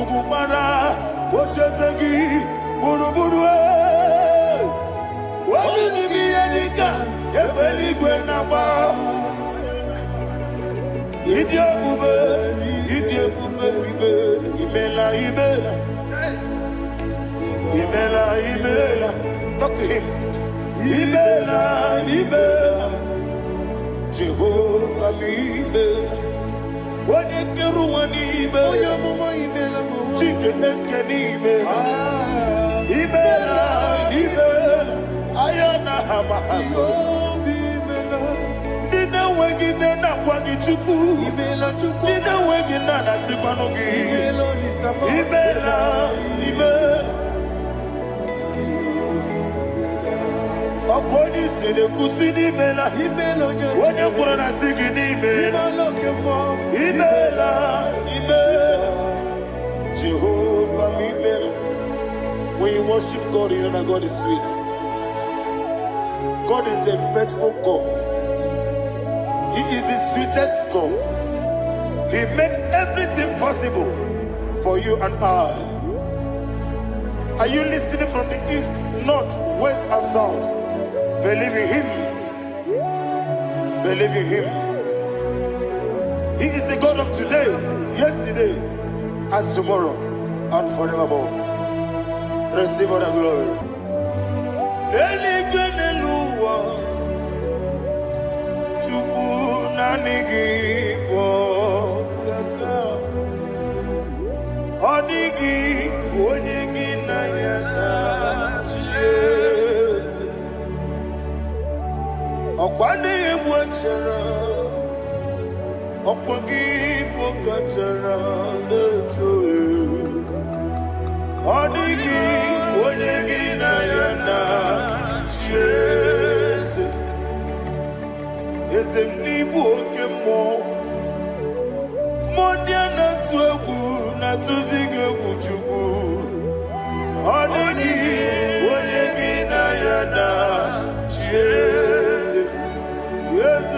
Chukubara, Ochezegi, Buruburu, Wabini Bianika, Ebeli Gwenaba, Idia Bube, Imela, talk to him. Imela, Jehovah, What you do when chicken escanime, Ayana Hamahaso, Dina Wagina Wagichuku, Dina Wagina Sipanogi, Imela. According to the Kusini Mela, what you put on a sigini Imela, Jehovah, Imela. When you worship God, you know that God is sweet. God is a faithful God. He is the sweetest God. He made everything possible for you and I. Are you listening from the east, north, west, and south? Believe in him. Believe in him. He is the God of today, yesterday, and tomorrow, and forevermore. Receive all the glory. Okwane mwachara, okwagi pokachara letoe. Odigi onyegi na yana Jesu. Ezemnibu okemo, modia na tuegu na tuzige kuchugu. Odigi onyegi na yana Jesu. Yes,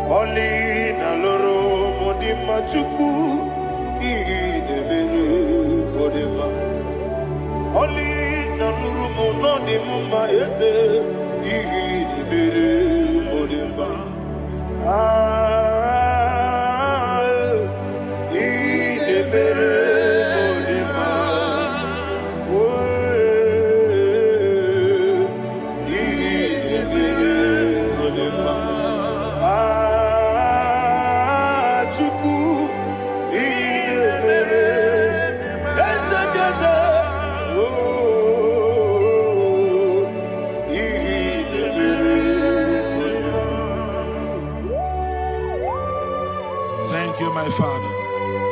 Oli na loro modima chuku idebere modima. Oli na loro monodi mumba ese idebere modima. Idebere modima. Idebere modima. Thank you, my Father.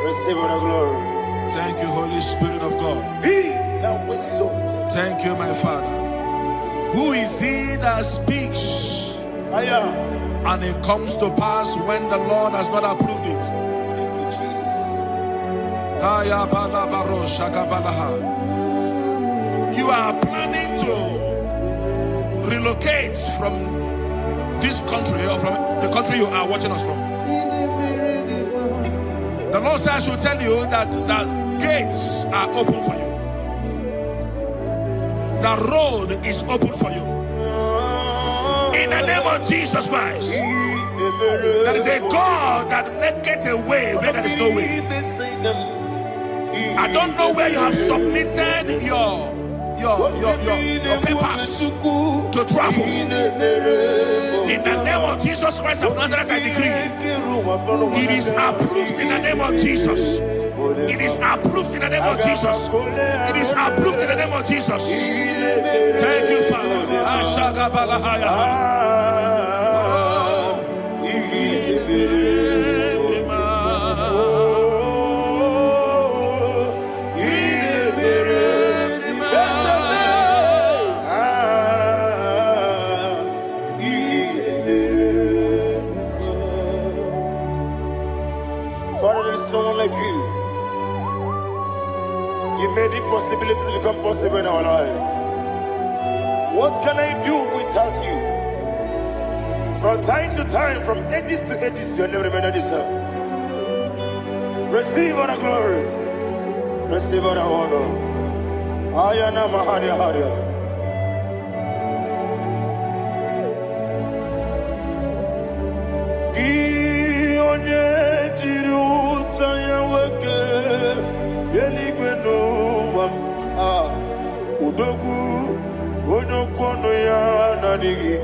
Receive all the glory. Thank you, Holy Spirit of God. Thank you, my Father. Who is he that speaks and it comes to pass when the Lord has not approved it? Thank you, Jesus. You are planning to relocate from this country or from the country you are watching us from. The Lord says I should tell you that the gates are open for you. The road is open for you. In the name of Jesus Christ. There is a God that maketh a way where there is no way. I don't know where you have submitted your papers to travel. In the name of Jesus Christ of Nazareth, I decree it is approved in the name of Jesus. It is approved in the name of Jesus. It is approved in the name name of Jesus. Thank you, Father. Father, there is no one like you. You made impossibilities become possible in our life. What can I do without you? From time to time, from ages to ages, you never remain the same. Receive all the glory. Receive all the honor. Ayana Maharia Haria. Udogu onokono ya nadigi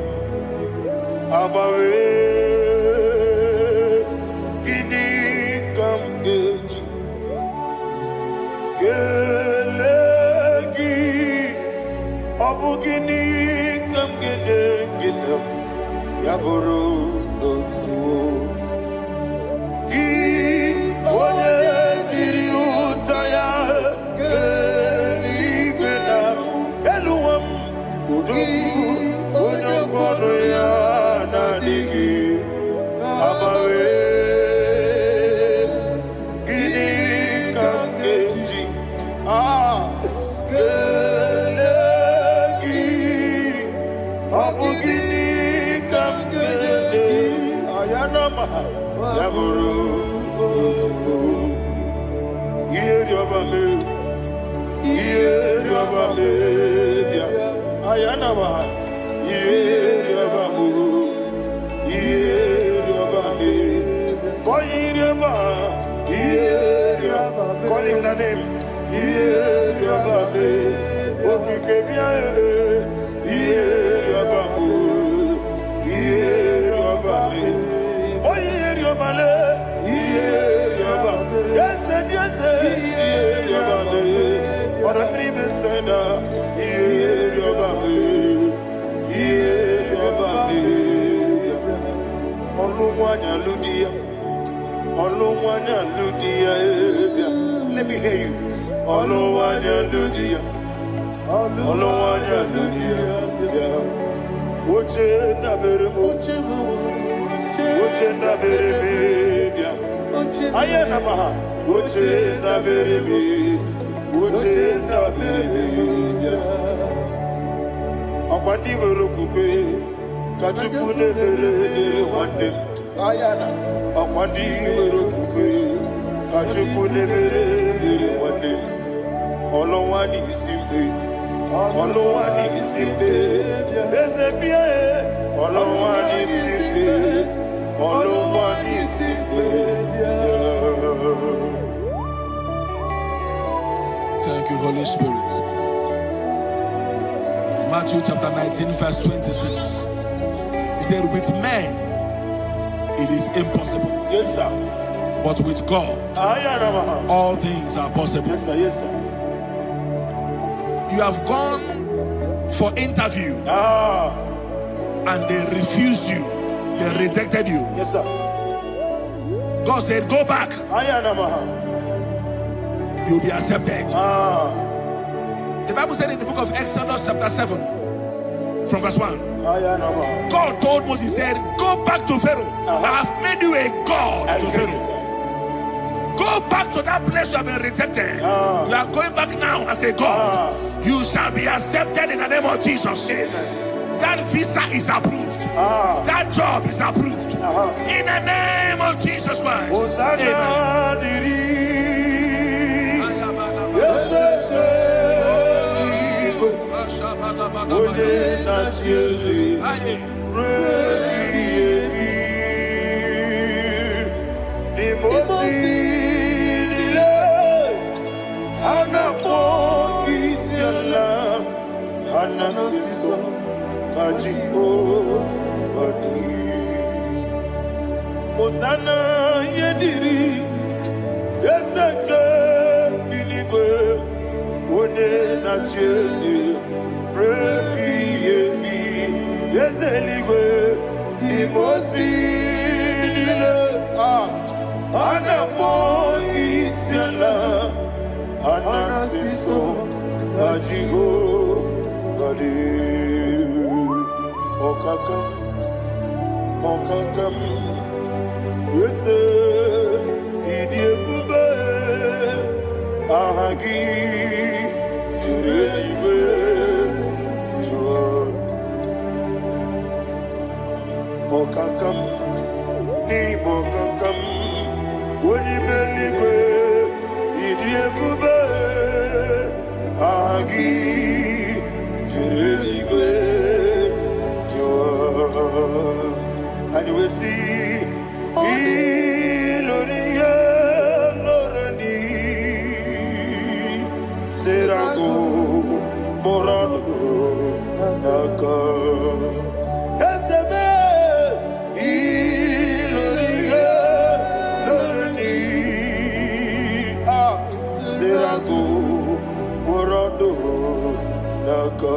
abawe ini kamgeji gelegi abugini kamgene gidam yaburu dosu gi one jiri utaya onokono ya nadigi abawe gini kamgeji gelegi abugini kamgene ayanama yaburu uzufu yeriobame ayanama yeriabamu yeriabame koyiriaba yeriaba call him the name yeriabame okikebia yeriabamu yeriabame oyeriabale yeriaba yes yeriabame ora primesena yeriabame let me hear you. Akwandi werokukwe kachuku nebere wande ayana akwandi werokukwe kachuku nebere wande olowani isimbe ezebie olowani isimbe. Thank you, Holy Spirit. Matthew chapter 19 verse 26. He said, with men it is impossible. Yes, sir. But with God all things are possible. Yes, sir. Yes, sir. You have gone for interview and they refused you. They rejected you. Yes, sir. God said, go back. You'll be accepted. The Bible said in the book of Exodus chapter 7 from verse 1, God told Moses, he said, go back to Pharaoh. I have made you a God to Pharaoh. Go back to that place you have been rejected. You are going back now as a God. You shall be accepted in the name of Jesus. That visa is approved. That job is approved. In the name of Jesus Christ. Amen. Osana yediri ezeke binigwe one na Chesi, Repi, Yemi, Yezeligwe, Imosi, Anapo, Isiala, Anasiso, Ajigo, Gadi, Okakam, Okakam, Yese, Idiebube, Ahagi, Jureliwe, Jua, Okakam, Nibokakam, Wonimeligwe, Idiebube, Ahagi, Jureliwe, Jua, and you will see, Iloria, Lorani, Serago, Morado, Naka, Esebe, Iloria, Lorani, Serago, Morado, Naka.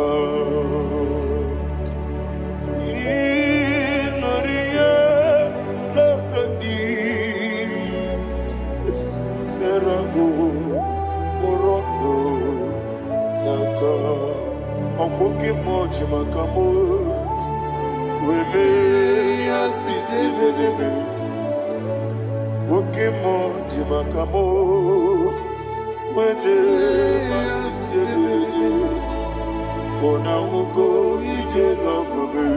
Okoke moji makamo, weme yasisi meneme. Oke moji makamo, weje masisi jeje. Ona ugo ije love me,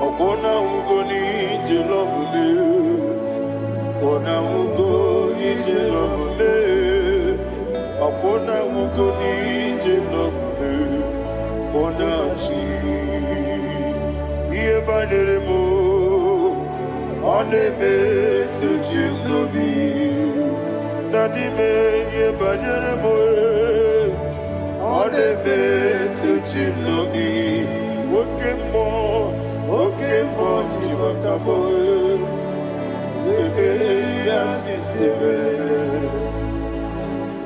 okona ugo ni ije love me. Ona ugo ije love me, okona ugo ni ije love me. Onachi, Ye Baneremo, Oneme to Jim Nobi, Nanime Ye Baneremo, Oneme to Jim Nobi, Okemo, Jimakabo, Ebe Yasisibele,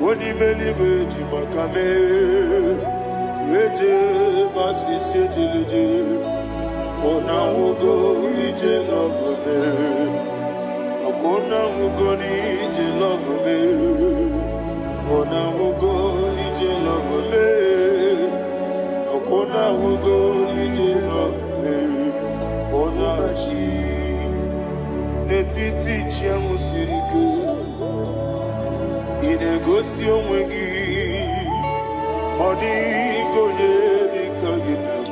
Onimeliwe Jimakame. Weje masisi jiliji, ona ugo ije love me, akona ugo ni ije love me, ona ugo ije love me, akona ugo ije love me, ona chi netiti chiamu sirike, inegosi onwegi. Odi konye dikaginam,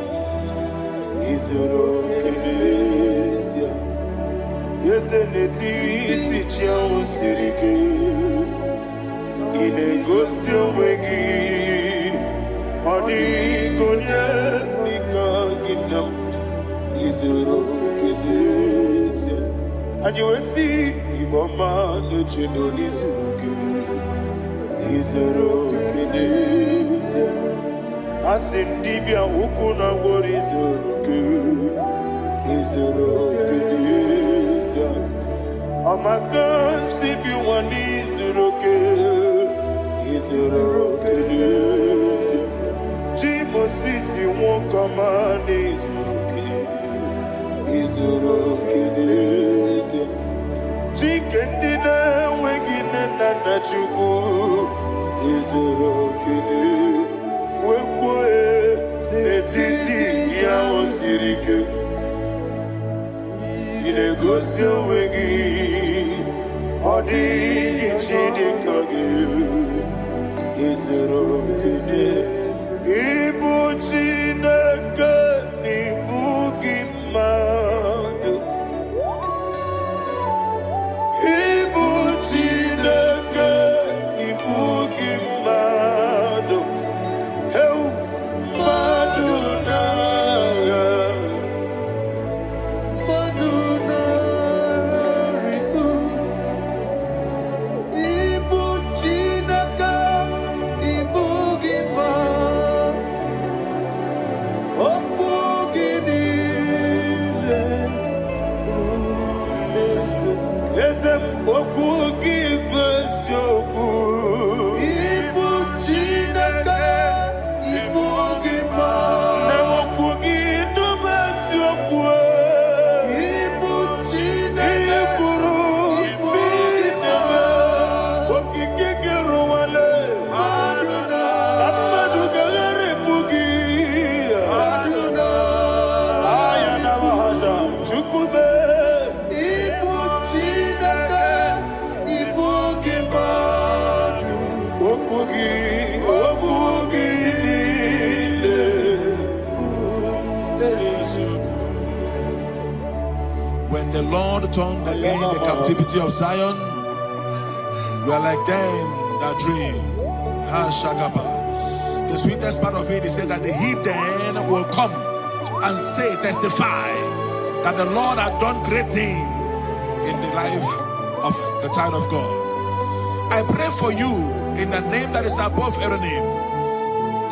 izoro kenesia. Yese neti tichia usirike, inegosio wegi. Odi konye dikaginam, izoro kenesia. And you will see Imama nechino nizuruke, izoro kenesia. Asindibia ukuna wori izoro kenesia. Amakan sibi wani izoro kenesia. Jimo sisi wokamani izoro kenesia. Chikendina wegina nana chuku izoro kenesia. Wekwe netiti ya osirike, inegosi wegi, odi gichidi kage, izoro kene, ibu chineke ibu gimadu, ibu chineke ibu gimadu. the Lord turned again the captivity of Zion, we are like them that dream. The sweetest part of it is said that the heathen will come and say, testify, that the Lord had done great things in the life of the child of God. I pray for you in the name that is above every name.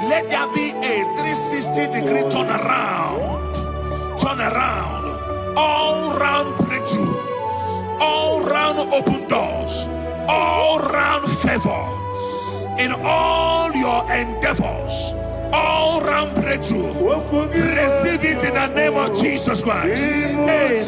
Let there be a 360-degree turn around, all round breakthrough, all round open doors, all round favor in all your endeavors, all round breakthrough. Receive it in the name of Jesus Christ. Amen.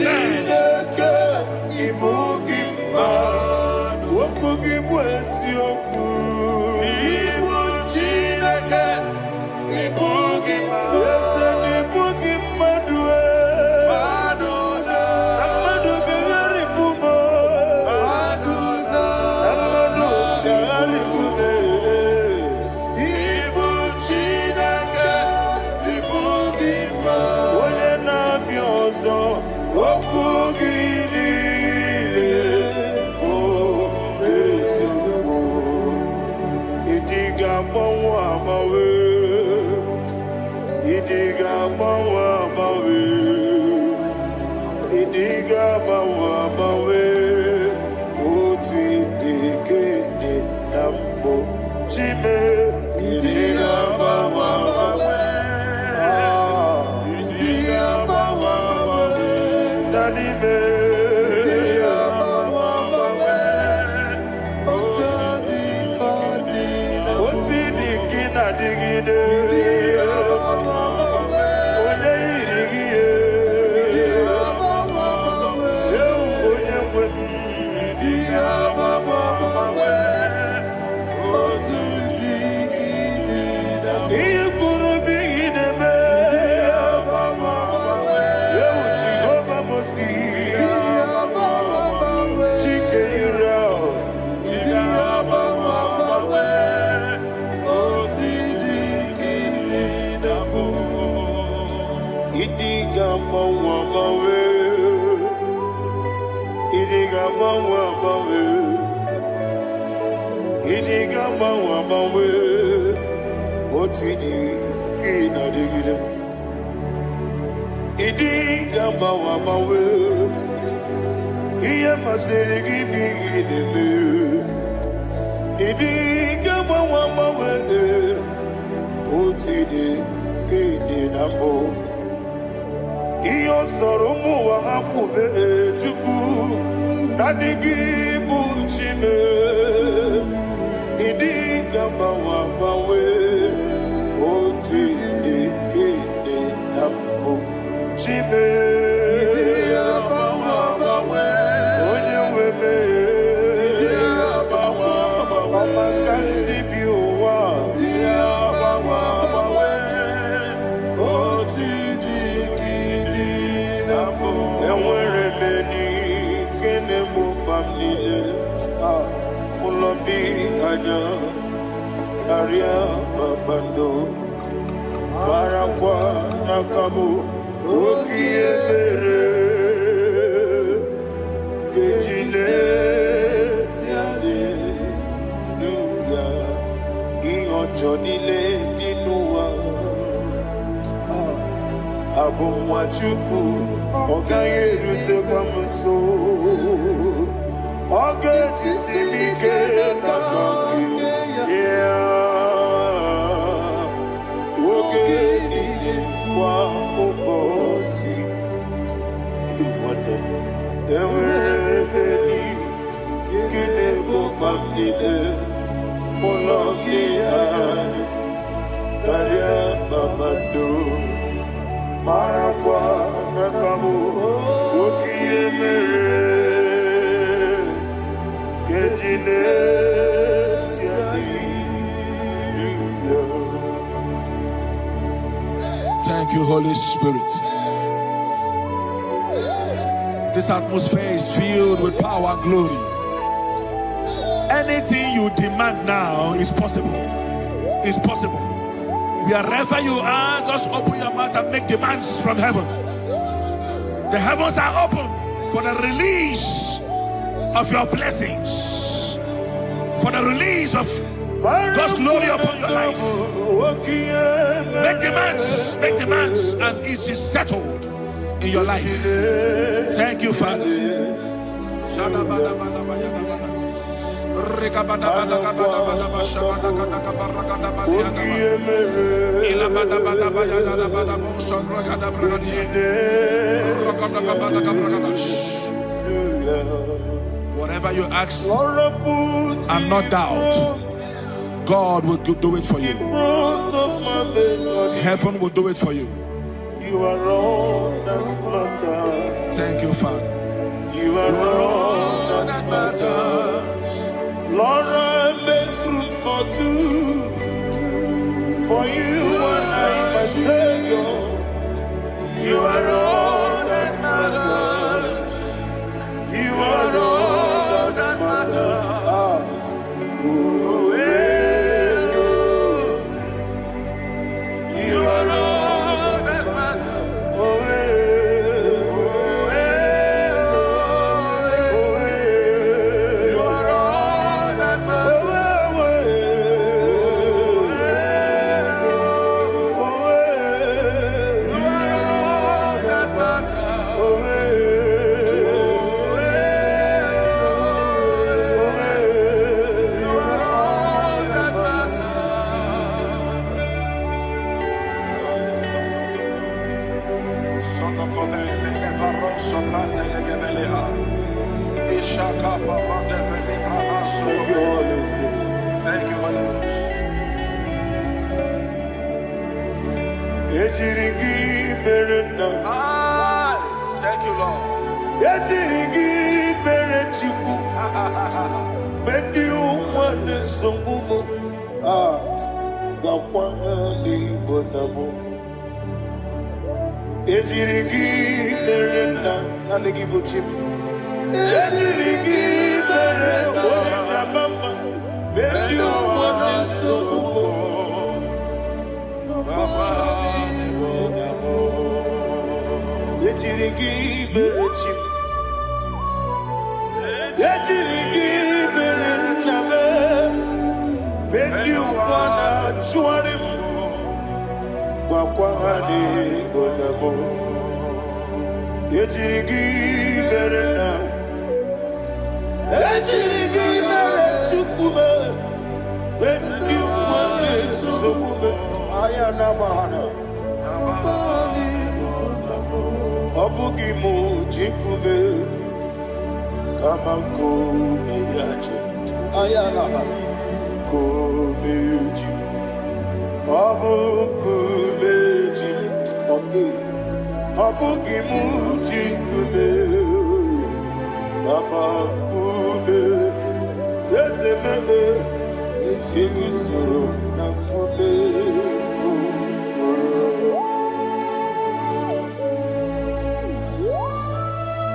Thank you, Holy Spirit. This atmosphere is filled with power and glory. Anything you demand now is possible. It's possible. Wherever you are, just open your mouth and make demands from heaven. The heavens are open. for the release of your blessings, for the release of God's glory upon your life. Make demands, and it is settled in your life. Thank you, Father. Whatever you ask and not doubt, God will do it for you. Heaven will do it for you. You are all that matters. Thank you, Father. You are all that matters. Lord, I make room for two. For you and I, my Savior. You are all that matters. You are all that matters. You are all that matters. Thank you, Holy Ghost. Thank you, Lord.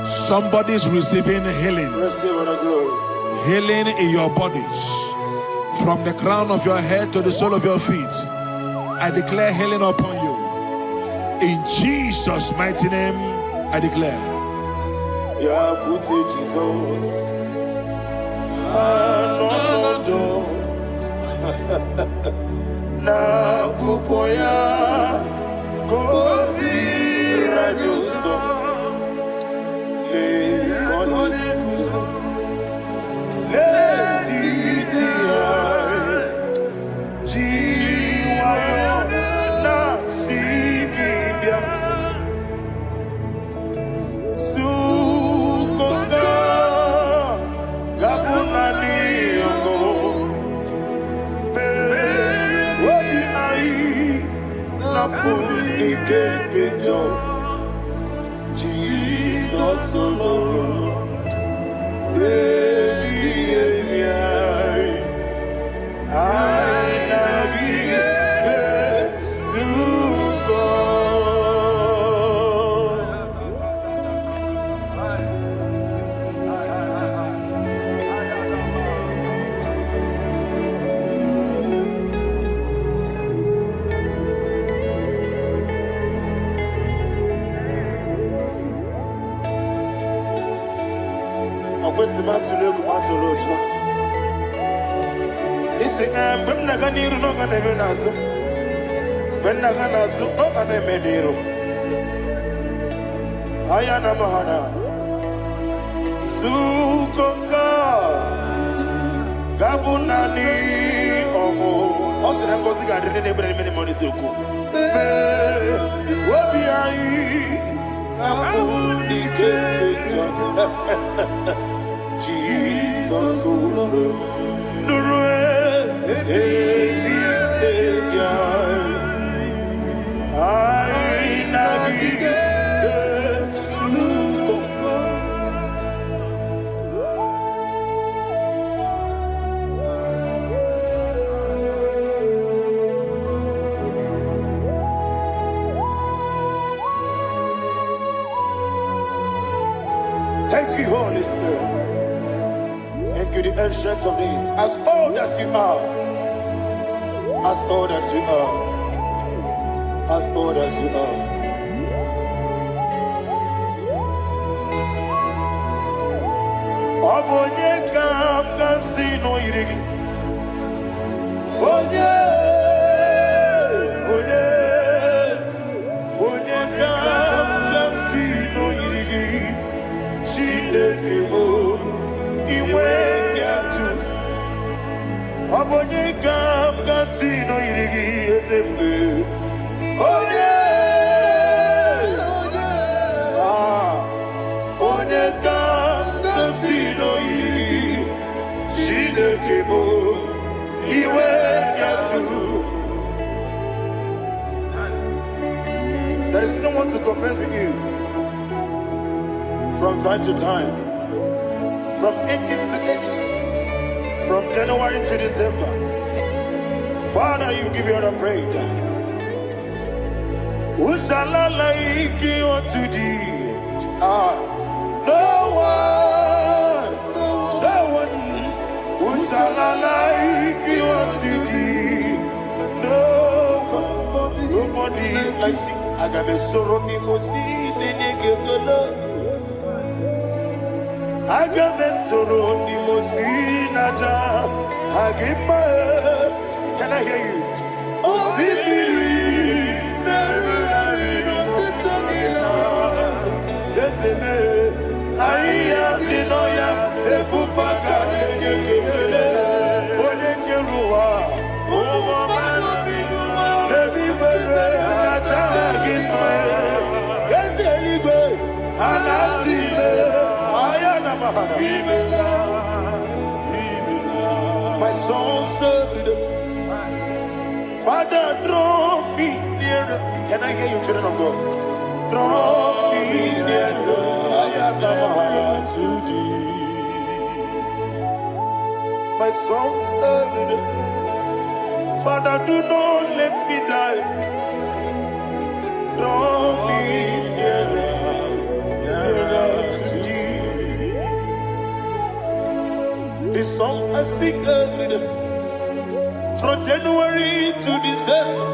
Somebody's receiving healing. Healing in your bodies. From the crown of your head to the sole of your feet. I declare healing upon you. In Jesus' mighty name, I declare. Jesus. Na kukoya kozi radioso le konesu le titiare jiwayo na sikibia sukoka gabuna liongo Jesus alone. kwesi matulu ku matulu. Isi when na ganiru no ga nebe nasu. When na ga nasu no ga nebe niru. Ayana mahana. Sukonga Gabunani Omo Osina ngozi ga dine nebre mini money soku. Obi ai Amuni keketa. Jesus Nurue I nagi Thank you, Holy Spirit. Thank you, the ancient of days. As old as you are. As old as you are. As old as you are. Obonye kam kasino irigi. Onye kam kasino irigi. Chinekebo iwe nyatu. Obonye kam kasino irigi esefu. Onye kam kasino irigi. Chinekebo iwe nyatu. There is no one to compare with you. From time to time, from ages to ages, from January to December, Father, you give you all the praise. Who shall I like you unto thee? No one. Who shall I like you unto thee? No one, nobody like you. I got a sorrow, Agamesoro di Mosinaja Hagima. Can I hear you? Osibiri Yes, Aya Dinoya Efufaka Olekerua Rebi Bere Natagima Yes, Eligwe Anasile My soul served. Father, draw me nearer. Can I hear you, children of God? Draw me nearer. I am to thee. My soul served. Father, do not let me die. Draw me nearer. This song I sing every day, from January to December.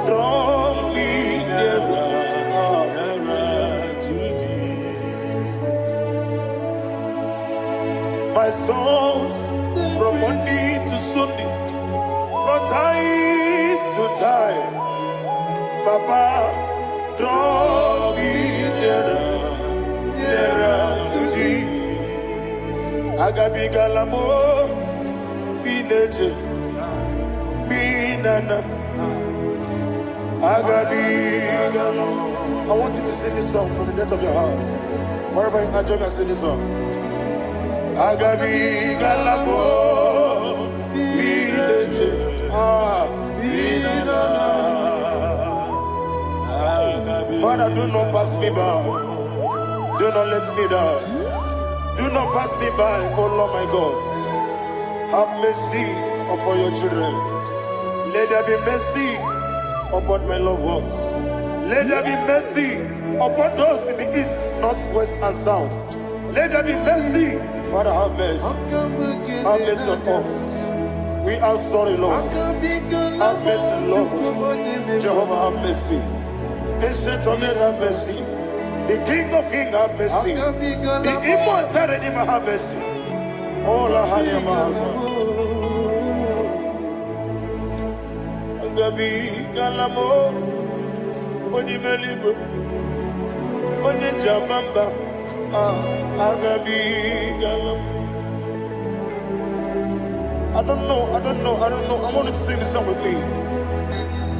Draw me nearer to thee. My songs from Monday to Sunday, from time to time. Papa, draw me nearer to thee. Agabi galamo, bineje, binana. Agabi galamo. I want you to sing this song from the depth of your heart. Wherever you are, join me and sing this song. Agabi galamo, bineje, binana. Father, do not pass me by. Do not let me die. Do not pass me by, oh Lord my God. Have mercy upon your children. Let there be mercy upon my loved ones. Let there be mercy upon those in the east, north, west, and south. Let there be mercy. Father, have mercy. Have mercy on us. We are sorry, Lord. Have mercy, Lord. Jehovah, have mercy. Ancient of days, have mercy. The King of Kings have mercy. The immortal Redeemer have mercy. All I had in my Agabi Galamo Onimeligo Onijabamba Agabi Galamo. I don't know. I want you to sing this song with me.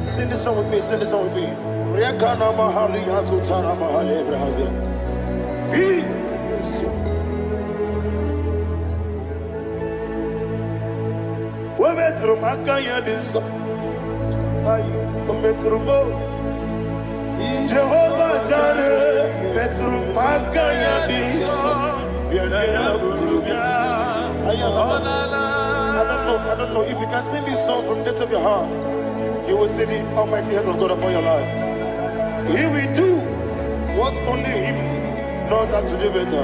Sing this song with me. Riakana Mahali Azutana Mahali Ebrahazia. Metro Makaya this Metro Jehovah Jare Metro Makaya this I don't know if you can sing this song from the depth of your heart, you will see the almighty hands of God upon your life. He will do what only Him knows how to do better.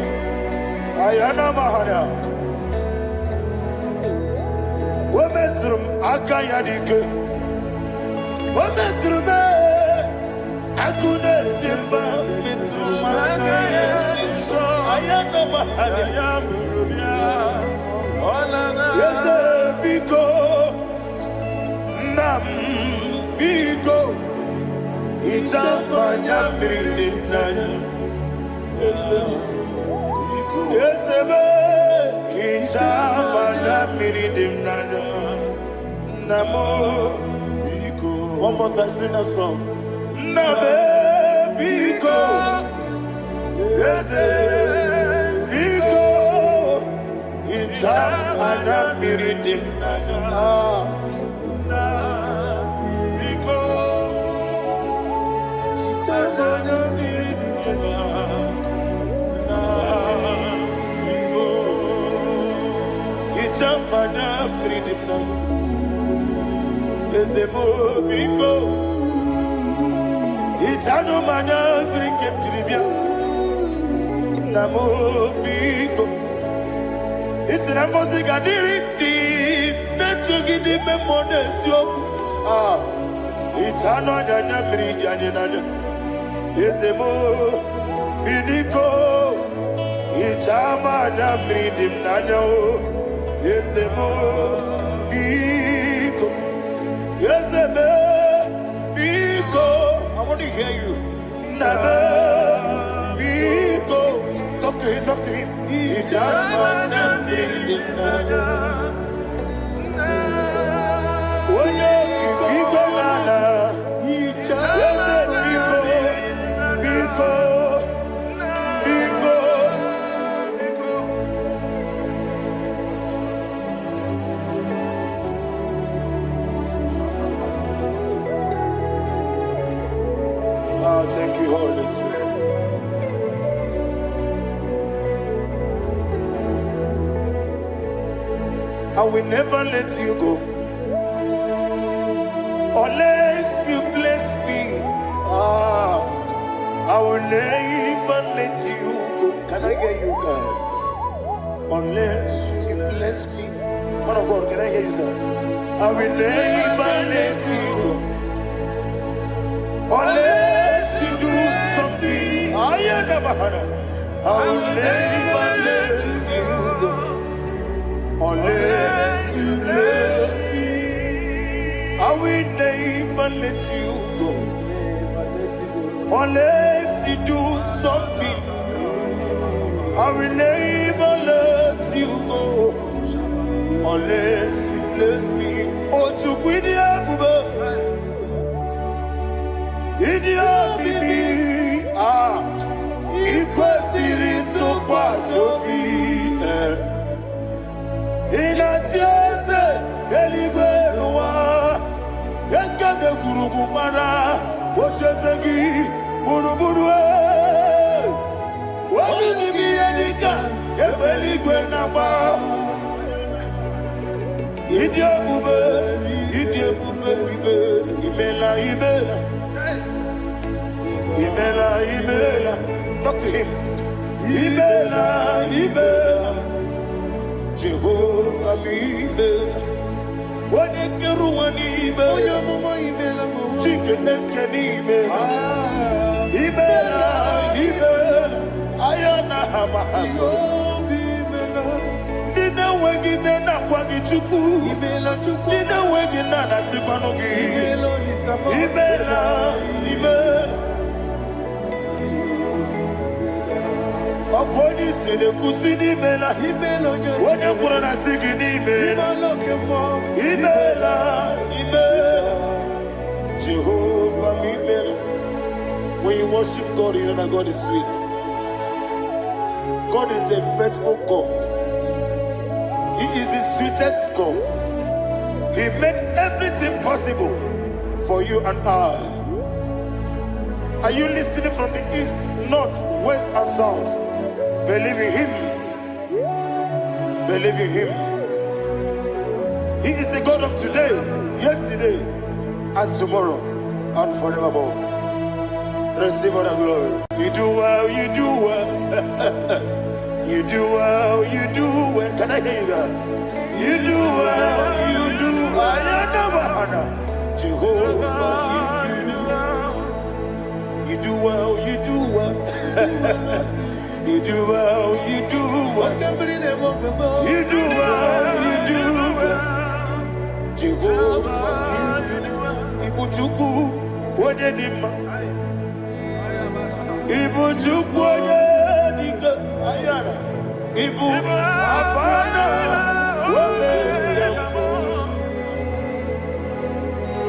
Ayana Mahana Wometrum Akayadike Wometrum Akuna Jimba Metrum Akayadike Ayana Mahana Yes, Biko Nam Biko Itamanya Mirinaya Yes, Itamanya Mirinaya Namo Biko. One more time, sing that song. Nabe Biko Yes, Biko Itamanya Mirinaya Mana pridimna ezemo biko itano mana brikem tribia namo biko isira ngozi gadiri di nechugi di memodesio itano nyanya bridianye nanya ezemo bidiko itama na bridim nanya Yesemo Biko Yeseme Biko I want to hear you Nabe Biko Talk to him Ijamana Bindinaya Oye Kiko Nana Yese Biko Biko Thank you, Holy Spirit. I will never let you go unless you bless me. I will never let you go. Can I hear you guys? Unless you bless me. Man of God, can I hear you, sir? I will never let you go unless you do something. I will never let you go unless you bless me. I will never let you go unless you do something. I will never let you go unless you bless me. Oh, to quit the Idia bibi ikwesiri tukwasobi inatieze eligwe nuwa ekade kurugumara ochezegi buruburu wabini biyedika ebeligwe naba Idia bube bibe imela Imela, talk to him. Imela, Jehovah Imela. Wanekeru wani Imela, Chike eskeni Imela. Imela, Imela, Ayana Hamahaso. Dina wegina na kwagi chuku. Dina wegina na sipanogi. Imela, Imela. Okoni sede kusini Imela. Wone kurana sigini Imela. Imela, Imela. Jehovah Imela. When you worship God, you know that God is sweet. God is a faithful God. He is the sweetest God. He made everything possible for you and I. Are you listening from the east, north, west, and south? Believe in Him. Believe in Him. He is the God of today, yesterday, and tomorrow, and forevermore. Receive all the glory. You do well, you do well. You do well, you do well. Can I hear you guys? You do well, you do well. Jehovah, you do well, you do well. You do well, you do well. You do well, you do well. Jehovah, you do well. Ibuchuku, what did Ibu chukwoye dika ayana Ibu afana wame yamo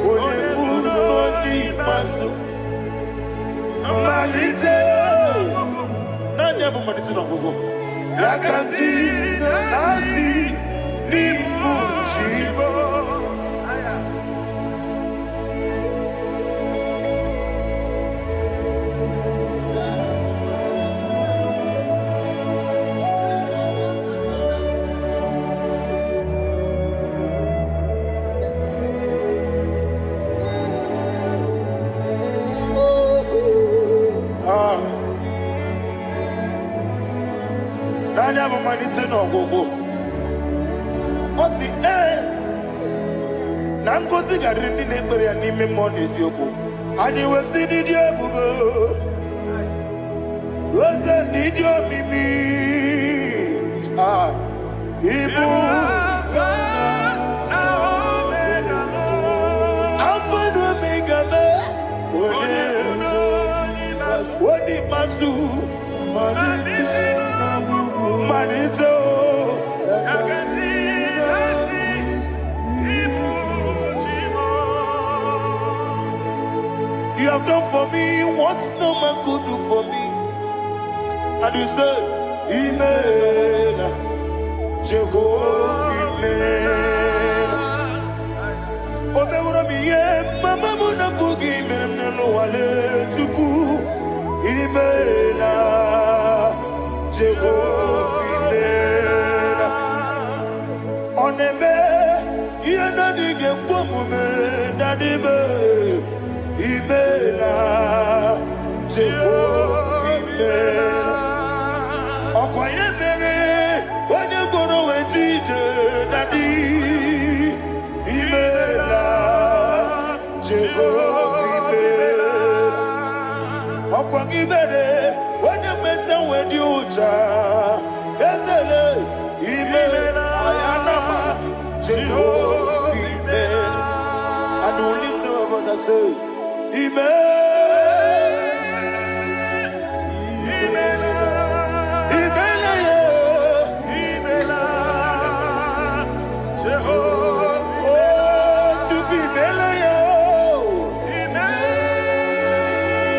Onebu noni maso Manite Nani abu manite na gogo Yakanti nasi Nibu chibo Nani abu manite na gogo Osi na ngozi gadiri ndị na-ekpere ya n'ime mmụọ na eziokwu anyị wesi n'ịdị ebube oze n'ịdị omimi Ibu Alpha na Omega Wodi masu Manito You have done for me what no man could do for me. And you say, Imela, Jehovah, Imela. Obeura miye, mama muna bugi, meremnelo wale tuku. Imela, Jehovah, Imela. Onebe, yena dige kumume, nadibe. Imela, Jehovah, Imela. Okoye mere, onye goro wejije, Daddy. Imela, Jehovah, Imela. Okoye mere, onye meta wedi ucha, Ezele, Imela, Ayanama, Jehovah, Imela. And we lift our voice and say,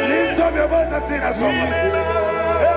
Lift up your voice and sing a song.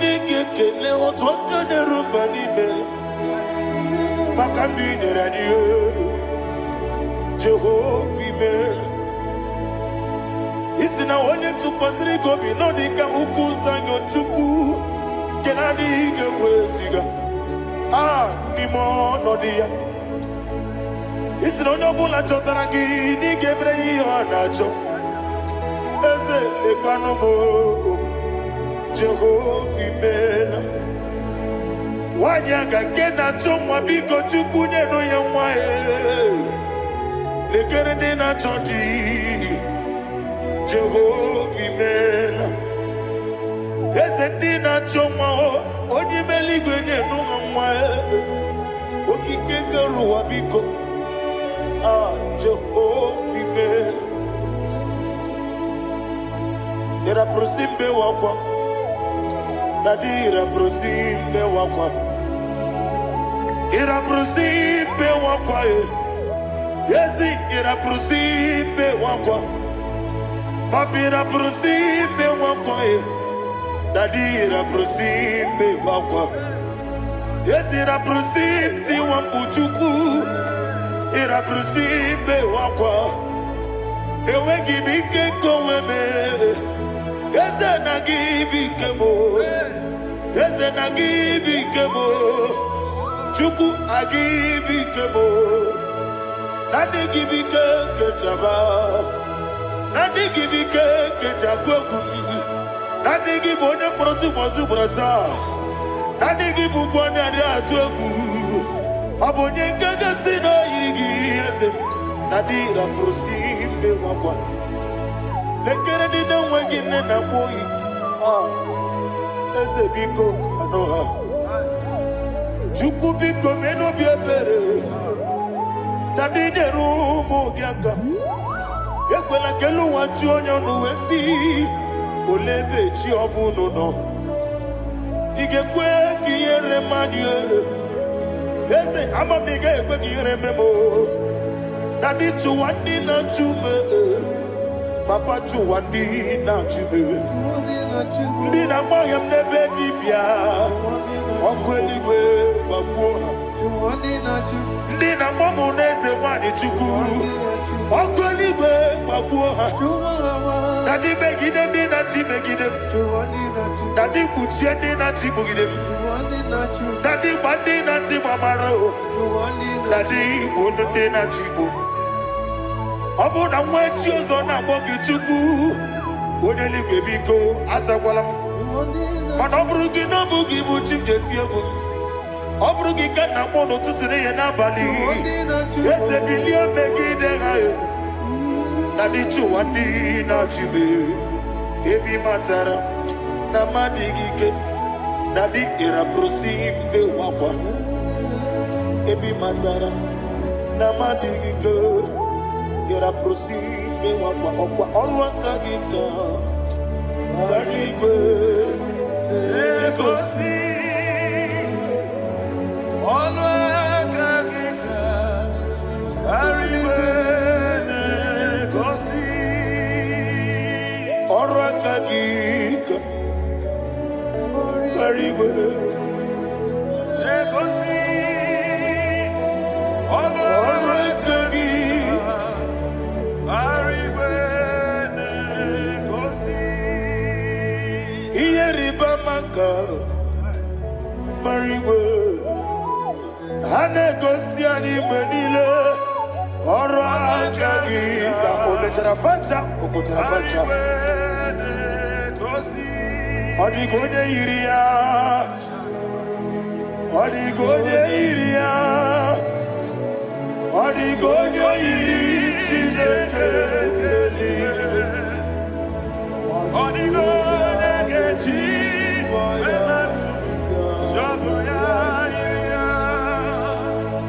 nige kele otwaka nerumba nimele makambi radio Jehovah imele isina onye tupasiri gobi no dika ukuza nyochuku kenadi gewesiga nimo no dia isina onye obula chotara gi ni gebre ihe nacho eze lekwano mo Jehovah imela wanya kena chomwa biko chukunye no ya mwae lekere de na choti Jehovah imela eze ndi na chomwa onye meligwe nye no mwae okike keruwa biko Jehovah imela era prosimbe wakwa Dadira prosimbe wakwa ira prosimbe wakwa Yesi ira prosimbe wakwa Papira prosimbe wakwa Dadira prosimbe wakwa Yesi ira prosimti wambuchuku ira prosimbe wakwa Ewe gibike koweme Eze na gibi kemo, Eze na gibi kemo, Chuku agibi kemo, Nadi gibi kejaba, Nadi gibi kejagogu, Nadi gibi one proti mozu brasa, Nadi gibi bwane atuegu, Abonye kega sino yigi eze, Nadi ra prosimbe wakwa. Lekere di na wengine na boy eze biko sanoha Chuku biko meno biebere Dadi nerumu giaka Yekwela kelu wanchu onyo nuwesi Olebe chi obuno no Igekwe kiyere manye Eze ama mige ekwe kiyere memo Dadi chuwandi na chume Papa chuwandi na chube Ndi na mayam nebe dibia Okweligwe babuha Ndi na mamu neze wani chuku Okweligwe babuha Dadi megide ndi na chi megide Dadi kuchie ndi na chi bugide Dadi bandi na chi mamaro Dadi bono ndi na chi bu Obu na mwechi ozo na mbogi chuku Oneligwe biko asagwalam Mana oburu gi no bugi buchim jeti ebu Oburu gi kana mono tutire ye na bali Ese bilio megide hayo Nadi chuwandi na chibe Ebi matara na madigike Nadi ira prosimbe wakwa Ebi matara na madigike Ira prosimbe wakwa okwa olwa kagika Barigwe Legosi olwa kagika Barigwe Legosi olwa kagika Barigwe Legosi olwa kagika Mariwe Hane gosi animenile Oro akagi Ka ometera fanja Okotera fanja Odigonye iria Odigonye iria Odigonye iri Chineke Odigonye kechi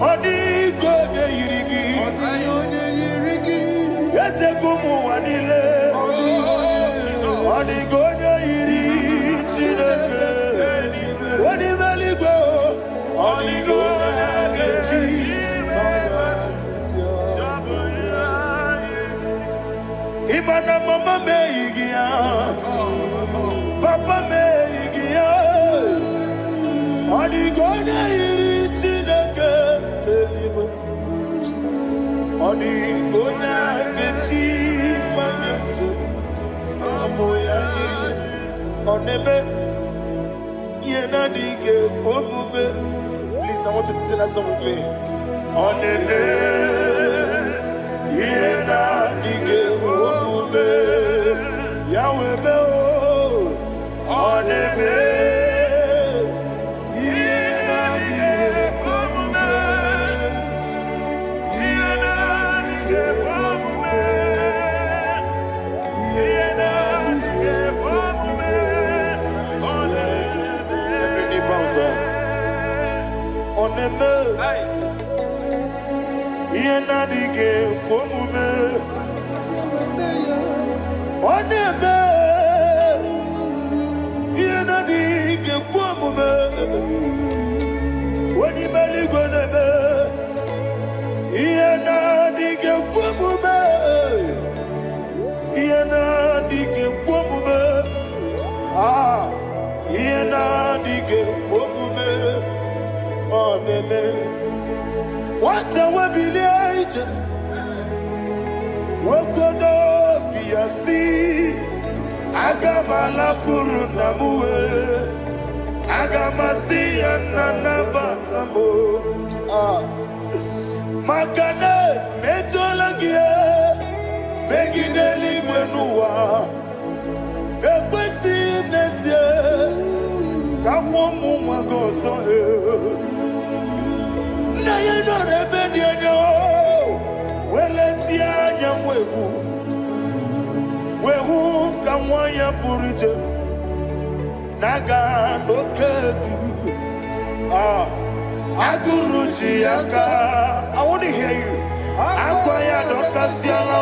Odigonye yirigi Ete kumu wanile Odigonye yiri Chineke Odimeligwe Odigonye kechi Imana mama meigia Papa meigia Please, I want you to sing that song with me. Oneme, yena dige omume, Yahweh me o. Oneme, yena dige omume, yena dige omume, yena dige omume. Oneme, every knee bows down. Oneme, yena dige omume, oneme, yena dige omume, onimeli goneme, yena dige omume, yena dige omume, yena dige omume. Oneme, what a webillage, Wokodo Biasi, Agamala Kurunamue, Agamasi Ananabatamo, Makane, Metolagia, Begideli Benua, Equesti Nesia, Kamomu Magoso. Na ye no rebellion no, weletia nyamwehu, wehu kamwaya purije, naga no kegu, aguruji aka. I want to hear you. Akwaya dokasiana,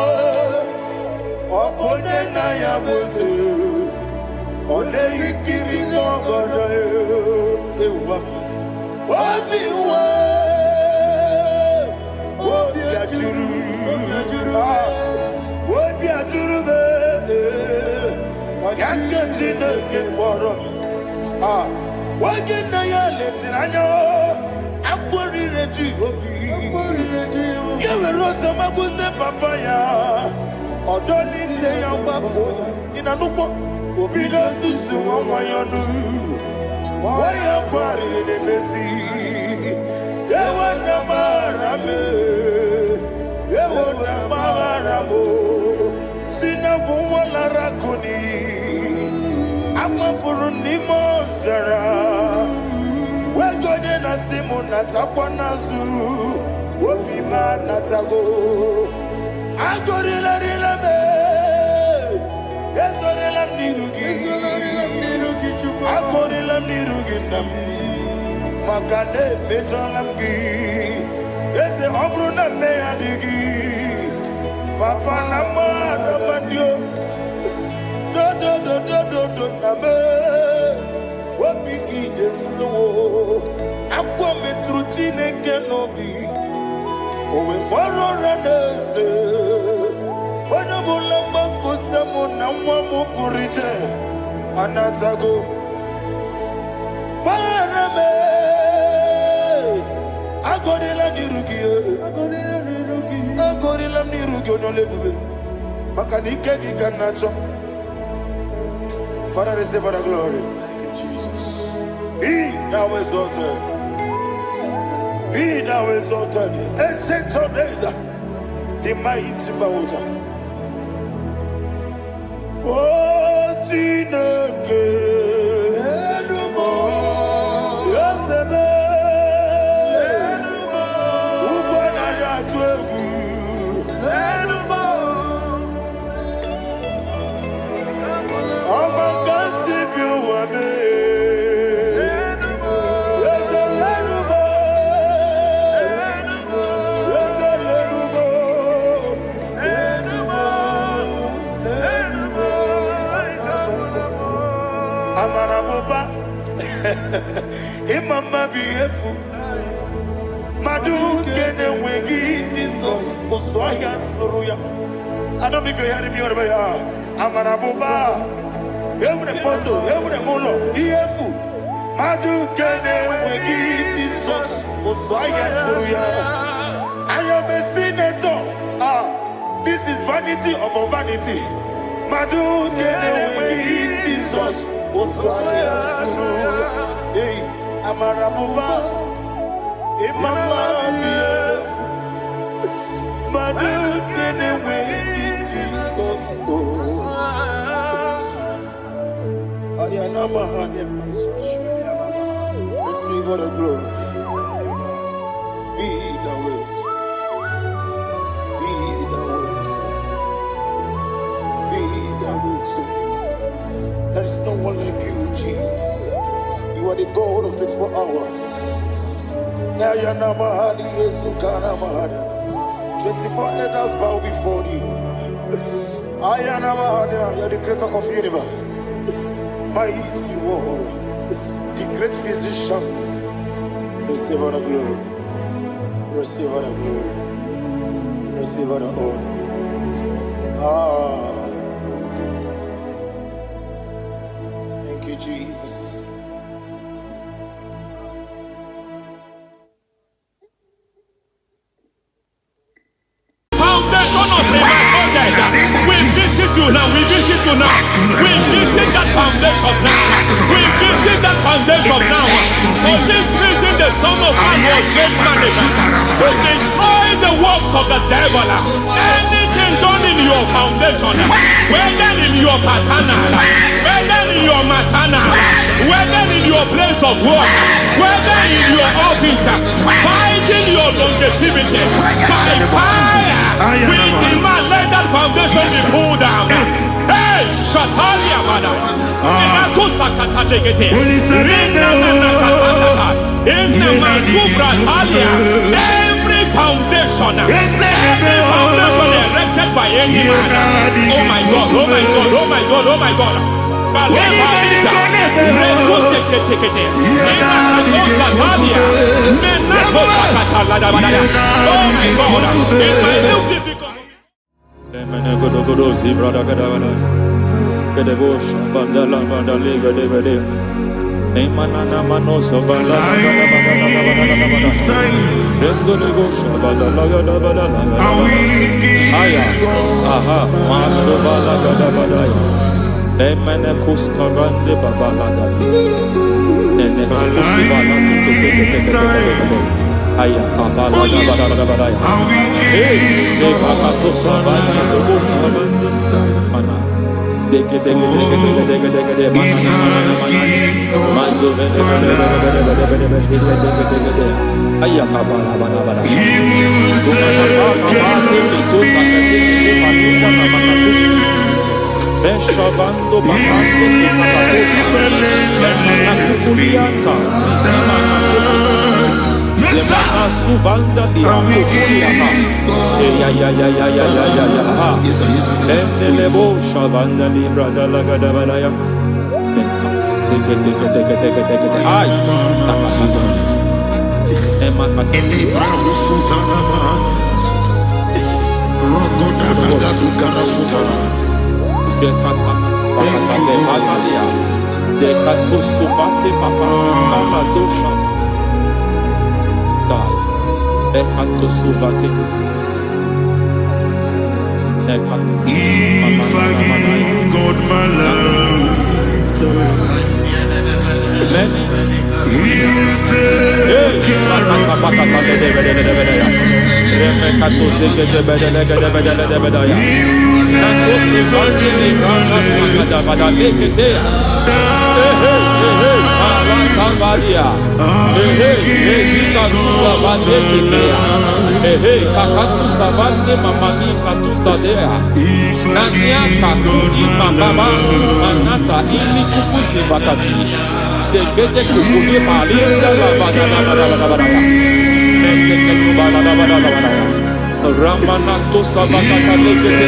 okone na ya boze, one ikiri no godo ewa, obiwa. What be a jurube? Yakajina get more. What can I let it? I know. I'm worried that you will be. You will rose a mabuta papaya. Or don't need to your babola. In a book, will be those who soon why you do. Why you quarry the Messi? They want the barame. Ewo na maharabo, sina bumo la rakoni, ama furuni mozara, wegode na simu natakwa nazu, wopima natago, agorila rila me, ezorila mirugi, agorila mirugi nam, makane bejolamgi. Ese obru na me adigi, papa na ma na mandio, do na me, wapiki de mlo, akwa metruchine kenobi, owe moro ranese, wana bula makota mo na mwamu purije, anatago, barame. Agorila nirugi, agorila nirugi onolebube. Makanike gikanacho. Father, receive the glory. Thank you, Jesus. Be thou exalted. Be thou exalted. Essential days, the mighty mountain. Oh, Chineke. Imama beautiful. Madu kene wegi Jesus Oswaya Suruya. I don't know if you're hearing me wherever you are. Amarabuba. Every photo, every molo. Beautiful. Madu kene wegi Jesus Oswaya Suruya. I am a senator. This is vanity of vanity. Madu kene wegi Jesus Amarabuba, Imama, Madu, Jesus. Receive all the glory. Be the wisdom. Be the wisdom. Be the wisdom. There is no one like you, Jesus. You are the God of 24 hours. 24 elders bow before you. You are the creator of the universe. Mighty warrior, the great physician. Receive all the glory. Receive all the glory. Receive all the honor. Thank you, Jesus. Foundation of premature death. We visit you now. We visit you now. We visit that foundation now. We visit that foundation now. For this reason, the Son of Man was made manifest to destroy the works of the devil. Anything done in your foundation, whether in your paternal, whether in your maternal, whether in your place of work, whether in your office, fighting your longevity by fire. We demand let that foundation be pulled down. Hey, Shatalia Mada. Inato Sakata Legete. Rina Nakatasata. In the Masubra Talia. Every foundation erected by any man. Oh my God, oh my God, oh my God, oh my God. Kalema Lita. Reto Sekete. Inato Satalia. Menato Sakata Ladabada. Oh my God. In my new difficult. Aya kapala da badaya. Hey, de pakato sabani do mana. Deke mana. Mazo vele. Aya kapala bada. Beshavando bahando kukulianta. Lemana suvanda biakukuliata. Ya. Endelebo shavanda libra dalagada badaya. Teke. Ay. Emakata. Elibra usutana ma. Rogoda nagadu karasutana. Dekata. Batalia. Dekato suvate papa. Amadosha. Ekato suvate. Ekato. If I give God my love, Amen. Kakatu savande mamani katusadea. Nania kakuri mababa manata ili kukusi bakati. Dekete kukuli malinda la. Neke bala. Ramanato savakata lekete.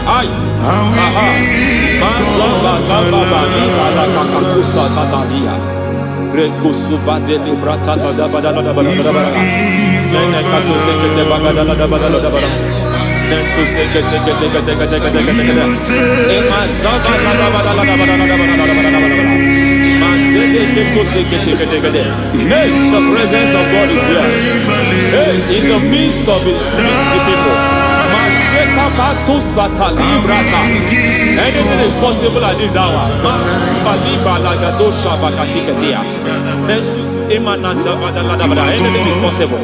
Ay. Aha. Mazaba baba ni bala kakakusa tatalia. Rekusuva deli brata la bada. Nene katu sekete bagada la bada. Nentu sekete. Emazaba la bada. Hey, the presence of God is here. Hey, in the midst of his people. Anything is possible at this hour. Anything is possible.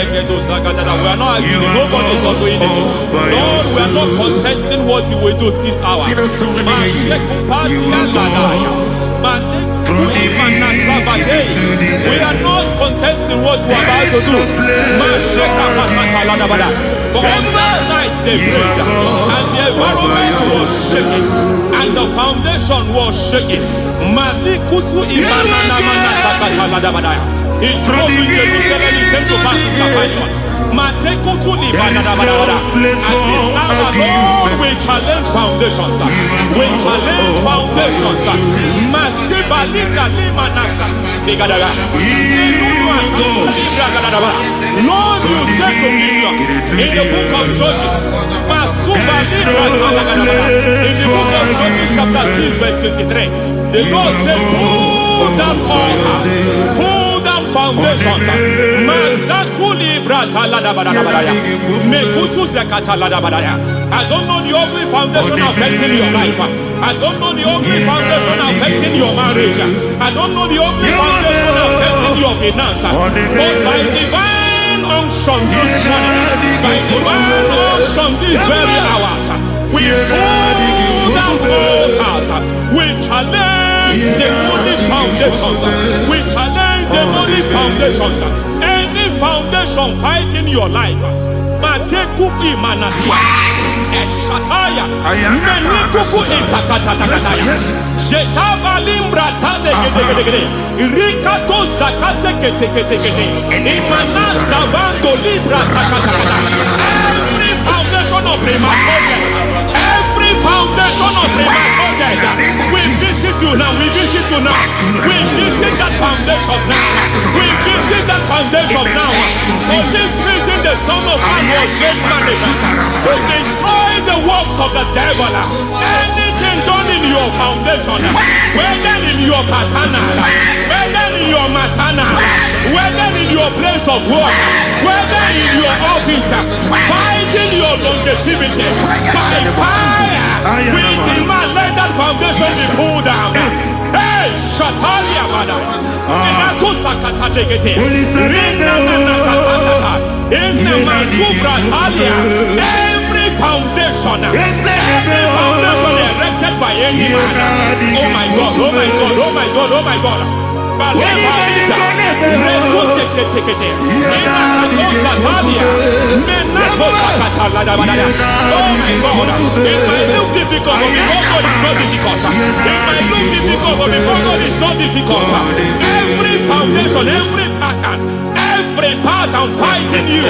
We are not arguing. Nobody is doing it. Lord, we are not contesting what you will do this hour. We are not contesting what we are about to do. For on that night they prayed, and the environment was shaking, and the foundation was shaking. He drove in Jerusalem, he came to pass in Capernaum. At this hour, Lord, we challenge foundations. We challenge foundations. Lord, you said to Gideon in the book of Judges, in the book of Judges chapter 6 verse 23, the Lord said, pull down altars, pull down foundations. I don't know the ugly foundation affecting your life. I don't know the ugly foundation affecting your marriage. I don't know the ugly foundation affecting your finance. But by divine unction this morning, by divine unction these very hours, we pull down altars. We challenge demonic foundations. We challenge demonic foundations. Any foundation fighting your life, Matekuki Manatia, Eshataya, Menikuku Itakatatakataya, Shetavalimbra Tadegede, Rikato Zakate Ketekete, Imanasa Vando Libra Takatakata. Every foundation of premature death, every foundation of premature death, we visit you now, we visit you now, we visit that foundation now, we visit that foundation now. For this reason, the Son of Man was made manifest to destroy the works of the devil. Anything done in your foundation, whether in your paternal, whether in your maternal, whether in your place of work, whether in your office, fighting your longevity by fire, we demand let that foundation be pulled down. Hey, Shatalia Bada, Enato Sakata Legate, Rina Nakatasata, Inna Masufra Talia, every foundation erected by any man. Oh my God, oh my God, oh my God, oh my God. Oh my God, it might look difficult, but before God it's not difficult. It might look difficult, but before God it's not difficult. Every foundation, every pattern fighting you,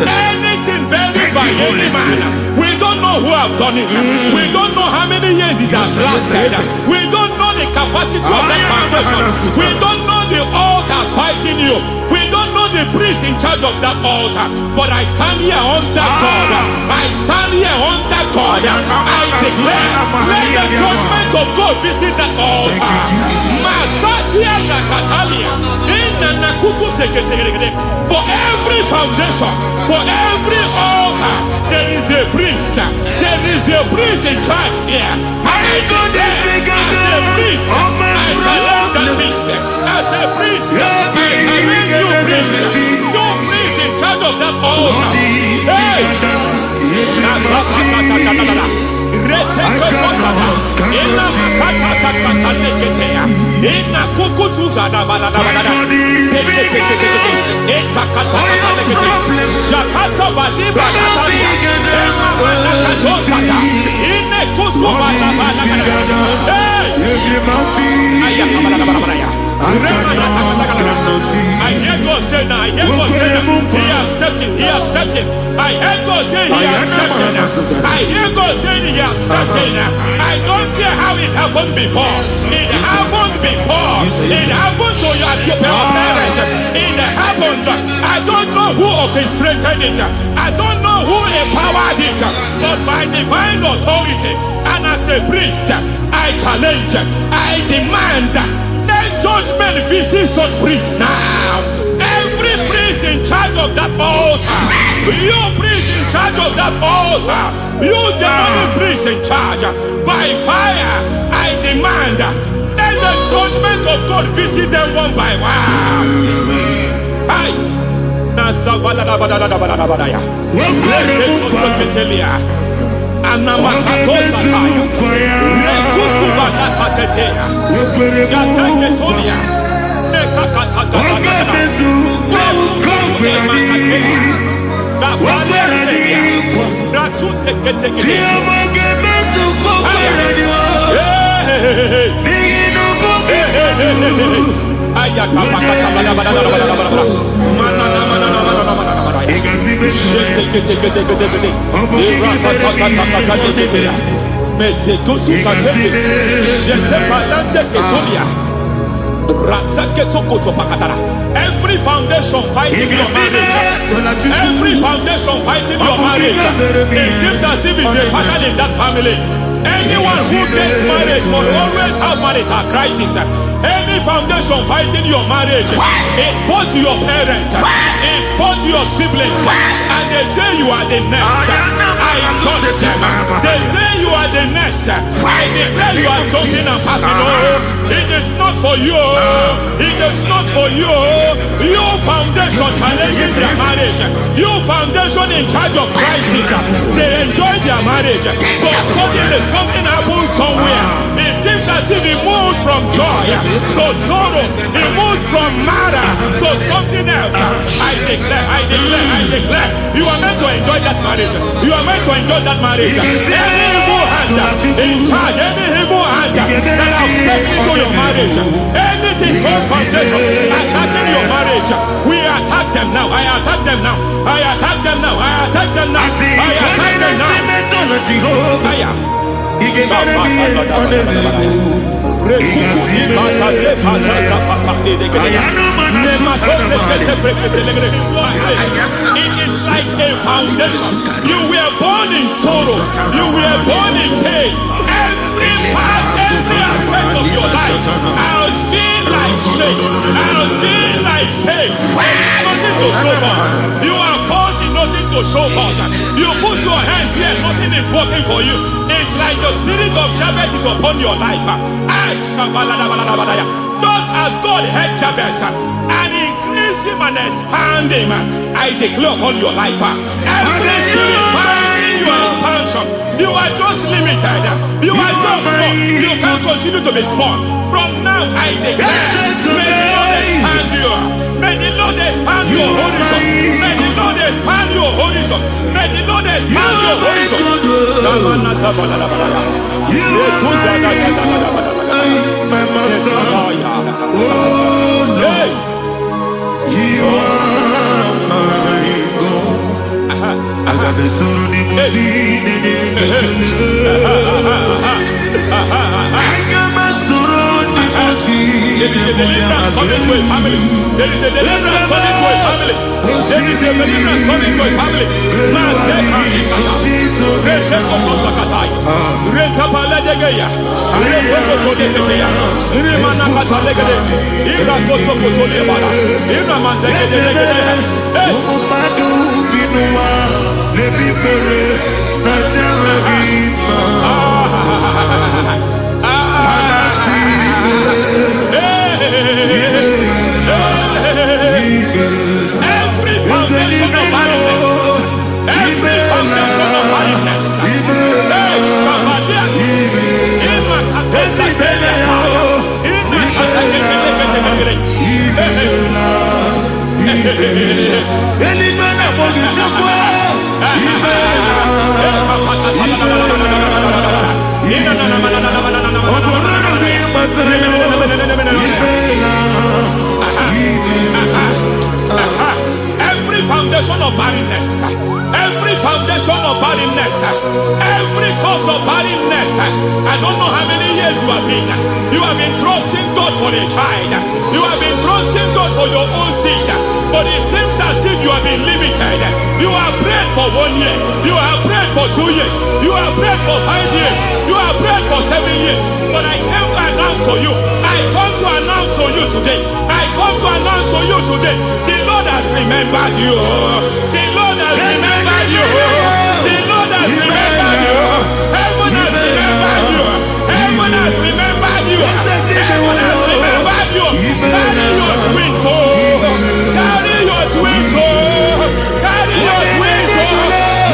anything buried by any man, we don't know who have done it. We don't know how many years it has lasted. We don't know the capacity of that foundation. We don't know the altars fighting you. We don't know the priest in charge of that altar. But I stand here under God. I stand here under God. I declare, let the judgment of God visit that altar. For every foundation, for every altar, there is a priest. There is a priest in charge here. I declare, as a priest, I challenge that priest. As a priest, I challenge you priest. You priest in charge of that altar. Hey! I hear God say now, I hear God say now, he has stepped in, he has stepped in. I hear God say he has stepped in. I hear God say he has stepped in. I don't care how it happened before. It happened before. It happened to your parents. It happened. I don't know who orchestrated it. I don't know who empowered it. But by divine authority and as a priest, I challenge, I demand that judgment visit such priests now. Every priest in charge of that altar, you priest in charge of that altar, you demonic priest in charge, by fire, I demand, let the judgment of God visit them one by one. Aye. Every foundation fighting your marriage, every foundation fighting your marriage, it seems as if it's a pattern in that family. Anyone who gets married will always have marital crisis. Any foundation fighting your marriage, it fought your parents, it fought your siblings, and they say you are the next. I judge them. They say you are the next. I declare you are jumping and passing. Oh, it is not for you. It is not for you. You foundation challenging their marriage. You foundation in charge of crisis. They enjoy their marriage, but suddenly something happens somewhere. It seems as if it moves from joy to sorrow. It moves from matter to something else. I declare, you are meant to enjoy that marriage. You are meant to enjoy that marriage. Any evil hand in charge, any evil hand that have stepped into your marriage, anything called foundation attacking your marriage, we attack them now. I attack them now. I attack them now. I attack them now. I attack them now. It is like a foundation. You were born in sorrow. You were born in pain. Every part, every aspect of your life has been like shame. Has been like pain. There is nothing to show for. You are faulty, nothing to show for. You put your hands here, nothing is working for you. It's like the spirit of Jabez is upon your life. Just as God had Jabez and increased him and expanded him, I declare upon your life, every spirit finding your expansion, you are just limited. You are just small. You can't continue to be small. From now, I declare, may the Lord expand you. May the Lord expand your horizon. May the Lord expand your horizon. May the Lord expand your horizon. My master, oh Lord, you are my God. I got the soul in my feet. I got my soul in my feet. There is a deliverance coming to a family. There is a deliverance coming to a family. There is a deliverance coming to a family. Every foundation of barrenness, every foundation of barrenness, every foundation of barrenness, every foundation of barrenness, every cause of barrenness. I don't know how many years you have been trusting God for a child. You have been trusting God for your own seed, but it seems as if you have been limited. You have prayed for 1 year, you have prayed for 2 years, you have prayed for 5 years, you have prayed for 7 years. But I came to announce for you, I come to announce announce to you today. I come to announce to you today. The Lord has remembered you. The Lord has remembered you. The Lord has remembered you. Heaven has remembered you. Heaven has remembered you. Heaven has remembered you. Carry your twins, oh. Carry your twins, oh. Carry your twins, oh.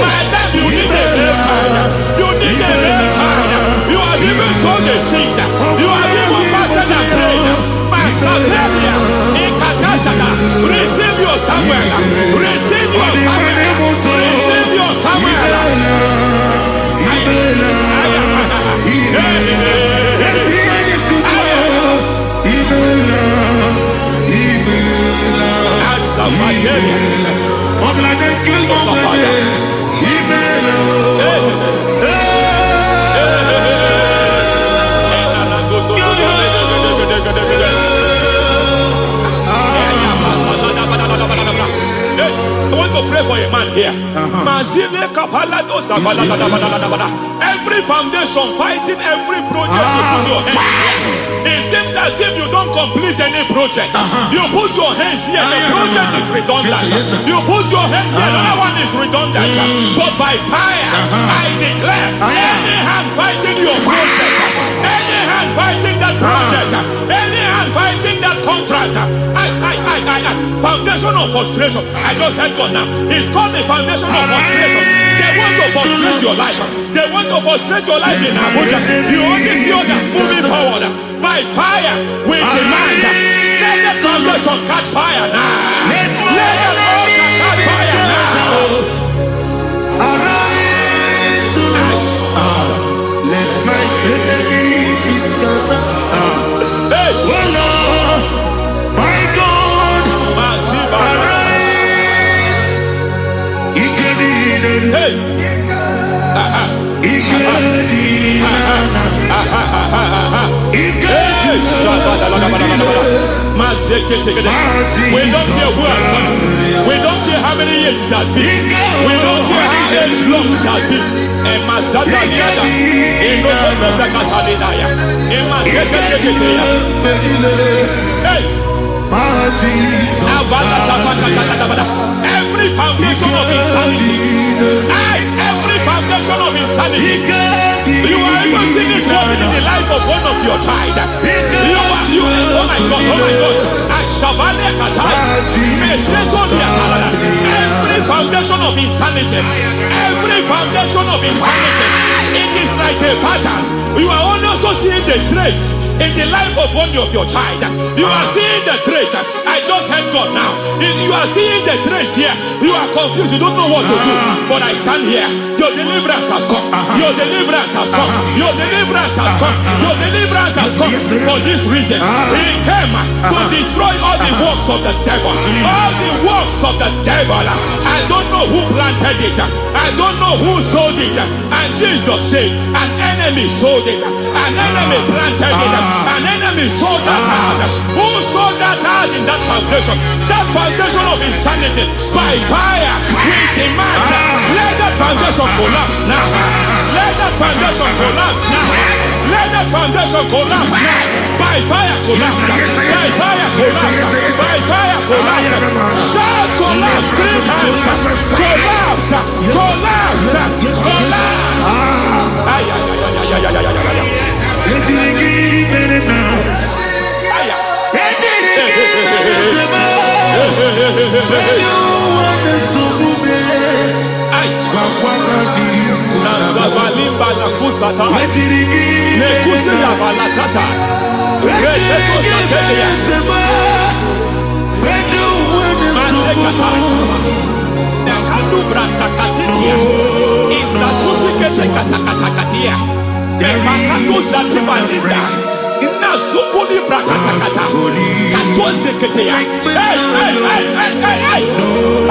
Madam, you need a real child. You need a real child. You have even sown the seed. You have even fasted and prayed. Masabelia, Ekatasaka, receive your Samuel. Receive your Samuel. Receive your Samuel. I want to pray for a man here. Every foundation fighting every project you put your hands here. It seems as if you don't complete any project. You put your hands here, the project is redundant. You put your hand here, another one is redundant. But by fire, I declare, any hand fighting your project, any hand fighting that project, any hand fighting that contract, foundation of frustration. I just heard God now. It's called the foundation of frustration. They want to frustrate your life. They want to frustrate your life in Abuja. You only see others moving forward. By fire, we demand. Let the foundation catch fire now. Let the altar catch fire now. Arise, let my enemy be scattered. Hey, Oh Lord, my God, arise. hey. We don't care who has done it. We don't care how many years it has been. We don't care how long it has been. Hey. Every foundation of insanity, every foundation of insanity, you are even seeing it working in the life of one of your child. Oh my God, every foundation of insanity, it is like a pattern. You are also seeing the trace in the life of one of your child. You are seeing the trace. I just heard God now. You are seeing the trace here. You are confused. You don't know what to do. But I stand here. Your deliverance has come. Your deliverance has come. Your deliverance has come. Your deliverance has come. For this reason, He came to destroy all the works of the devil. All the works of the devil. I don't know who planted it. I don't know who sold it. And Jesus said, an enemy sold it. An enemy planted it. An enemy sold that house. Who sold that house in that foundation? That foundation of insanity. By fire, we demand, let that foundation collapse now. Let that foundation collapse now. Let that foundation collapse now. By fire collapse. By fire collapse. By fire collapse. Shout collapse 3 times. Collapse. Collapse.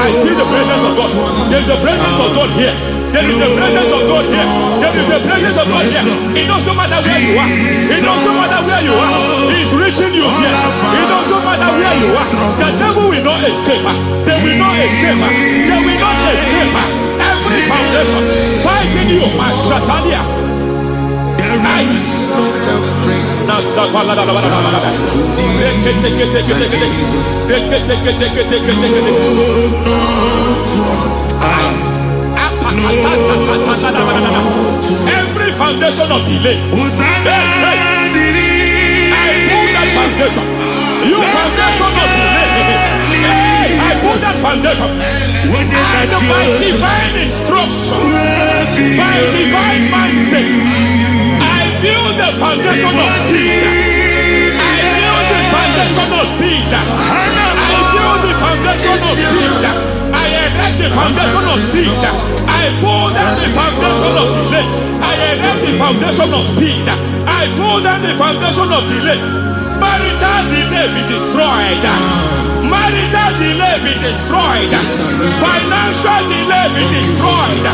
I see the presence of God. There's a presence of God here. There is a presence of God here. There is a presence of God here. It doesn't matter where you are. It doesn't matter where you are. He's reaching you here. It doesn't matter where you are. The devil will not escape. They will not escape. They will not escape. Every foundation fighting you, Shatters. Every foundation of delay, I pull that foundation. You foundation of delay, I pull that foundation. And by divine instruction, by divine mandate, I build the foundation of speed. I build the foundation of speed. I build the foundation of speed. I erect the foundation of speed. I pull down the foundation of delay. I erect the foundation of speed. I pull down the foundation of delay. Marital delay be destroyed. Marital delay be destroyed. Financial delay be destroyed.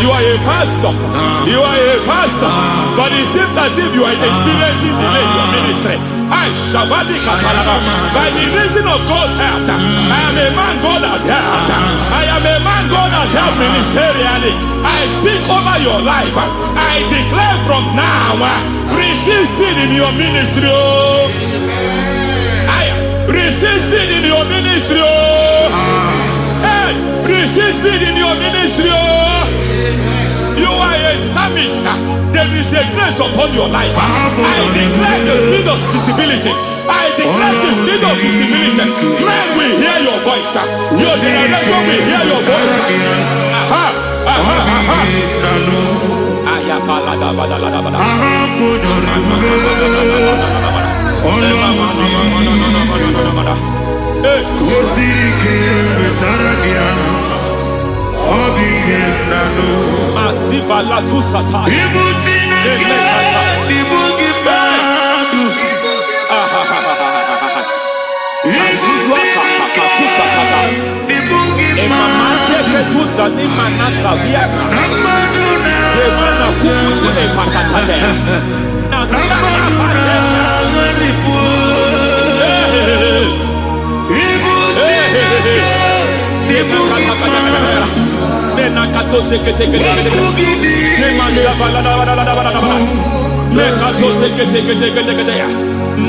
You are a pastor. You are a pastor. But it seems as if you are experiencing delay in your ministry. By the reason of God's help, I am a man God has helped. I am a man God has helped ministerially. I speak over your life. I declare from now, receive speed in your ministry. Receive speed in your ministry. Hey, receive speed in your ministry. You are a psalmist. There is a grace upon your life. I declare the speed of visibility. I declare the speed of visibility. Men will hear your voice. Your generation will hear your voice. Masiva la tu sataya.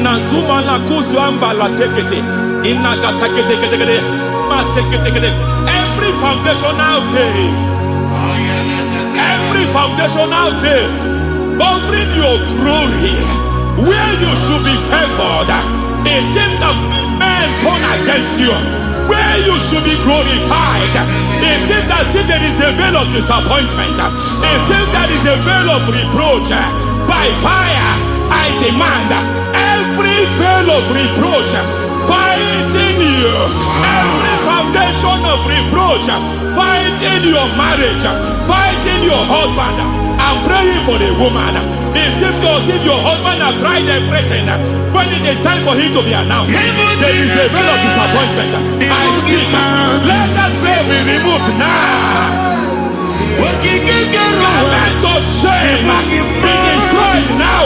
Nazuma la kuzwamba la tekete inakata kete every foundational veil, every foundational veil covering your glory where you should be favored. It seems that men turn against you where you should be glorified. It seems as if there is a veil of disappointment. It seems there is a veil of reproach. By fire I demand every veil of reproach fighting you, every foundation of reproach fighting your marriage, fighting your husband. I'm praying for the woman. It seems as if your husband has tried everything. When it is time for him to be announced, there is a veil of disappointment. I speak, let that veil be removed now. Garment of shame be destroyed now.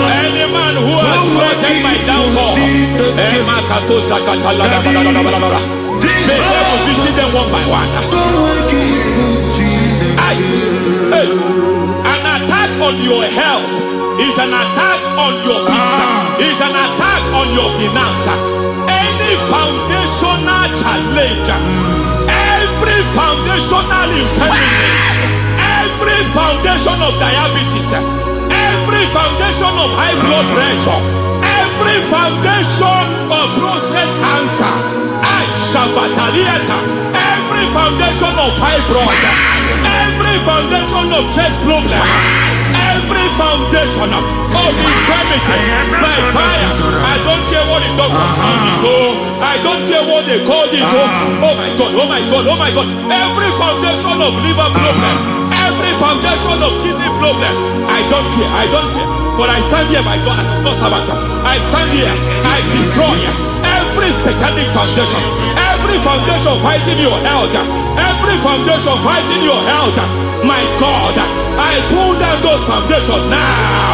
Any man who has threatened my downfall, may devil visit them one by one. An attack on your health is an attack on your peace, is an attack on your finance. Any foundational challenge, every foundational infirmity, every foundation of diabetes, every foundation of high blood pressure, every foundation of prostate cancer, every foundation of fibroid, every foundation of chest problem, every foundation of infirmity, by fire. I don't care what the doctors call it. So I don't care what they called it. Oh my God, oh my God, oh my God. Every foundation of liver problem, every foundation of kidney problem, I don't care, I don't care. But I stand here by God as God's servant. I stand here, I destroy every satanic foundation, every foundation fighting your health, every foundation fighting your health. My God, I pull down those foundations now.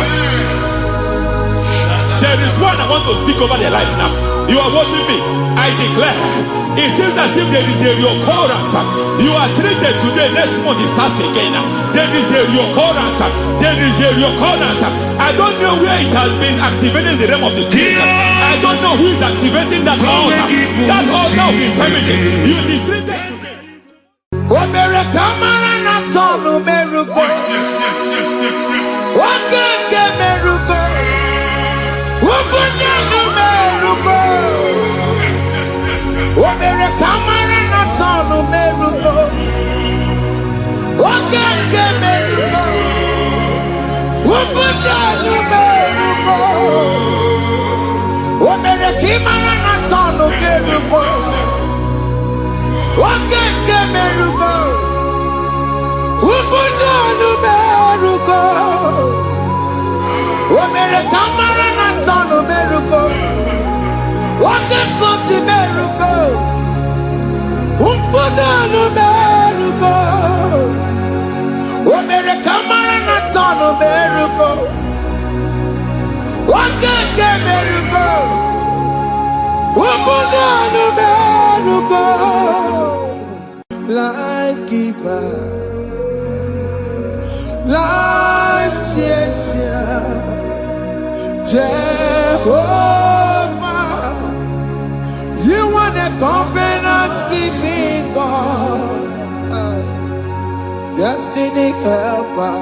There is one I want to speak over their life now. You are watching me. I declare, it seems as if there is a reoccurrence. You are treated today, next month it starts again. There is a reoccurrence. There is a reoccurrence. I don't know where it has been activated in the realm of the spirit. I don't know who is activating that altar of infirmity. You is treated today. Life giver, life changer, Jehovah, you are the covenant keeping God, destiny helper,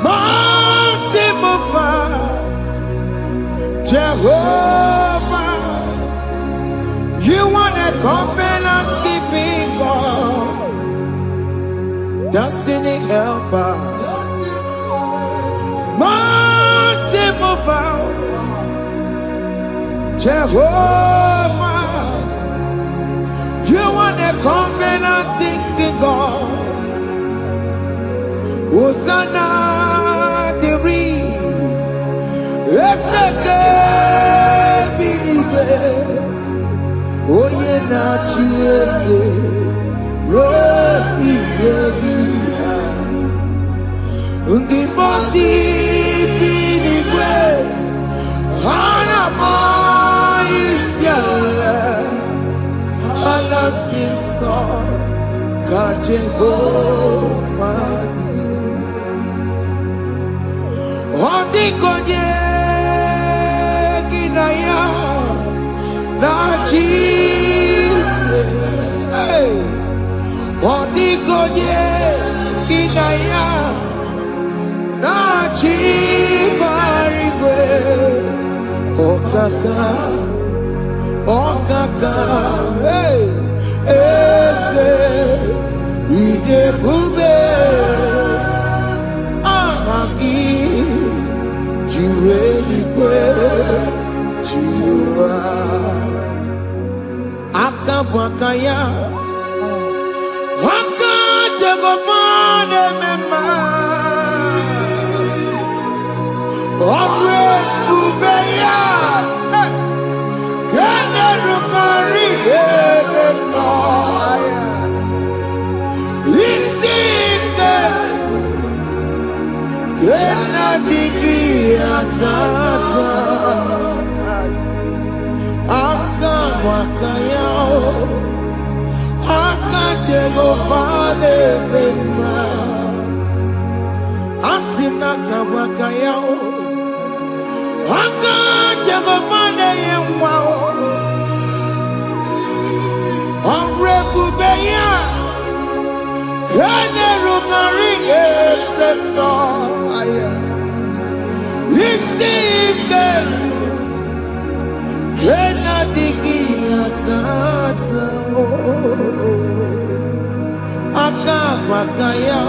mountain mover, Jehovah, you are the covenant keeping God, destiny helper, mountain mover, Jehovah, you are the covenant keeping God. Hosanna, Diri, Oye na chiese, Rohi Yegia, Undi Bosi Pinigwe, Hanama Isyala, Alasiso, Kajeho Madi, Odi Konye Kinaya, na Jesus, hey, Odikonye kinaya, na chibarigwe, okaka, hey, ese, idebube, ahaki, jirelikwe, jiwa. Akabwakaya Waka Jagomane Mema Omre Ubeya Gane Rukari Elemaya Isike Gena Digi Atata Akabwakaya Akajegofane Mema Asina kabwakaya Akajegofane Yemwa Omrebubeya Kene Rukarine Pemno Isike Kena Digi Atata Akabwakaya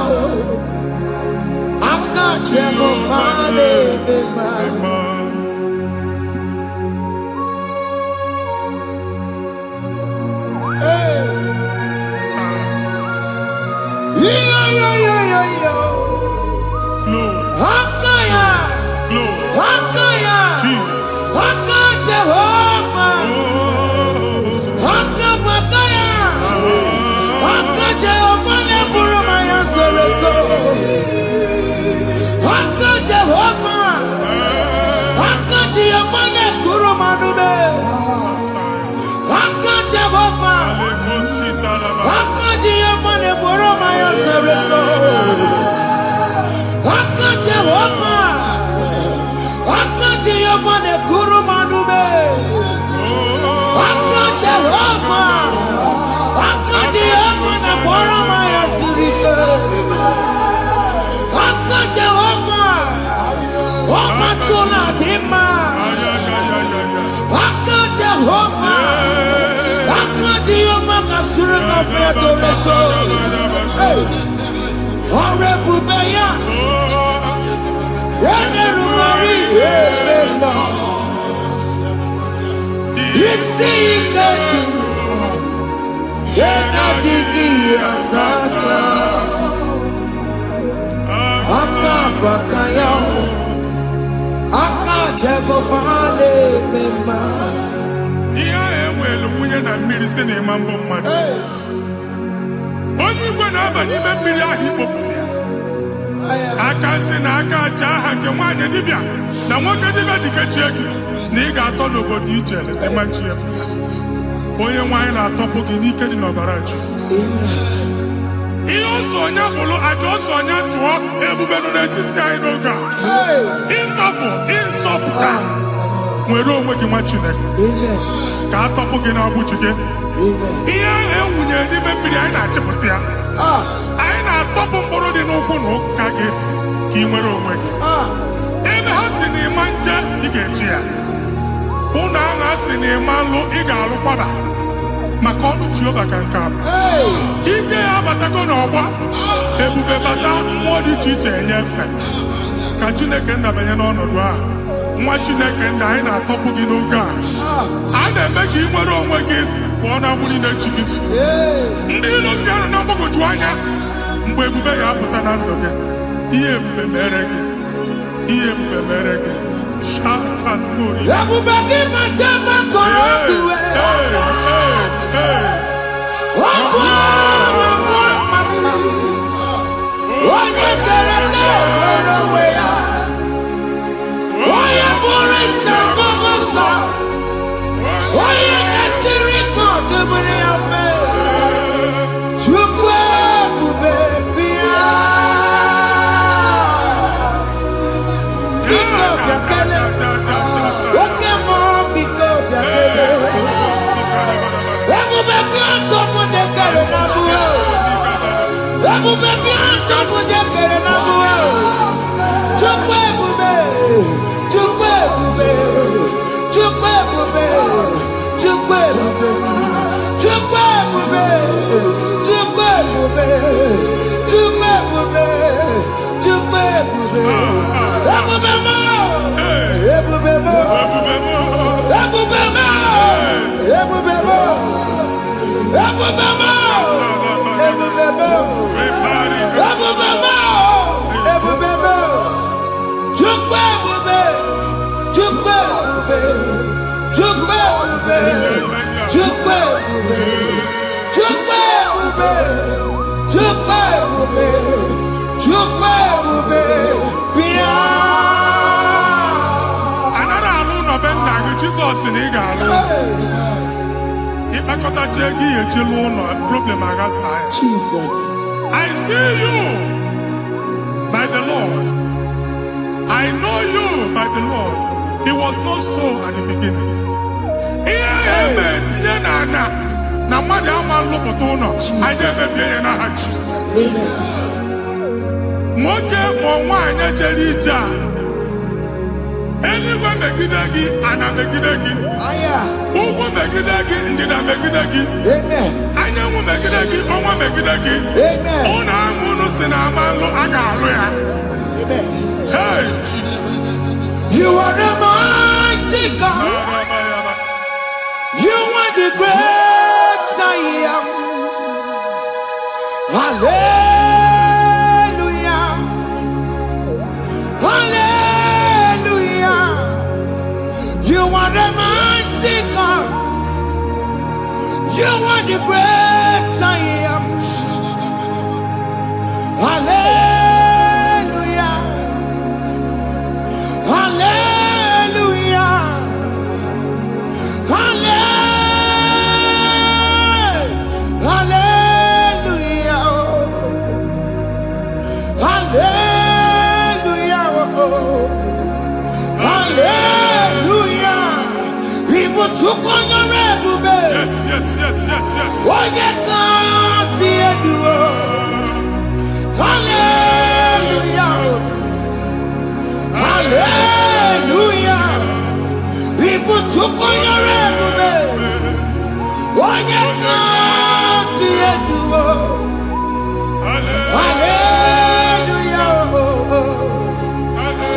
Jesus. I see you by the Lord. I know you by the Lord. It was not so at the beginning. Anywhere megidagi, ana megidagi. Ugu megidagi, ndina megidagi. Anyanwu megidagi, onwa megidagi. Ona amunu sinamalo aga alu ya. the great I am. Hallelujah. Hallelujah. You are the mighty God. You are the great I am. Hallelujah. Hallelujah. Hallelujah. Hallelujah. Hallelujah. People took on your rebel. Yes, yes, yes, yes, yes. Oh, you can't see it. Hallelujah. Hallelujah. People took on your rebel. Oh, you can't see it. Hallelujah.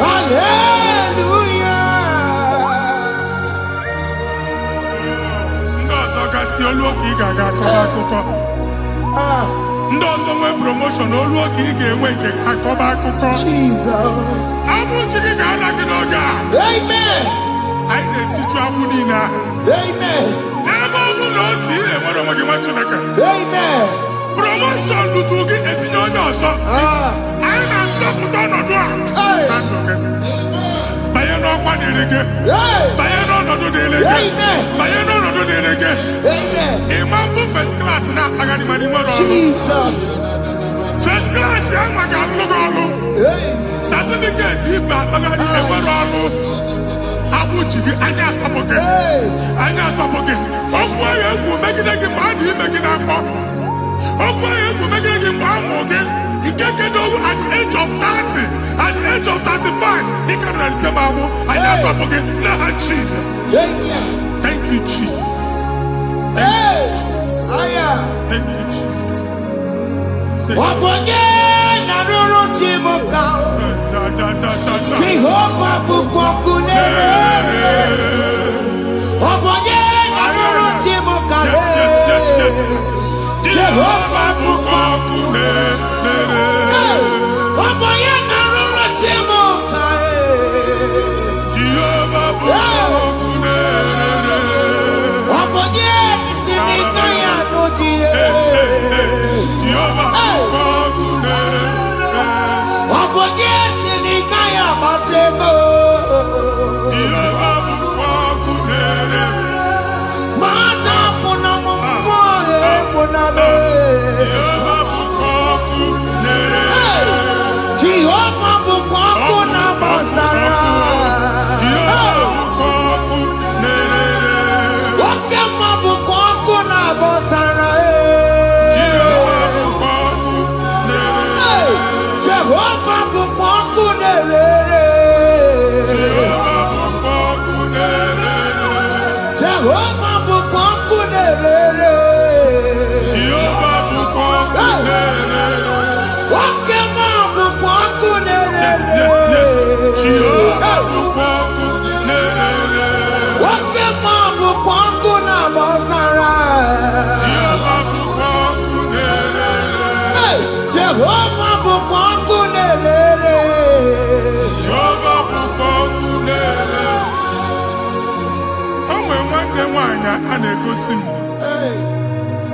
Hallelujah. Ndozo gasi oluoki gaga akọba. Ndozo nwe promotion oluoki ga-enwe nke akọba akụkọ. Jesus. Abụchi gị ga-ala gị n'oge a. Amen. Anyị na-etichu agbụ niile ahụ. Amen. N'ebe ọ bụ na o si enwere onwe gị nwa Chineke. Amen. Promotion lutu gị etinye onye ọzọ. Anyị na-ndọpụta ọnọdụ a. Na ndụ gị. Banye n'ọkwa dịrị gị. Banye n'ọnọdụ dịrị gị. Banye n'ọnọdụ dịrị gị. Ịma mbụ first class na-akpagharị ma n'ime ọrụ. Jesus. First class ya nwa ga-alụ gị ọrụ. Certificate ibu akpagharị enwere ọrụ. Agbụ ji gị anya atọpụ gị. Anya atọpụ gị. Okwu ahụ egwu megide gị mgbe a dị ime gị n'afọ. Okwu ahụ egwu megide gị mgbe a mụrụ gị. Nke kedu at the age of 30, at the age of 35, he can say, Mamu, I am not forget. Now, Jesus. Thank you, Jesus. Thank you, Jesus. Thank you, Jesus. Jehovah Bukokune. Jehovah Bukokune.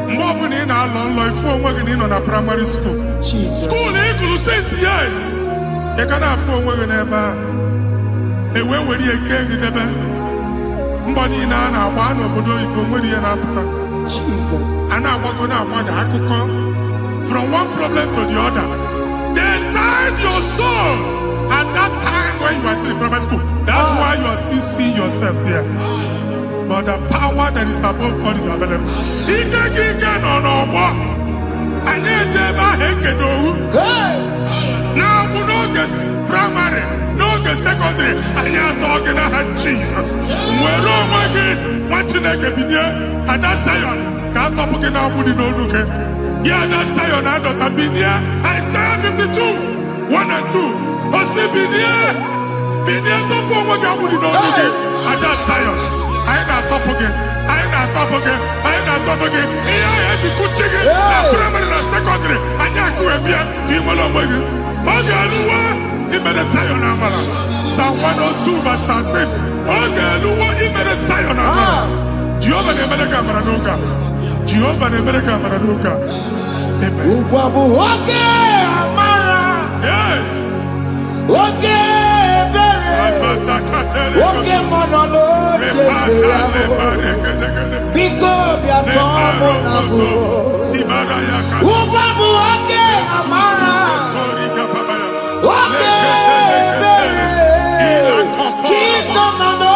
Mgbe ọ bụla ị na-alọ nlọ ifu onwe gị na ị nọ na primary school. School ịgụrụ 6 years. Ị ka na-afụ onwe gị n'ebe a. Ewe were eke gị debe. Mbọ niile a na-agba n'obodo oyibo nwere ihe na-apụta. A na-agbago na-agbada akụkọ. From one problem to the other. They tied your soul at that time when you are still in primary school. That's why you are still seeing yourself there. But the power that is above all is available. Ike no no. And yet now we know this primary, no the secondary, and you're talking about Jesus. Well, oh my God, watching like a video, and that's Zion. Can't talk again now, we don't look at. Yeah, that's Zion, I don't have been here. Isaiah 52, 1 and 2. I say, been here, don't go, we don't look at. And that's Zion. I ain't not top again. I ain't not top again. I ain't top again. I to coaching it. Primary and secondary. I can't go and be a team along with you. Okay, he made a sign on Amala. Psalm 102 verse 13. Okay, he made a sign on Amala. Jehovah the America Maranuka. Jehovah the America Maranuka. Amen. Okay, Amara. Yeah. Okay, Bere. Okay, Monolo. Because we are trouble. Ubabu, okay, Amara. Okay, Bere. Jesus, no,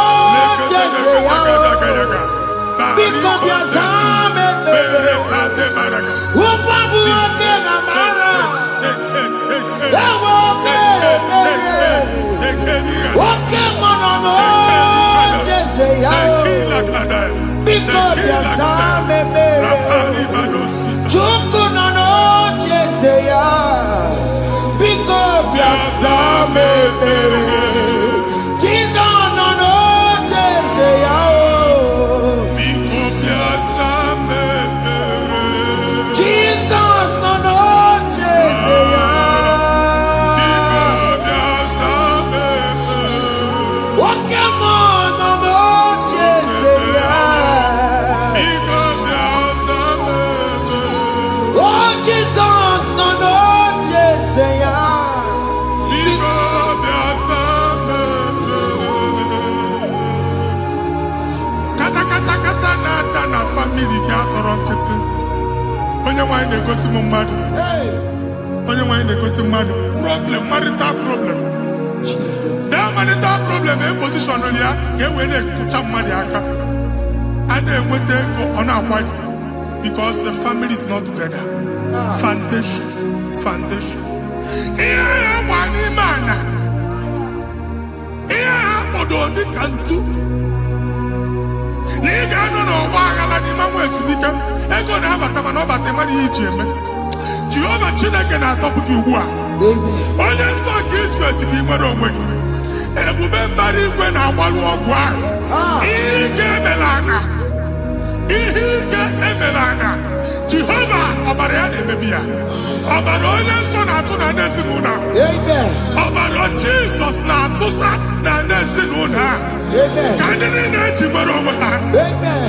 because we are Zame. Ubabu, okay, Amara. Okay, Monolo. Because you are me, Chuku no no cheseya. Because you are me, Jesus no no cheseya. Because you are me, Jesus no no cheseya. Because you are me, okay mo no no cheseya. Family ga-atọrọ onye nwanyị na-egosi m mmadụ onye nwanyị na-egosi mmadụ problem marital problem that marital problem position ya ka e wee na-ekụcha mmadụ aka a na-enweta ego ọ na-akwali because the family is not together. Foundation ihe ya gba n'ime ana ihe ha kpọdo dị ka ntu na ị ga-anọ n'ọgba aghara n'ime nwa ezumike ego na-abata mana ọ bata mmadụ ihe iji eme Jehova Chineke na-atọpụ gị ugbu a onye nsọ nke Izrel si gị nwere onwe gị ebube mbara igwe na-agbalụ ọgwụ ahụ ihe ike emela anya Jehova ọbara ya na-emebi ya ọbara onye nsọ na-atụ na n'ezinụlọ ọbara Jizọs na-atụsa na n'ezinụlọ ha ka ndị niile eji nwere onwe ha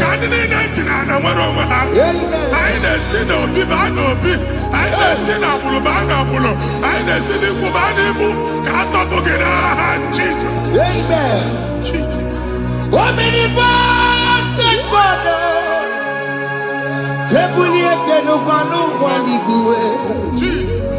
ka ndị niile eji na ana nwere onwe ha anyị na-esi n'obi baa n'obi anyị na-esi n'agbụrụ baa n'agbụrụ anyị na-esi n'ikwu baa n'ikwu ka a tọpụ gị n'aha Jizọs. Jesus.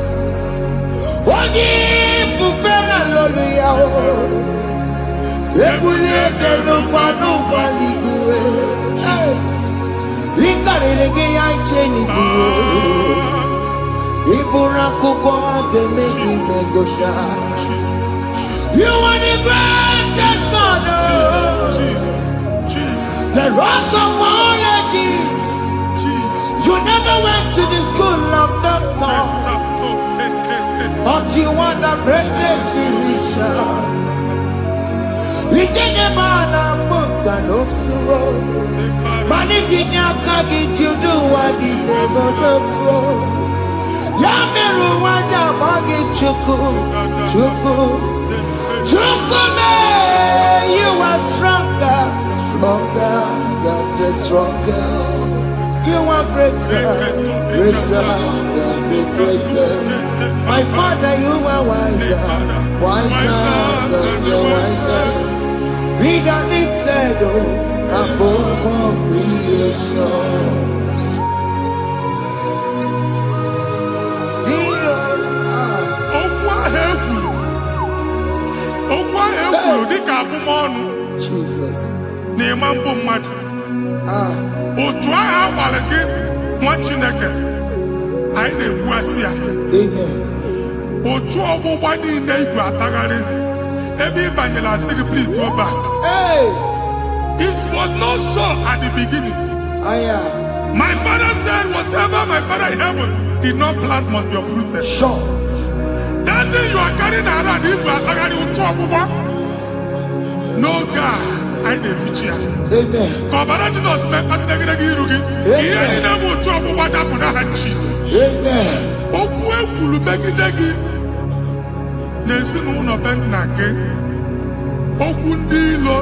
You are the greatest God, the rock of all ages. You never went to the school of doctor, but you are the greatest physician. We didn't man a book and also managing your carriage. You do what you never do. Yameru waja bagi chuku. You are stronger, stronger. You are greater than the greatest. My Father, you are wiser than the wisest. Be the lifted above all creation. Jesus. Otu agha gbara gị nwa Chineke anyị na-egbu asị ya. Otu ọgbụgba niile igwe atagharị ebe ị banyere asị gị please go back. It was not so at the beginning. My father said whatever my father in heaven did not plant must be uprooted. Sure. That thing you are carrying around igwe atagharị otu ọgbụgba. No God, I didn't feature. Amen. Kabara Jesus met Patinagina Girugi. He ain't able to trouble what happened to Jesus. Amen. Okwe Kulu Megidegi. Nesinu no Ben Nake. Okundilo.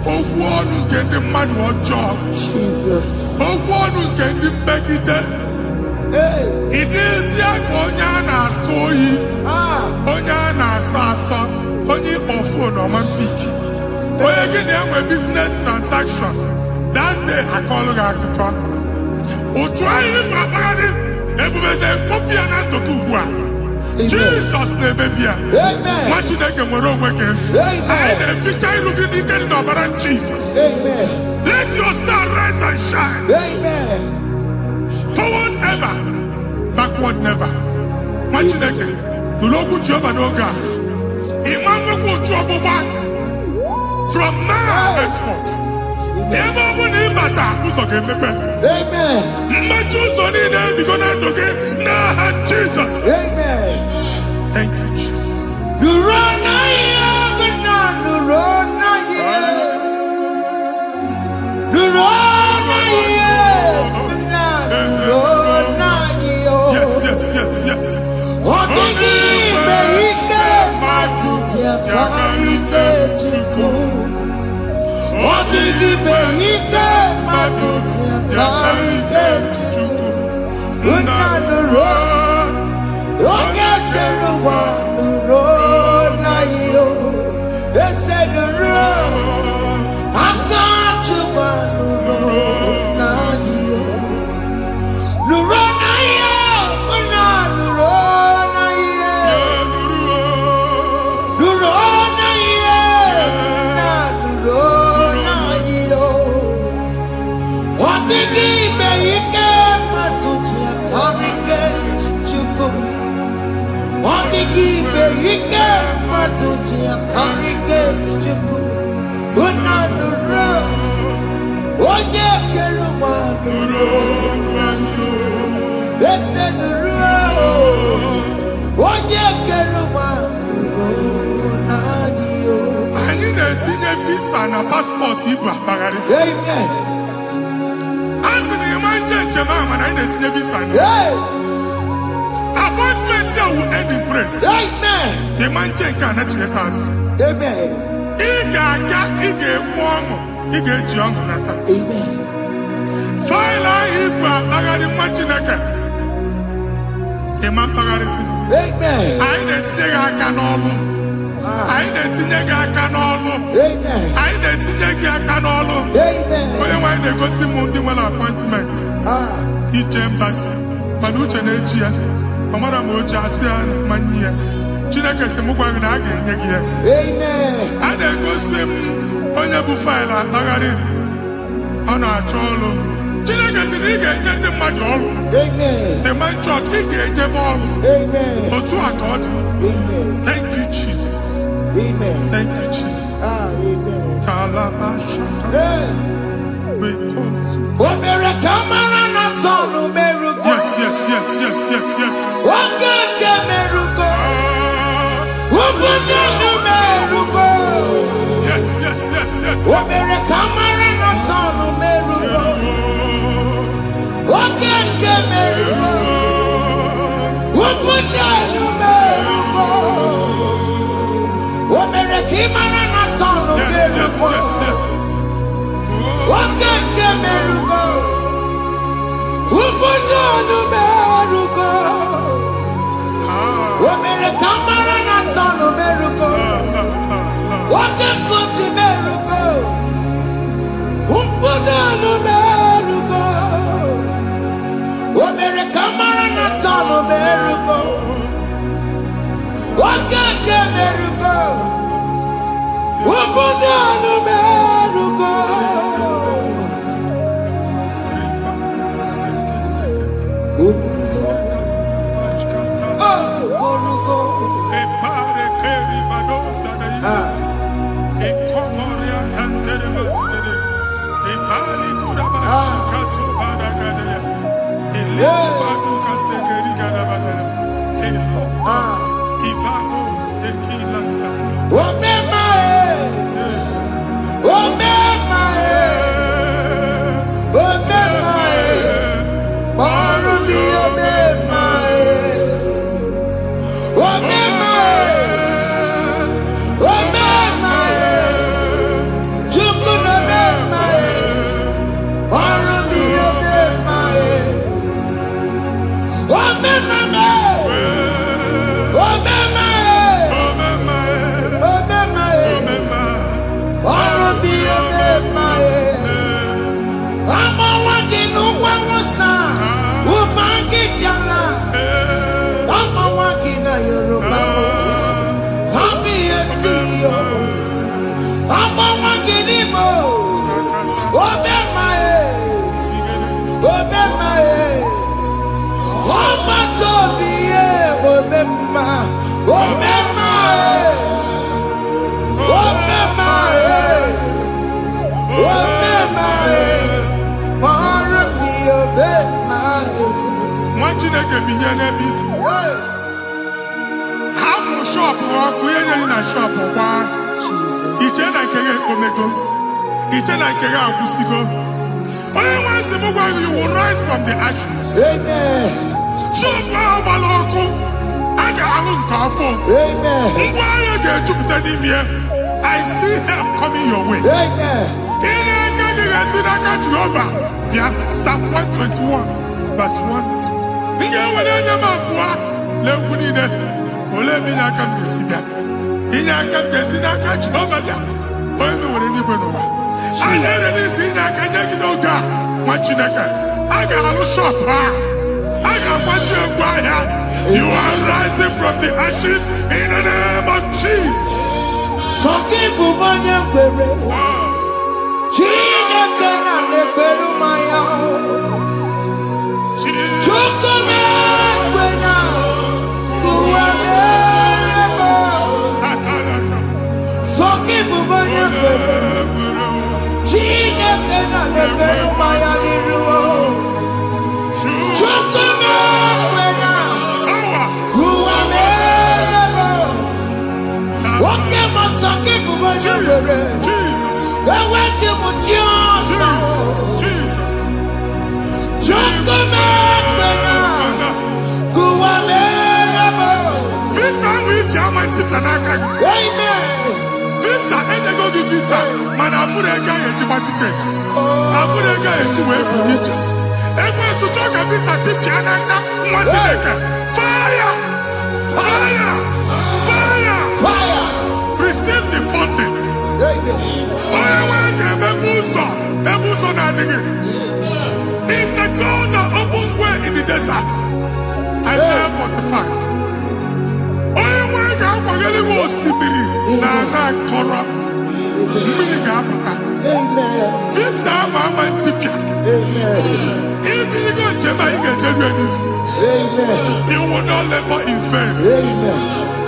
Okwonu kendi madu ojo. Jesus. Okwonu kendi Megide. It is ya konya na soyi. Onya na sasa. Onye ofo no man piki. Oye gini enwe business transaction. That day I call akuko. Otwaye babani. Ebubeze kopi anato kubwa. Jesus name baby. Amen. What you make a moron wicked. I the future looking in the Lord Jesus. Amen. Let your star rise and shine. Amen. Forward ever, backward never. What you make it. The Lord will job and oga. Imam will trouble back. From now henceforth. Never will he bata who's okay, Amen. Matthews on in there because I'm okay. Nah, Jesus. Amen. Thank you, Jesus. Yes. Visa passport Igbo Bagari. Amen. As in the man Jemama and I didn't visa. Appointment here will end in praise. Amen. The man can actually pass. Amen. Ige Womo, Ige John Nata. Amen. File Igbo Bagari Machinaka. The man Bagari. Amen. I didn't say I can all. I didn't think I can all. Amen. I didn't think I can all. Amen. When they go see Mundi one appointment. Each embassy. Manucha Nejia. Amara Moja Sian Mania. Chinaka Semugwa again. Amen. I then go see Onyabu File Bagari. On our trollo. Chinaka Siniga get the madol. Amen. The man church he get the ball. Amen. Or to accord. Amen. Thank you, Jesus. Amen. Thank you, Jesus. Amen. Talaba Shaka. We call you. Yes. Chineke binyere biti. Hapo shop wa kuyenye na shop wa. Iche na kege omego. Iche na kege abusigo. Oye wansi mugwa you will rise from the ashes. Amen. Shop wa baloko. Aga alun kafo. Amen. Mugwa ye ge jupiter ni miye. I see help coming your way. Amen. Ine kege sinaka Jehovah. Yeah, Psalm 121 verse 1. Inge wale nyama kwa leungunine. Ole minya kambesi bia. Inya kambesi na ka Jehovah bia. Oye mi wale ni benowa. Ane ni sinya kanyeki no ga. Machineke. Aga halu shop ha. Aga machi egwaya. You are rising from the ashes in the name of Jesus. Sokibu manya kwere. Chineke na lekweru maya. Chukome kwena. Kuwamerebo. Sokibu manya kwere. Chineke na lekweru maya liruo. Chukome kwena. Kuwamerebo. Oke masokibu manya kwere. Jesus. Visa which amanti planaka. Amen. Visa enego di visa. Mana afurega ejiba ticket. Afurega ejiwe ebuliche. Egwe suchoka visa tipi anaka. Mwachileke. Fire. Receive the funding. Ebuso na adịghị. It's a God that opens way in the desert. Isaiah 45. Onye nwere ga-akwaghere iwe osimiri na ana akọrọ. Mmiri ga-apụta. Visa ama ntipịa. Ibigo njem anyị ga-ejeru n'isi. You will not labor in vain.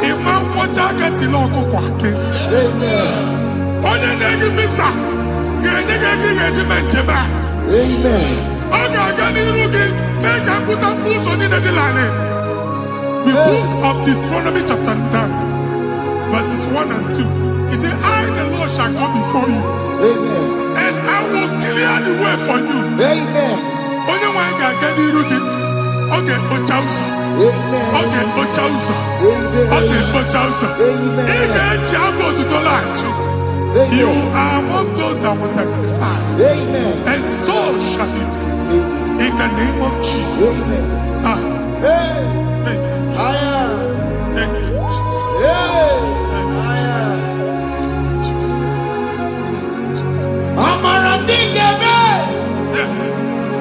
Ịma nkwọcha aka tili ọkụkọ akị. Onye na-egi visa ga-enye gị ego ị ga-eji mee njem a. Ọ ga-aga n'iru gị mee ka mpụta mkpụ ụzọ niile dị larịị. The book of Deuteronomy chapter 9 verses 1 and 2. He said, I the Lord shall go before you. And I will clear the way for you. Onye nwe ga-aga n'iru gị. Ọ ga-ekpocha ụzọ. Ọ ga-ekpocha ụzọ. Ọ ga-ekpocha ụzọ. Ị ga-eji abụ otuto laghachi. You are among those that will testify. And so shall it be. In the name of Jesus. Thank you. Thank you, Jesus. Amara bigeme. Yes.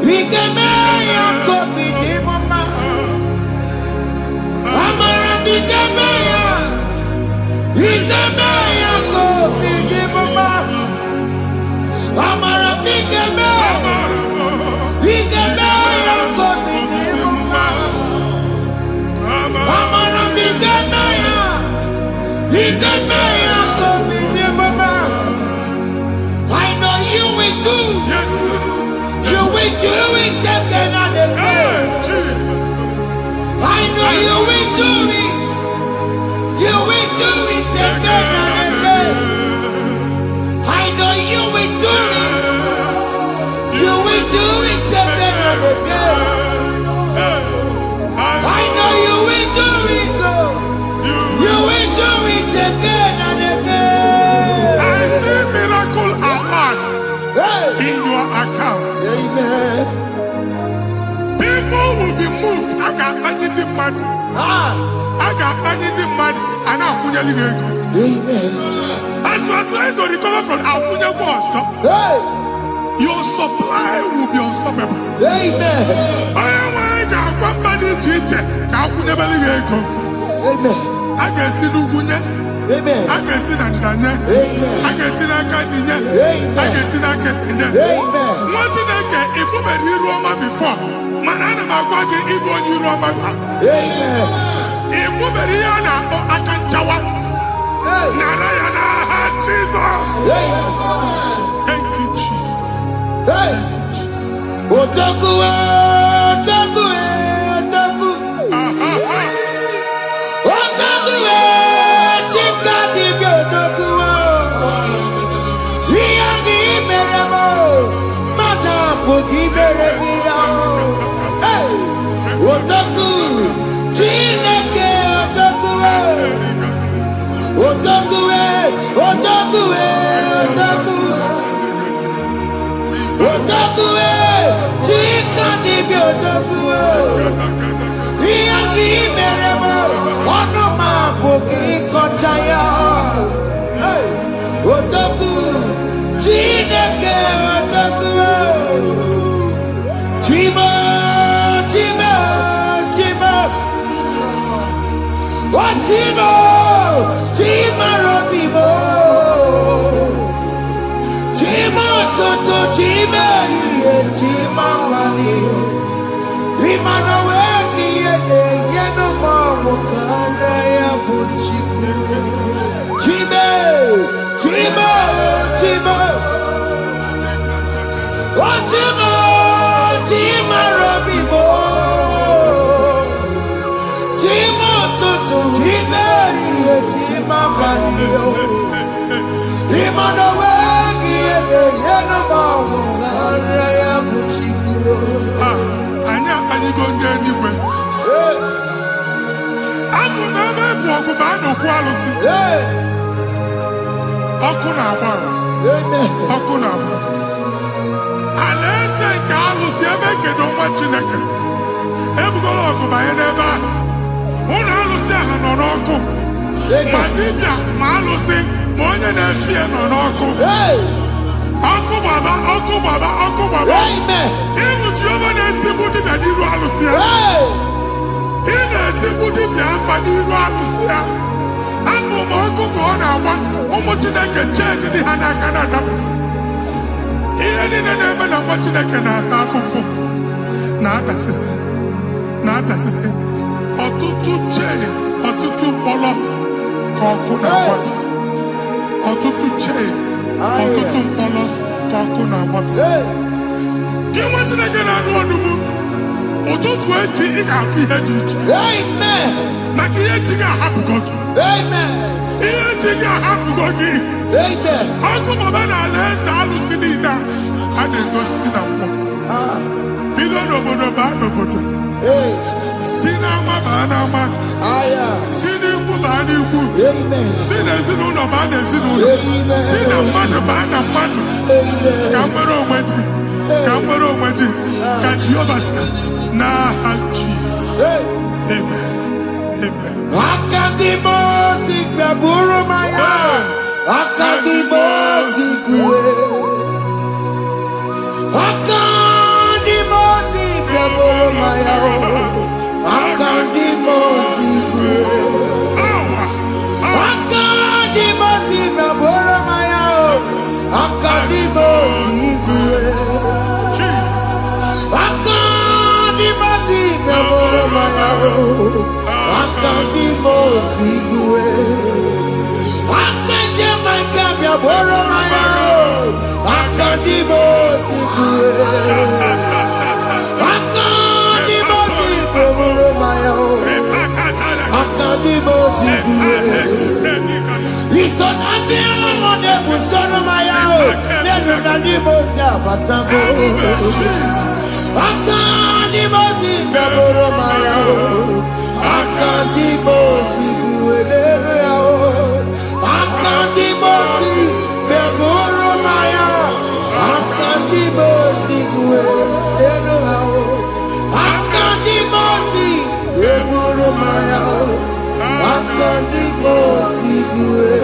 Bigeme ya kobi di mama. Amara bigeme ya. Bigeme ya kobi di mama. Amara bigeme. Bigeme ya kobi di mama. Amara bigeme ya. Bigeme ya kobi di mama. I know you will do. Yes. You will do it again and again. Jesus. I know you will do it. You will do it again and again. I know you will do it. You will do it again and again. I know you will do it. You will do it again and again. I see miracle alert in your account. People will be moved. I got money in the money. I got money in the money. And I'm going to go. As you are trying to recover from Abuja boss, your supply will be unstoppable. I got one body teacher. I can see Lugunya. I can see Nandanya. I can see Nakaninya. I can see Nakaninya. What did I get if you were here Roma before? Manana Magwagi, Ibo, you Roma. If you were here now, I can Jawa. Narayana, Jesus. Thank you, Jesus. Thank you, Jesus. Otaku, Otaku, Otaku. dibia odogu iya ki meremo ono ma boki kochaya odogu Chineke odogu Chimo Chimo Chimo Chimo Chimo Robimo Chimo Toto Chimo Chimo Mani Imano Weki Yeno Mamo Karaya Buchiku Chimo Chimo Chimo Chimo Chimo Robimo Chimo Toto Chimo Chimo Mani Imano Weki Yeno Mamo Karaya Buchiku Anya go anywhere. Aku na me buogu ba no ku alusi. Oku na agba. Oku na agba. Alese ka alusi ebe kedo nwa Chineke. Ebugolo ogu ba ene ba. Una alusi aha no n'oku. Ma dibia ma alusi ma onye na-efie no n'oku. Oku baba, oku baba, oku baba. Amen. Ibu Jehovah na-etibu dibia n'iru alusi ya. Ị na-etibu dibia afa n'iru alusi ya. Afọ ma ọkụ ka ọ na-agba ụmụ Chineke chee dị ha n'aka na-adapụsị. Ihe niile na-eme na nwa Chineke na-ata afụfụ na-adasịsị ọtụtụ chee ọtụtụ mkpọrọ ka ọkụ na-agbapụsị. Ọtụtụ chee ọtụtụ mkpọrọ ka ọkụ na-agbapụsị. Gị nwa Chineke na-anụ ọdụm ụtụtụ echi ị ga-afụ ihe dị iche. Amen. Maka ihe echi ga-ahapụgo gị. Amen. Ihe echi ga-ahapụgo gị. Amen. Ọkụ baba na alaeze alụsị niile a na-egosi na mmụọ. Bido n'obodo baa n'obodo. Si n'ama baa n'ama. Si n'ikwu baa n'ikwu. Si n'ezinụlọ baa n'ezinụlọ. Si na mmadụ baa na mmadụ. Ka nwere onwe dị. Ka nwere onwe dị. Ka Jehova sị n'aha Jizọs. Amen. Amen. Akadimosi gbẹ̀bùrù maya. Akadimosi kue. Akadimosi gbẹ̀bùrù maya. Akadimosi kue. Akadimosi gbẹ̀bùrù maya. Akadimosi kue. Akadimosi gbẹ̀bùrù maya. Akadimosi kue. Akadimosi gbẹ̀bùrù maya. Akadimosi kue. Akadimosi gbẹ̀bùrù maya. Akadimosi kue. Isonati amone busono maya. Nenu nadimosi abatago. Akadimosi gbẹ̀bùrù maya. Akadimosi kue. Akadimosi gbẹ̀bùrù maya. Akadimosi kue. Akadimosi gbẹ̀bùrù maya. Akadimosi kue.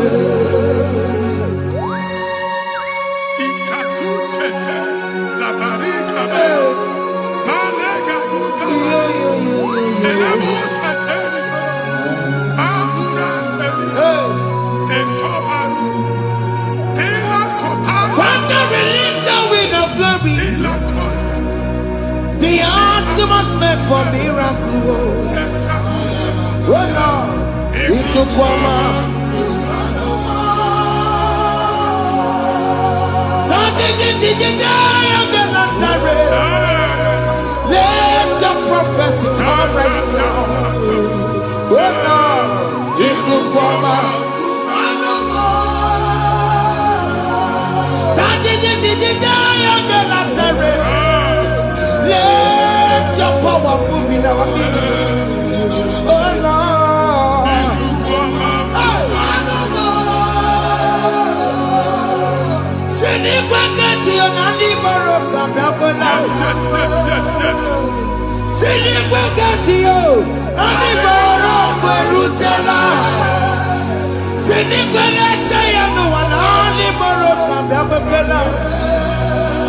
Father, release the wind of glory. The atmosphere for miracle. Oh Lord, Ikukwama. Let your prophecy come right now. Oh Lord, Ikukwama. Let your power move in our midst. Oh Lord. Send it back at you, Nani Baroka.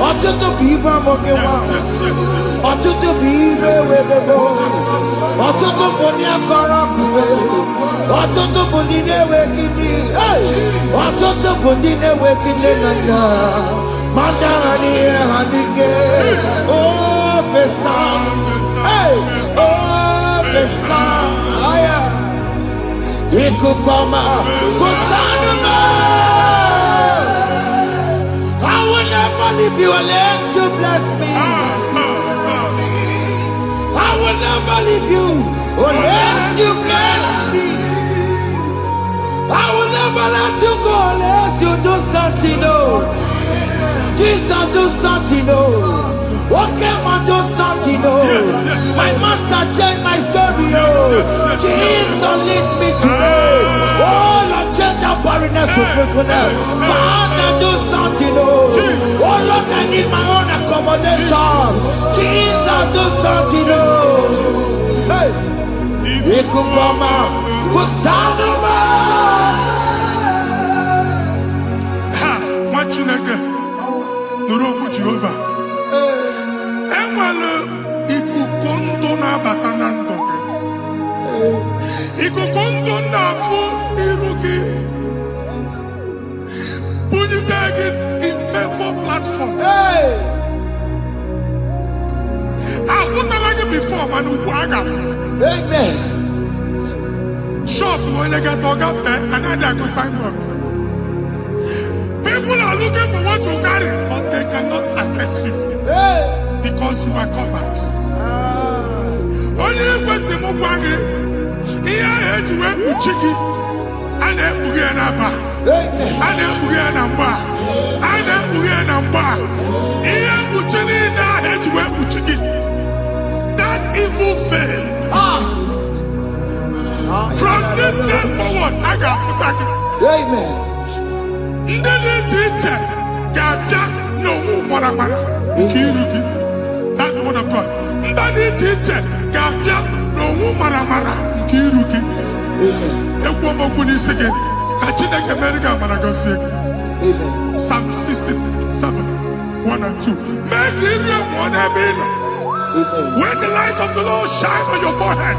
Ọtụtụ bụ ibe amụghị nwa, ọtụtụ bụ ibe ewegego, ọtụtụ bụ ndị akọrọ akụwe, ọtụtụ bụ ndị na-enweghị nne, ọtụtụ bụ ndị na-enweghị nne na nna, ma ndị agha n'ihe ha n'ike. Ofesa, ofesa, aya, ikuku ọma, kwụsanụ m. I will never leave you unless you bless me. I will never leave you unless you bless me. I will never let you go unless you do something new. Jesus, do something new. Okay, man, do something new. My master changed my story. Jesus, lead me today. Oh, Lord, change that barrenness to fruitfulness. Father, do something new. Oh, Lord, I need my own accommodation. Jesus, do something new. Hey, Ikukoma, Kusanuma. Ha, Machineke, Nuroku Jehovah. Enwale ikukondo na batanando. Ikukondo na fu irugi. Bunitagin in favor platform. Hey, I've like before, man. amen. Shop when you get to cafe, another go signboard. People are looking for what you carry, but they cannot access you Hey, because you are covered. Only question Mugwangi, here I had to work with Chiki, and then Bugianaba, amen. and then Bugianamba, and then Bugianamba. Here Buchini, I had to work with Chiki. That evil failed. From this day forward, I got Futaki. Amen. Ndeli teacher, Gabia, no Moramara, Kiruki. That's the word of God. Ndeli teacher, Gabia, no Moramara, Kiruki. Amen. Ekwomokuni sege, Kachina America Maragosik. Amen. Psalm 67, 1 and 2. Make it one Amen. Amen. When the light of the Lord shine on your forehead,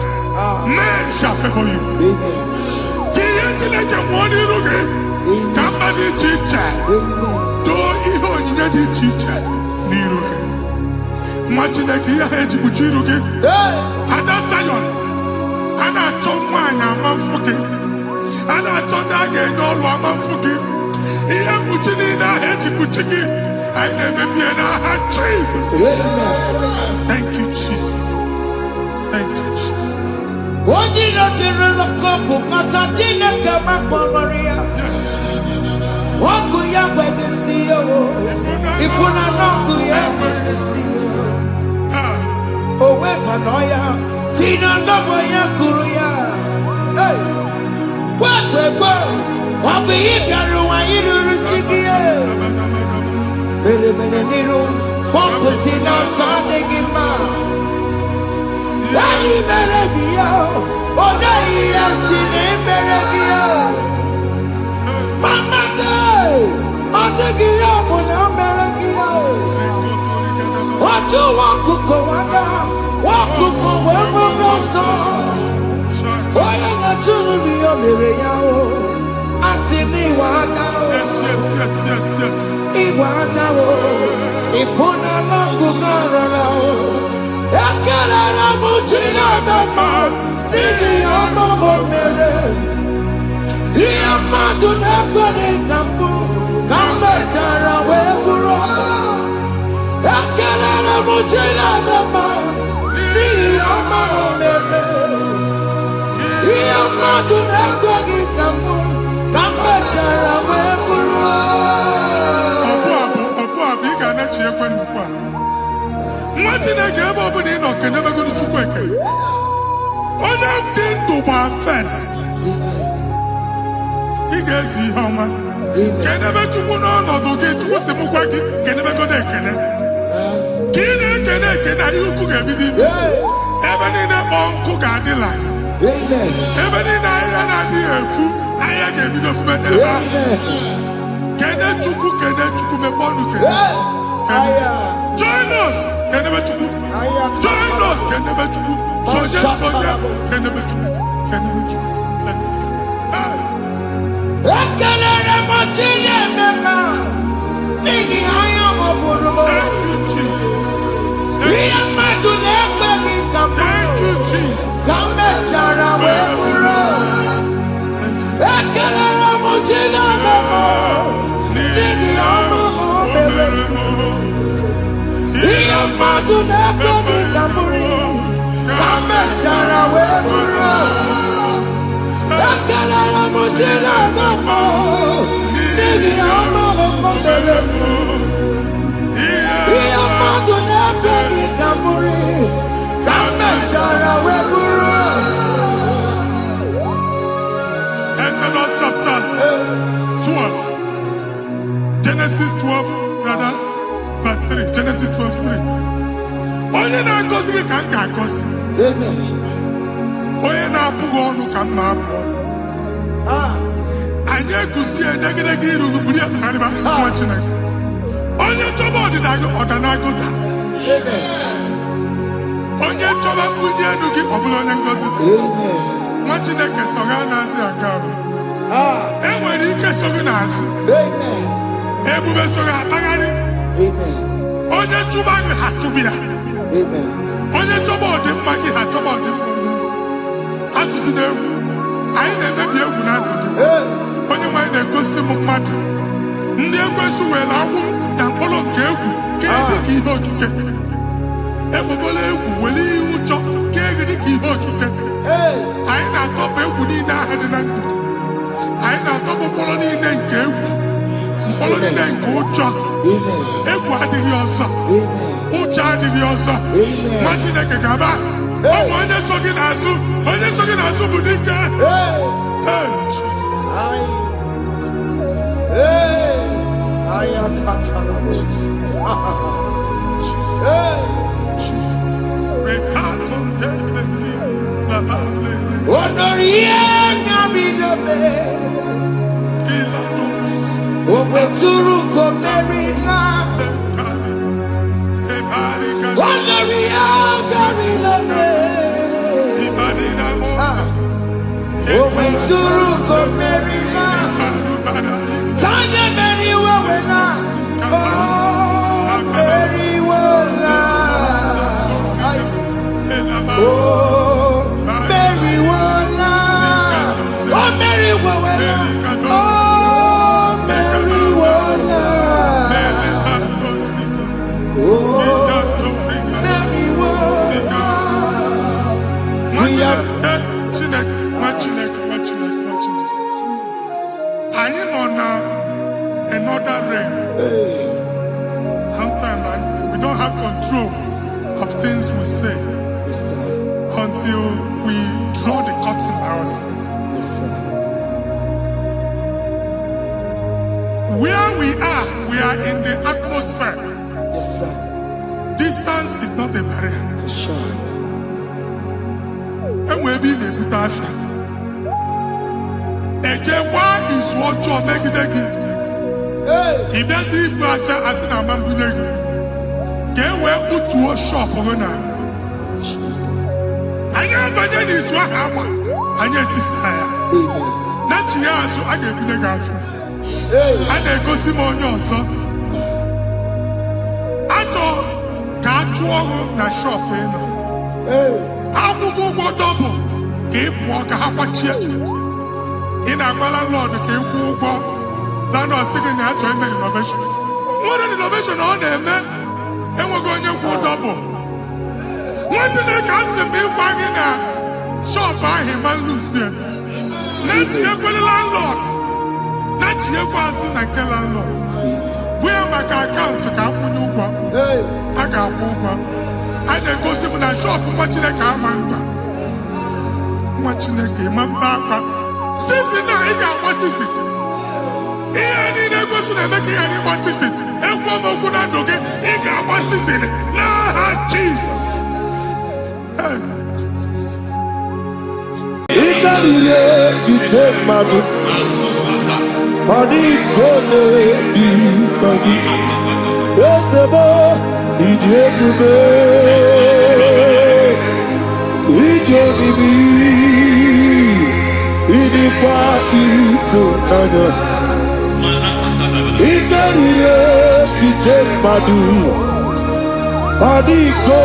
men shall favor you. Amen. Kiyetileke mwani ruge, kama di chiche, do iho nye di chiche, ni ruge. Mwachineke ya heji buchi ruge. Hey, Ada Zion, ana chomanya amamfuke, ana chonage nyolu amamfuke. Iye buchi ni na heji buchiki, aine mebie na ha Jesus. amen. Thank you, Jesus. Thank you, Jesus. Onye nọchiri n'ọkụ mata Chineke makpọrọ ya. Ọkụ ya gbedesi ya o. Ifuna n'ọkụ ya gbedesi ya. O wepụnọ ya. Si na ndọbọ ya kụrụ ya. Gwagbegbo. Ọ bụ ị bịara ụwa ịrụrụ chi gị ya. Mere n'iru. Pọmpụtị n'ọsọ adịghị mma. Anyị mere bi ya, ọ naghị ya si na emere bi ya. Mama ọ dịghị ya bụ na o mere gị ya. Otu nwakuko nwada, nwakuko wee bụrụ ọsọ. Onye na-achụrụ m ya mere ya o. Asị m iwe ada o. Iwe ada o. Ịfụna n'ọgụgụ ọrara o. Ekelere m Chineke ma n'ihi ọma o mere. Ihe mmadụ na-ekweghị ka mbụ ka m mechara wee bụrụ. Ekelere m Chineke ma n'ihi ọma o mere. Ihe mmadụ na-ekweghị ka mbụ ka m mechara wee bụrụ. Ọbụ abụ ị ga-anachi ekwe n'ukwu a. Nwa Chineke ebe ọ bụla ị nọ kenebegoro Chukwu ekele. Onye dị ndụ gba fes. Ị ga-ezi ihe ọma. Kenebe Chukwu n'ọnọdụ gị, Chukwu si m gwa gị kenebegoro ekele. Kene you cook a bit. Even in a bonk cook a delight. Amen. Even in a dear food, I gave it of men. Kene chuku me bonu. Join us, can never chuku. Join us, can never chuku. Soja, can never chuku. Can never chuku. Thank you, Jesus. Thank you, Jesus. Exodus chapter 12. Genesis 12, rather, verse 3. Genesis 12:3. Onye na-agozi gị ka m ga-agozi. Onye na-abụghị ọnụ ka m na-abụ ọnụ. Anyị eguzie negedege iru buru ya karịba nwa Chineke. Onye chọba ọdịda gị ọdanagoda. Onye chọba mbunye elu gị ọ bụla onye ngozi dị. Nwa Chineke so ga na-azị aga arụ. Enwere ike so gị n'azụ. Ebube so ga akpagharị. Onye chụba gị ha chụbụ ya. Onye chọba ọdịmma gị ha chọba ọdịmma onye. Atụzina egwu. Anyị na-emebi egwu na ndụ gị. Onye nwanyị na-egosi m mmadụ. Ndị ekwensu were agbụ na mkpọrọ nke egwu ka dị ka ihe okike. Egbebola egwu were ihe ụjọ ka dị ka ihe okike. Anyị na-atọpụ egwu niile ahụ dị na ndụ gị. Anyị na-atọpụ mkpọrọ niile nke egwu. Mkpọrọ niile nke ụjọ. Egwu adịghị ọzọ. Ụjọ adịghị ọzọ. Nwa Chineke ga-aba. Ọ bụ onye so gị n'azụ. Onye so gị n'azụ bụ dike. Another realm. Sometimes we don't have control of things we say until we draw the curtain by ourselves. Where we are in the atmosphere. Distance is not a barrier. For sure. And we'll be in a butafia. Ejewa is what you make it. If there's a butafia as an amambuneg, get where put to a shop or not. I got my name is what happened. I get desire. Not here, so I get the girlfriend. And they go Simon also. I thought, can't you na shop, you know? I will go double. Keep walk a half a chair. In a landlord, keep walk. Landlord singing that to make innovation. What an innovation on there, man. And we're going to go double. What did they cast me wagging at? Shop by him and Lucia. Not yet with the landlord. Not yet was in a landlord. Where my account to come when you go? I got one. I then go see when I shop watching a car man. Watching a game and back. Since now, I got what's this? Jesus. To take my body, go yes, a boy, he did the bed. He did the he did party so nana. He carried it to take my body, go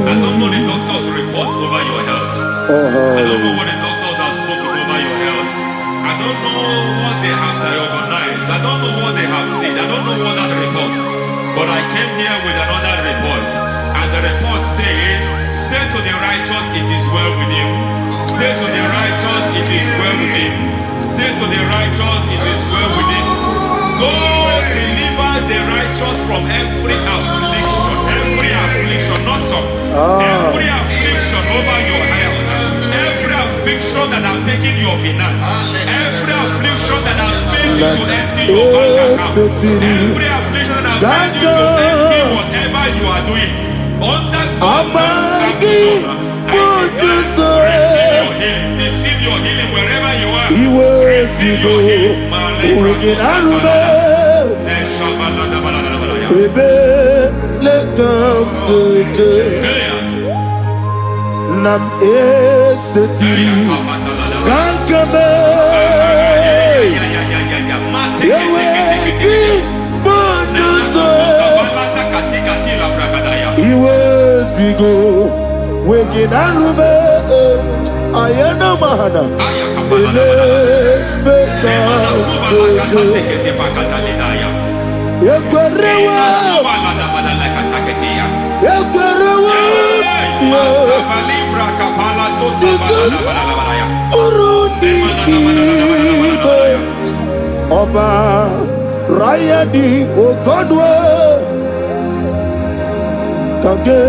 I don't know the doctor's report over your health. I don't know what the doctors have spoken over your health. I don't know what they have organized. I don't know what they have said. I don't know what that report. But I came here with another report. And the report said, say to the righteous, it is well with him. Say to the righteous, it is well with him. Say to the righteous, it is well with him. God delivers the righteous from every affliction, not some. Every affliction over your health, every affliction that have taken your finance, every affliction that have made you to empty your bank account, every affliction that have made you to empty whatever you are doing, under receive your healing wherever you are. Receive your healing. Nam eseti kankame yeweki monoso iwezigo weginarube ayana mahana ele beka yekwerewa Jesus Urundi Oba Rayadi Ogodwe Kage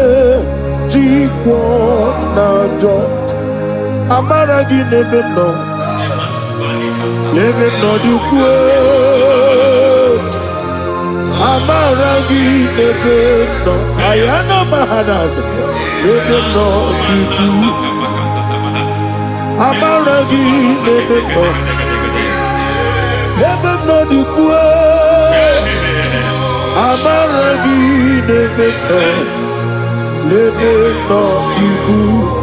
Jikwo Najo Amaragi Nebeno Nebeno Dukwe Amaragi Nebeno Ayana Mahanas Nebeno Dukwe Amaragi Nebeno Nebeno Dukwe Amaragi Nebeno Nebeno Dukwe.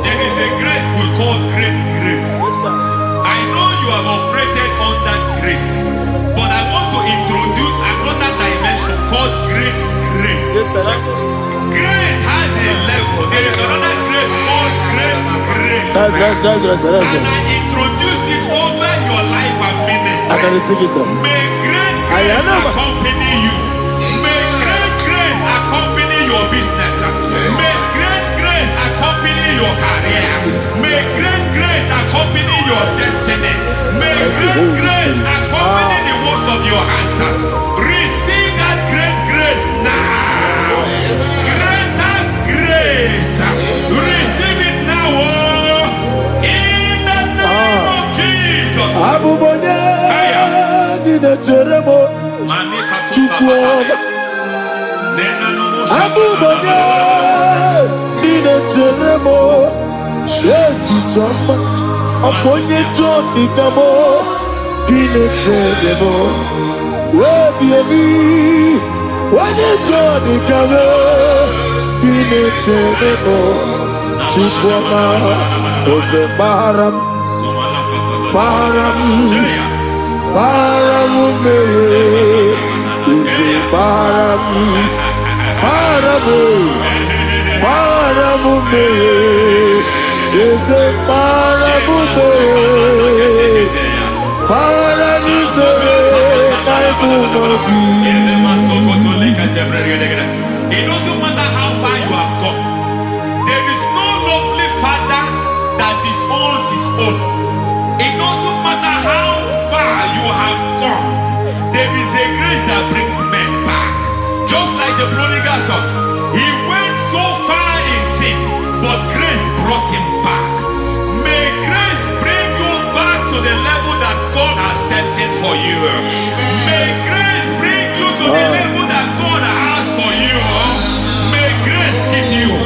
There is a grace we call great grace. I know you have operated under grace, but I want to introduce another dimension called great grace. Grace has a level. There is another grace called great grace. That's and I introduce it over your life and ministry. May great grace accompany you. May great grace accompany your business. May great grace accompany your career. May great grace accompany your destiny. May great grace accompany the works of your hands. Receive that great grace now. Greater grace. Receive it now. In the name of Jesus. Abubonye Nina Teremo Chukwoba Abubonye Nina Teremo Eti Choma Aponye Choni Kamo Nina Teremo Webi Wane Choni Kamo Nina Teremo Chukwoba Ose Baharam Baharam Paramume, isi paramume, isi paramume, It doesn't matter how far you have gone. There is no lovely father that disowns his own. It doesn't matter how far you have gone. There is a grace that brings men back. Just like the prodigal son. He went so far in sin, but grace brought him back. May grace bring you back to the level that God has destined for you. May grace bring you to the level that God has for you. May grace give you.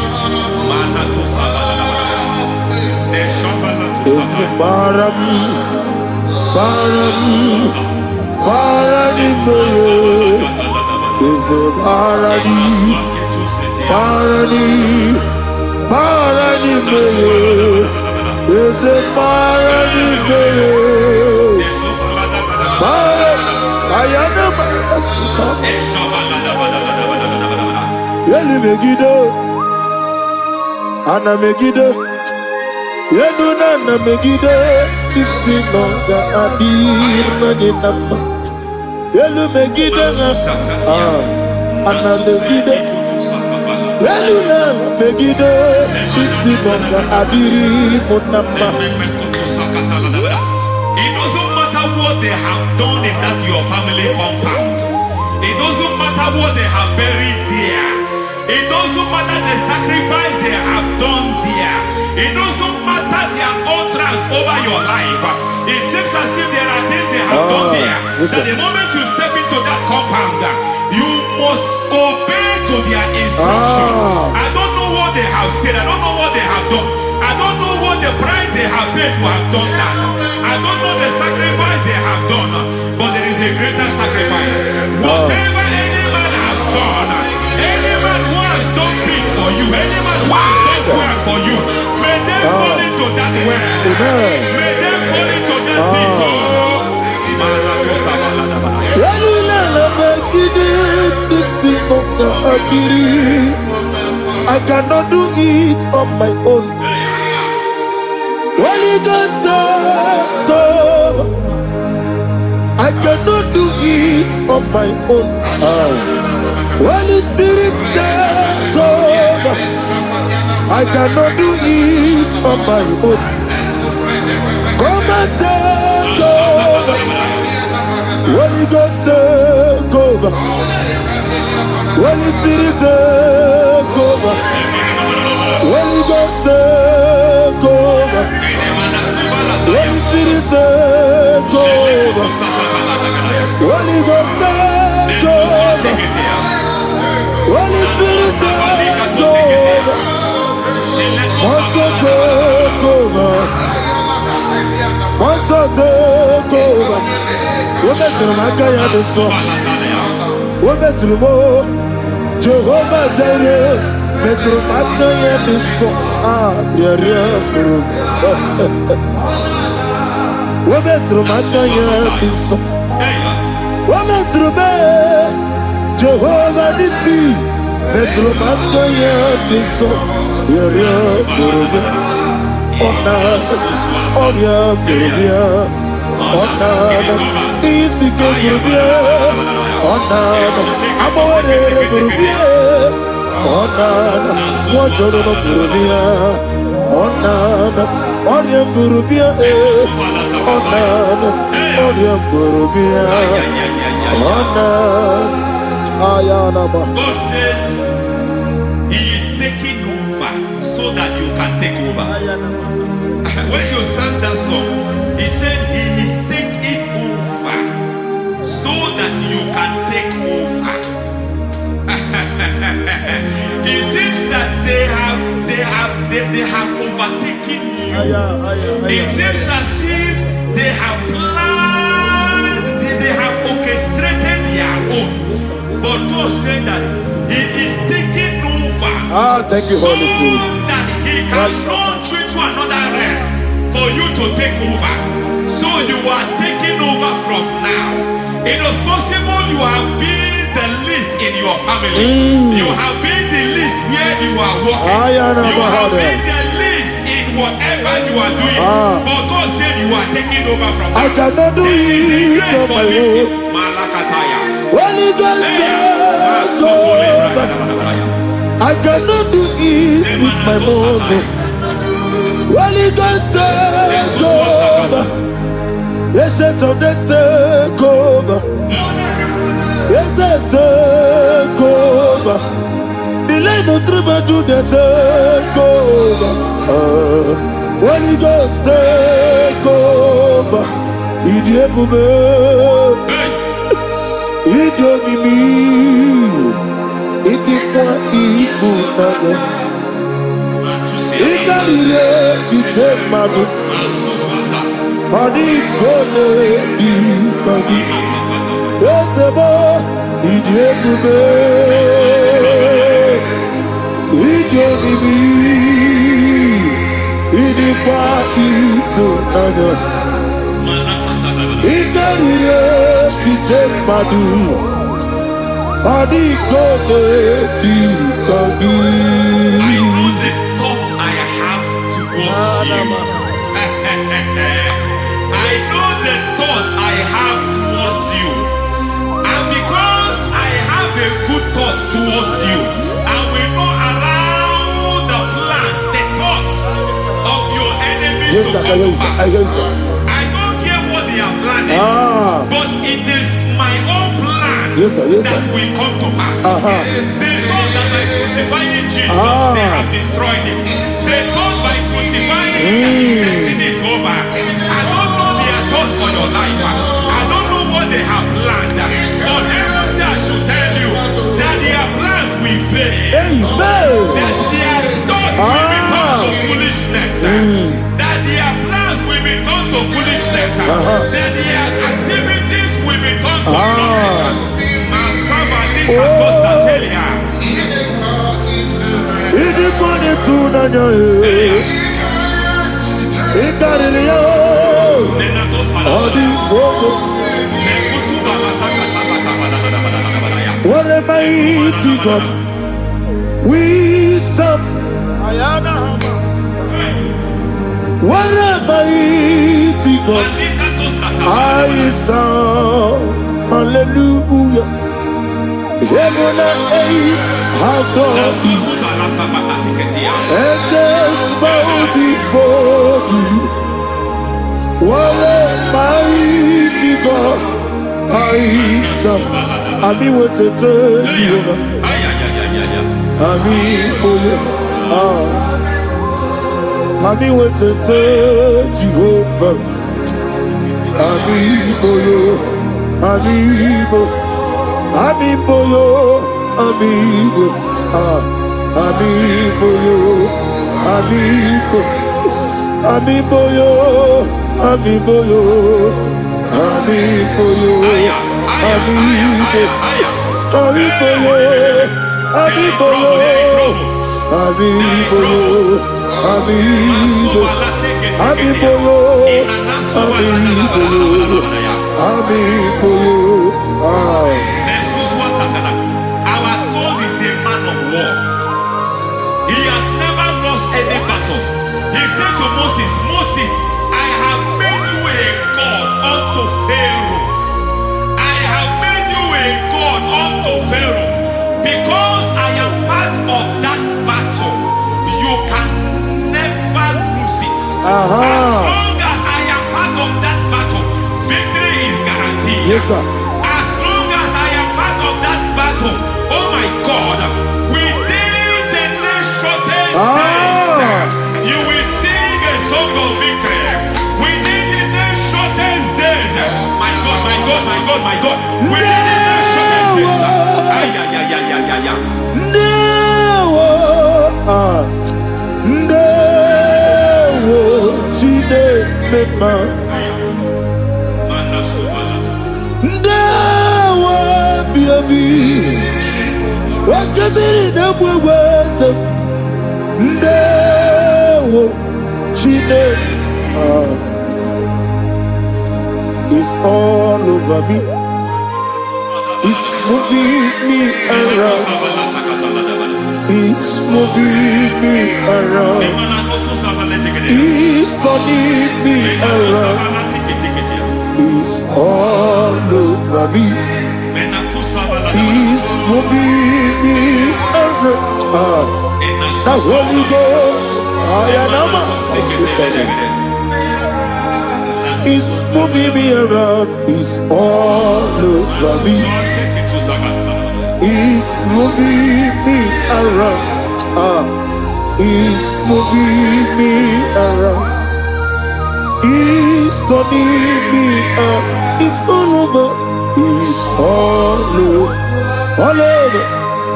Ana Megiddo, Yenuna na Megiddo, Isinonga Adina ni Nama. Yelu Megiddo, Ana Megiddo, Yenuna na Megiddo, Isinonga Adina Nama. It doesn't matter what they have done in that your family compound. It doesn't matter what they have buried there. It doesn't matter the sacrifice they have done there. It doesn't matter their utterance over your life. It seems as if there are things they have done there. That the moment you step into that compound, you must obey to their instruction. I don't know what they have said. I don't know what they have done. I don't know what the price they have paid to have done that. I don't know the sacrifice they have done. But there is a greater sacrifice. Whatever any man has done, any man who has done big for you, any man who has done well for you, may they fall into that well. May they fall into that pit. I cannot do it on my own. Holy Ghost, I cannot do it on my own. Holy Spirit, take over. I cannot do it on my own. Come and take over. Holy Ghost, take over. Holy Spirit, take over. Holy Ghost, take over. Holy Spirit, take over. Holy Ghost, take over. Holy Spirit, take over. Also take over. Also take over. Women to my guy the song. Women to more. Jehovah Jireh. Metro Mataya the song. Women to my guy the song. Women to me. Jehovah Nissi. Metro Mataya the song. God says He is taking over so that you can take over. When you sang that song, He said He is taking over so that you can take over. It seems that they have overtaken you. It seems as if they have planned, they have orchestrated their own. But God said that He is taking over. Thank you, Holy Spirit. So that He can launch you to another realm for you to take over. So you are taking over from now. It is possible you have been the least in your family. You have been the least where you are working. You have been the least in whatever you are doing, but God said you are taking over from I cannot do it on my own. Holy Ghost, take over. I cannot do it with my muscle. Holy Ghost, take over. Yes, it's on this take over. Yes, it take over. Delay no trouble to the take over. Holy Ghost, take over. Idiebube, idiomimi, idikwa ifunade. Ikarire titemadu, adi kone ikadi. Yesebo, idiebube, idiomimi, idikwa ifunade. Ikarire titemadu, adi kone ikadi. I know the thoughts I have towards you. And because I have a good thought towards you, I will not allow the plans, the thoughts of your enemies to come to pass. I don't care what they are planning, but it is my own plan that will come to pass. They thought that by crucifying Jesus, they have destroyed him. They thought by crucifying him that his destiny is over. I don't know their thoughts for your life. I don't know what they have planned. But heaven says I should tell you that their plans will fail. That their thoughts will be turned to foolishness. That their plans will be turned to foolishness. That their activities will be turned to nothing. What a mighty God we serve. What a mighty God I serve. Hallelujah. Heaven and earth have done it. Angels bow before you. What a mighty God I serve. I mean what to tell you. I mean what to tell you. Our God is a man of war. He has never lost any battle. He said to Moses, Moses, I have made you a God unto Pharaoh. I have made you a God unto Pharaoh. Because I am part of that battle, you can never lose it. As long as I am part of that battle, victory is guaranteed. Yes, sir. As long as I am part of that battle, oh my God, within the next shortest days, you will sing a song of victory. Within the next shortest days, my God, my God, my God, my God, within the next shortest It's all over me. He's moving me around. He's moving me around. He's turning me around. He's all over me. He's moving me around. The Holy Ghost, He's moving me around. He's all over me. He's moving me around. He's moving me around. He's turning me up. He's all over. He's all over. All over.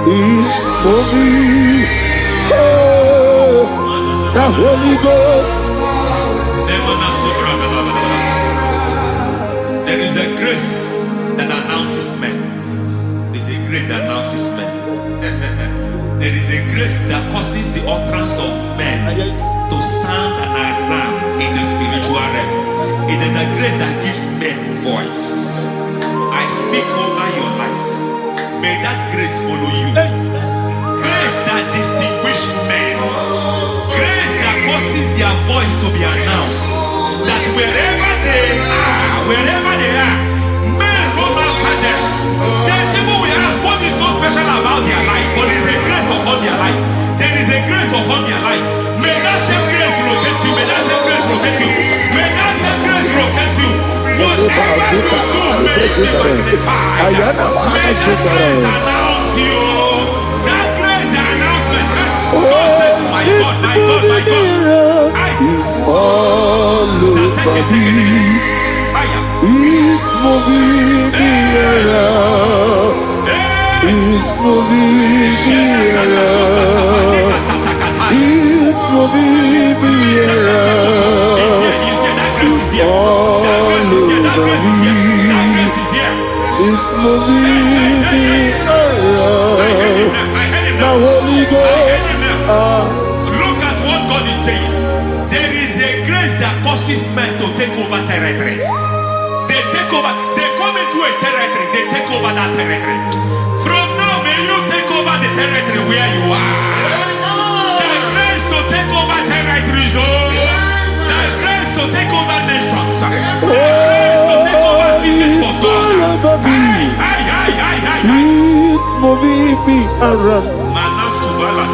He's moving. Oh, the Holy Ghost. There is a grace that announces men. There is a grace that announces men. There is a grace that causes the utterance of men to sound an alarm in the spiritual realm. It is a grace that gives men voice. I speak over your life. May that grace follow you. Grace that distinguishes men. Grace that causes their voice to be announced. That wherever they are, men from Shatters, then people will ask what is so special about their life. But there is a grace upon their life. There is a grace upon their life. May that same grace locate you. May that same grace locate you. May that same grace locate you. Whatever you do, may it be magnified. May that grace announce you. That grace, the announcement. God says, my God, my God, my God. He's all over me. He's moving me around. He's moving me around. He's moving me around. He's all over me. He's moving me around. The Holy Ghost. Look at what God is saying. There is a grace that causes men to take over territory. They take over. They come into a territory. They take over that territory. From now, may you take over the territory where you are. The grace to take over territories. The grace to take over nations. The grace to take over cities for God. He's moving me around.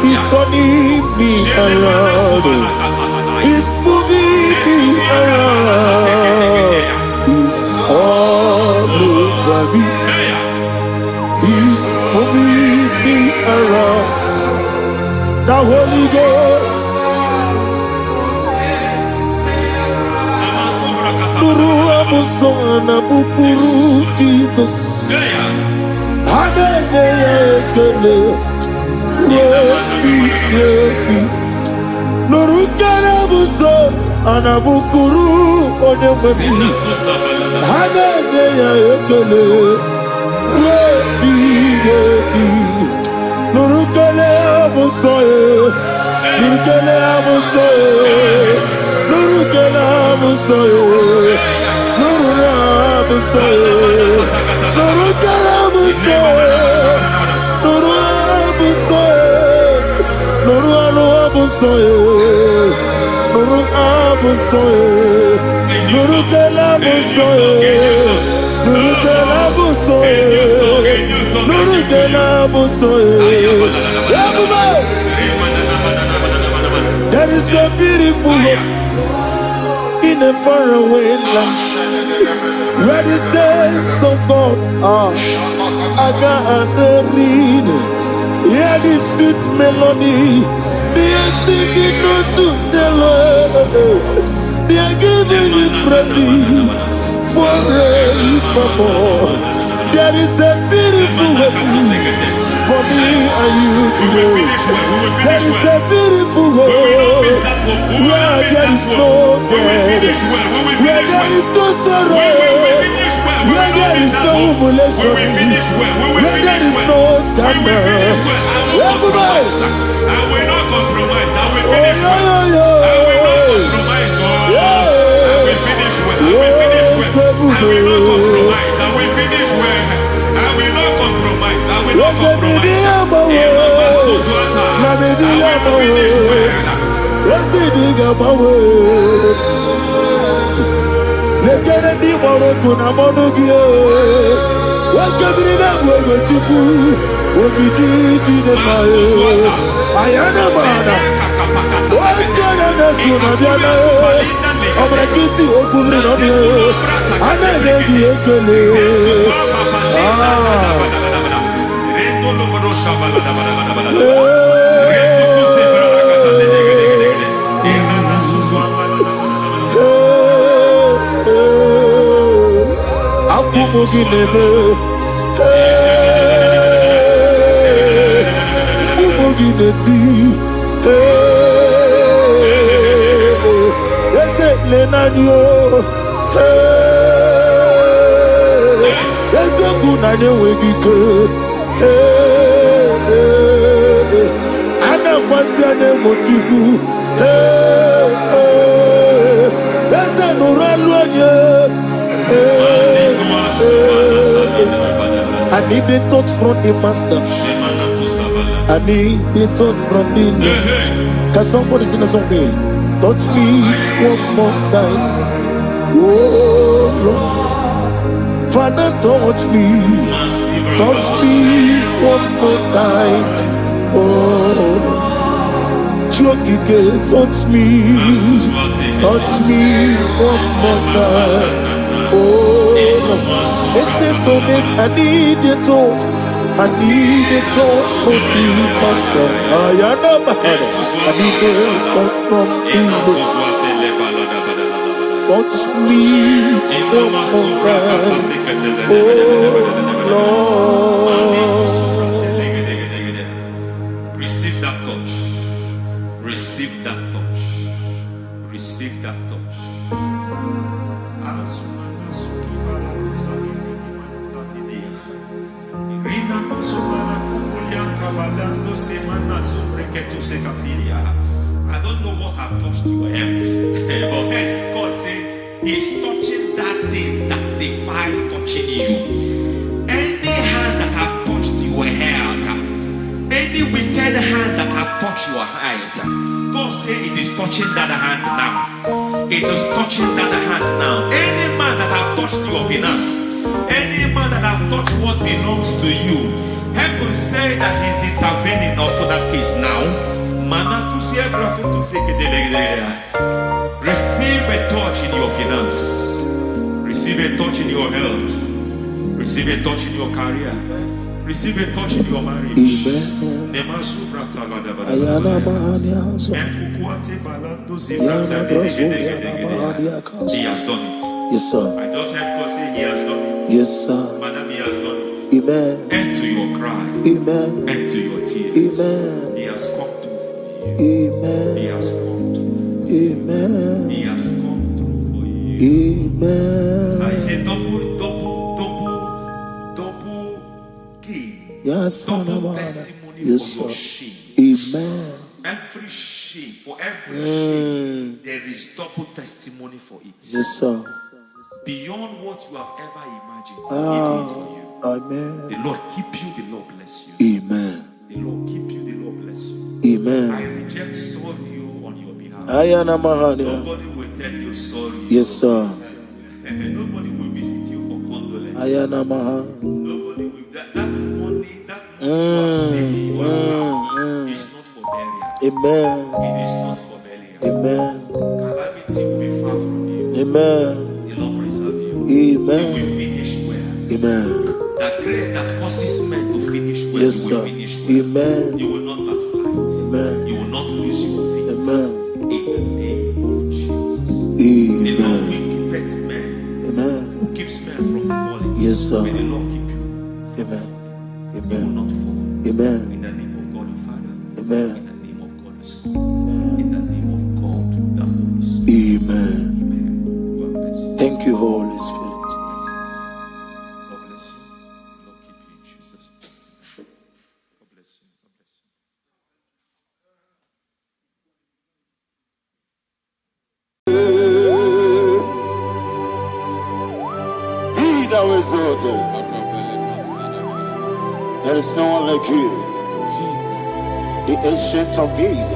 He's turning me around. He's moving me around. He's all over me. He's moving me around. The Holy Ghost. Nuru amusona bukuru Jesus. Hallelujah. Nurukana buso anabukuru onemani Hallelujah ekele Nurukana buso Nurukana buso Nurukana buso Nurukana buso Nurukana buso Nuru abusoye, Nuru abusoye, Nuru kelabusoye, Nuru kelabusoye, Nuru kelabusoye. There is a beautiful hope in a faraway land where the saints of God are. I got the reading. Hear the sweet melody. They are singing unto the Lord. They are giving you praise forevermore. There is a beautiful hope for me and you today. There is a beautiful hope where there is no death, where there is no sorrow, where there is no humiliation, where there is no scandal. I will not compromise. I will finish well. I will not compromise. I will finish well. I will finish well. I will not compromise. I will finish well. I will not never compromise. I will finish well. Lekere Morocco na monogie. Wakabirina wewe tuku. Ojiji de mae. Ayana mana. Wajana nesuna biana. Obrakiti okubri no die. Ananegi ekele. Akumoginebe, Akumogineti, Ese Lenanio, Ese Kunane Wegike, Ana Kwasiane Motibu, Ese Nuraluanye. I need the touch from the master. I need the touch from the Lord. Can somebody sing a song here? Touch me one more time. Oh Lord, Father, touch me. Touch me one more time. Oh, Chokike, touch me. Touch me one more time. Oh, listen to this, I need your touch. I need a touch from the master. I need a touch from the Lord. Touch me one more time. Oh, Lord. Receive that touch. Receive that touch. Receive that touch. I don't know what I've touched your health, but hence God said He's touching that thing that defied touching you. Any hand that have touched your health, any wicked hand that have touched your health, God said it is touching that hand now. It is touching that hand now. Any man that have touched your finance, any man that have touched what belongs to you, heaven say that He's intervening for that case now. Receive a touch in your finance. Receive a touch in your health. Receive a touch in your career. Receive a touch in your marriage. Amen. He has done it. Yes, sir. I just heard God say He has done it. Yes, sir. Madam, He has done it. Amen. End to your cry. Amen. End to your tears. Amen. He has come through for you. Amen. He has come through for you. Amen. He has come through for you. Amen. I say double gain. Yes, double testimony yes, for your sir. shame. Amen. Every shame, for every shame, there is double testimony for it. Yes, sir. Beyond what you have ever imagined, He did it for you. Amen. The Lord keep you, the Lord bless you. Amen. The Lord keep you, the Lord bless you. Amen. I reject sorrow on your behalf. Nobody will tell you sorry. Yes, sir. And nobody will visit you for condolence. Nobody will. That money you have saved in your account is not for burial. Amen. It is not for burial. Amen. Calamity will be far from you. Amen. The Lord preserve you. Amen. You will finish well. Amen. That grace that causes men to finish well, yes, you will sir. finish well. Amen. You will not backslide. Amen. You will not lose your faith. Amen. In the name of Jesus. Amen. The Lord will keep men. Amen. Who keeps men from falling. Yes, sir. May the Lord keep you. Amen. You will not fall. Amen. In the name of God the Father. Amen. In the name of God the Son. In the name of God the Holy Spirit. Amen. Amen. God bless you. Thank you, Holy Spirit. God bless you. The Lord keep you in Jesus' name. God bless you. God bless you. He that was exalted. There is no one like you. Jesus. The ancient of days,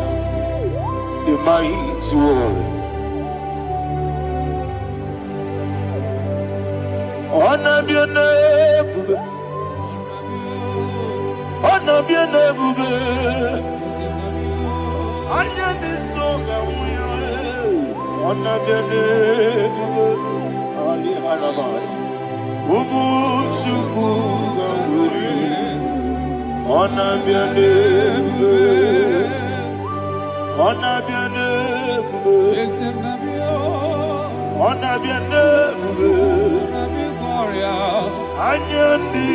the mighty warrior. Honor be your name, honor be your name. Anya ni soga muya, honor be your name. Ali alabari, ubu chuku gamburi, honor be your name, honor be your name, honor be your name. Anya ni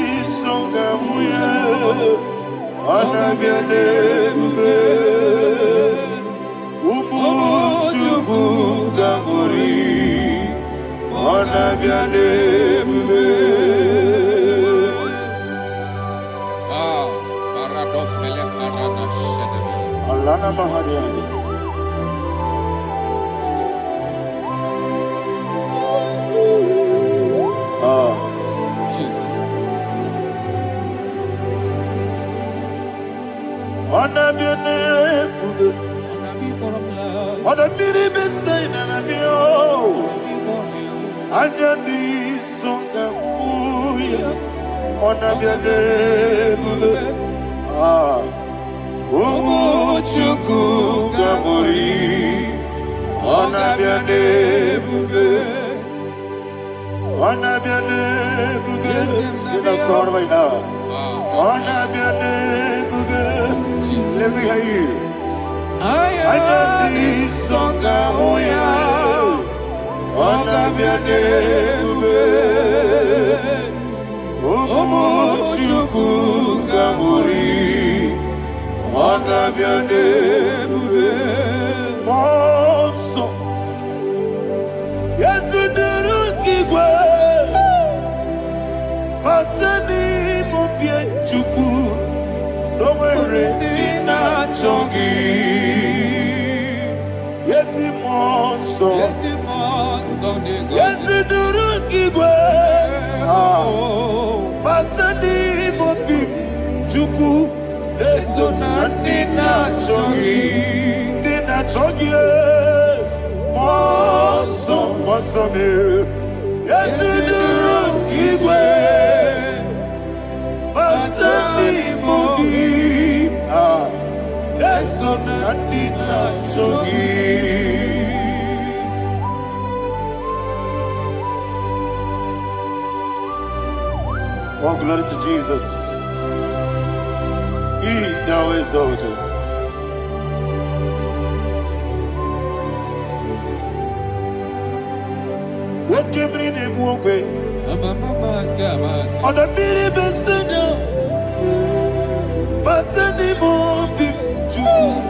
soga muya, honor be your name. Ubu chuku gamburi, honor be your name. Paradofele karana shedebe. Alana mahariyazi. Jesus. Honor be your name. Honor be the same and be oh. Anya ni songa muya, honor be your name. Umu chuku gamburi, honor be your name. Honor be your name. Sing a song right now. Honor be your name. Let me hear you. Anya ni songa muya, honor be your name. Umu chuku gamburi, honor be your name. Monso, yes you do Matani mubie chuku, no mere na chongi. Yesi monso, yesi durukigwe. Matani mubie chuku, eso nani na chongi, na chongi. Monso, monso me, yesi durukigwe. Matani mubie, eso nani na chongi. Oh, glory to Jesus. He now exalted. What came in him one way? On the mini besina, but any more big Jew.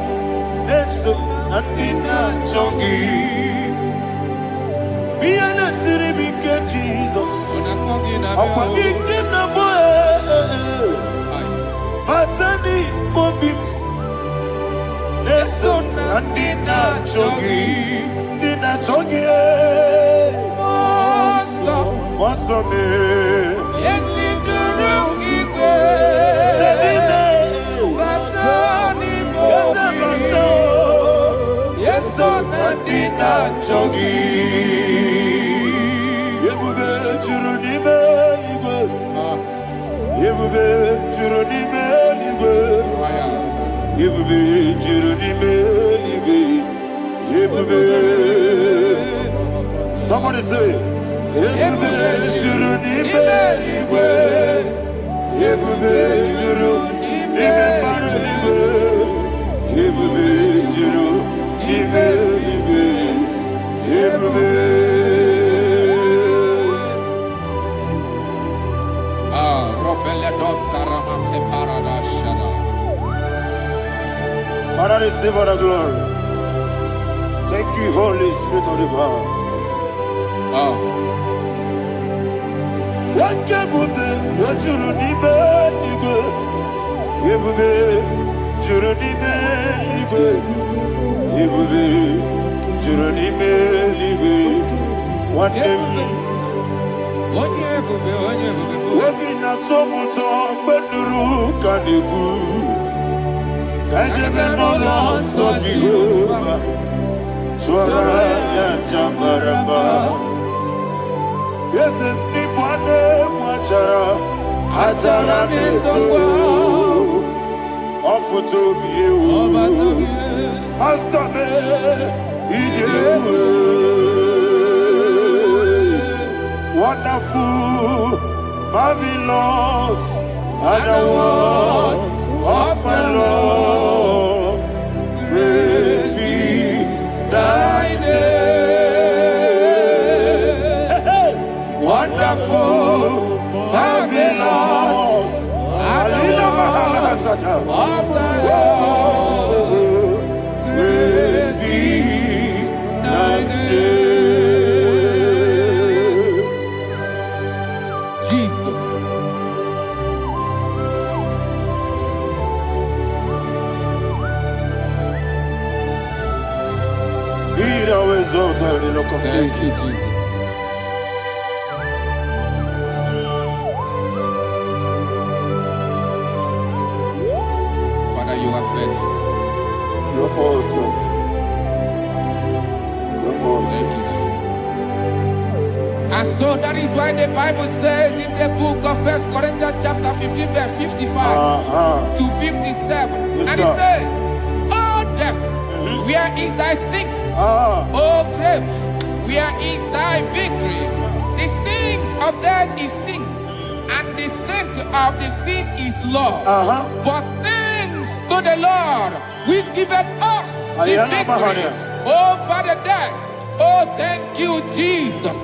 That's so nothing not chongi. Be an city, became Jesus. I'm forgetting the boy. But any more big. That's so nothing not chongi. Did not chongi. What's up, man? Yes, in the room, yes, so Nadina Chogi. Yebube Juruni Beligwe. Yebube Juruni Beligwe. Yebube Juruni Beligwe. Yebube. Somebody say. Yebube Juruni Beligwe. Yebube Juruni Beligwe. Yebube Juruni Beligwe. Yebube. Father, receive all the glory. Thank you, Holy Spirit of the power. What can we do? What you need, baby? Yebube, Juruni Beligwe. Yebube, Juruni Beligwe. What name? Obi na tomuto beduru kaniku. Kajebe no lost of Jehovah. Swara ya jamaraba. Yes, ni bwane mwachara. Atara neto. Ofu tobi ewu. Astame ijewu. Wonderful, marvelous, and the words of my Lord. Praise be thy name. Wonderful, marvelous, and the words of my Lord. Praise be thy name. Thank you, Jesus. Father, you are faithful. You're awesome. You're awesome. Thank you, Jesus. And so that is why the Bible says in the book of 1 Corinthians chapter 15, verse 55 to 57. Yes, and it says, "Oh death, where is thy stings? Oh grave, where is thy victory? The stings of death is sin, and the strength of the sin is law. But thanks to the Lord, which giveth us the victory over the death." Oh, thank you, Jesus.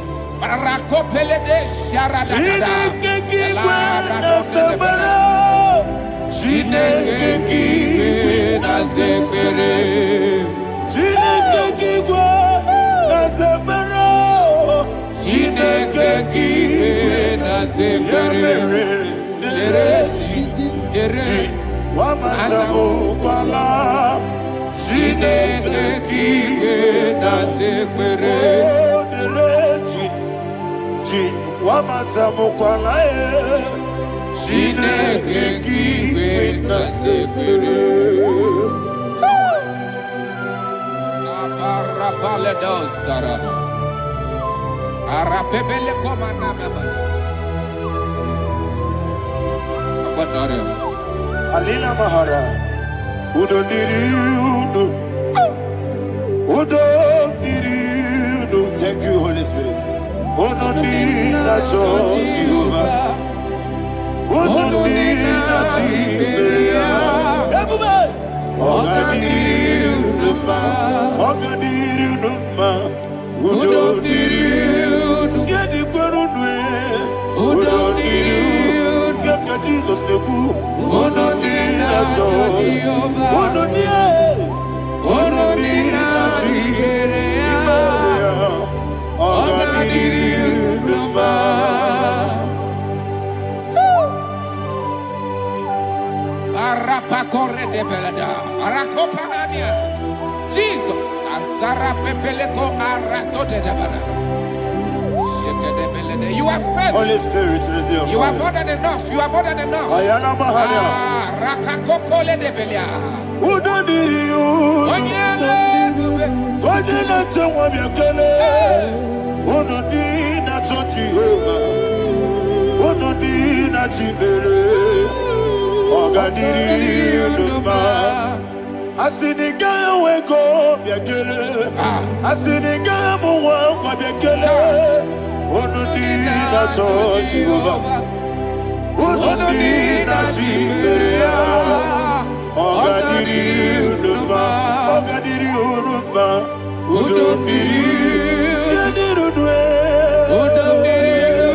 Alina Mahara, Udo Diriudo, Udo Diriudo. Thank you, Holy Spirit. Udo Diriudo, Udo Jesus the cool. Jesus, Azara Pepeleko Arato de Dabara. You are faithful. Holy Spirit, receive. You are more than enough. You are more than enough. Ayana Mahania. Rakakokole de Belia. Udo Diriu. Onyele Tewa Biakele. Udo Dina Jehovah. Udo Dina Chibere. Ogadiri Uduma. Asinika weko Biakele. Asinika Mwa Biakele. Onodina Jehovah, Onodina Jiberia, Ogadiri Uduma, Ogadiri Uduma, Udumiri, Yadirudwe, Udumiri,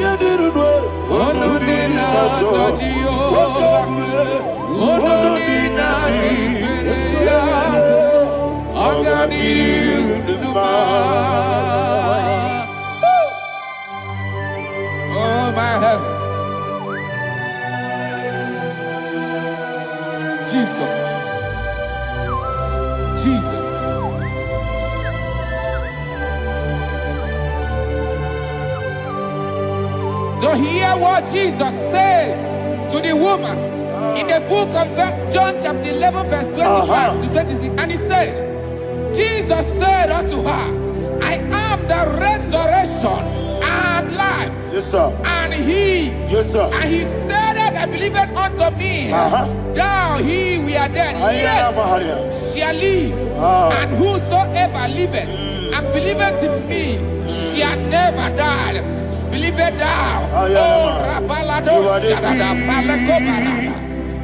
Yadirudwe, Onodina Jehovah, Onodina Jiberia, Ogadiri Uduma. Oh, my heaven. Jesus. Jesus. So hear what Jesus said to the woman in the book of John chapter 11 verse 25 to 26. And he said, Jesus said unto her, I am the resurrection and life. Yes, sir. And he, Yes, sir. and he said that I believe it unto me. Thou he we are dead, yet shall live. And whosoever liveth and believeth in me shall never die. Believe it thou. Oh, Rabalado Shadada Palako Barada.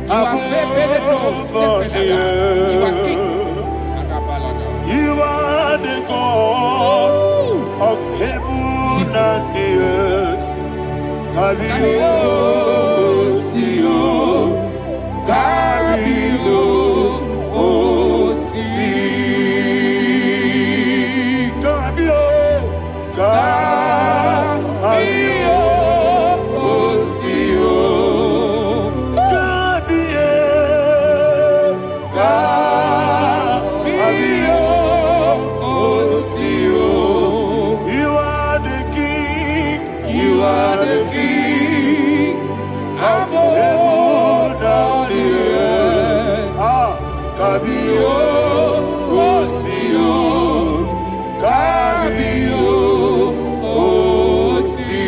You are You are king. You are the God of heaven and the earth. Kabio, Sio, Kabio, Osi, Kabio, Kabio, Osio, Kabio, Kabio, Osio. You are the king. You are the king of heaven and the earth. Kabio, Osio, Kabio, Osi.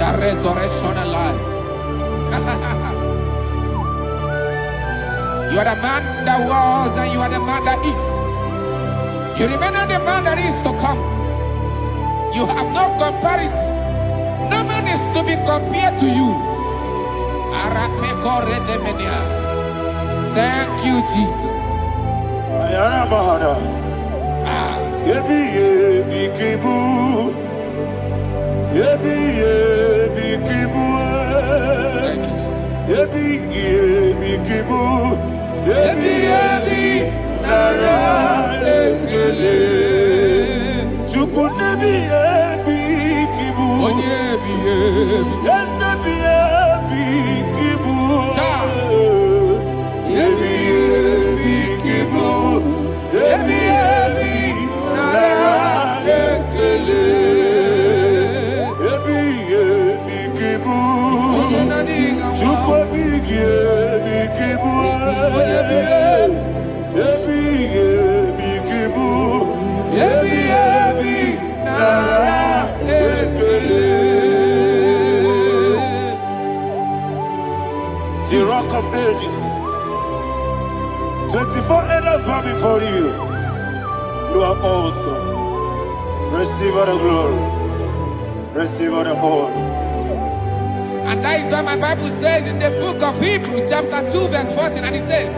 The resurrection and life. You are the man that was and you are the man that is. You remain the man that is to come. You have no comparison. No man is to be compared to you. Thank you, Jesus. Ayana Mahana. Yebi yebi kibu. Yebi yebi kibu. Thank you, Jesus. Yebi yebi kibu. Yebi yebi nara ekele. Chuku nebi yebi kibu. Onyebi yebi. Yes nebi yebi kibu. Yebi yebi kibu. Yebi yebi nara ekele. Yebi yebi kibu. Chuku bigi yebi kibu. Yebi yebi kibu. Yebi yebi nara ekele. The rock of ages. 24 elders bow before you. You are awesome. Receive all the glory. Receive all the honor. And that is what my Bible says in the book of Hebrews chapter 2 verse 14. And it said,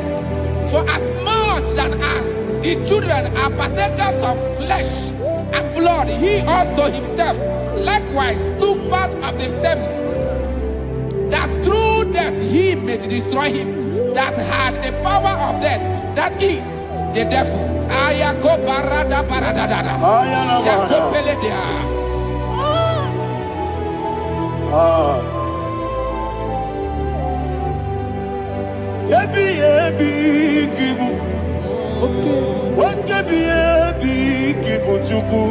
for as much than as the children are partakers of flesh and blood, he also himself likewise took part of the same, that through death he may destroy him that had the power of death, that is the devil. Ayako parada paradadada. Shakopeledea. Yebi yebi kibu. Yebi yebi kibu chuku.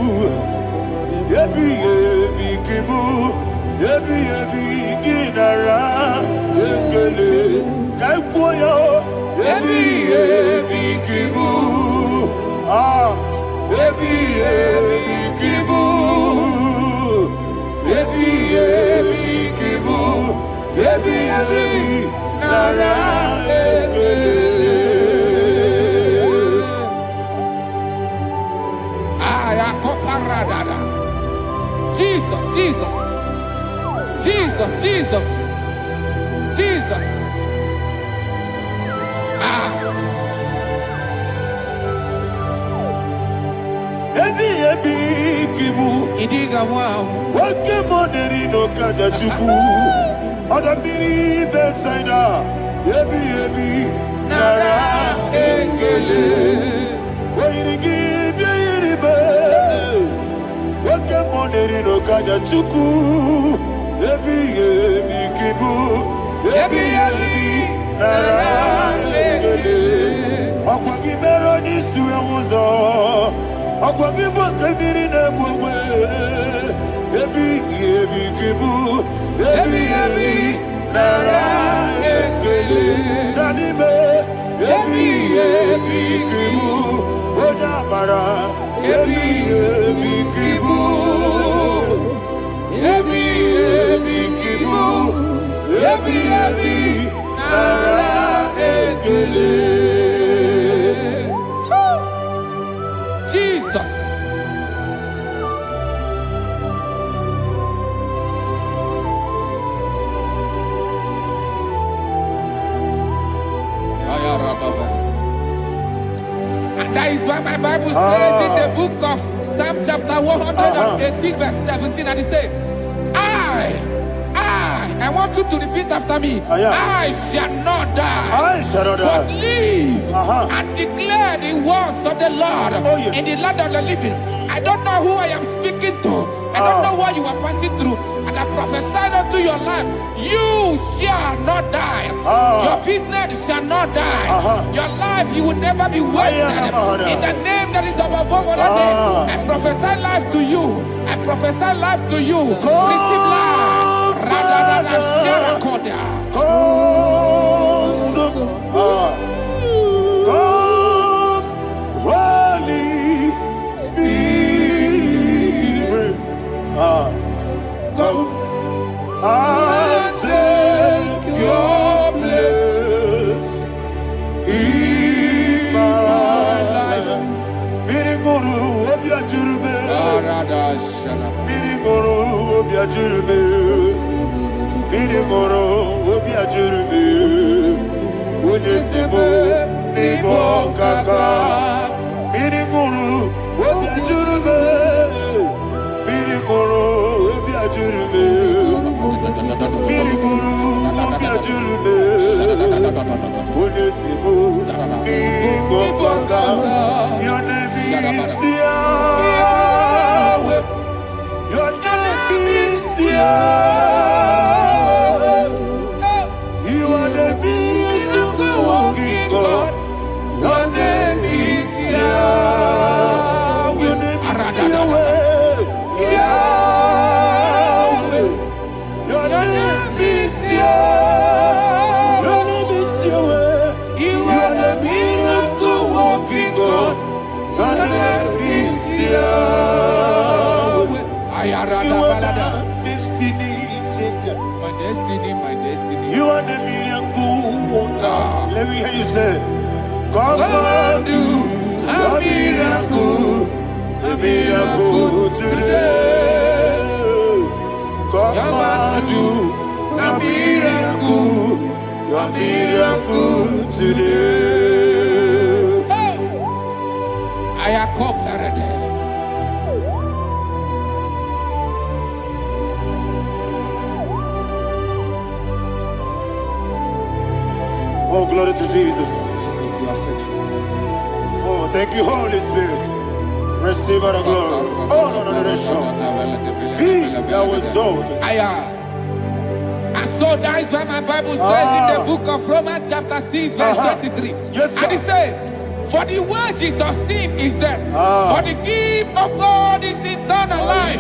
Yebi yebi kibu. Yebi yebi ginara ekele. Kaikoyo. Yebi yebi kibu. Yebi yebi kibu. Yebi yebi kibu. Yebi yebi nara ekele. Ayakoparadada. Jesus, Jesus, Jesus, Jesus, Jesus. Yebi yebi kibu. Idiga wow. Wake moneri no kaja chuku. Oda miri besaida. Yebi yebi nara ekele. Wairigi biiribe. Wake moneri no kaja chuku. Yebi yebi kibu. Yebi yebi nara ekele. Okwagi bero ni suwe muzo. Akwagibo kebiri na bwewe. Ebi kibu. Ebi nara ekele. Nanibe. Ebi kibu. Odabara. Ebi kibu. Ebi kibu. Ebi nara ekele. Jesus. And that is why my Bible says in the book of Psalm chapter 118 verse 17, and it says, I want you to repeat after me. I shall not die, but live and declare the words of the Lord in the land of the living. I don't know who I am speaking to. I don't know what you are passing through. And I prophesy unto your life, you shall not die. Your business shall not die. Your life, you will never be wasted. In the name that is above all other name, I prophesy life to you. I prophesy life to you. Receive life. Radadada Sharakoda. Come, Holy Spirit. Come and take your place in my life. Miriguru obiajurube. Miriguru obiajurube. Miriguru obiajurube. Ujesibo ibo kaka. Miriguru obiajurube. Miriguru obiajurube. Miriguru obiajurube. Ujesibo ibo kaka. Your name is Yahweh. Your name is Yahweh. You are the miracle working God. Your name is Yahweh. Your name is Yahweh. Yahweh. Your name is Yahweh. Your name is Yahweh. You are the miracle working God. Your name is Yahweh. You are the destiny changer. My destiny. You are the miracle worker. Let me hear you say, come and do a miracle today. Come and do a miracle today. I am cooperative. Oh, glory to Jesus. Jesus, you are faithful. Oh, thank you, Holy Spirit. Receive our glory. Oh, no. Be thou exalted. And so that is why my Bible says in the book of Romans chapter 6 verse 23. Yes, sir. And it says, for the wages of sin is death, but the gift of God is eternal life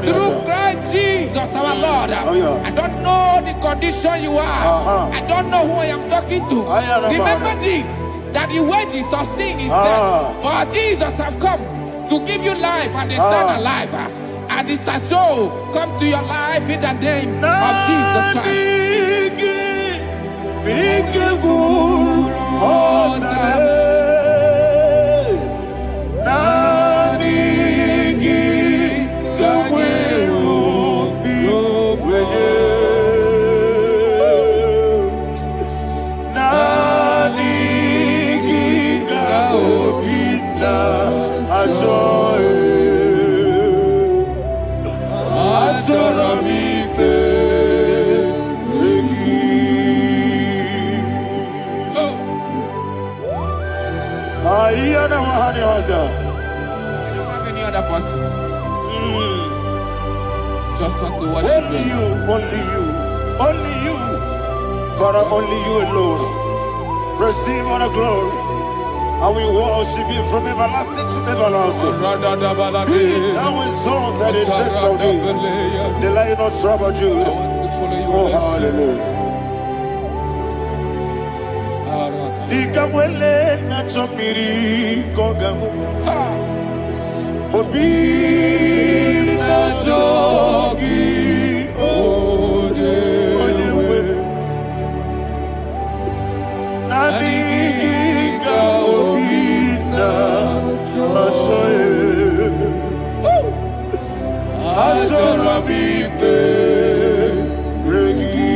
through Christ Jesus our Lord. I don't know the condition you are. I don't know who I am talking to. Remember this, that the wages of sin is death, but Jesus have come to give you life and eternal life. And this shall so come to your life in the name of Jesus Christ. You don't have any other person. Just want to worship only you, Father, only you alone. Receive all the glory, I will worship you from everlasting to everlasting. Be thou exalted and set of thee. The Lion of Tribe of Judah. Oh, hallelujah. Ikamwele na chomiri kogamu. Obi na jogi onewe. Naniga obi na jogi. Azorabike regi.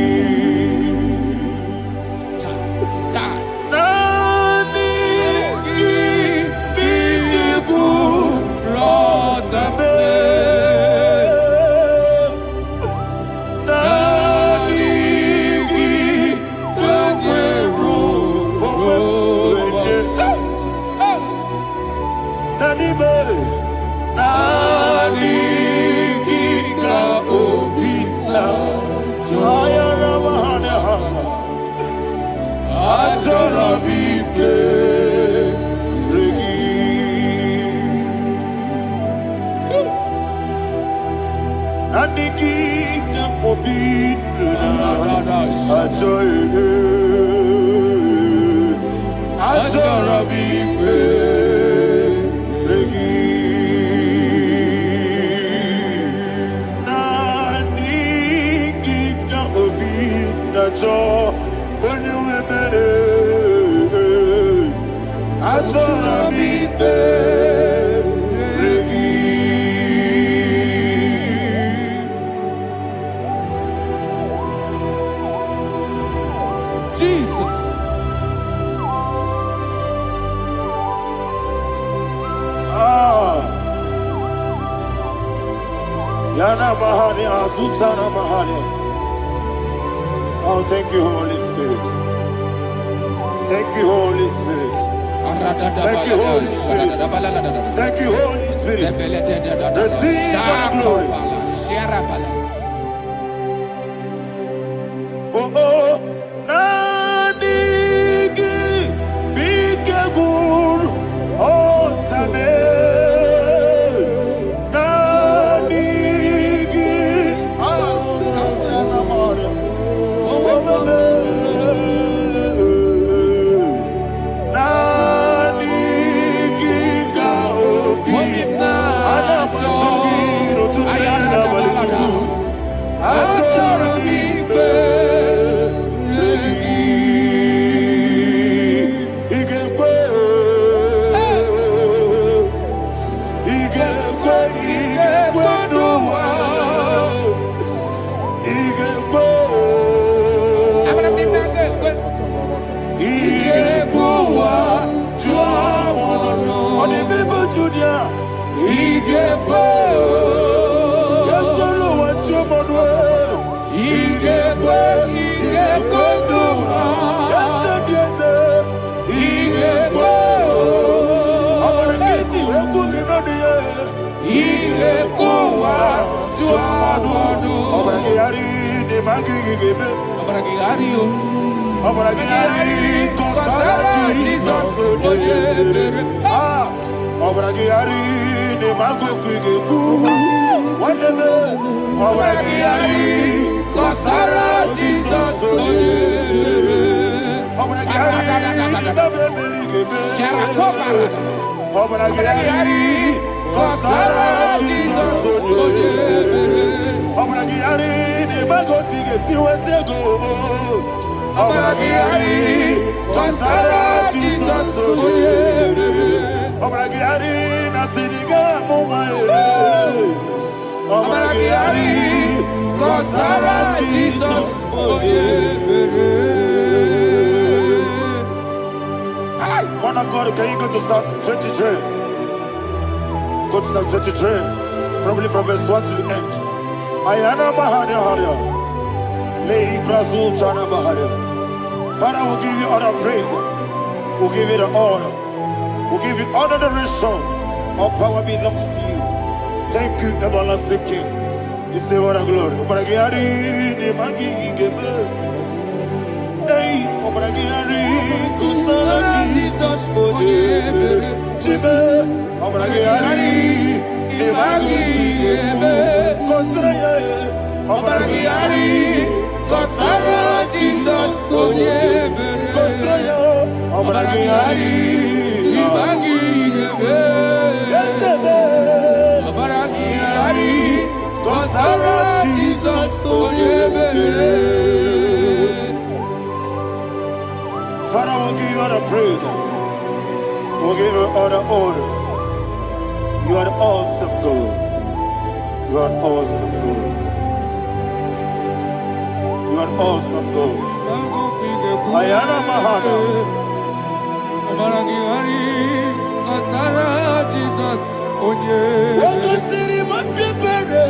Oh, thank you, Holy Spirit. Thank you, Holy Spirit. Thank you, Holy Spirit. Thank you, Holy Spirit. Receive the glory. Oh, oh, Nadigi, Bigagul, oh, Tame. Man of God, can you go to Psalm 23? Go to Psalm 23, probably from verse 1 to the end. Ayana Mahania Haria. Lay Brazil Chana Mahania. Father, we'll give you all the praise. We'll give you the honor. We'll give you all the adoration. All power belongs to you. Thank you, everlasting King. You say what a glory. Hey, Obragiari, Kusara Jesus Onyebere. Jibe, Obragiari, Ibagi Ebe. Obragiari, Kusara Jesus Onyebere. Obragiari, Ibagi Ebe. Obragiari, Kusara Jesus Onyebere. Father, we'll give you all the praise. We'll give you all the honor. You are the awesome God. You are an awesome God. You are an awesome God. Ayana Mahana. Obragiari, Kusara Jesus Onyebere. Waka siri mapipere.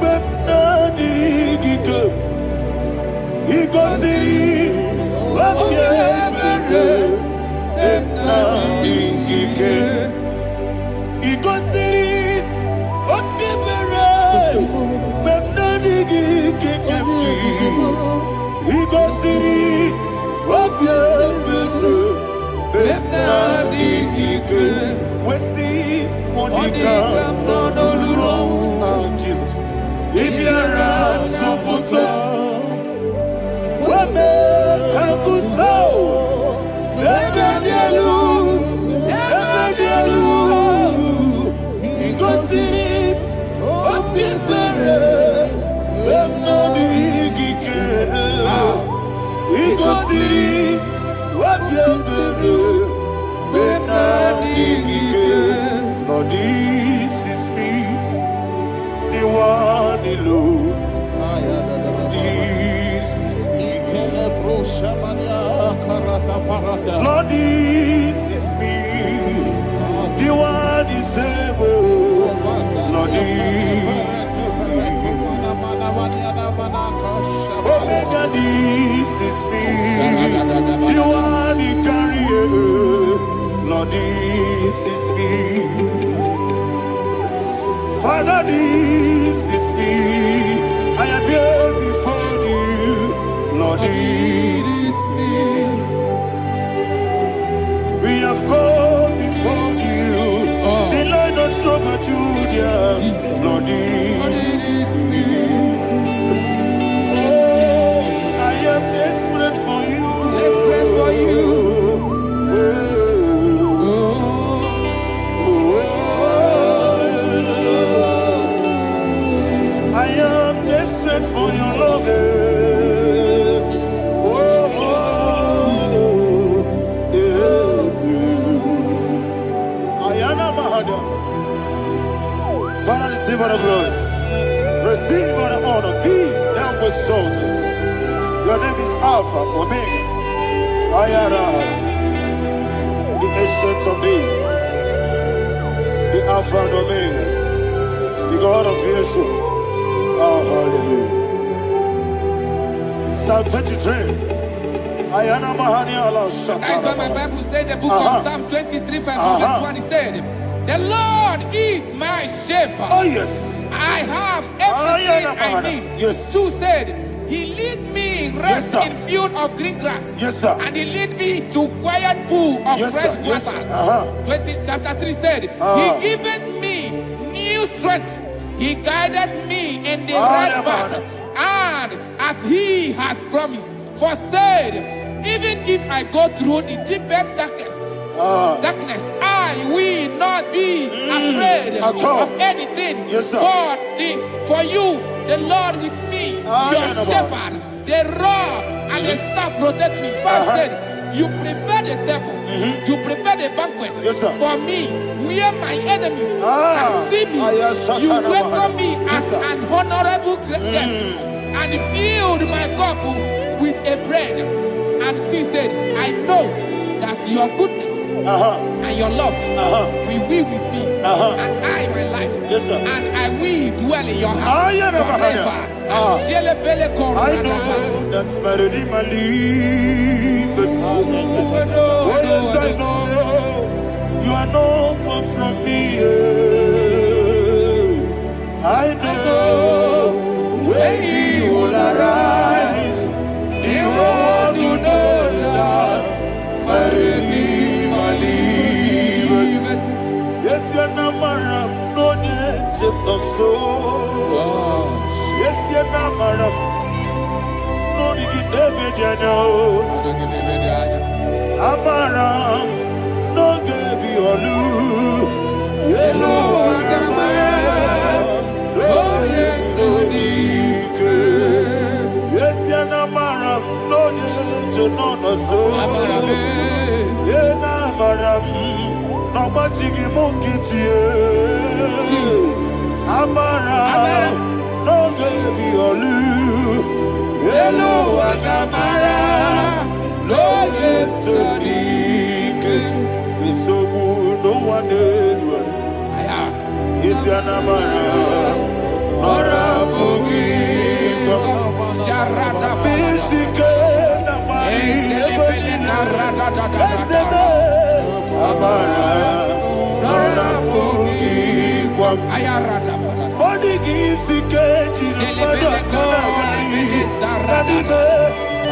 Bepnani gike. Iko siri. Wapyebere. Bepnani gike. Iko siri. Wapyebere. Bepnani gike. Iko siri. Wapyebere. Bepnani gike. Wesi Monica. Jesus. Ibiara Soputo. Wame Kakuso. Ebedielu. Igosiri. Opipere. Bemnani Gike. Igosiri. Opipere. Bemnani Gike. Lord, this is me. The one alone. This is me. Lord, this is me. The one is able. Lord, this is me. Omega, this is me. The one he carries. Lord, this is me. Father, this is me. I am here before you. Lord, this is me. We have come before you. The Lord of Super Judah. Lord, this is me. Oh, I am desperate for you. Desperate for you. I am desperate for your love. Ayana Mahada. Father, receive all the glory. Receive all the honor. Be thou exalted. Your name is Alpha, Omega. Ayana. The ancient of days. The Alpha and Omega. The God of Yeshua. Oh, hallelujah. Psalm 23. Ayana Mahani Allah Shatters. That's what my Bible said, the book of Psalm 23, verse 1, he said, the Lord is my shepherd. Oh, yes. I have everything I need. Yes. 2 said, he lead me rest Yes, in field of green grass. Yes, sir. And he lead me to quiet pool of Yes, fresh sir. Yes, waters. sir. Chapter 3 said, he giveth me new strength. He guided me in the right path. And as he has promised, for said, even if I go through the deepest darkness, I will not be afraid of anything. Yes, sir. For you, the Lord with me, your shepherd, the rod and the staff protect me. First said, you prepare the table, you prepare the banquet for me, where my enemies can see me. You welcome me as an honorable guest, and filled my cup with a bread. And she said, I know that your goodness and your love will be with me, and I, my life, and I will dwell in your house forever. I know that's better than my life. Oh, yes, I know you are not far from me. I know when he will arise, he will know. chip no so. Yes, you're not madam. No, you get David, you know. Amaram, no, Gaby, or Lou. Yellow, oh, yes, so deep. Yes, you're not madam. No, you know, no, so. Yeah, nah, madam. No, but you give monkey to you. Amara, no, Gaby, or Lou. Hello, Agamara, no, yet, so deep. It's so good, no one did. Is your Namara, or a boogie? Sharada, Amara, or a boogie. Odigi keji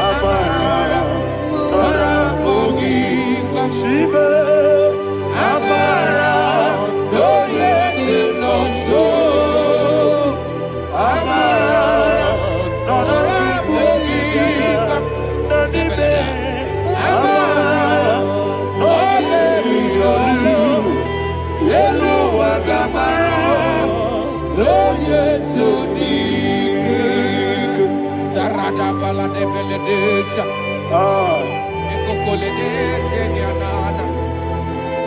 Amara, Nora Bogi, Shibe, Amara, no yet no so, Amara, Nora Bogi, Nadibe, Amara, no yet no Yellow Agamara, no yet so deep. Sarada bala de beledesha. Ekokole de senyanana.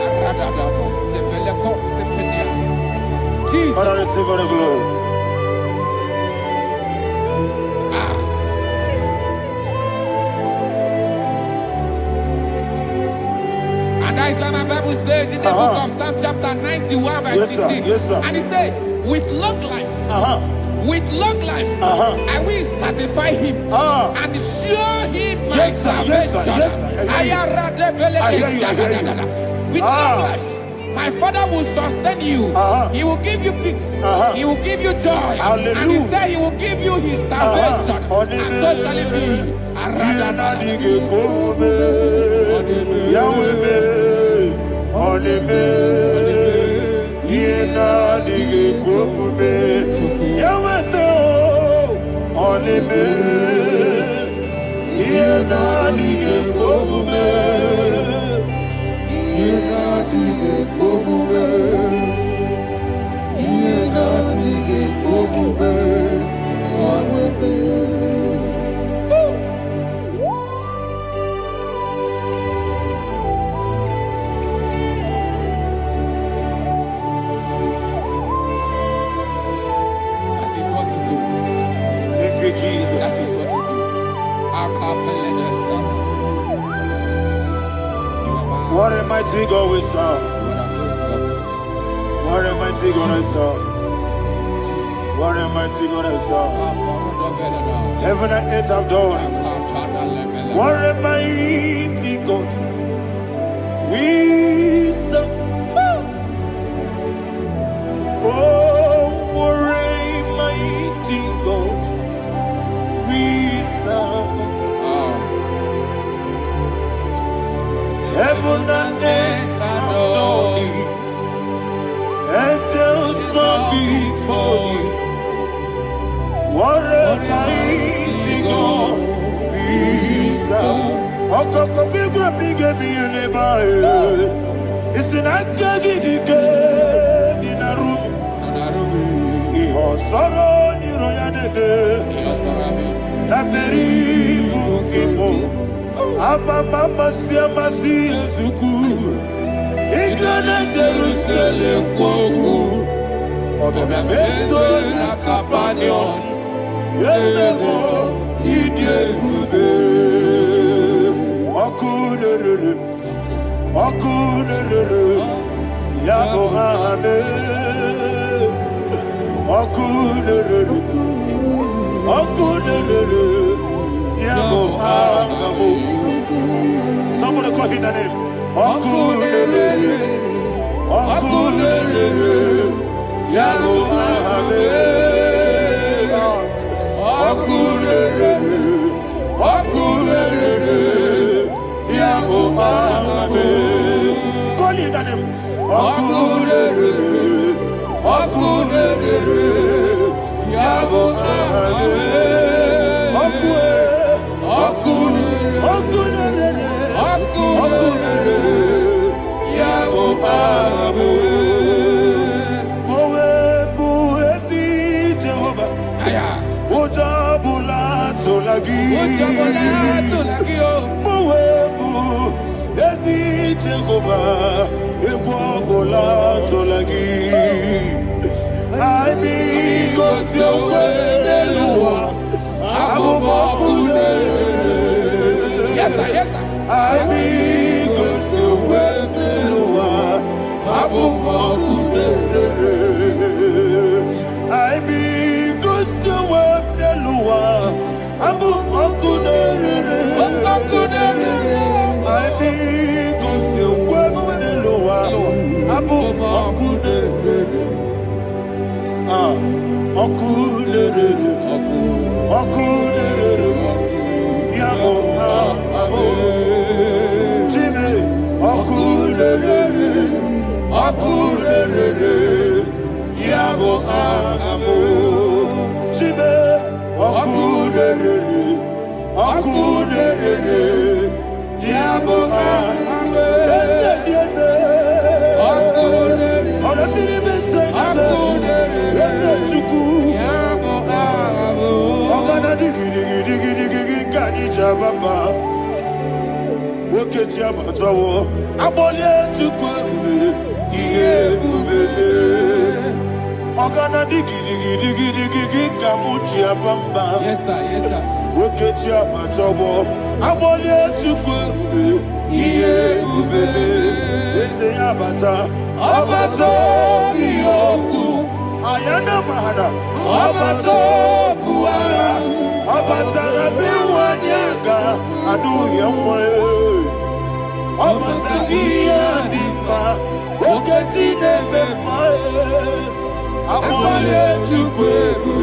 Arada da sepele ko sepenya. Jesus. Father, receive all the glory. And that is why my Bible says in the book of Psalm chapter 91 verse 16. Yes, sir. And it says, with long life. With long life, I will satisfy him and show him my salvation. With long life, my Father will sustain you. He will give you peace. He will give you joy. Hallelujah. And he said he will give you his salvation. And so shall it be. Jesus. That is what you do. What a mighty God we serve. What a mighty God I serve. What a mighty God I serve. Heaven and earth have done it. What a mighty God we serve. Oh, what a mighty God we serve. Heaven and earth have done it. Angels bow before you. What a mighty God we serve. Okoko bibra bige bi eleba. It's an akagi dike dinarumi. Iho soro ni royanebe. Naberi bukipo. Ababa siamasi ezuku. Igrana Jerusalem kwoku. Obebe meso na kapanion. Yesebo idie gube. Wakunerere. Wakunerere. Yabo hame. Wakunerere. Wakunerere. Yabo hame. Somebody call him the name. Wakunerere. Wakunerere. Yabo hame. Wakunerere. Wakunerere. Yabo hame. Call him the name. Wakunerere. Okunere, Yabo Amen. Okunere, Yabo Amen. Mowebu ezi Jehovah. Aya. Ojabula tolagi. Mowebu ezi Jehovah. Egwabola tolagi. I be cause your way, Lord. Yes, sir, yes, sir. I be cause your way, Lord. I be cause your way, Lord. I be cause your way, Lord. Yes, sir, yes, sir. Ayana mahada, abato buara, abatara biwanyaga, adu yamwe, abatagia dimba, oketi nebe mae, amale chukwebu,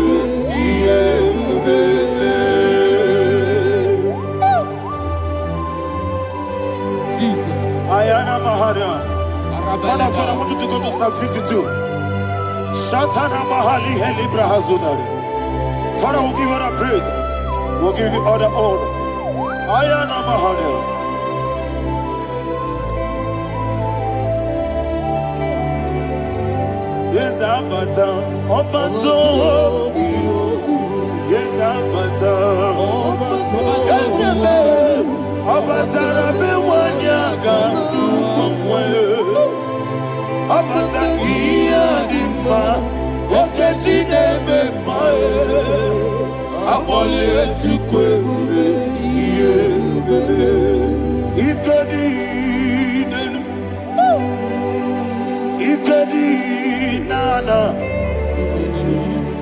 iye ubebe. Jesus. Ayana mahada. Man of God, I want you to go to Psalm 52. Shatana Mahali Helibra Hazudari. Father, we'll give you all the praise. We'll give you all the honor. Ayana Mahali. Yes, Abata. Obato. Yes, Abata. Yes, Abata. Rabe Wanyaga. Abata iya dimba, oketi nebe mae, abole chukwe ube iye ube, ikadi nenu, ikadi nana,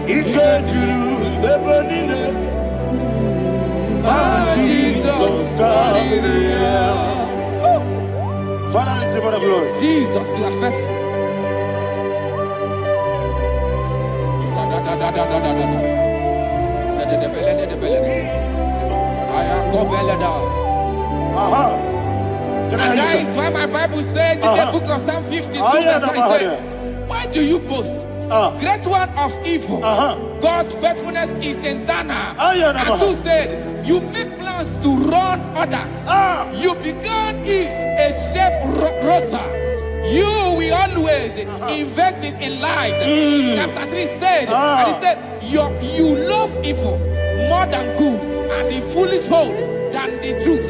ikadiru lebanine, Jesus Karire. Father, receive all the glory. Jesus, you are faithful. And that is why my Bible says in the book of Psalm 52, verse 9, why do you boast? Great one of evil. God's faithfulness is eternal. And who said, you make plans to run others. You began is a shape rosa. You will always invent it in lies. Chapter 3 said, and he said, you love evil more than good, and the foolish hold than the truth.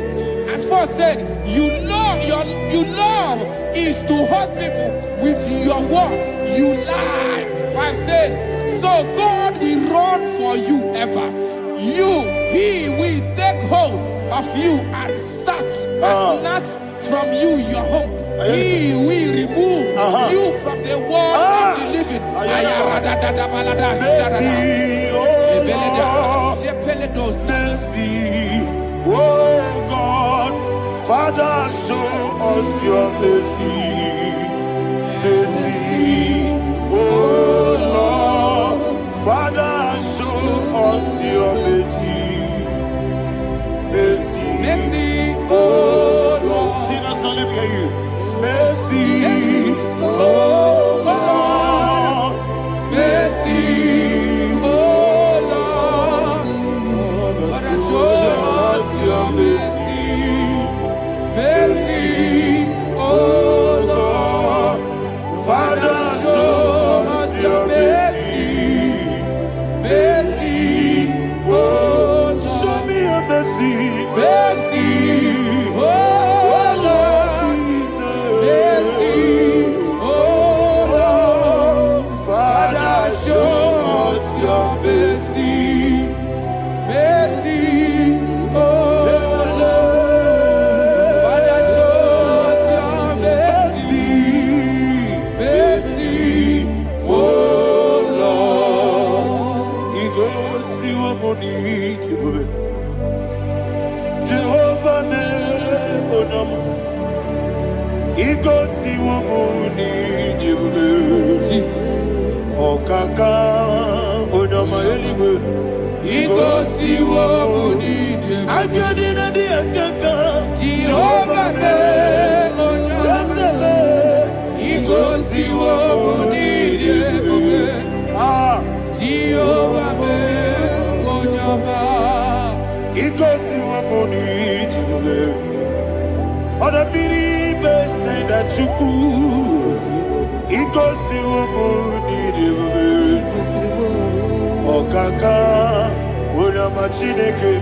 And 4 said, you love is to hurt people with your word. You lie. 5 said, so God will run for you ever. He will take hold of you and snatch from you your home. He will remove you from the world of the living. Oh God, Father, show us your mercy. Mercy, oh Lord, Father, show us your mercy. Mercy, Mercy, oh Lord. Sinners, only hear you. Mercy, oh Lord, Chukwu igosiwo n'ịdị ebube ọkaka onye ọma Chineke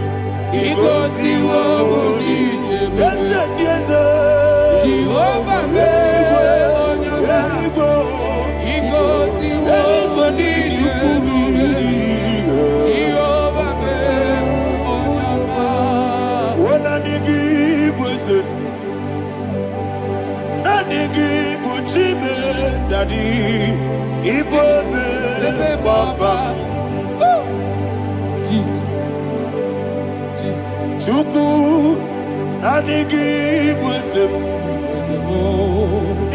igosiwo n'ịdị ebube eze ndị eze Jehova mee onye ọma igosiwo n'ịdị ebube Jehova mee onye ọma ona digi bụ eze Nandigi buchime dadi ibobe baba Jesus Chuku Nandigi buzem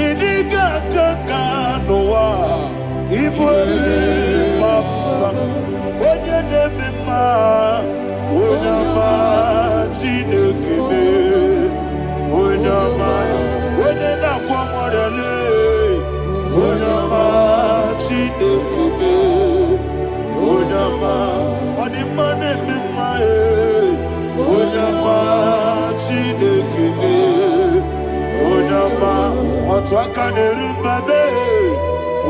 Idiga kaka noa ibobe baba Onye nebe ma Onyama Chinekebe Onyama Onye na-akwa mọrele onye ọma Chineke onye ọma ọ dị mma na-eme mma onye ọma Chineke onye ọma otu aka na-eru mbabe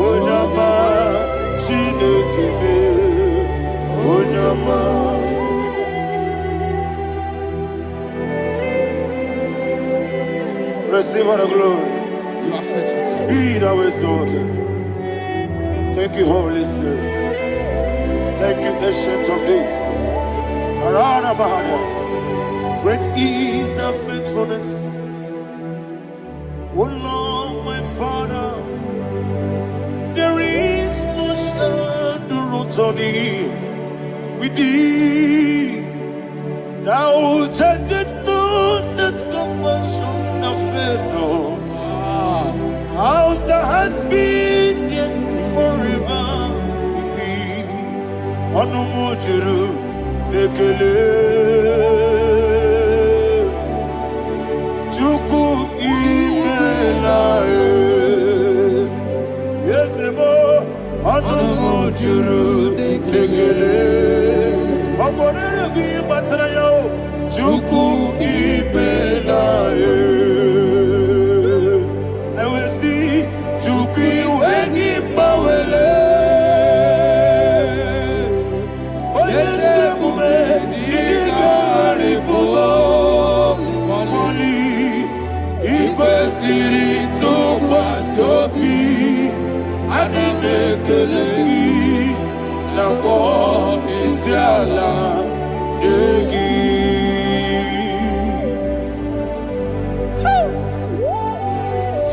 onye ọma Chineke onye ọma receive all the glory. You are faithful, Jesus. Be thou exalted. Thank you, Holy Spirit. Thank you, Ancient of Days. Arana Bahana. Great is thy faithfulness. O Lord, my Father, there is no shadow on thee. With thee, thou judgest not that compassion of faith not. House that has been yet forever with thee. Onomojuru nekele. Chuku imela Yesemo onomojuru nekele. Oborere gi batara yo. Chuku imela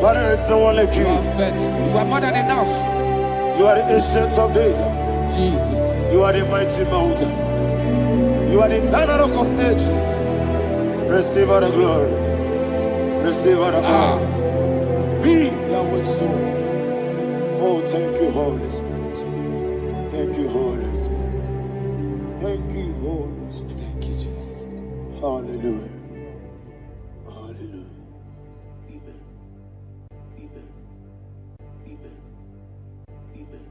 Father, there's no one like you. You are faithful. You are more than enough. You are the Ancient of Days. Jesus. You are the mighty mountain. You are the eternal rock of ages. Receive all the glory. Receive all the honor. Be thou exalted. Oh, thank you, Holy Spirit. Thank you, Holy Spirit. Thank you, Holy Spirit. Thank you, Jesus. Hallelujah. Hallelujah. Amen. Amen. Amen. Amen.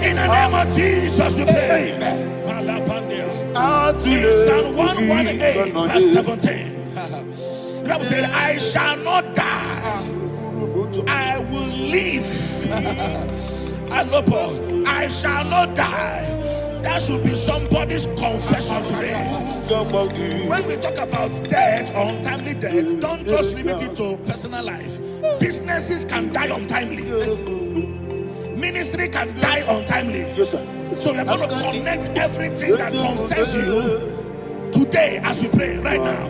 In the name of Jesus, we pray. In Psalm 118, verse 17, the Bible said, I shall not die, I will live. I shall not die. That should be somebody's confession today. When we talk about death or untimely death, don't just limit it to personal life. Businesses can die untimely. Ministry can die untimely. Yes, sir. So we're going to connect everything that concerns you today as we pray right now.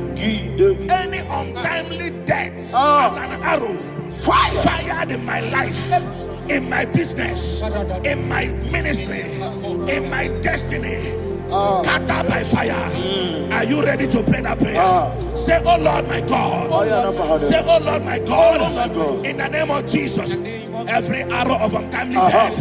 Any untimely death as an arrow fired in my life, in my business, in my ministry, in my destiny, scattered by fire. Are you ready to pray that prayer? Say, oh Lord my God. Say, oh Lord my God. In the name of Jesus, every arrow of untimely death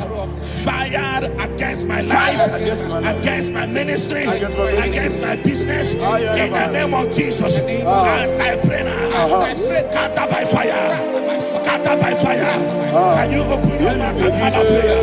fired against my life, against my ministry, against my business, in the name of Jesus, as I pray now, scattered by fire, scattered by fire. Can you open your mouth and have a prayer?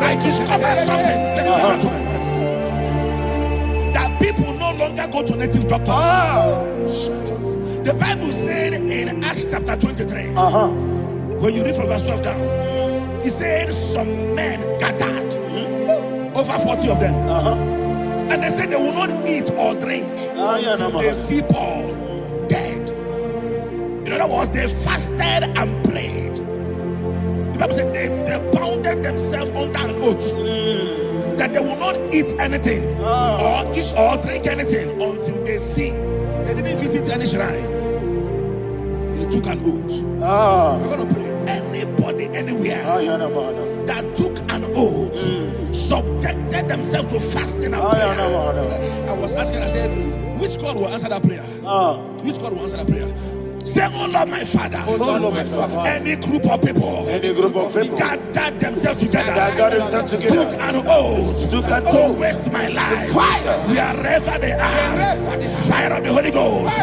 I discovered something, ladies and gentlemen, that people no longer go to native doctors. The Bible said in Acts chapter 23, when you read from verse 12 down, it said some men gathered, over 40 of them, and they said they will not eat or drink until they see Paul dead. In other words, they fasted and prayed. The Bible said they bounded themselves under an oath that they will not eat anything or drink anything until they see. They didn't visit any shrine. They took an oath. We're going to pray. Anybody, anywhere that took an oath, subjected themselves to fasting and prayer. I was asking, I said, which God will answer that prayer? Which God will answer that prayer? Say, oh Lord my Father, any group of people gathered themselves together, took an oath to waste my life. Wherever they are, fire of the Holy Ghost,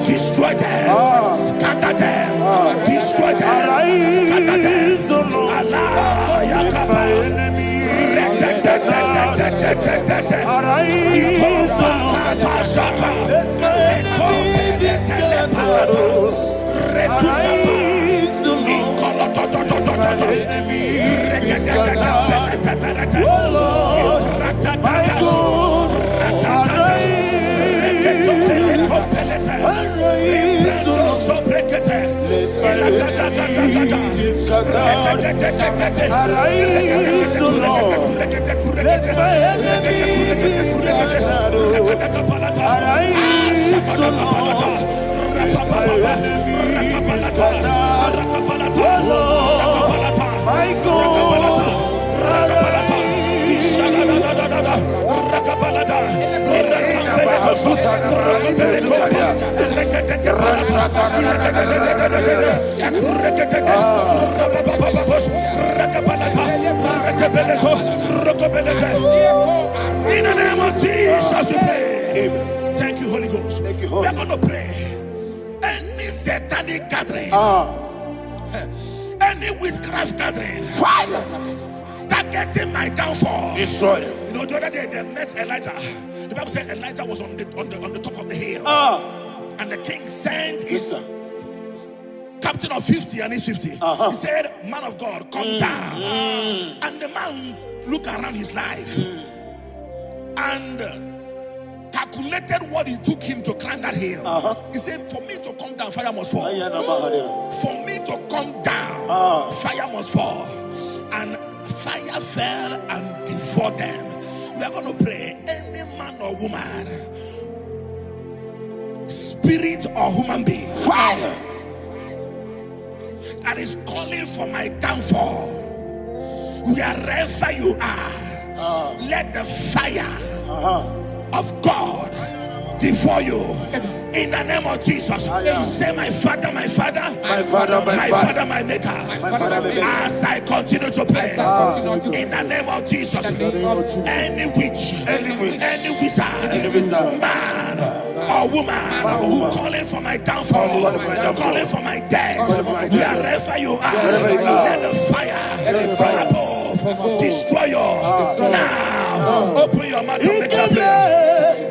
destroy them, scatter them, destroy them, scatter them. Allah, Yakaba, In the name of Jesus we pray. Amen. Thank you, Holy Ghost. Thank you, Holy. We're going to pray. Any satanic gathering, any witchcraft gathering, targeting my downfall, destroy them. You know, the other day they met Elijah. The Bible said Elijah was on the top of the hill, and the king sent his captain of 50 and his 50. He said, man of God, come down. And the man looked around his life and calculated what it took him to climb that hill. He said, for me to come down, fire must fall. For me to come down, fire must fall. And fire fell and devoured them. We are going to pray. Any man or woman, spirit or human being, fire that is calling for my downfall, wherever you are, let the fire of God before you. In the name of Jesus, say, my Father, my Father, My Father, my Father, my Maker. As I continue to pray, in the name of Jesus, any witch, any wizard, man or woman calling for my downfall, calling for my death, wherever you are, let the fire from above destroy you now. Open your mouth and make a prayer.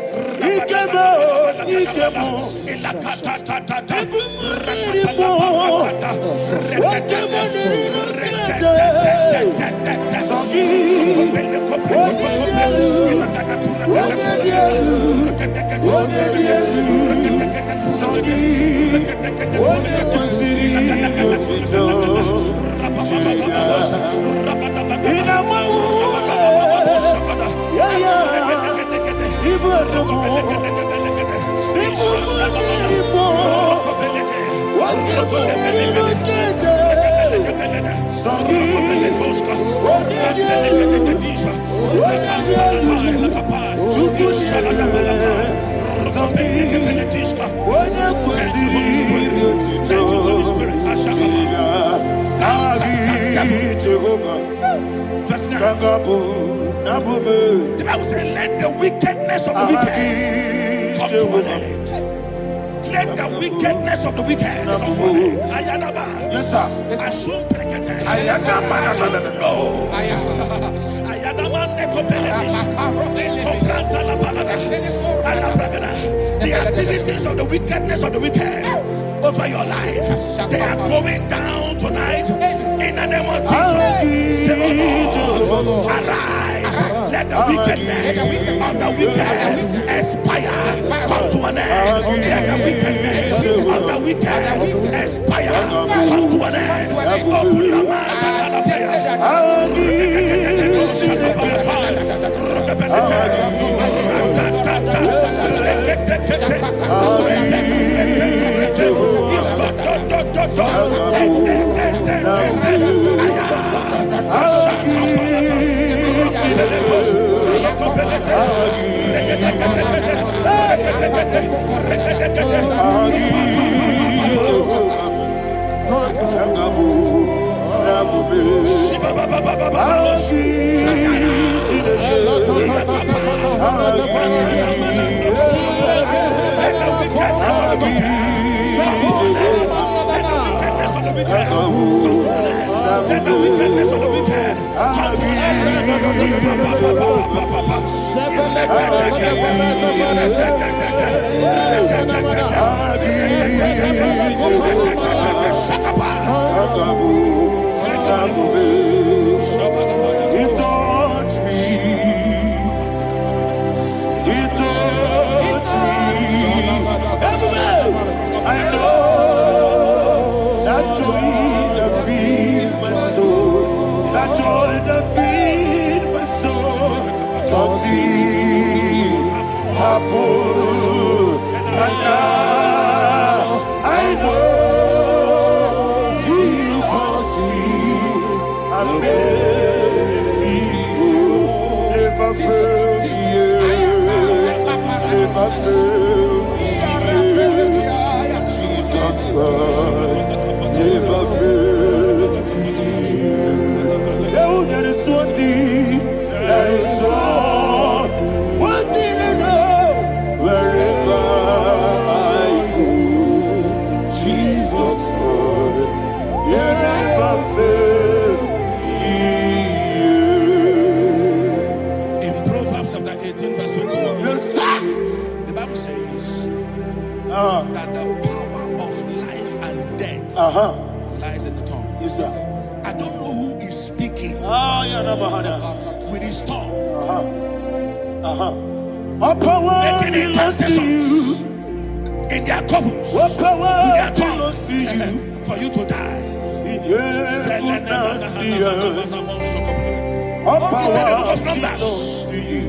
Holy Spirit. Verse 9. The Bible says, let the wickedness of the wicked come to an end. Let the wickedness of the wicked come to an end. Ayadaba. Yes, sir. Assume prekete. Ayadaba. No. Ayadaba nekopeletis. Nekopranta la balada. Alabragada. The activities of the wickedness of the wicked over your life, they are going down tonight in the name of Jesus. Say, oh Lord, arise. Let the wickedness of the wicked expire, come to an end. Let the wickedness of the wicked expire, come to an end. Open your mouth and let the wickedness of the wicked come to an that the power of life and death lies in the tongue. Yes, sir. I don't know who is speaking with his tongue, making intercessions in their covens with their tongue for you to die. He said in the book of Numbers,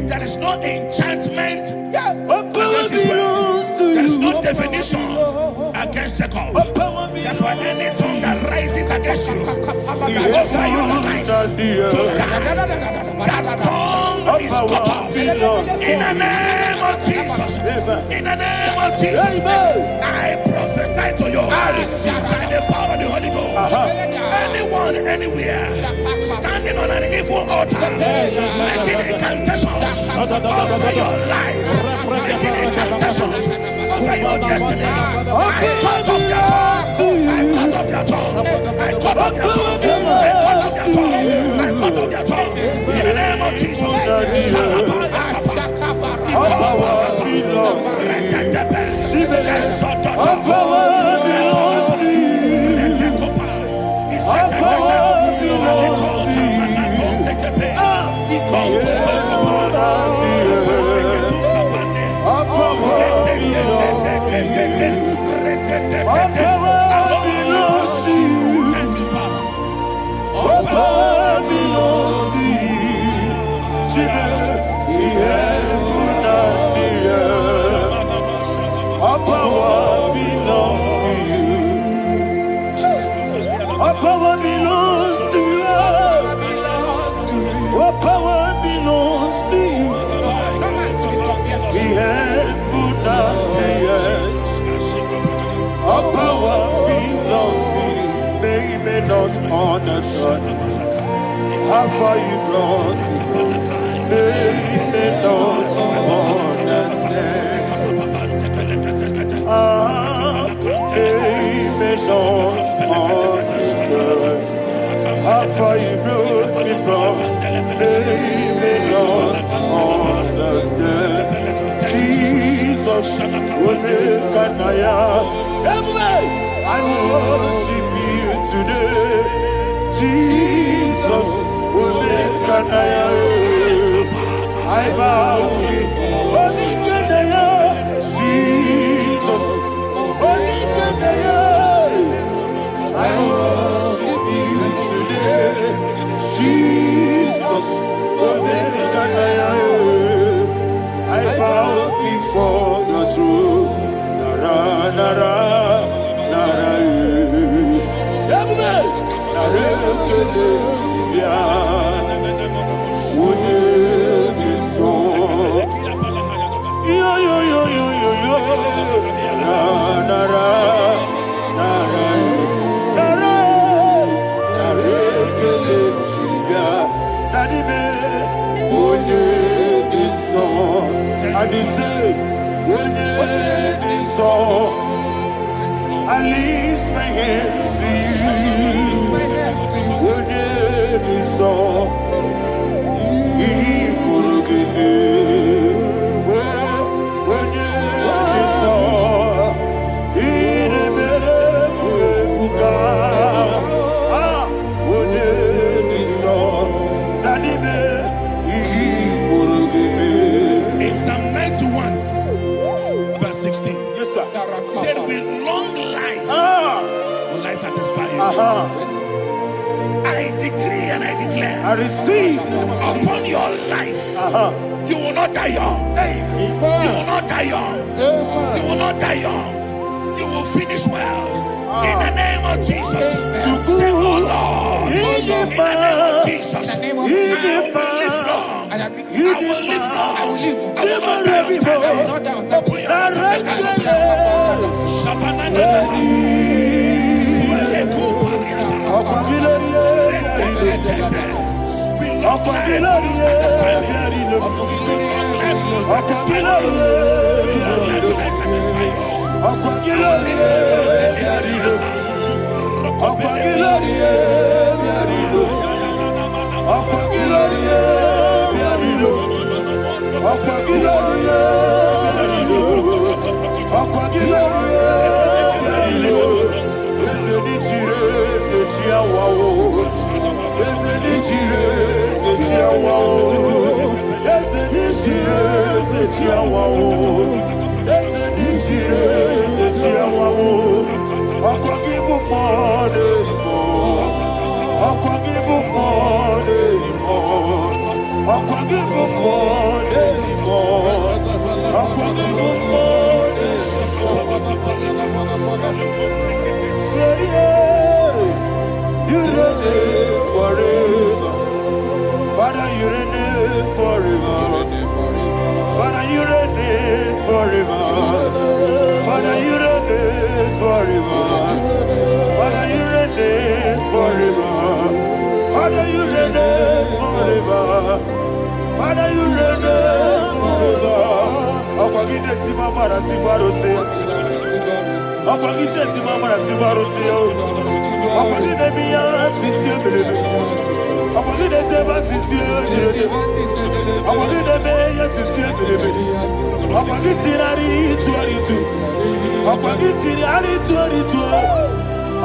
there is no enchantment against Israel. There is no definition against Jacob. Therefore, any tongue that rises against you over your life, that tongue is cut off. In the name of Jesus. In the name of Jesus. I prophesy to you by the power of the Holy Ghost. Anyone, anywhere, standing on an evil altar, making incantations over your life, making incantations over your destiny, I cut off their tongue. I cut off their tongue. I cut off their tongue. I cut off their tongue. I cut off their tongue. In the name of Jesus. Understand how far you brought me from. They don't understand. They don't understand how far you brought me from. They don't understand. Jesus, will make I worship you today. Jesus, will make I bow before Jesus, I worship you today. Jesus, will make I bow before the throne. Nara, nara, nara, I lift my hands to you. Would it be so? In Psalm 91, verse 16, yes, sir. Said with long life will I satisfy you. I decree and I declare, I receive upon your life, you will not die young. You will not die young. You will not die young. You will finish well. In the name of Jesus. Say, oh Lord, in the name of Jesus, I will live long. I will live long. I will not die on time. I will not die on time. reign forever. Father, you reign forever. Father, you reign forever. Father, you reign forever. Father, you reign forever. Akwagide timamara tibarose. Akwagide timamara tibarose. Akwagide biya sisi belebe. Akwagide teba sisi belebe. Akwagide beya sisi belebe. Akwagide rari tuaritu. Akwagide rari tuaritu.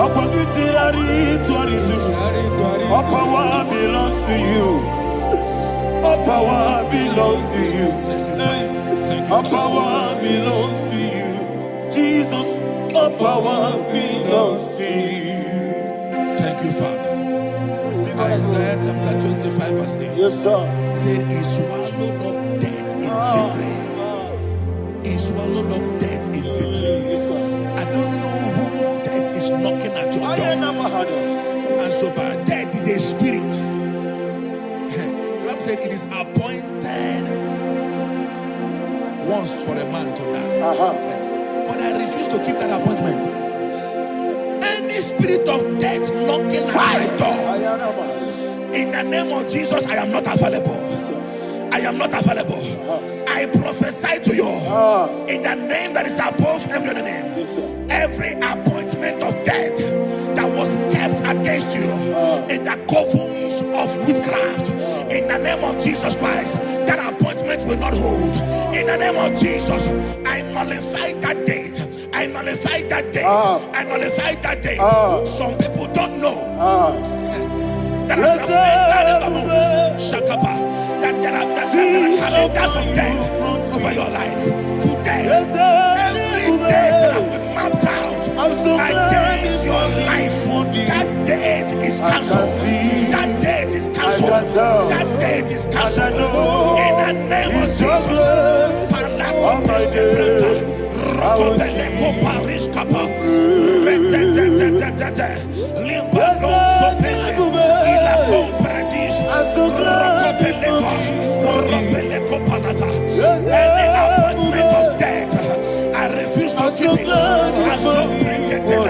Akwagide rari tuaritu. All power belongs to you. All power belongs to you. All power belongs to you. Jesus, all power belongs to you. Thank you, Father. Isaiah chapter 25 verse 8. Yes, sir. Said he swallowed up death in victory. He swallowed up death in victory. I don't know who death is knocking at your door. And so by death is a spirit. God said it is appointed once for a man to die. But I refuse to keep that appointment. Any spirit of death knocking at my door, in the name of Jesus, I am not available. I am not available. I prophesy to you in the name that is above every other name. Every appointment of death that was kept against you in the covens of witchcraft, in the name of Jesus Christ, that appointment will not hold. In the name of Jesus, I nullify that date. I nullify that date. I nullify that date. Some people don't know that as of Shakapa, that there are calendars of death over your life. Today, every date that has been mapped out against your life, that date is cancelled. That date is cancelled. That date is cancelled. In the name of Jesus. Any appointment of death, I refuse to keep it. I so bring it in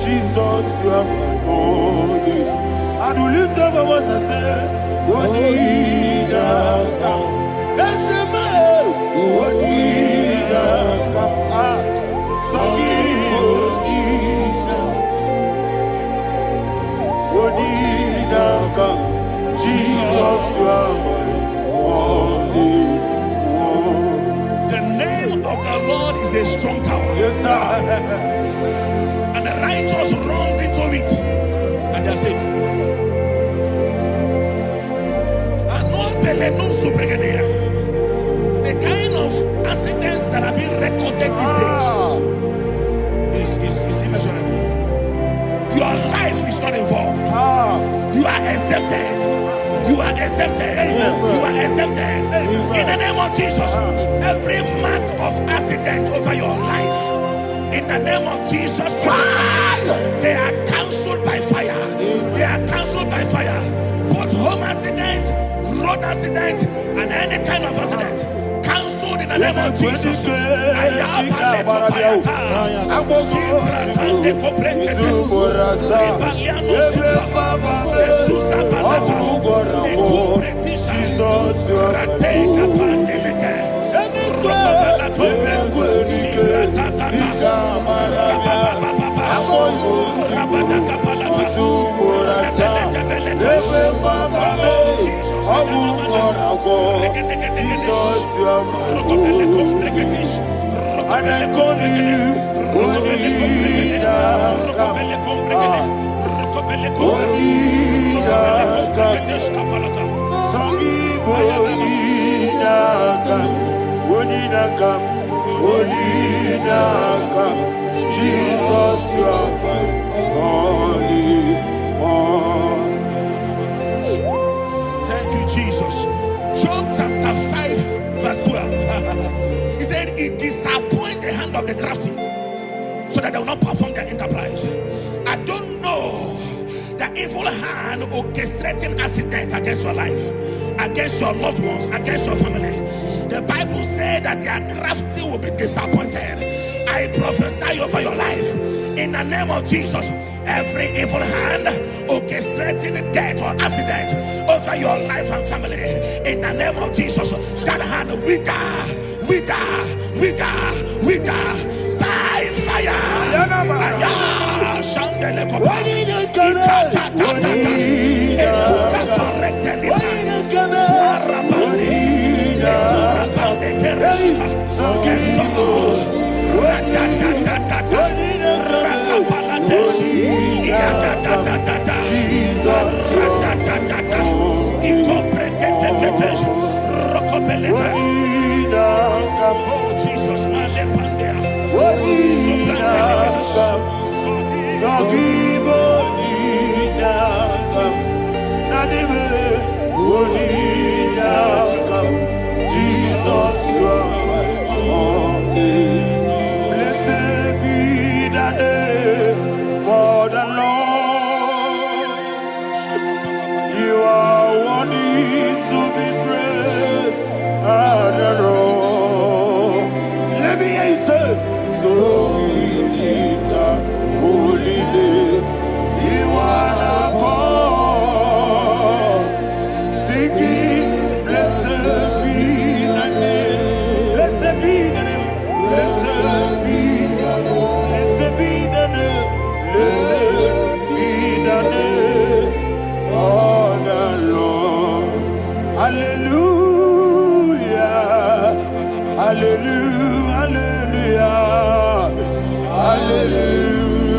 Jesus, you are my only. And will you tell me what I say? What did I come? That's the man. What did I come? What did I come? Jesus, you are my only. The name of the Lord is a strong tower. Yes, sir. And the righteous runs into it and they are safe. The kind of accidents that are being recorded these days is immeasurable. Your life is not involved. You are exempted. You are exempted. You are exempted. In the name of Jesus, every mark of accident over your life, in the name of Jesus Christ, they are cancelled by fire. They are cancelled by fire. Both home accident, road accident, and any kind of accident, cancelled in the name of Jesus. Jesus, you are my only one. Thank you, Jesus. Job chapter 5, verse 12. He said, it disappoints the hand of the crafty, so that they will not perform their enterprise. I don't know the evil hand orchestrating accident against your life, against your loved ones, against your family. The Bible said that their crafty will be disappointed. I prophesy over your life in the name of Jesus. Every evil hand orchestrating death or accident over your life and family, in the name of Jesus, that hand wither by fire. Oh Jesus, Jesus, you are my only. Blessed be the name for the Lord. You are worthy to be praised and adored. Let me hear you say, so we lift up holy name. You are the God. Singing, blessed be the name. Blessed be the name. Blessed be the name. Blessed be the name. Blessed be the name of the Lord. Hallelujah. Hallelujah. Hallelujah. Hallelujah.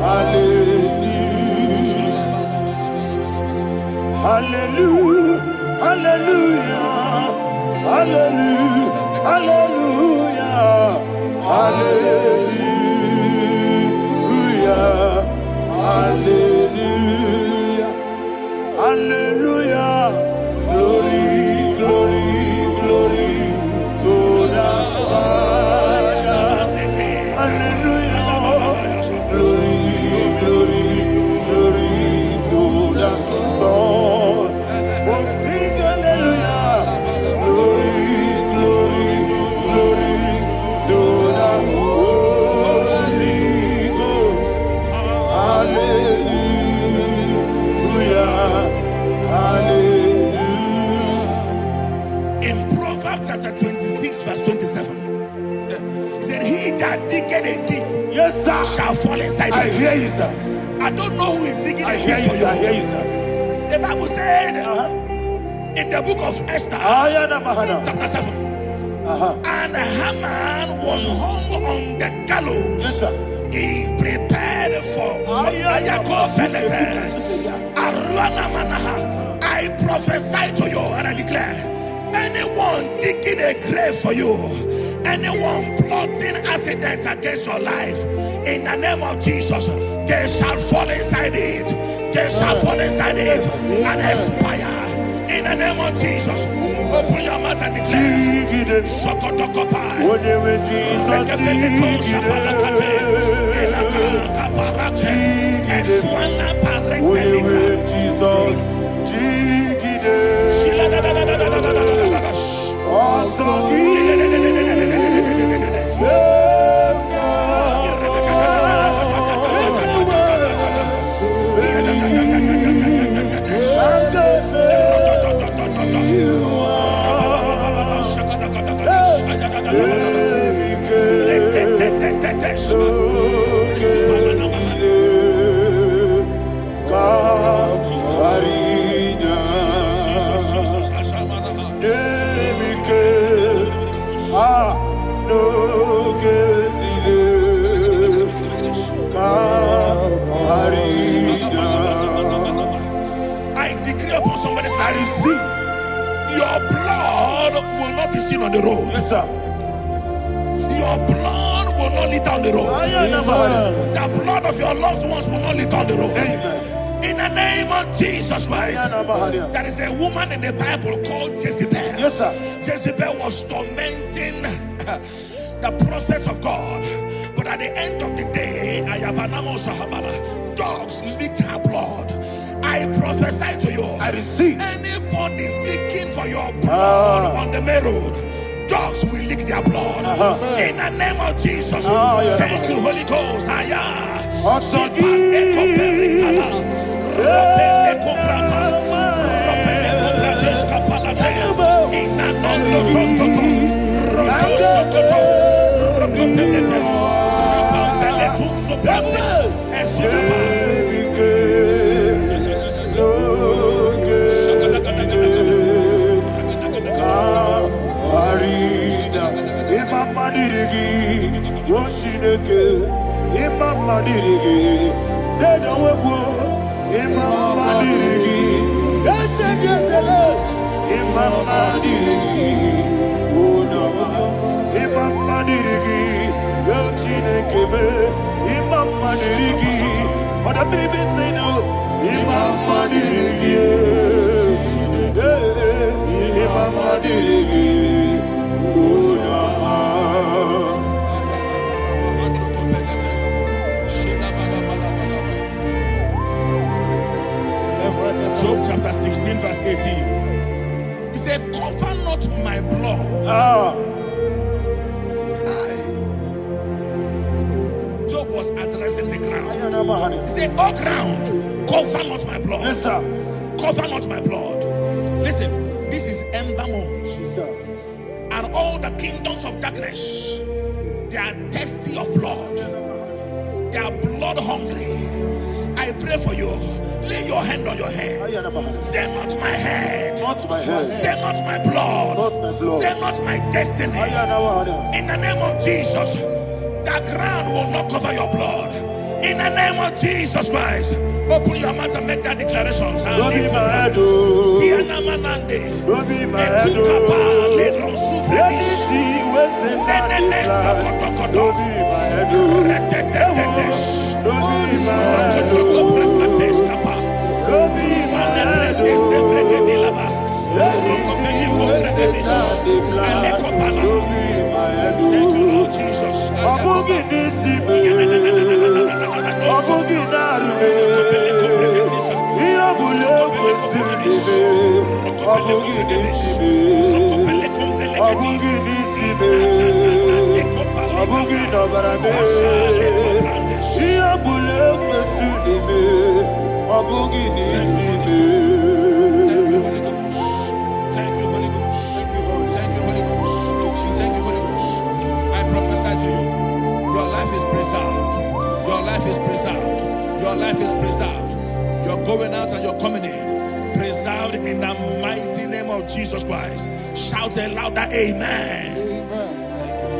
Hallelujah. Hallelujah. Hallelujah. Hallelujah. Hallelujah. Hallelujah. Hallelujah. Glory, glory, glory to the Father. Hallelujah. Glory, glory, glory to the Son. Oh, sing hallelujah. Glory, glory, glory to the Holy Ghost. Hallelujah. Hallelujah. In Proverbs chapter 26, verse 27, he said, he that diggeth a deep, Yes, sir, shall fall inside I it. hear you, sir. I don't know who is digging I a hear deep you, for sir. I hear you. you, sir. The Bible said in the book of Esther, chapter 7, and Haman was hung on the gallows. Yes, sir. He prepared for I prophesy to you and I declare, anyone digging a grave for you, anyone plotting accidents against your life, in the name of Jesus, they shall fall inside it. They shall fall inside it and expire. In the name of Jesus, open your mouth and declare. Shokotokopai. God, decree upon somebody's I life. receive. Your blood will not be seen on the road. Yes, sir. Your blood will not lead down the road. The blood of your loved ones will not lead down the road. Amen. In the name of Jesus Christ. There is a woman in the Bible called Jezebel. Yes, sir. Jezebel was tormenting the prophets of God. But at the end of the day, dogs licked her blood. I prophesy to you. I receive. Anybody seeking for your blood on the main road, dogs will lick their blood. In the name of Jesus. Thank you, Holy Ghost. Job chapter 16 verse 18. He said, cover not my blood. Job was addressing the ground. He said, oh ground, cover not my blood. Yes, sir. Cover not my blood. Listen, this is ember month. Yes, sir. And all the kingdoms of darkness, they are thirsty of blood. They are blood hungry. I pray for you. Lay your hand on your head. Say not my head. Not my head. Say not my blood. Not my blood. Say not my destiny. In the name of Jesus, the ground will not cover your blood. In the name of Jesus Christ, open your mouth and make that declaration. Don't be my head. Don't be my head. Anything was in that blood. Don't be my head. Don't be my head. Don't be my head. Thank you, Lord Jesus. Thank you, Holy Ghost. Thank you, Holy Ghost. Thank you, Holy Ghost. Thank you, Holy Ghost. Thank you, Holy Ghost. I prophesy to you, your life is preserved. Your life is preserved. Your life is preserved. You're going out and you're coming in. Preserved in the mighty name of Jesus Christ. Shout a louder amen. Thank you,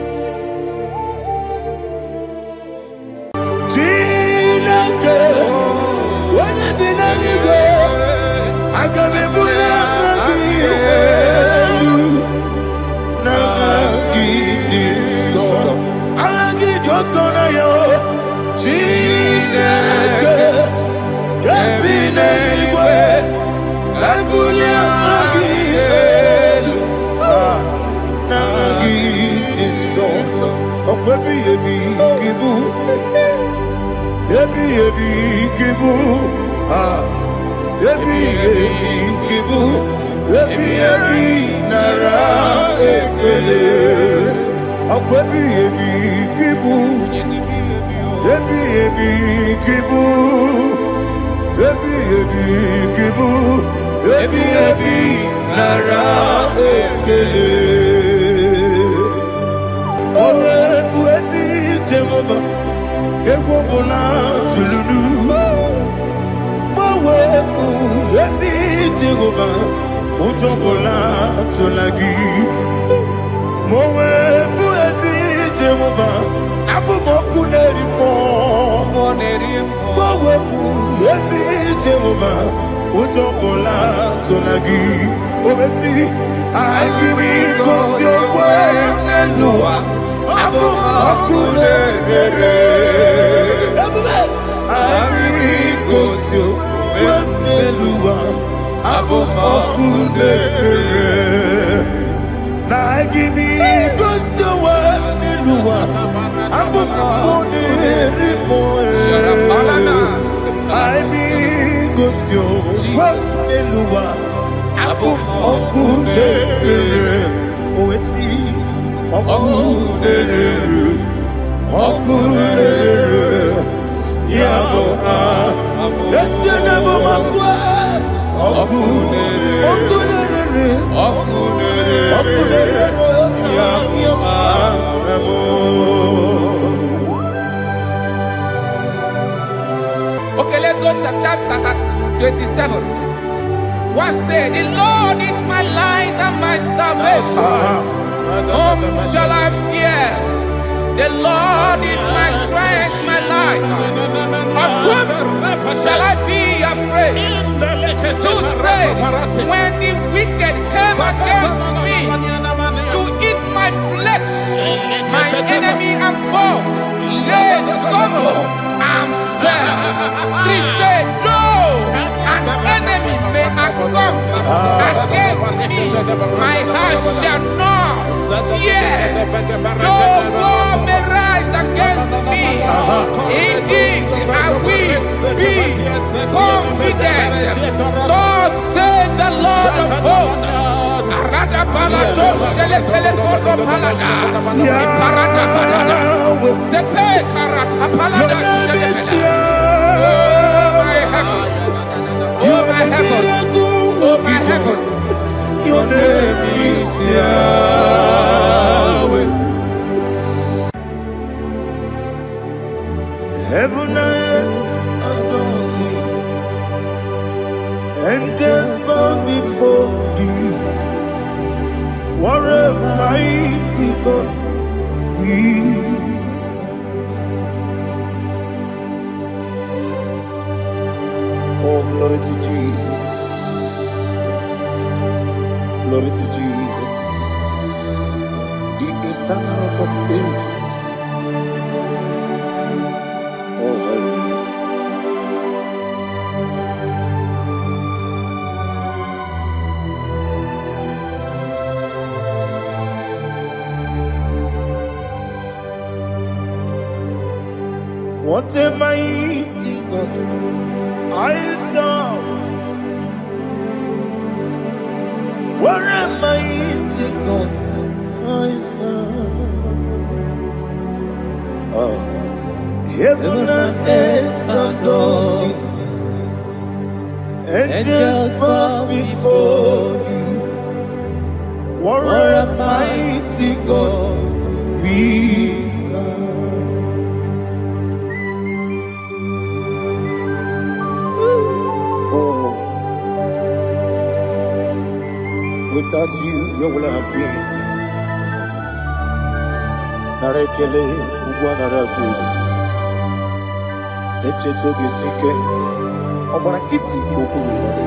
Ujokola Tonagi, Obesi, I give me cause your way, Nelua, Abu Makule, I give me cause your way, Nelua, Abu Makule, I give me cause your way, Nelua, Abu Makule, I be Gosio, Elua, Abu Okune, Oesi, Okune, Okune, Yabo, Yesianabo Makwa, Okune, Okune, Okune, Yabo. Okay, let's go to chapter 27. What said? The Lord is my light and my salvation. Whom shall I fear? The Lord is my strength, my life. Of whom shall I be afraid? To say, when the wicked came against me to eat my flesh, my enemy and foe, they stumble and fell. They said, no, an enemy may have come against me, my heart shall not fear. No war may rise against me. In this I will be confident. Thus says the Lord of hosts. Arada balado shele pele kodo palada. Iparada balada. Sepe karata palada shele pele. Oh my heavens. Oh my heavens. Oh my heavens. Your name is Yahweh. Heaven and earth adore me, angels bow before you. What a mighty God we serve. Oh, glory to Jesus. Glory to Jesus. The eternal rock of ages. Oh, hallelujah. What a mighty God I serve. What a mighty God I serve. Oh. Heaven and earth adore it. Angels bow before you. What a mighty God we serve. Oh, without you, where would I have been? Narekele, Ugwanaratu. Echetoge sike, ọgbara kiti kokuru nade.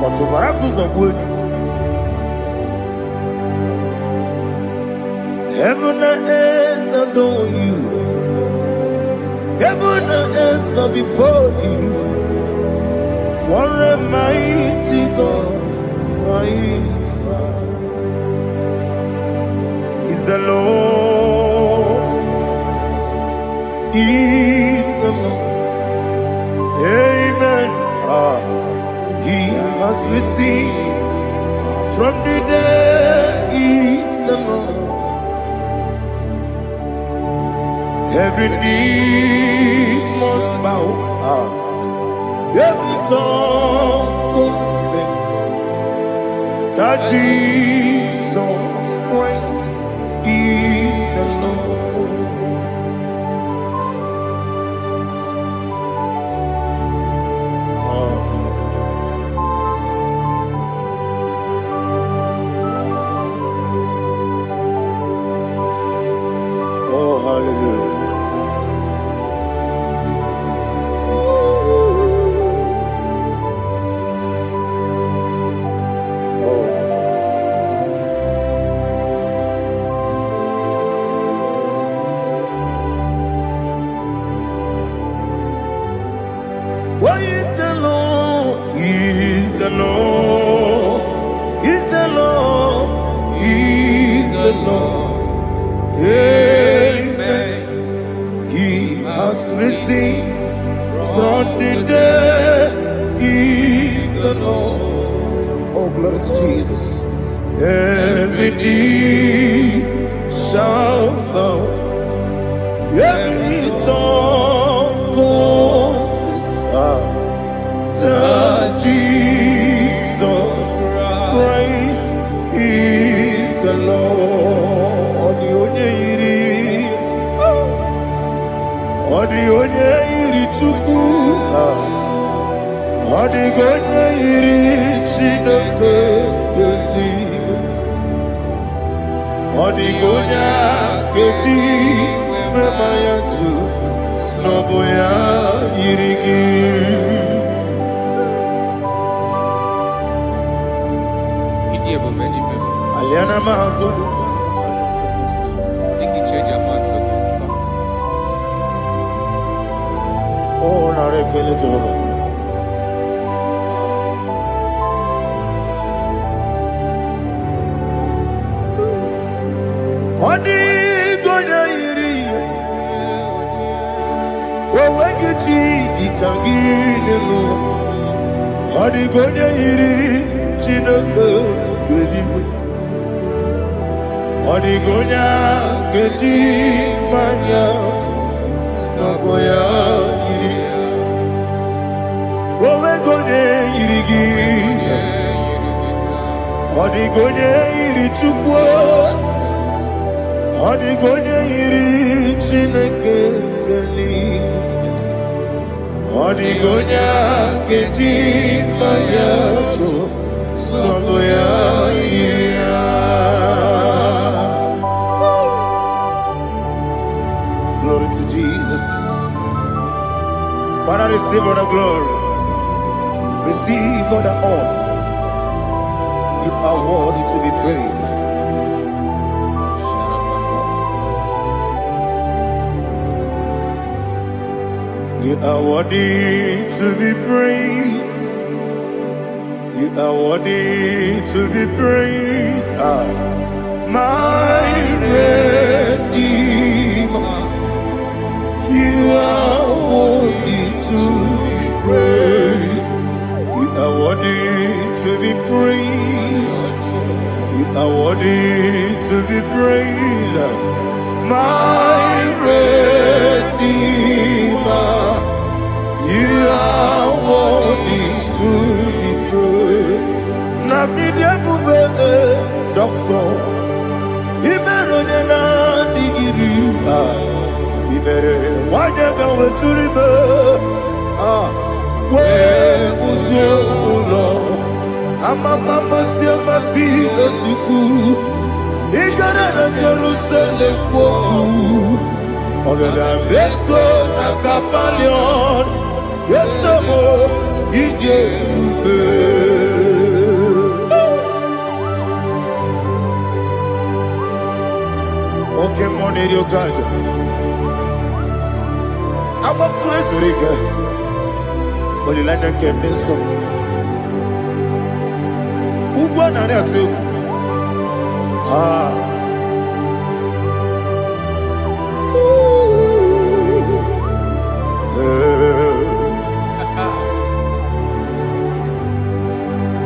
Ọtụbara kuzogwe. Heaven and earth adore you. Heaven and earth bow before you. What a mighty God I serve. Is the Lord. Is the Lord. Amen. He has received from the dead. Is the Lord. Every knee must bow. Every tongue confess that Jesus Christ is the Lord. Oh, hallelujah. every knee shall bow, every tongue confess that Jesus Christ is the Lord. Odi onye iri Chukwu, odi onye iri Chineke eluigwe, odi onye ga-eji mema ya tu n'ọbụ ya yiri gị. Aliana Mahazo. Oh, Narekele Jehovah. Odi gonya iri, owegichi dikagine lo. Odi gonya iri, Chineke eluigwe. Odi gonya geji manya n'ọbụ ya yiri. Owe gonya yiri gị, odi gonya yiri Chukwu, odi gonya yiri Chineke eluigwe, odi gonya geji manya n'ọbụ ya yiri. Glory to Jesus. Father, receive all the glory. Receive all the honor. You are worthy to be praised. You are worthy to be praised. You are worthy to be praised. My Redeemer. You are worthy to be praised. You are worthy to be praised. You are worthy to be praised. My Redeemer. You are worthy to be praised. Namidia Bube, Doctor. Imeronena Digiri. Ibere wanyaga weturibe we ujo ulo amama masi esuku igara na Jerusalem kwoku ogada beso na kapalion yesemo ije ube oke moneri okaja Aba praise rike, olilanya kemeso. Ugwa nari atu.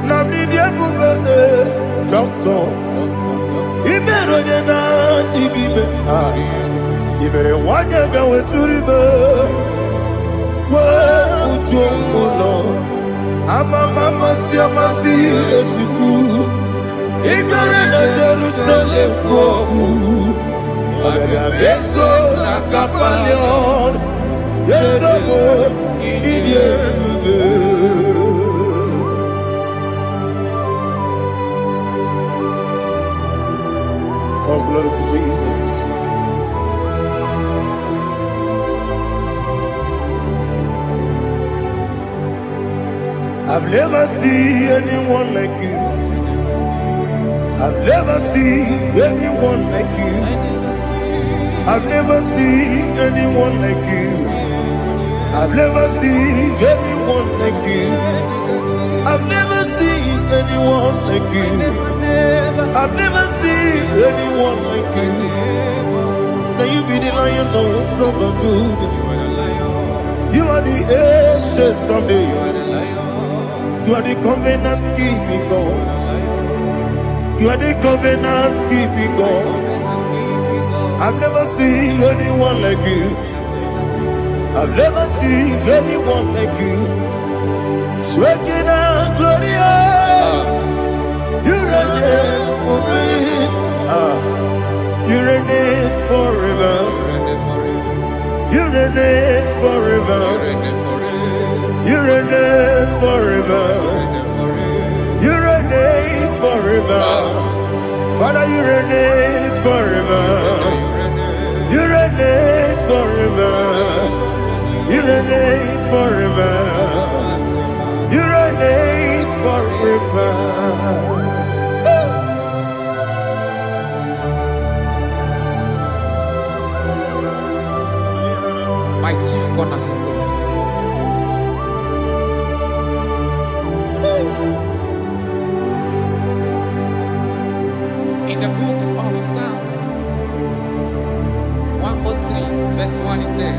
Namidi ebube doctor. Ibero na digibe. Ibere wanyaga weturibe. Amama masi esuku igara na Jerusalem kwoku ogada beso na kapalion yesomo idie Oh, glory to Jesus. I've never seen anyone like you. I've never seen anyone like you. I've never seen anyone like you. I've never seen anyone like you. I've never seen anyone like you. I've never seen anyone like you. Now you be the Lion from the Judah. You are the Ancient of days. You are the covenant keeping God. You are the covenant keeping God. I've never seen anyone like you. I've never seen anyone like you. Shekinah Gloria, you reign for me. You reign forever. You reign forever. You reign forever. You reign forever. Father, you reign forever. You reign forever. You reign forever. You reign forever. My chief cornerstone. In the book of Psalms 103, verse 1, it says,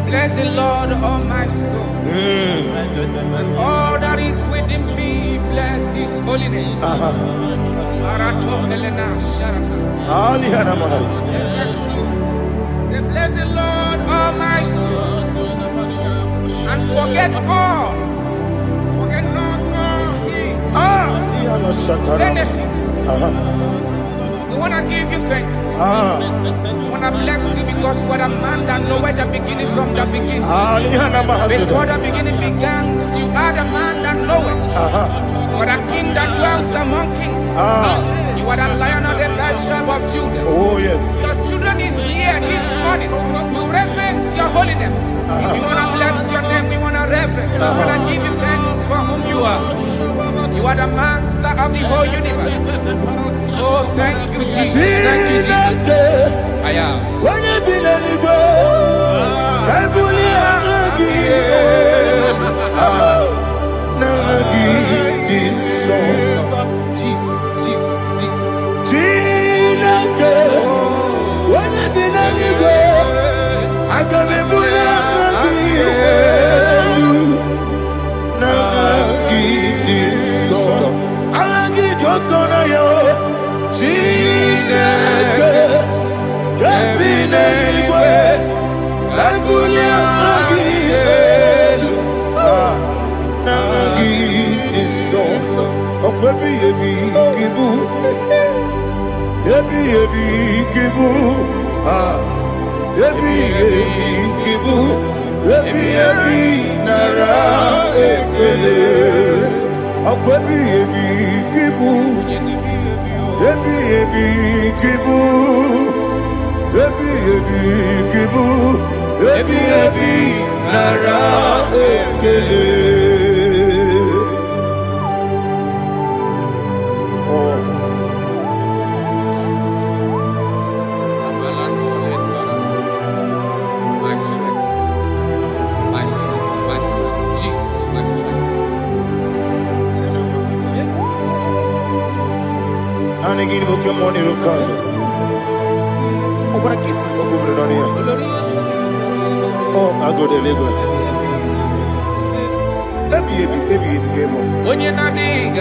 bless the Lord, all my soul, and all that is within me, bless his holy name. Bless the Lord, all my soul, and forget not all his benefits. We want to give you thanks. We want to bless you because what a man that knoweth the beginning from the beginning. Before the beginning began, you are the man that knoweth. What a king that dwells among kings. You are the Lion of the tribe of Judah. Oh yes. Your children is here this morning to reverence your holy name. We want to bless your name. We want to reverence. We want to give you thanks for whom you are. You are the master of the whole universe. Oh, thank you, Jesus. Thank you, Jesus. I am. When you be the Jesus, Jesus, Jesus. When you be the I can be Oh, I go deliver. When you're not digging,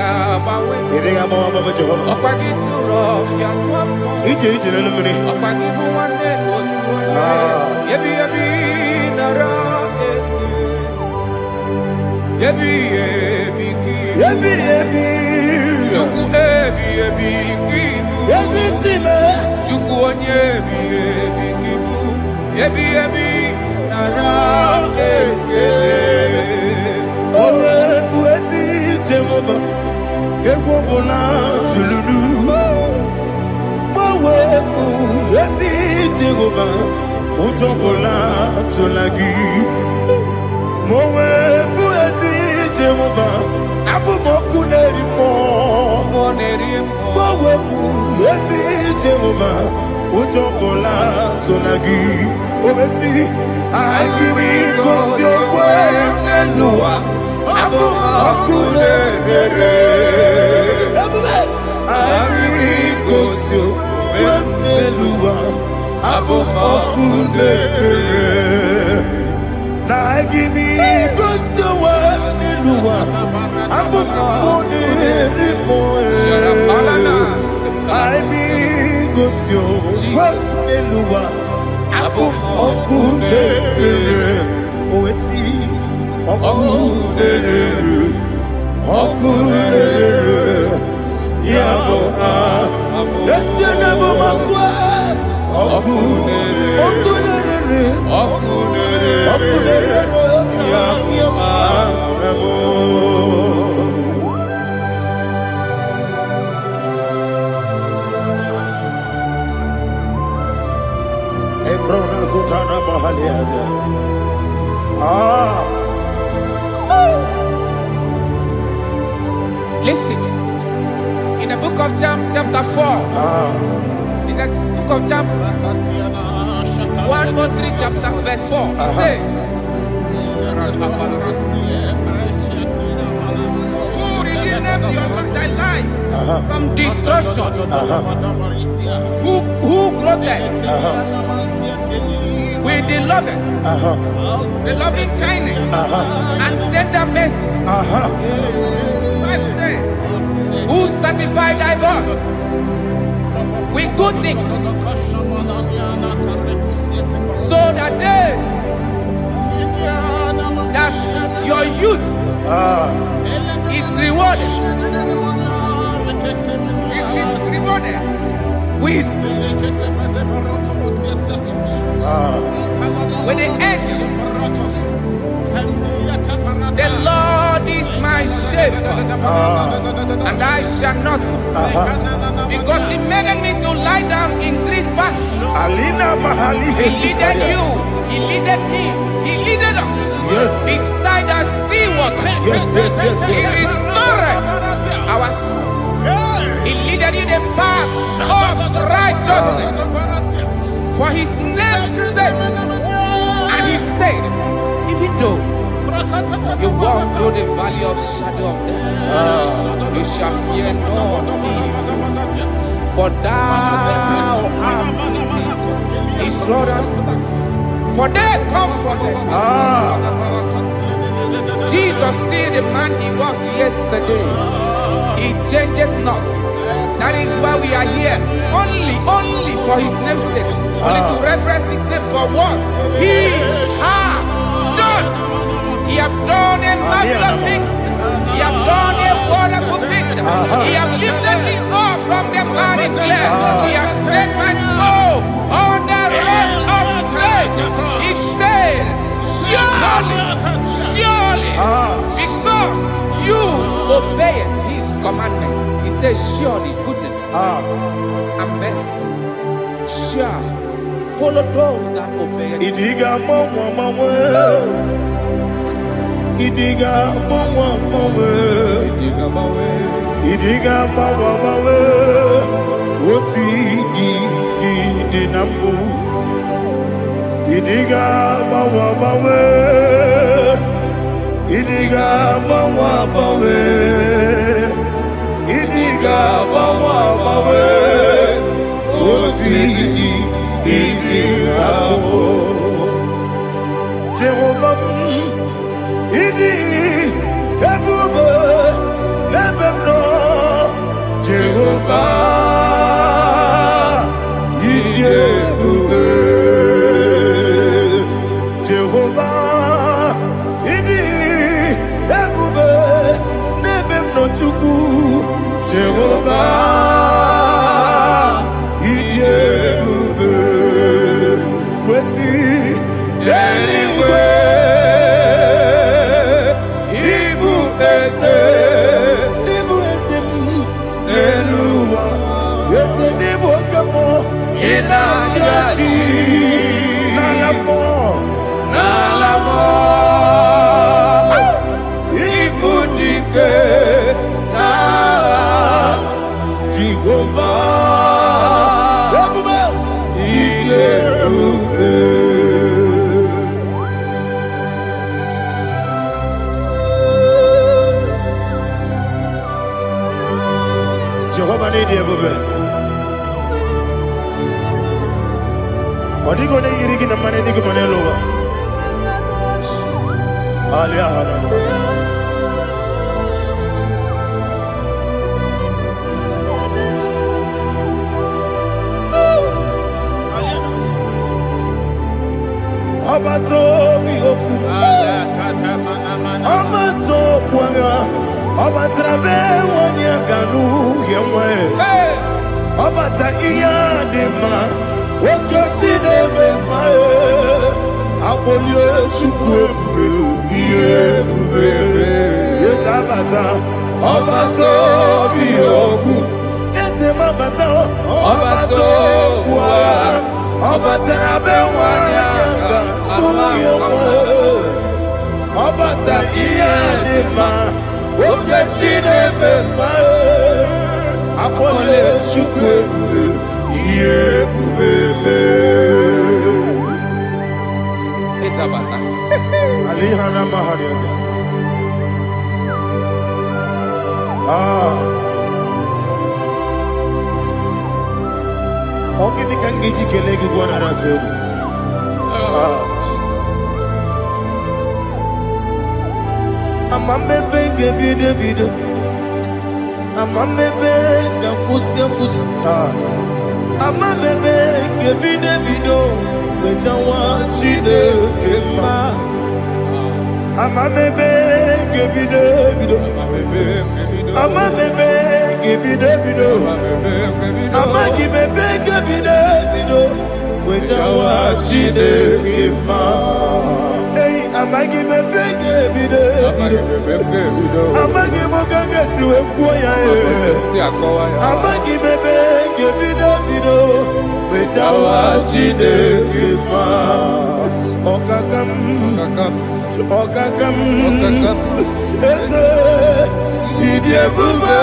Sharapalana. I be Gosio, Waselua, Abu Okude, Oesi, Okude, Yabo, Yasenabo Makwa, Okude, Yabo. Listen, in the book of John, chapter 4, in the book of John 1:3, chapter verse 4, it says, who redeemed thy life from destruction, who groweth with the loving kindness and tender mercies. Who satisfied thy voice with good things, so that your youth is rewarded. Is rewarded with the angels. The Lord is my shepherd, and I shall not want, because He made me to lie down in green pastures. He leaded you, He leaded me, He leaded us beside the still waters. He restored our soul. He leaded you the path of righteousness for His name's sake. And He said, even though you walk through the valley of shadow of death, you shall fear no evil, for thou art with me. His rod and staff, for they comforted. Jesus still the man He was yesterday. He changed not. That is why we are here, only for His name's sake, only to reverence His name for what He has done. He has done a marvelous things. He has done a wonderful thing. He has lifted me up from the miry clay. He has set my soul on the rock of faith. He said, surely, because you obeyed His commandment. He says, surely goodness and mercy shall follow those that obey Him. Idiga mawe oti di nambu. Idiga mawe Idiga mawe Idiga mawe oti di nambu. Jehovah Idi Ebube Ebemno Jehovah Idi Ebube Jehovah Idi Ebube Nebemno Chuku Jehovah Idi Ebube Wesi anyway. Jehovah need you, baby. What are you going to get the money? Dig money over. Obato Bioku, Obato Puanga, Obatrabe Wanya Ganu Yamwe, Obata Iya Dema, Okotine Mae, Abolio Chukwe, yes, Abata, Obato Bioku, yes, Mabata, Obato Puanga. Obata Bewanya, Obata Iyanima, Oketine Bema, Apole Chukwe, Yebube. Isabata. Alihana Mahariasa. Ogini Kangiji Kelegi Guanara table. Jesus. Amamebe Gebide. Amamebe Gakusia Kus. Amamebe Gebide. Wejawa Chide Kema. Amamebe Gebide. Amamebe Gebide. Amagi bebe gebide bido, wejawa chide kima. Hey, amagi bebe gebide bido. Amagi mogange siwe kuya amagi bebe gebide bido, wejawa chide kima. Okakam. Eze, idie bube.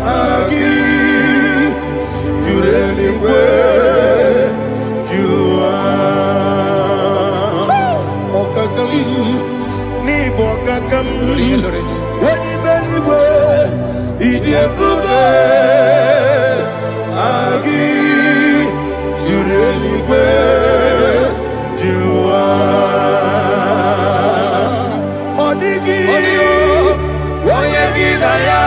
Agi, Jureligwe, Jua, Okakam, Nibo Kakam, Wadi Beligwe, Idiabube, Agi, Jureligwe, Jua, Odigi, Oyegi Daya.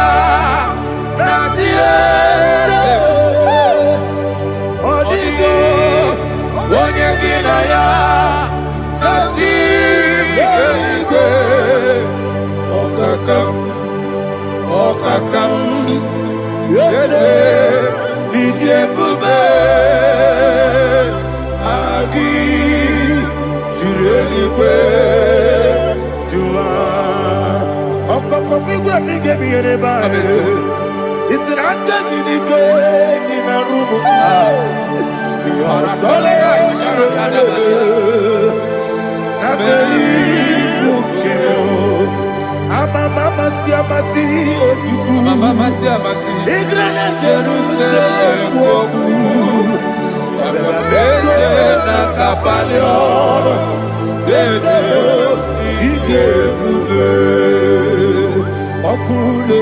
Okakam, yede, idie bube, agi, jureligwe, jua. Okokokigura nige biyereba, isiranga ginike nina rubu. Yarasolega sharakadebe, nabeli bukeo. Mama siamasi osuku. Mama siamasi. Igrana Jerusalem woku. Bebe na kapalion. Bebe ije bube. Okule.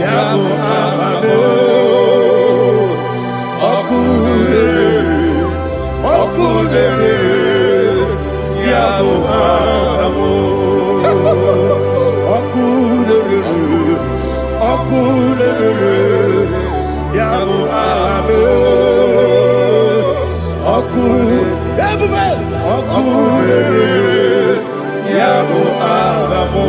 Yabo amame. Okule. Yabo amo, okule, yabo amo, okule, yabo amo.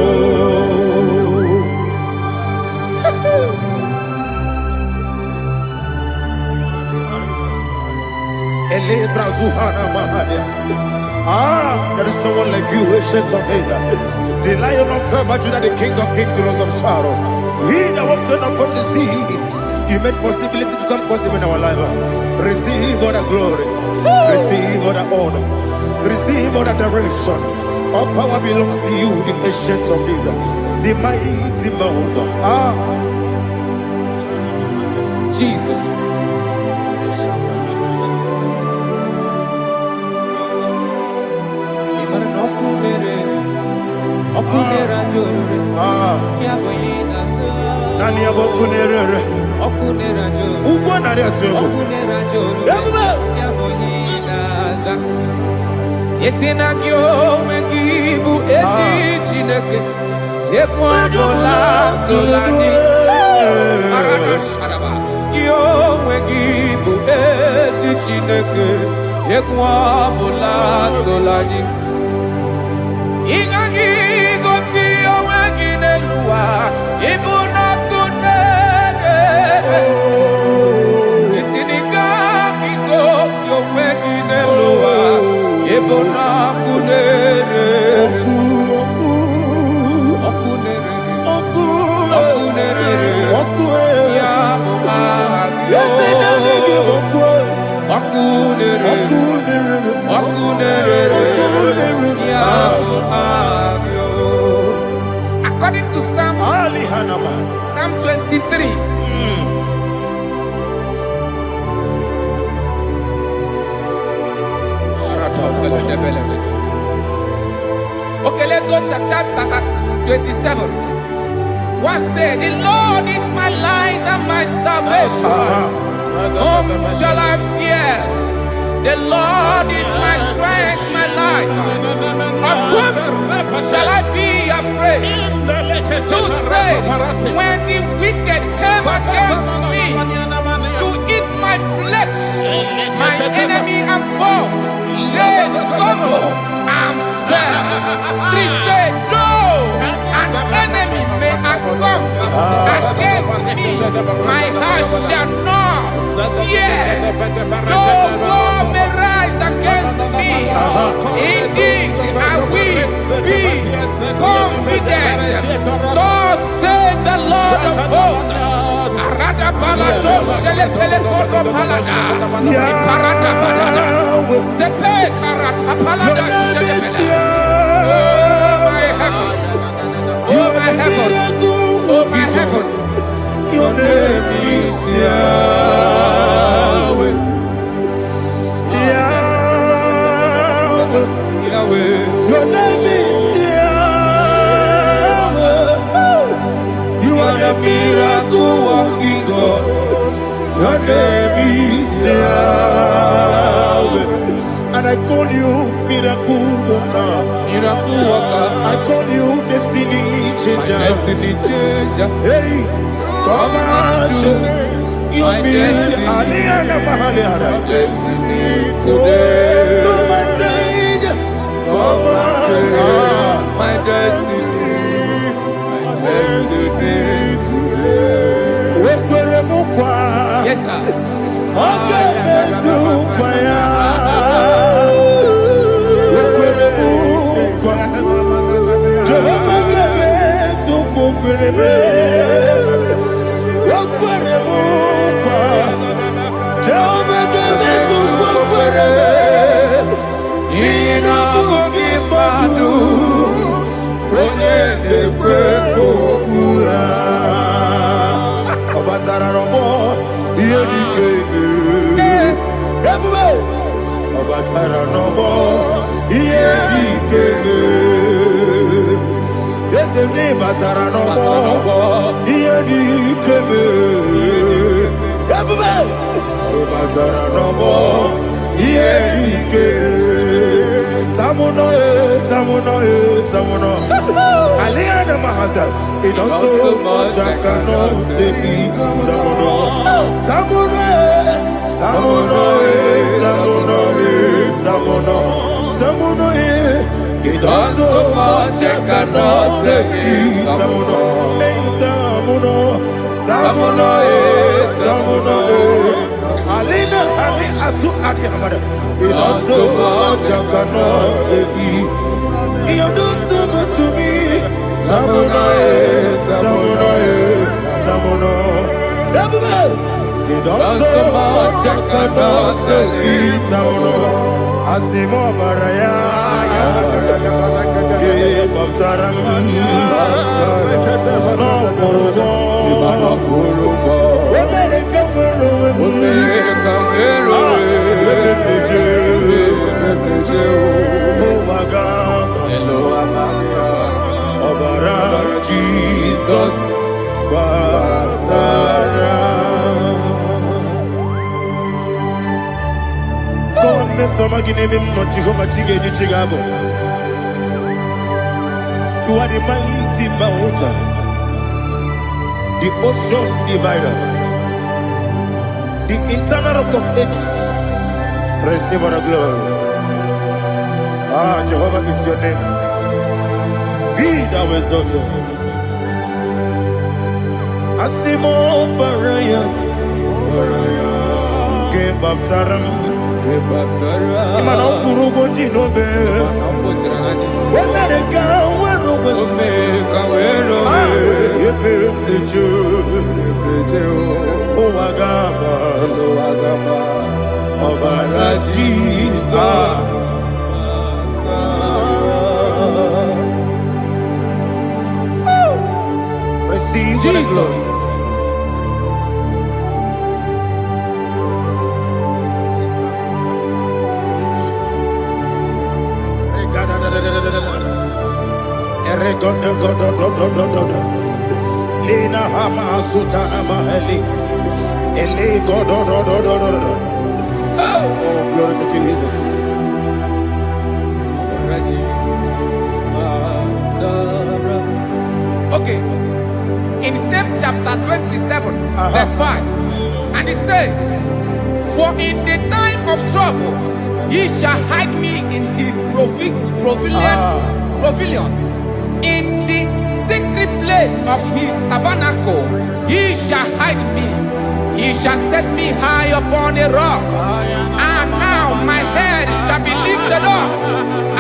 Ele brazuhana mahania. There is no one like you, ancient of days. The Lion of tribe of Judah, the King of kings, the Rose of Sharon. He that walked upon the sea, He made possibility to come possible in our life. Receive all the glory, receive all the honor, receive all the direction. All power belongs to you, the ancient of days, the mighty mountain. Jesus. Nani abokunere Okunera jo. Ugbo nari atuego Okunera jo. Yabuba Yaboyinaza. Yesina kyo wengibu esi chineke. Yekwadola tolani. Arana sharaba. onwe gị bụ ezi Chineke, egwu ọbụla tụla gị. Ị gaghị gosi onwe gị n'elu ụwa, ịbụ n'ọkụ na-ere. Isi na ị gaghị gosi onwe gị n'elu ụwa, ịbụ n'ọkụ na-ere. According to Psalm 23. Okay, let's go to chapter 27. What said? The Lord is my light and my salvation. Whom shall I fear? The Lord is my strength, my life. Of whom shall I be afraid? Who said, when the wicked came against me to eat my flesh, my enemy and foe, they stumble and fell. They said, no, an enemy may come against me, my heart shall not fear. No war may rise against me. In this I will be confident. Thus says the Lord of hosts. Arada balado shele pele kodo palada. Iparada balada. Sepe karata palada shele pele. Oh my heavens. Oh my heavens. Oh my heavens. Your name is Yahweh. Yahweh. Yahweh. Your name is Yahweh. You are the miracle working God. Your name is Yahweh. And I call you miracle worker. Miracle worker. I call you destiny changer. My destiny changer. Hey, come on, show your destiny. My destiny today. Come on, change. Come on, my destiny. My destiny today. Yes, sir. Okay, it does so much I cannot say. It does so much I cannot say. Alina Ali Asu Adi Hamada. It does so much I cannot say. You do so much to me. Tamuno. It does so much I cannot say. Tamuno. Asimo Baraya. Give up Taramani. No Korobo. Jesus, you are the mighty mountain, the ocean divider. the eternal rock of ages. Receive our glory. Ah, Jehovah is your name. Be thou exalted. Asimo Baraya. Gebaptaram. Imano Kurubo Jinobe. Wenareka Wero. Yebejo. Owagaba. Obara Jesus. Receive Jesus. Lina Hama Sutana Maheli. Ele God. Oh, glory to Jesus. Okay. In same chapter 27, verse 5. And it says, for in the time of trouble, he shall hide me in his pavilion. In the secret place of his tabernacle, he shall hide me. He shall set me high upon a rock. And now my head shall be lifted up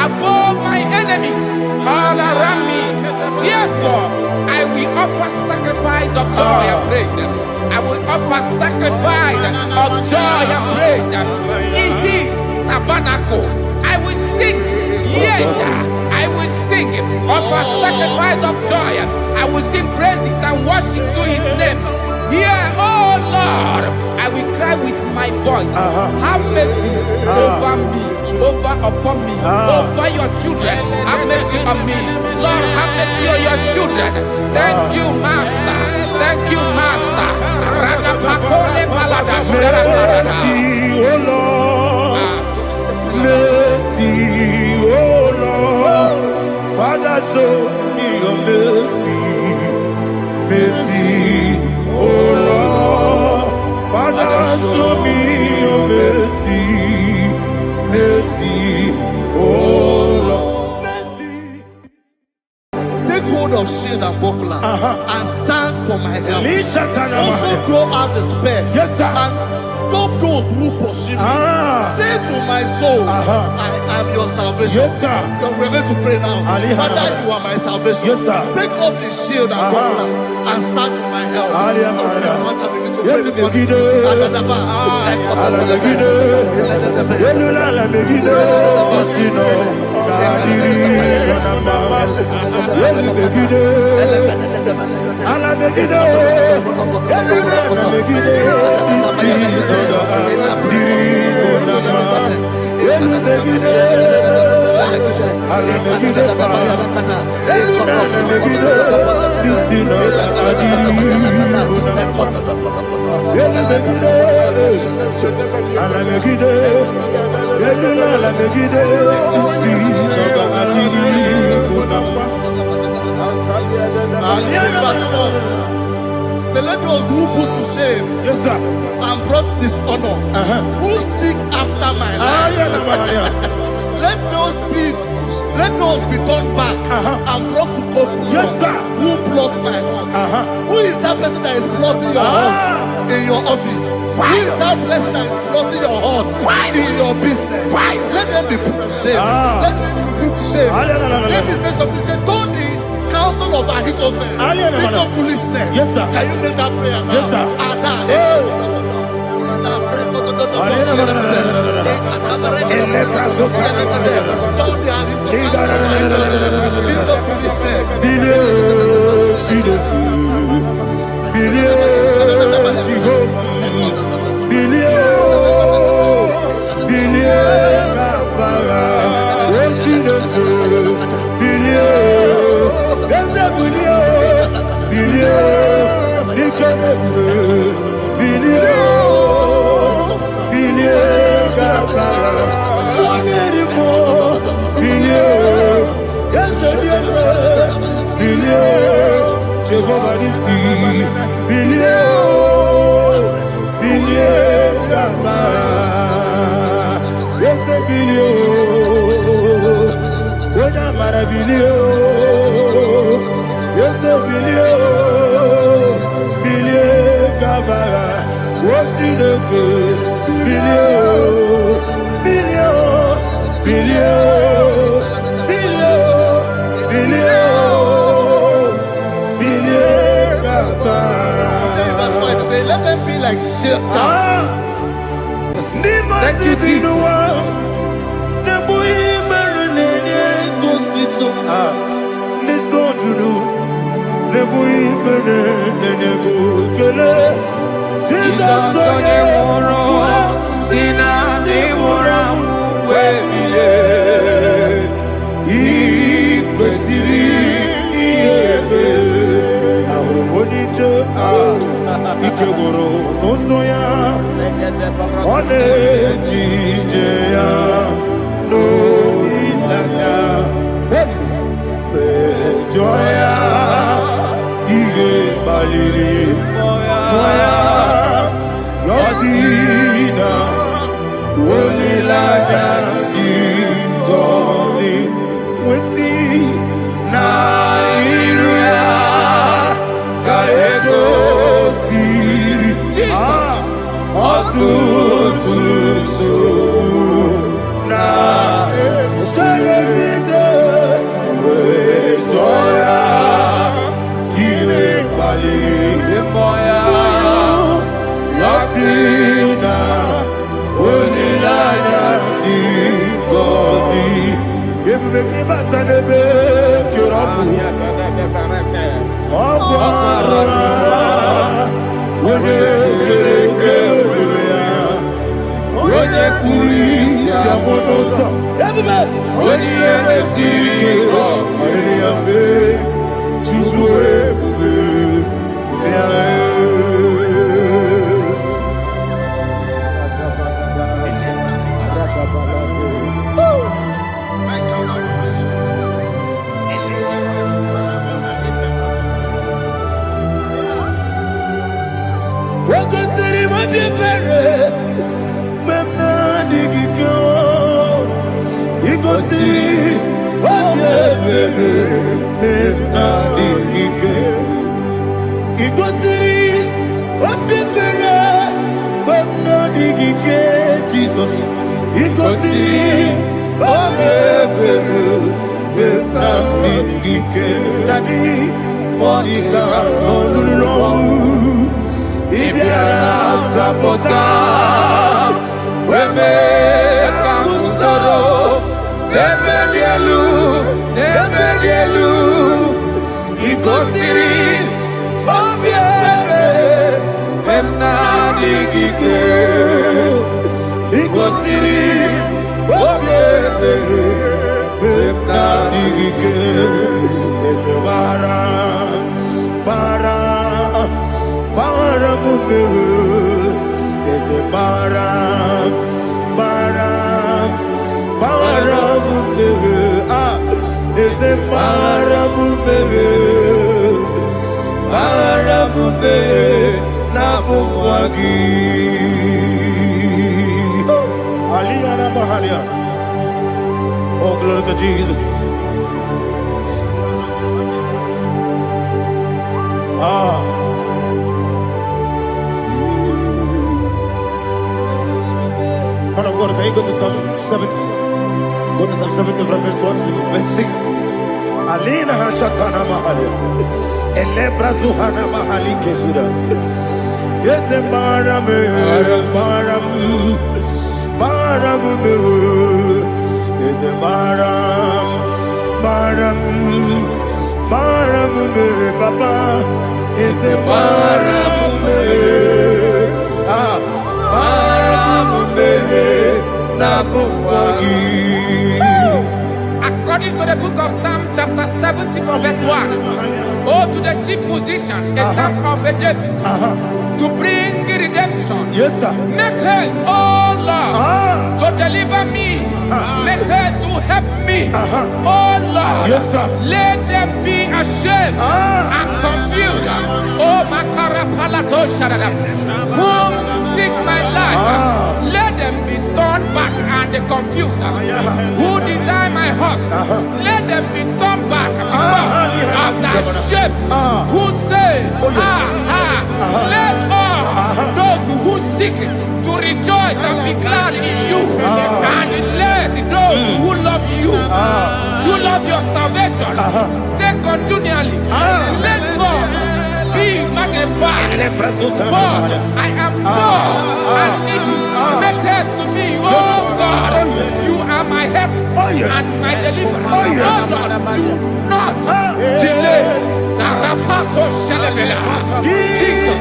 above my enemies all around me. Therefore, I will offer sacrifice of joy and praise. I will offer sacrifice of joy and praise. In his tabernacle, I will sing. Yes, I will sing. Offer sacrifice of joy. I will sing praises and worship to his name. Here, oh Lord, I will cry with my voice. Have mercy over me, upon me, over your children. Have mercy on me. Lord, have mercy on your children. Thank you, Master. Thank you, Master. Mercy, oh Lord. Mercy, oh Lord. Father, show me your mercy. Mercy, oh Lord. Father, show me your mercy. Mercy, oh Lord. Mercy. Take hold of shield and buckler and stand for my help. Also throw out despair. Yes, sir. And stop those who pursue me. Say to my soul, I am your salvation. Yes, sir. We're going to pray now. Father, you are my salvation. Yes, sir. Take up the shield and buckler and stand for my help. So let those who put to shame, yes, sir, and brought dishonor, who seek after my life, let those be turned back and brought to confusion. Yes, sir. Who plot my hurt? Who is that person that is plotting your hurt in your office? Who is that person that is plotting your hurt in your business? Let them be put to shame. Let them be put to shame. Let me say something. Say, don't the counsel of Ahithophel make no foolishness. Yes, sir. Can you make that prayer now? Yes, sir. Jehovah is bilio. Yes, bilio. Bilie kabara. What's in the good? Bilio. Bilio. Bilio. Bilio. Bilio. Bilie kabara. Verse 5 say, let them be like Shatters. Thank you, Jesus. Joya, Ige Baliri, Moya, Yosina, Ulilada, Ingoni, Wisi, Nairuya, Kaego, Siri, Otutu, Na, Ukalejite, Joya, Ige Baliri, Moya, Yosina, Ulilada, Ingoni, Ebubeki Batanebe, Kirabu, Okwara, Wode Puri, Yamonosa, everybody, Wodi Esirike, Ariabe, Chubue, Jesus, oh, glory to Jesus. Man of God, can you go to Psalm 70? Go to Psalm 70 from verse 1 to verse 6. Alina Hashatana Mahalia. Elebra Zuhana Mahali Kesuda. Yes, the Maram, yes, the Maram, Papa, yes, the Maram, According to the book of Psalm chapter 70 from verse 1, oh, to the chief musician, a psalm of a David, to bring redemption. yes, sir. Make haste, oh Lord, to deliver me. Make haste to help me. Oh Lord, Yes, sir. let them be ashamed and confused. Oh Makara Palato Shadada, whom seek my life, let them be turned back and confused. Who desire my heart, let them be turned back because of that shape. Who say, let all those who seek to rejoice and be glad in you, and let those who love you, who love your salvation, say continually, let God be magnified. But I am poor and needy. Make haste to me, oh God. You are my help and my deliverer. Oh Lord, do not delay. Jesus.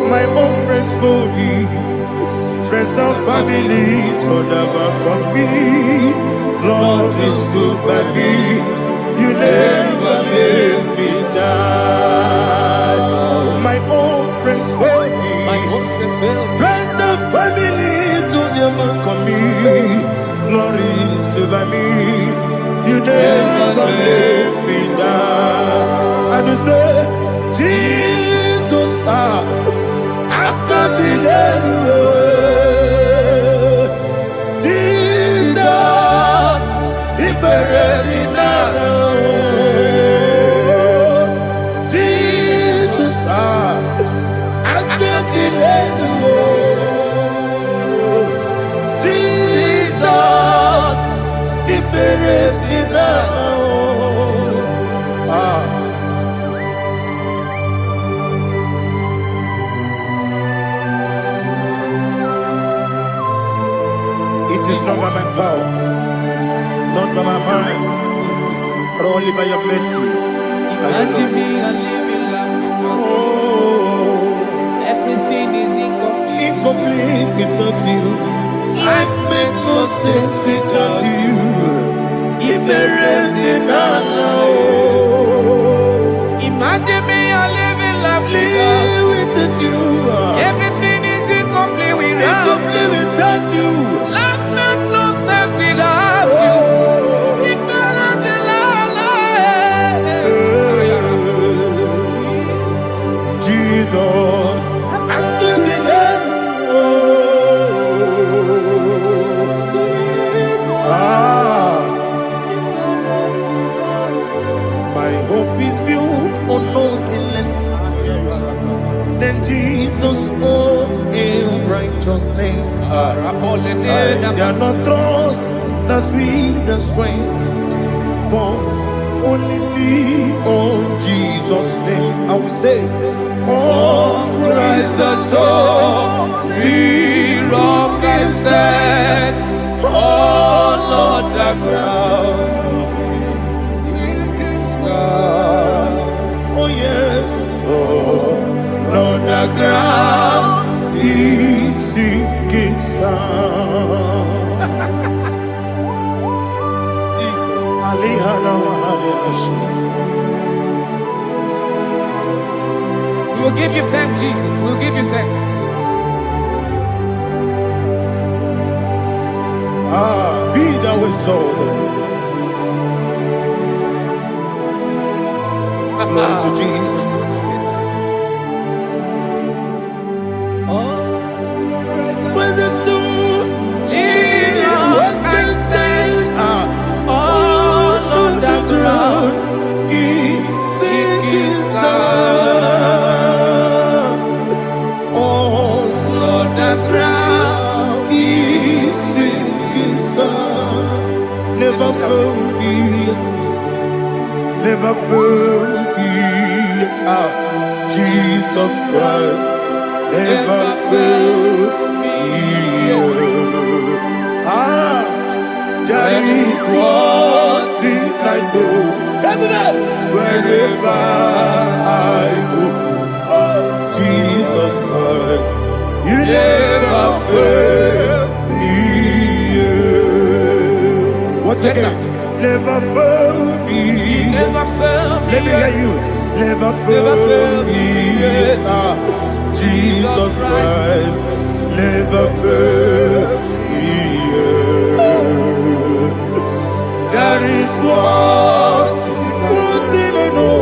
My own friends for me, friends and family to never come me. Lord is good by me, you never leave me down. My own friends for me, friends and family to never come me. Lord is good by me, you never leave me down. And you say, Jesus, I can't believe you. Jesus, He buried in Jesus, I can't believe you. Jesus, He buried in It is not by my power, not by my mind, but only by your mercy. Imagine me a living life. Everything is incomplete. Incomplete without you. Life makes no sense without you. Imagine me a living life without you. Everything is incomplete without you. Life makes no sense without you. Ignorant the Jesus, I give you that. Then Jesus spoke in righteousness. I cannot trust the sweetest strength, but only lean on Jesus' name. I will say, on Christ the solid rock I stand, all on the ground sinking sand. Oh yes, all on the ground is sinking sand. Jesus, We will give you thanks, Jesus. We will give you thanks. Be thou exalted. Glory to Jesus. Where's the soul? What can stand? All on the ground is sinking sand. All on the ground is sinking sand. Never forget, never forget, Jesus Christ. Never forget. There is one thing I know. Everybody, wherever I go, oh Jesus Christ, you never fail me. What's the name? Never fail me. Never fail me. Let me hear you. Never fail me. Jesus Christ, never fail me. There is one thing I know.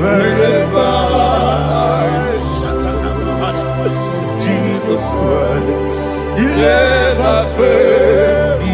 Wherever Jesus Christ, you never fail me.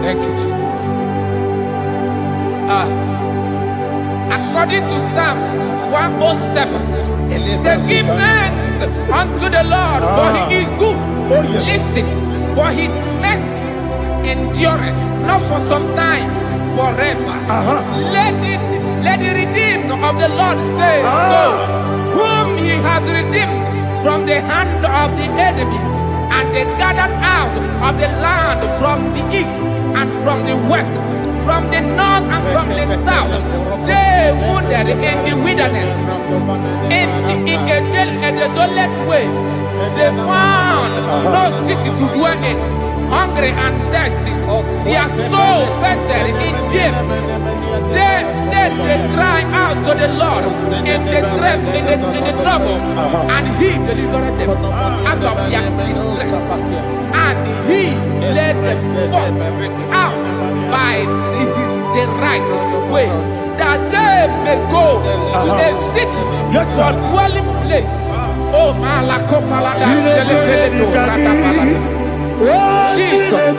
Thank you, Jesus. According to Psalm 107, they give thanks unto the Lord, for he is good. Listen, for his mercies endureth, not for some time, forever. Let the redeemed of the Lord say so, whom he has redeemed from the hand of the enemy, and they gathered out of the land from the east and from the west, from the north and from the south. They wandered in the wilderness, in a desolate way. They found no city to dwell in, hungry and thirsty. Their soul fainted in deep. They cry out to the Lord in the trouble, and he delivered them out of their distress, and he led them forth out by the right way, that they may go to a city for dwelling place. Oh, Malakopalada, Jesus.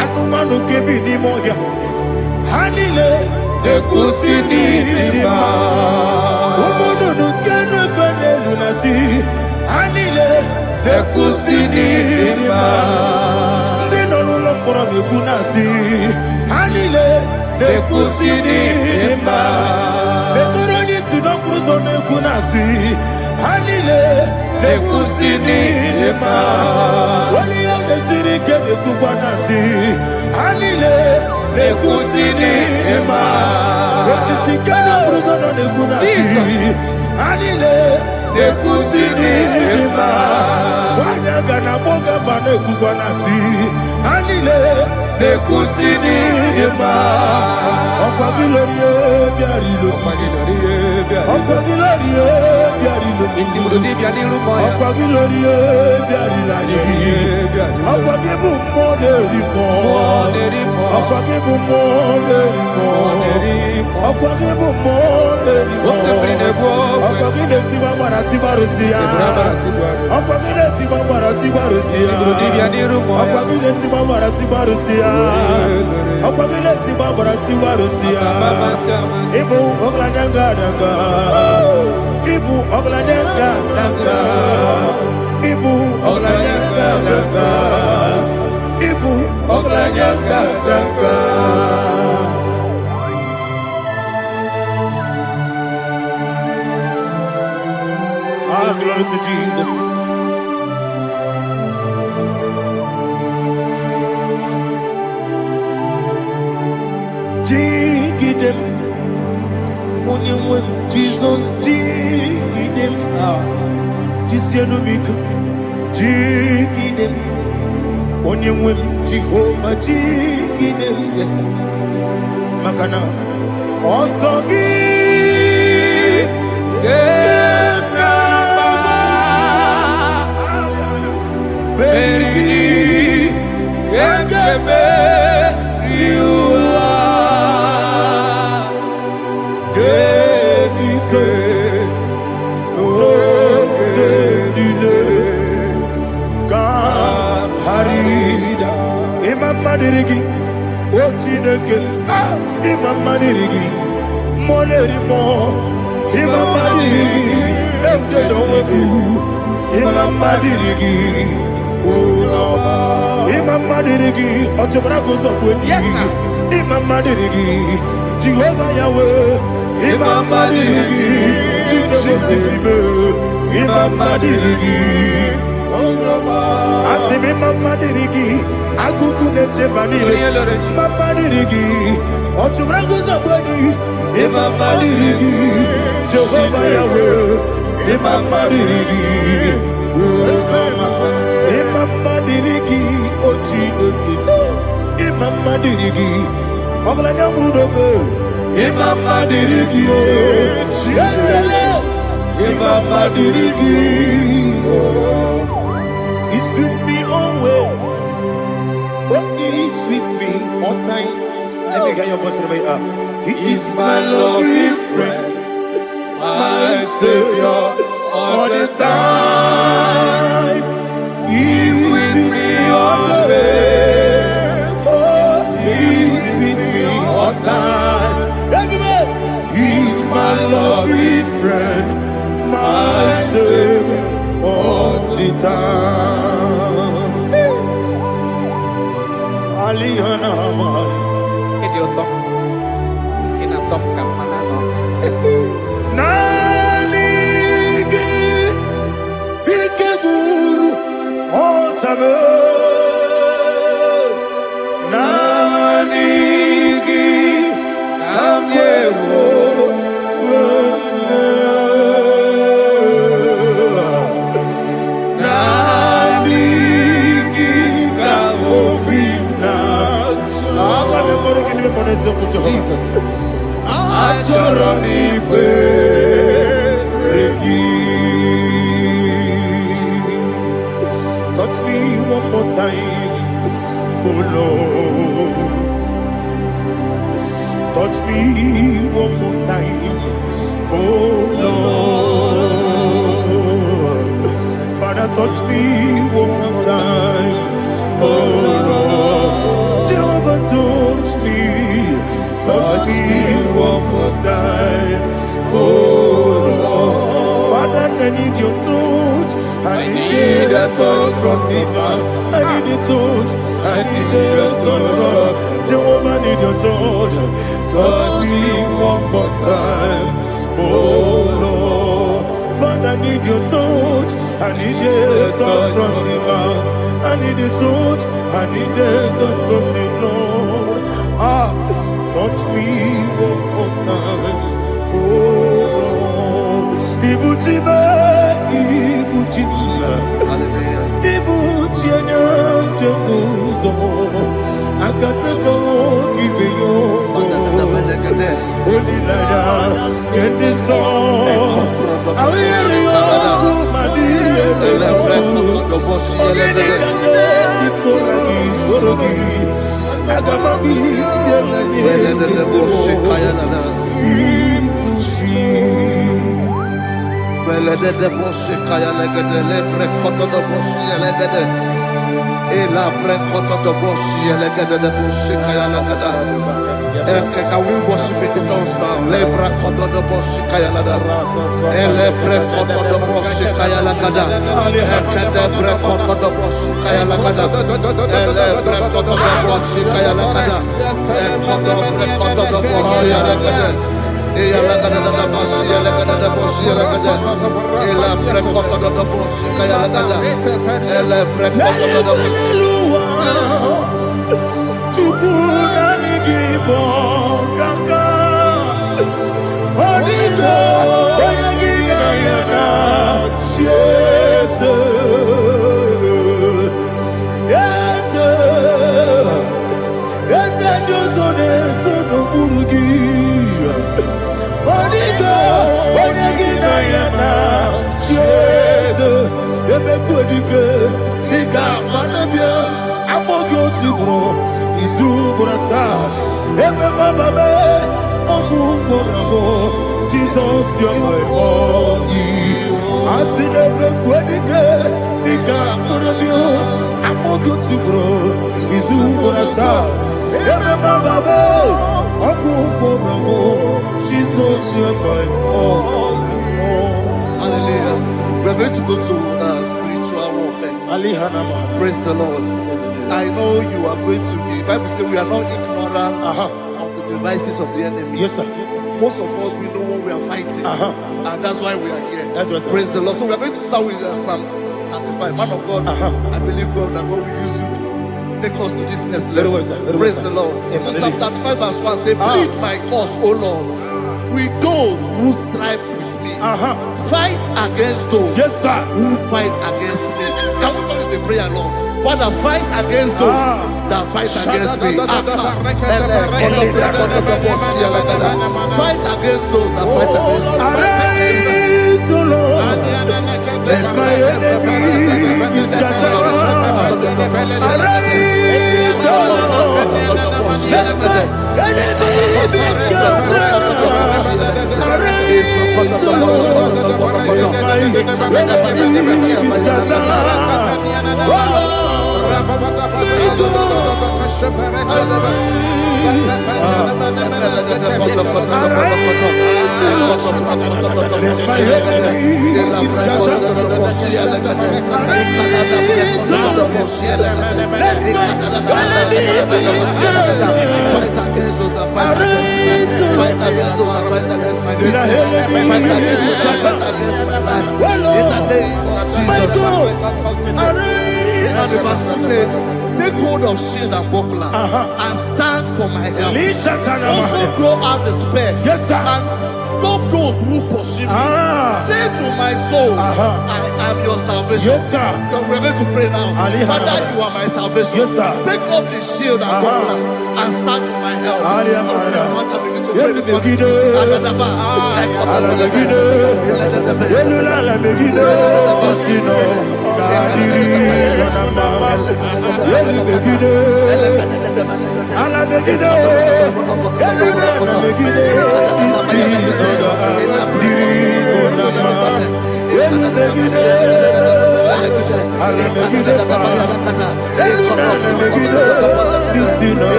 Anumanu kebi ni moya Hanile Nekusini lima Umudu nukene fene lunasi Hanile Nekusini lima Nino lulopora mikunasi Hanile Nekusini lima Nekuroni sinokruzo nekunasi Hanile Nekusini lima Wali ya nesiri kene kubwanasi Hanile Nekusini lima Nesisi kene bruzo nekunasi Hanile Nekusini lima Wanaga na boga Kubanasi, Anile, the Kusini, Okagilorie, Biarilo, Okagilorie, Biarilo, Okagilorie, Biarilani, Okagibu Moderimo, Okagibu Moderimo, Okagibu Moderimo, Okagileti Marati Barusia, Okagileti Marati Barusia, Okagileti Marati Barusia, Okagileti Marati Barusia, Ibu Oglananga Danga, Ibu Oglananga Danga, Ibu Oglananga Danga, Ibu Oglananga Danga. Ah, glory to Jesus. Jigidem, Jesus, Jigidem, Jisianumika, Jigidem, Onyamwem, Jehovah, Jigidem, yes, Makana, Osogi, Madirigi, Ochineke, Imam Madirigi, Monerimo, Imam Madirigi, Eudedobu, Imam Madirigi, Imam Madirigi, Ochobragos of Winnie, Imam Madirigi, Jehovah Yahweh, Imam Madirigi, Imam Madirigi, Asimi Mama Dirigi, Akuku Neche Banile, Mama Dirigi, Ochubrago Zabani, Mama Dirigi, Jehovah Yahweh, Mama Dirigi, Mama Dirigi, Ochinoki, Mama Dirigi, Oglanya Mudobe, Mama Dirigi, Mama Dirigi. He's with me always. Oh, he's with me all time. Let me hear your voice from here. He is my lovely friend, my Savior all the time. He's with me always. Oh, he's with me all time. He's my lovely friend, my Savior all the time. Aliana Mari. Idiota. Inatom kamanano. Nanigi Ikeguru Otame. Nanigi Kamyewo. Jesus. Touch me one more time, oh Lord. Touch me one more time, oh Lord. Father, touch me one more time, oh Lord. Jehovah, touch me. Touch me one more time, oh Lord. Father, I need your touch. I need a touch from the past. I need a touch. I need a touch from Jehovah. I need your touch. Touch me one more time, oh Lord. Father, I need your touch. I need a touch from the past. I need a touch. I need a touch from the Lord. Touch me one more time, oh Lord. Ibuchima, Ibuchima, Ibuchima. Kuzo, Akatako, Kibiyo, Onilaya, and the song. I hear you, Madia, Ela prekoto do bosi elegede de bosi kaya lagada. Can we worship in the tongues now? Lebra koto do bosi kaya lagada. Ele prekoto do bosi kaya lagada. Ekede prekoto do bosi kaya lagada. Ele prekoto do bosi kaya lagada. Ekodo prekoto do bosi lagada. Ela lagada da bosi lagada da bosi lagada. Ela prekoto do bosi kaya lagada. Ele prekoto do bosi. Jesus, you're my all. I see the Quedica, Nika, Murabio, I'm more good to grow. Is who would I say? Jesus, you're my all. Hallelujah. We're going to go to spiritual warfare. Praise the Lord. I know you are going to be. Bible says we are not ignorant of the devices of the enemy. Yes, sir. Most of us, we know what we are fighting. And that's why we are here. That's right, sir. Praise the Lord. So we are going to start with Psalm 35. Man of God, I believe God that God will use you to take us to this next level. Very well, sir. Very Praise well, the sir. Lord. Amen. So Psalm 35 verse 1 say, plead my cause, O Lord, with those who strive with me. Fight against those Yes, sir. who fight against me. Can we turn with a prayer, Lord? Father, fight against those that fight against me. Fight against those that fight against me. Arise, O Lord. Let my enemy be scattered. Arise, O Lord. Let my enemy be scattered. Arise, O Lord. Let my enemy be scattered. Oh Lord. And the Bible says, take hold of shield and buckler and stand for my help. Also throw out the spear. Yes, sir. And stop those who pursue me. Say to my soul, I am your salvation. Yes, sir. We're going to pray now. Father, you are my salvation. Yes, sir. Take off the shield and buckler and stand for my help.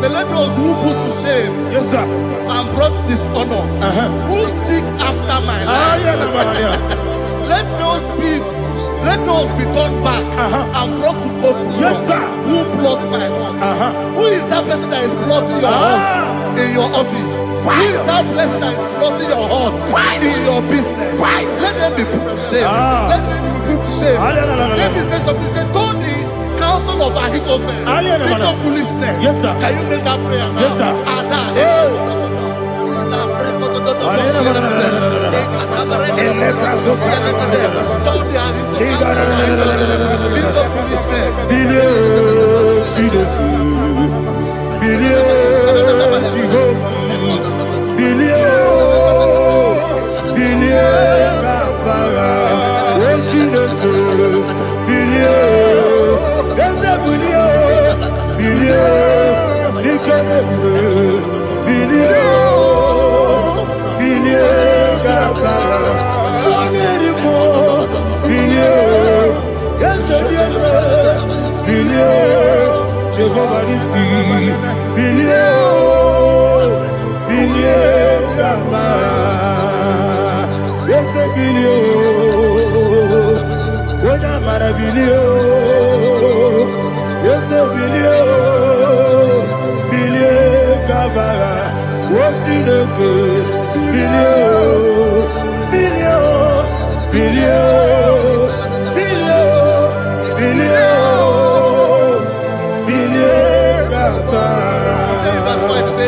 So let those who put to shame, Yes, sir. and brought dishonor, who seek after my life, let those be turned back and brought to go from Yes, sir. who plot my heart. Who is that person that is plotting your heart in your office? Who is that person that is plotting your heart in your business? Let them be put to shame. Let them be put to shame. Let me say something. Say, Tony, soul of Ahithophel. Think of foolishness. Yes, sir. Can you make that prayer now? Yes, sir.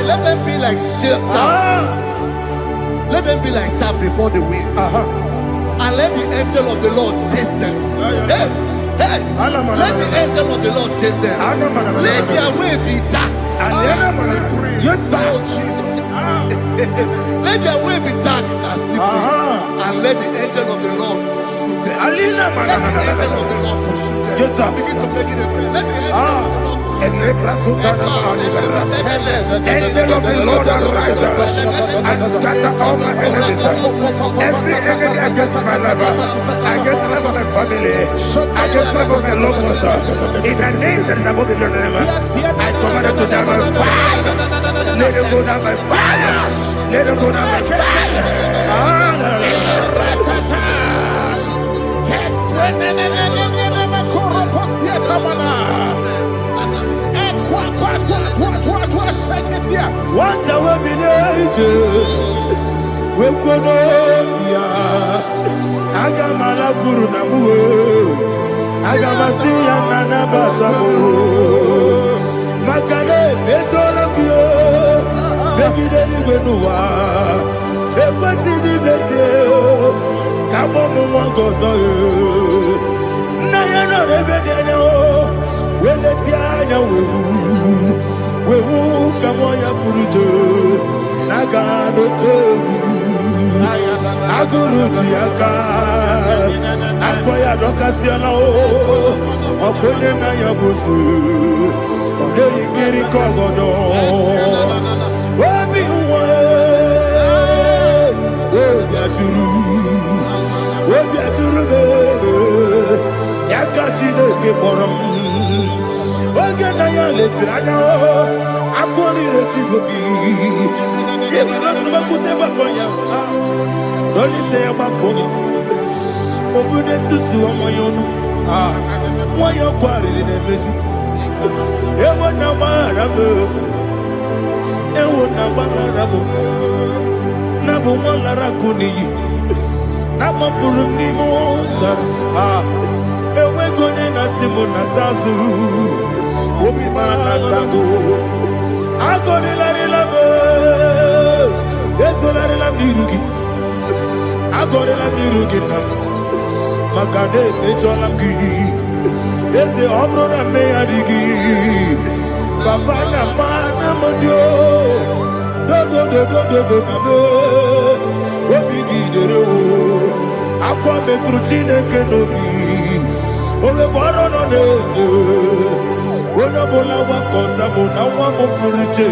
Let them be like shelter. Let them be like chaff before the wind. And let the angel of the Lord chase them. Hey, let the angel of the Lord chase them. Let their way be dark. Yes, sir. Let their way be dark and slippery. And let the angel of the Lord pursue them. Let the angel of the Lord pursue them. Yes, sir. Begin to make it a prayer. Let the angel of the Lord Angel of the Lord arise and scatter all my enemies. Every enemy against my life, against the life of my family, against the life of my loved ones. In the name that is above the name, I command it to die by fire. Let it go down by fire. Let it go down by fire. Once I will be angels, we could Agamala Guru Namu, Agamasia Nana Batamu, Makale, Betolakio, Begideni Benua, Equasi Blessio, Kabomu Wankoso, Nayana Rebedeno, Weletia, we will come on your Puruto, Nagano Togu, Aguru Diaka, Akoya Docasiano, Okonema Yabusu, Odei Kiri Kogodo, Wabi Wabiaturu, Yakatino Giborum. Oganaya letirana akori retigobi yebara sama kuteba bonya dolite ya makonya obude susu omoyono moyo kwari ne mesu ewo na marabe na bu molara kuni na mafuru ni mosa ewe gone na simona tazu Obi mana tago, agori la be, yeso la mirugi, agori la mirugi na, makane mejo la ki, yese obro na me adigi, papa na mana modio, do na be, obi gidere o, akwa metrutine kenobi, owe boro no nezo. Bona bola wakota bona wamo puriche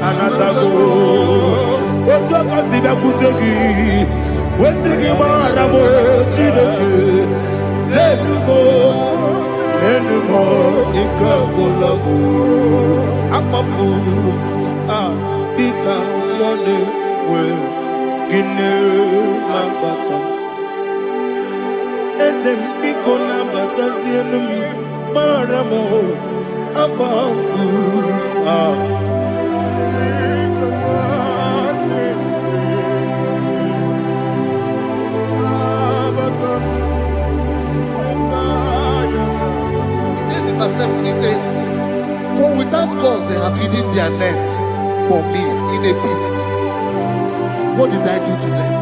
anatago ojo kasida kutegi wesigi maramo chineke enumo nikakolabu akmafuru bika one we gine mabata esem biko na bata sienum maramo abafu verse 7, he says, for without cause they have hidden their net for me in a pit. What did I do to them?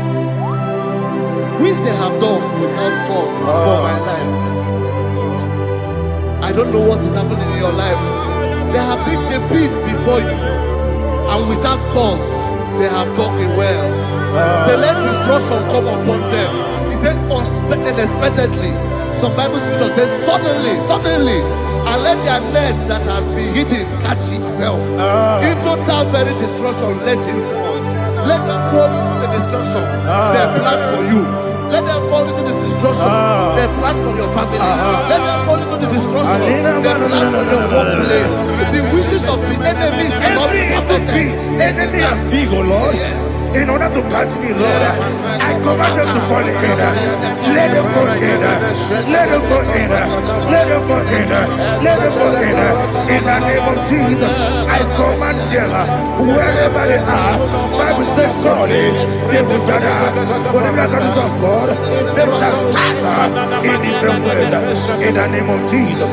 Which they have done without cause for my life. I don't know what is happening in your life. They have digged a pit before you, and without cause they have dug a well. Say, let destruction come upon them. He said, unexpectedly. Some Bible scripture says, suddenly, and let their net that has been hidden catch itself. Into that very destruction, let it fall. Let them fall into the destruction they plan for you. Let them fall into the destruction they plan for your family. Let them fall into the destruction they plan for your workplace. The wishes of the enemies will not be perfected. Enemy and dig, oh Lord. Yes. In order to catch me, Lord, I command them to fall in. Let them fall in. Let them fall in. Let them fall in. Let them fall in. In the name of Jesus, I command them wherever they are. Bible says surely they will gather. But the miracles of God, they shall scatter in different ways. In the name of Jesus.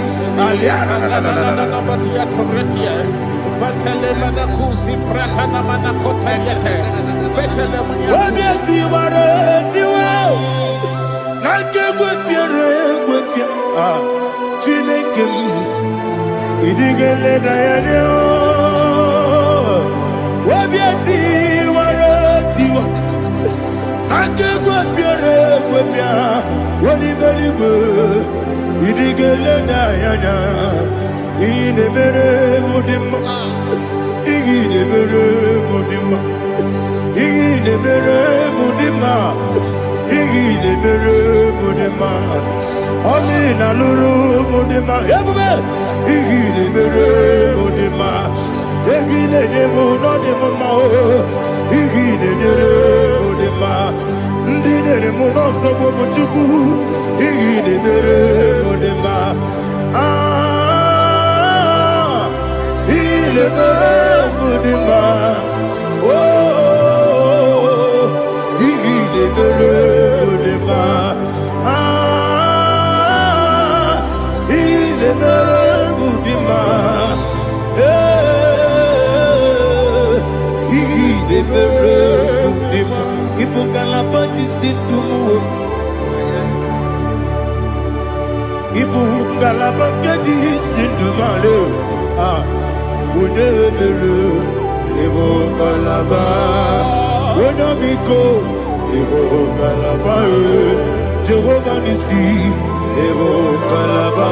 Jehovah Nissi, Evo Kalaba,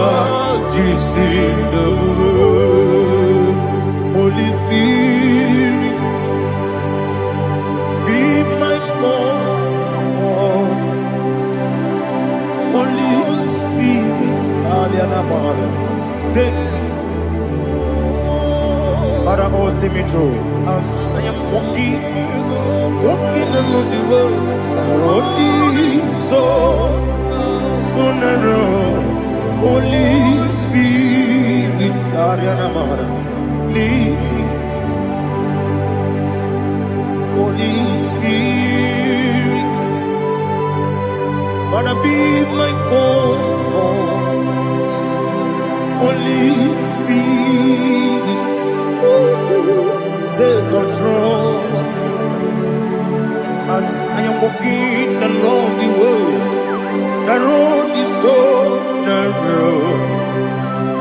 Holy Spirit, be my God. Holy Spirit, take Father, oh, see me through. As I am walking along the road, the road is so narrow. Holy Spirit, lead me. Holy Spirit, Father, be my comfort. Holy Spirit, take control. As I am walking along the road is so narrow.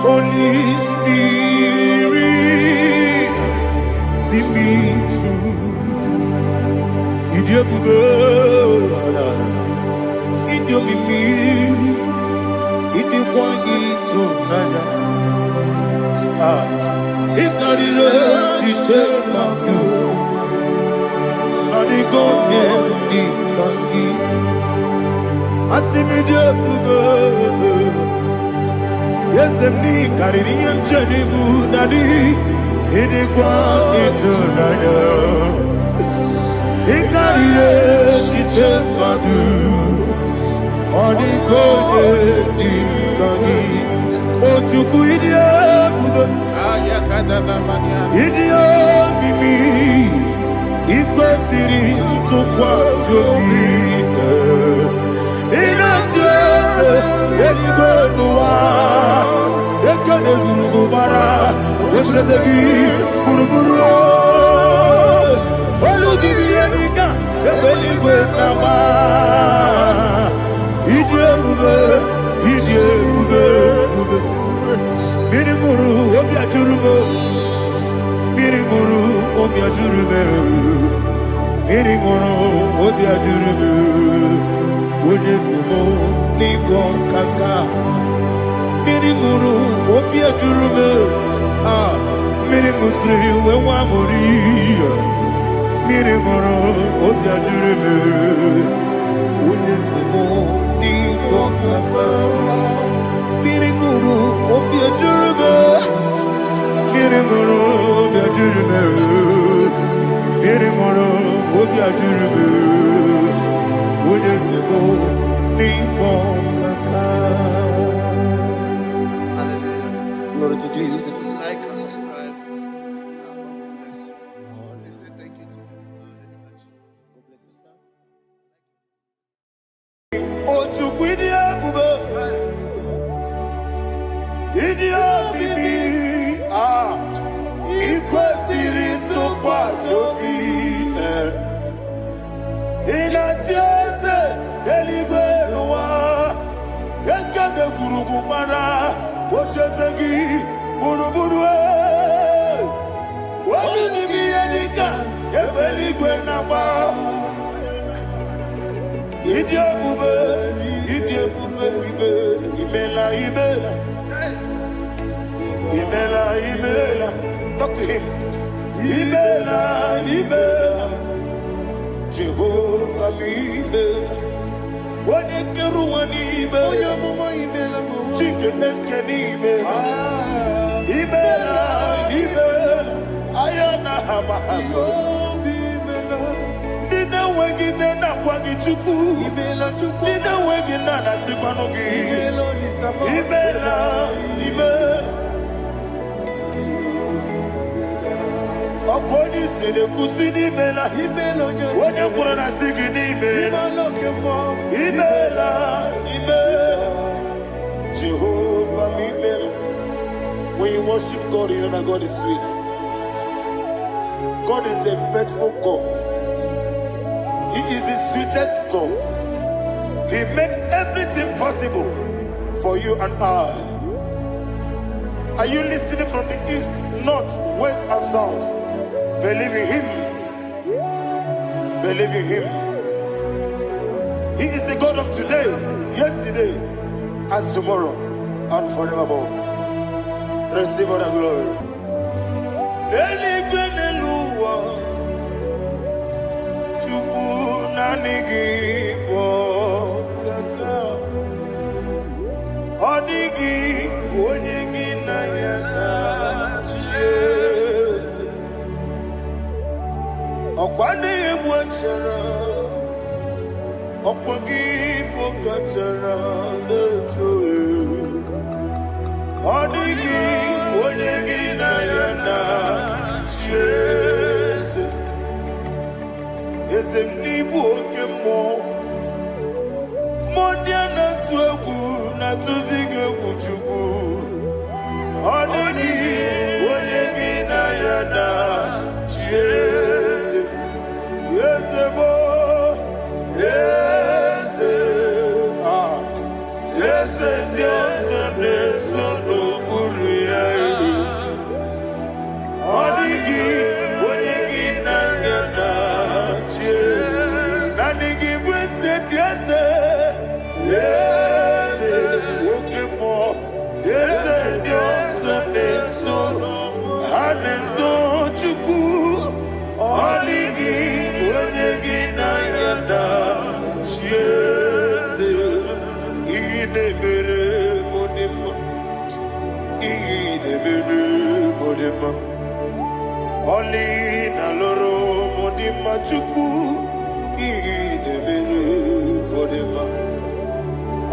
Holy Spirit, see me through. Idiabugo, Idiomimi, Idikwangito Nana. Ikarire Chiche Mabdu. Yes, the me Caribbean journey good daddy. It is quite eternal. It carried she took my do. Or the code, oh, to quit idiot, Mimi. Ikosiri tukwa jovine Ina jese Eligo nuwa Ekene Ochezegi buruburu Olugibiyenika Ebeligwe nama Idie bube Mirimuru obiajurume Mirimuru obiajurume Mirimuru obiajurume Onesimo Nigo kaka Mirimuru obiajurume Mirimusri wewa mori Mirimuru obiajurume Onesimo Nigo kaka Mirimuru obiajurume Mirimuru obiajurume Mirimuru obiajurume Onesimo Nigo kaka. Hallelujah. Glory to Jesus. Like and subscribe. God bless you. Let's say thank you to Minister Lady Kachi. God bless you, sir. Ochukwidi abube, idi obibi, ikwesiri ntụkwasị obi, ịna-achị eze eluigwe n'ụwa, ekege kwurugwu gbara, ocheeze gị gburugburu, obi n'ime ihe dịka ebe eluigwe na-agba. Idi ebube bibe, imela. Talk to him. Imela. Jehovah imela. Wone keru wani imela. Chike eske ni imela. Imela. Ayana hamahaso. Nina wegi nena kwagi chuku. Nina wegi nana sikwanogi. Imela. Okoni sede kusini imela. Wone kurana sigi ni imela. Imela. Jehovah imela. When you worship God, you know that God is sweet. God is a faithful God. He is the sweetest God. He made everything possible for you and I. Are you listening from the east, north, west, and south? Believe in Him. He is the God of today, yesterday, and tomorrow, and forevermore. Receive all the glory. Nanigi bo kaka odigi onyegi na yana Jesus okwane ebu achara okwagi bo kachara leto odigi onyegi na yana Jesus Ezemnibu okemo Mondia na tuegu na tuzige kuchugu Onini onyegi na yana Jeze Yezemo Yeze Yeze Yeze Yeze no Buria Onigi onyegi na yana Oli na loro modima chuku idebere modima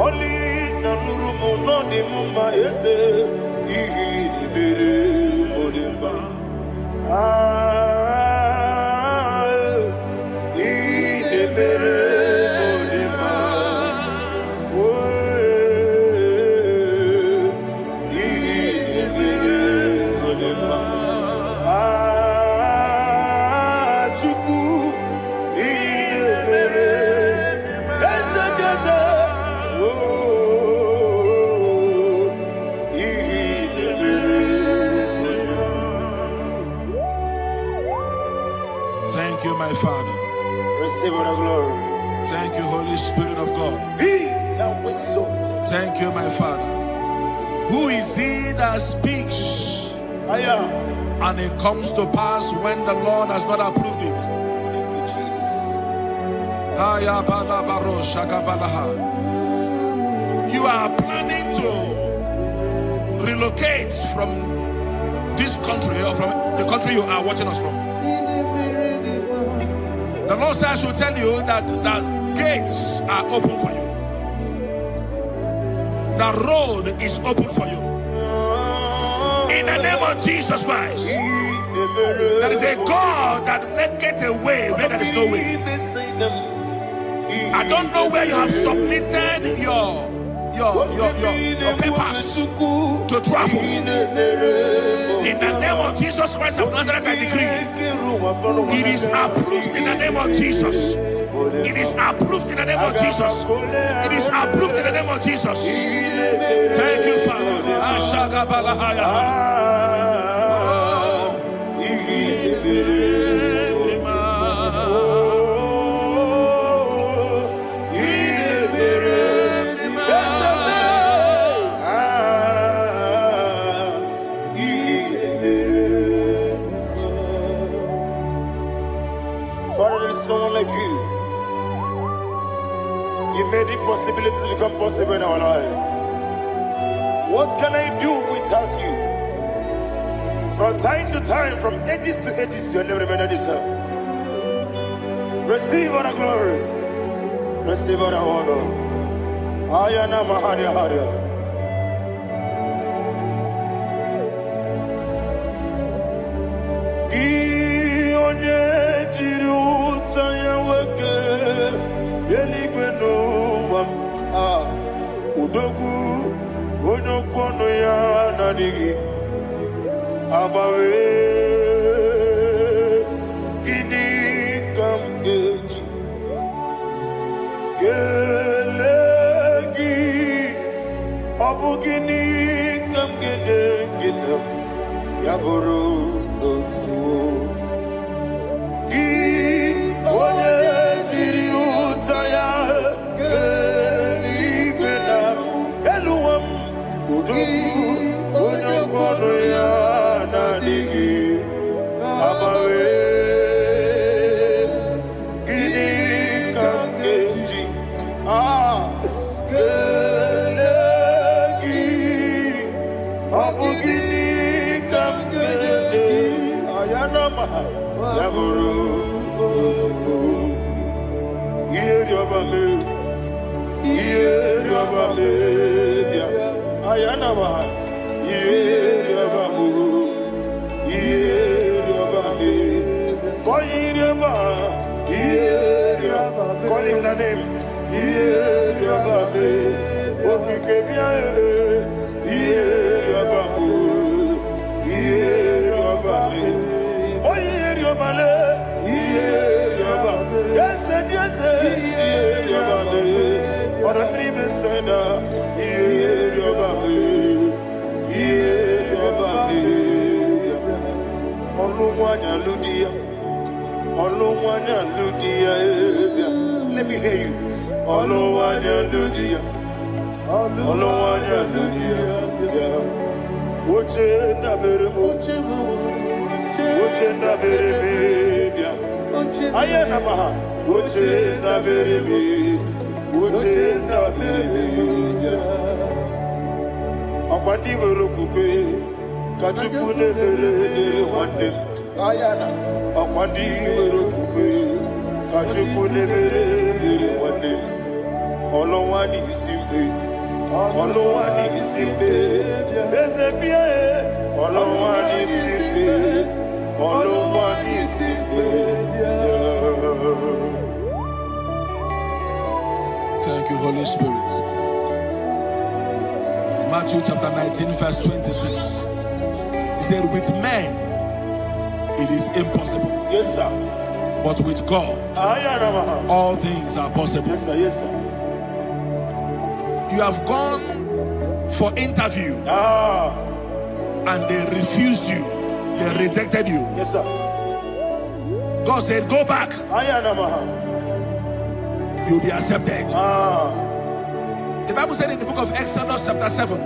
Oli na luru mono de mama ese idebere modima idebere modima idebere modima Receive all the glory. Thank you, Holy Spirit of God. Be thou exalted. Thank you, my Father. Who is he that speaks I am. and it comes to pass when the Lord has not approved it? Thank you, Jesus. You are planning to relocate from this country or from the country you are watching us from. The Lord says I should tell you that the gates are open for you. The road is open for you. In the name of Jesus Christ. There is a God that maketh a way where there is no way. I don't know where you have submitted your papers to travel. In the name of Jesus Christ of Nazareth, I decree it is approved in the name of Jesus. It is approved in the name of Jesus. It is approved in the name of Jesus. Thank you, Father. Father, there is no one like you. You made impossibilities become possible in our life. What can I do without you? From time to time, from ages to ages, you never remain the same. Receive all the glory. Receive all the honor. Ayana Maharia Haria. Udogu Onokono ya Nadigi Abawe Ini Kamgeji Gelegi Abugini Kamgene Ginam Yaburu Dosu Gi One Jiri Utaya Onokono ya Nadigi Abawe Gini Kamgeji Gelegi Abugini Kamgene Ayanama Yaburu Uzu Yeriobame Yeriobame Ayanama Yeriabamu Yeriabame Koyiriaba Yeriaba Call him the name Yeriabame Okikebia Yeriabamu Yeriabame Oyeriabale Yeriaba Yes, yes, Yeriabame Or a dream is Yeriabame Let me hear you. Akwandi werokukwe Kachuku nebere wande Ayana Akwandi werokukwe Kachuku nebere wande Olowani isimbe Olowani isimbe Ezebie Olowani isimbe Olowani isimbe Thank you, Holy Spirit. Matthew chapter 19, verse 26. He said, with men it is impossible. Yes, sir. But with God, all things are possible. Yes, sir. Yes, sir. You have gone for interview and they refused you. They rejected you. Yes, sir. God said, go back you'll be accepted. The Bible said in the book of Exodus chapter 7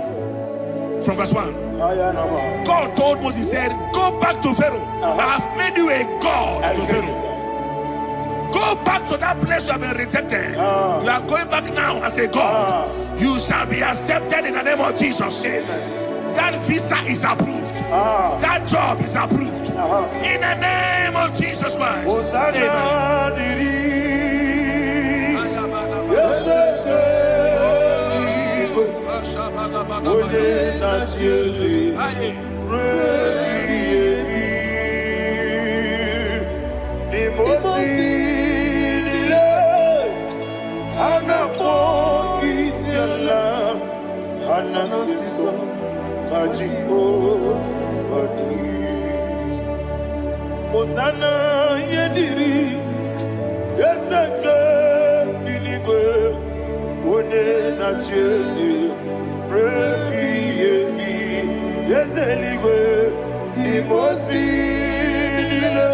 from verse 1, God told Moses, he said, go back to Pharaoh. I have made you a God to Pharaoh. Go back to that place you have been rejected. You are going back now as a God. You shall be accepted in the name of Jesus. That visa is approved. That job is approved. In the name of Jesus Christ. Osana yediri Yeseke binigwe One na Jesu Rebi yemi Yeseligwe Imosi nile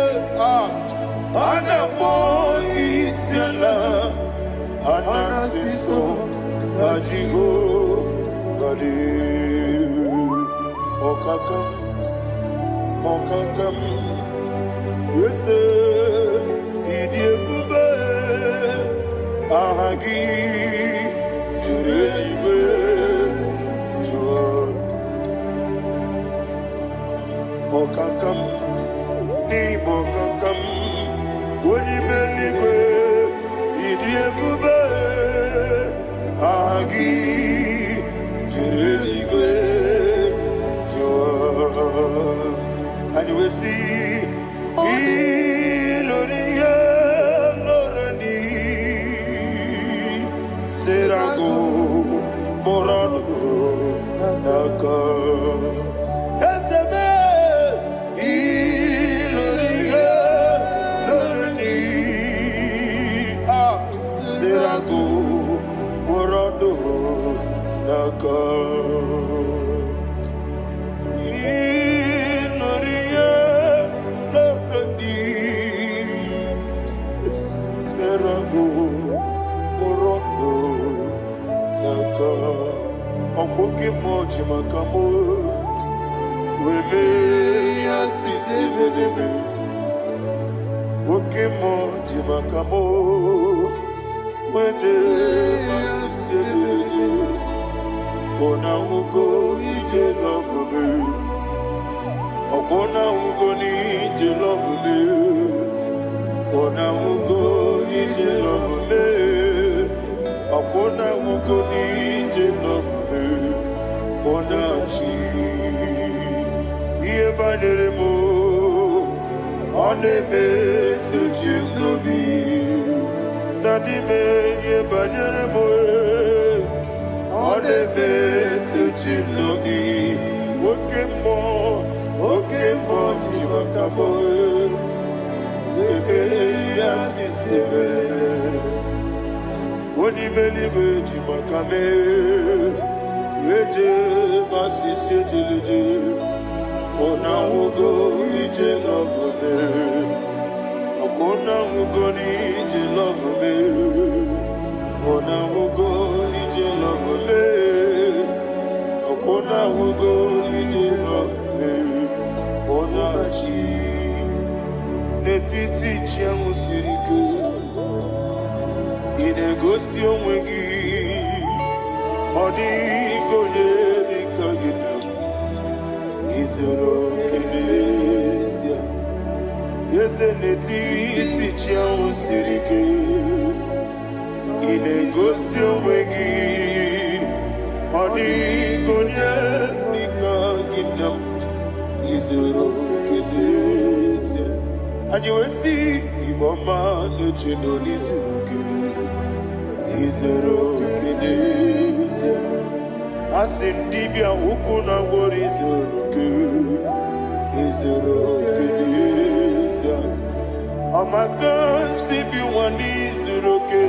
Anapo isyala Anasiso Ajigo Gadi Okakam Okakam Yese Idiebube Ahagi Jurelibe Jua Okakam Ni Bokakam Wonimeligwe Idiebube Ahagi Jurelibe Jua And we see Iloria Lorani Serago Morado Naka Esebe Iloria Lorani Serago Morado Naka Okoke moji makamo Weme yasisi meneme Oke moji makamo Weje masisi jeje Ona ugo ije lovebe Okona ugo ni ije lovebe Ona ugo ije lovebe Okona ugo ni ije lovebe Ona chi Iye banere mo One me to jimnobi Nani me iye banere mo One me to jimnobi Oke mo jimakabo Ebe yasisi melele Oni meliwe jimakame Weje masisi jeleje Ona ugo ije love me Akona ugo ni ije love me Ona ugo ije love me Akona ugo ije love me Ona chi Netiti chiamu sirike Inegosi onwegi Odi konye dikagidam Izoro kenesia Yese netiti chiamu sirike Inegosi onwegi Odi konye dikagidam Izoro kenesia And you will see Iboma nechino nizuruke Izoro kenesia Asindibia ukuna wori izuruke Izoro kenesia Amaka sibi wani izuruke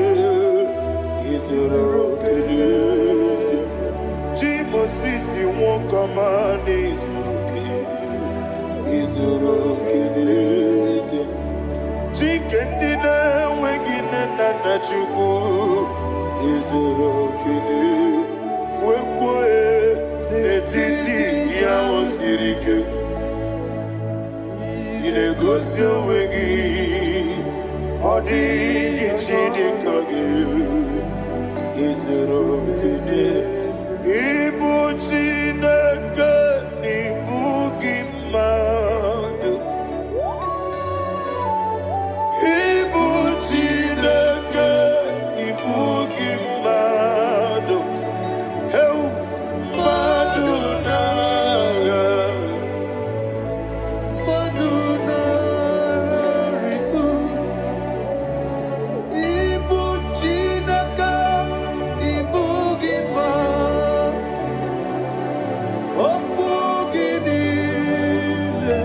Izoro kenesia Jimo sisi wokama nizuruke Izoro kenesia Chikendina wegina na na chukwu izuru okene wekwoe n'etiti ya osiri ike ị na-egosi onwe gị ọ dịghị chi dị ka gị izuru okene ịbụ Chineke n'ịbụ gị mmadụ ịbụ Chineke ịbụ gị mmadụ heu mmadụ n'agha mmadụ n'arịkụ ịbụ Chineke ịbụ gị mmadụ okwu gị niile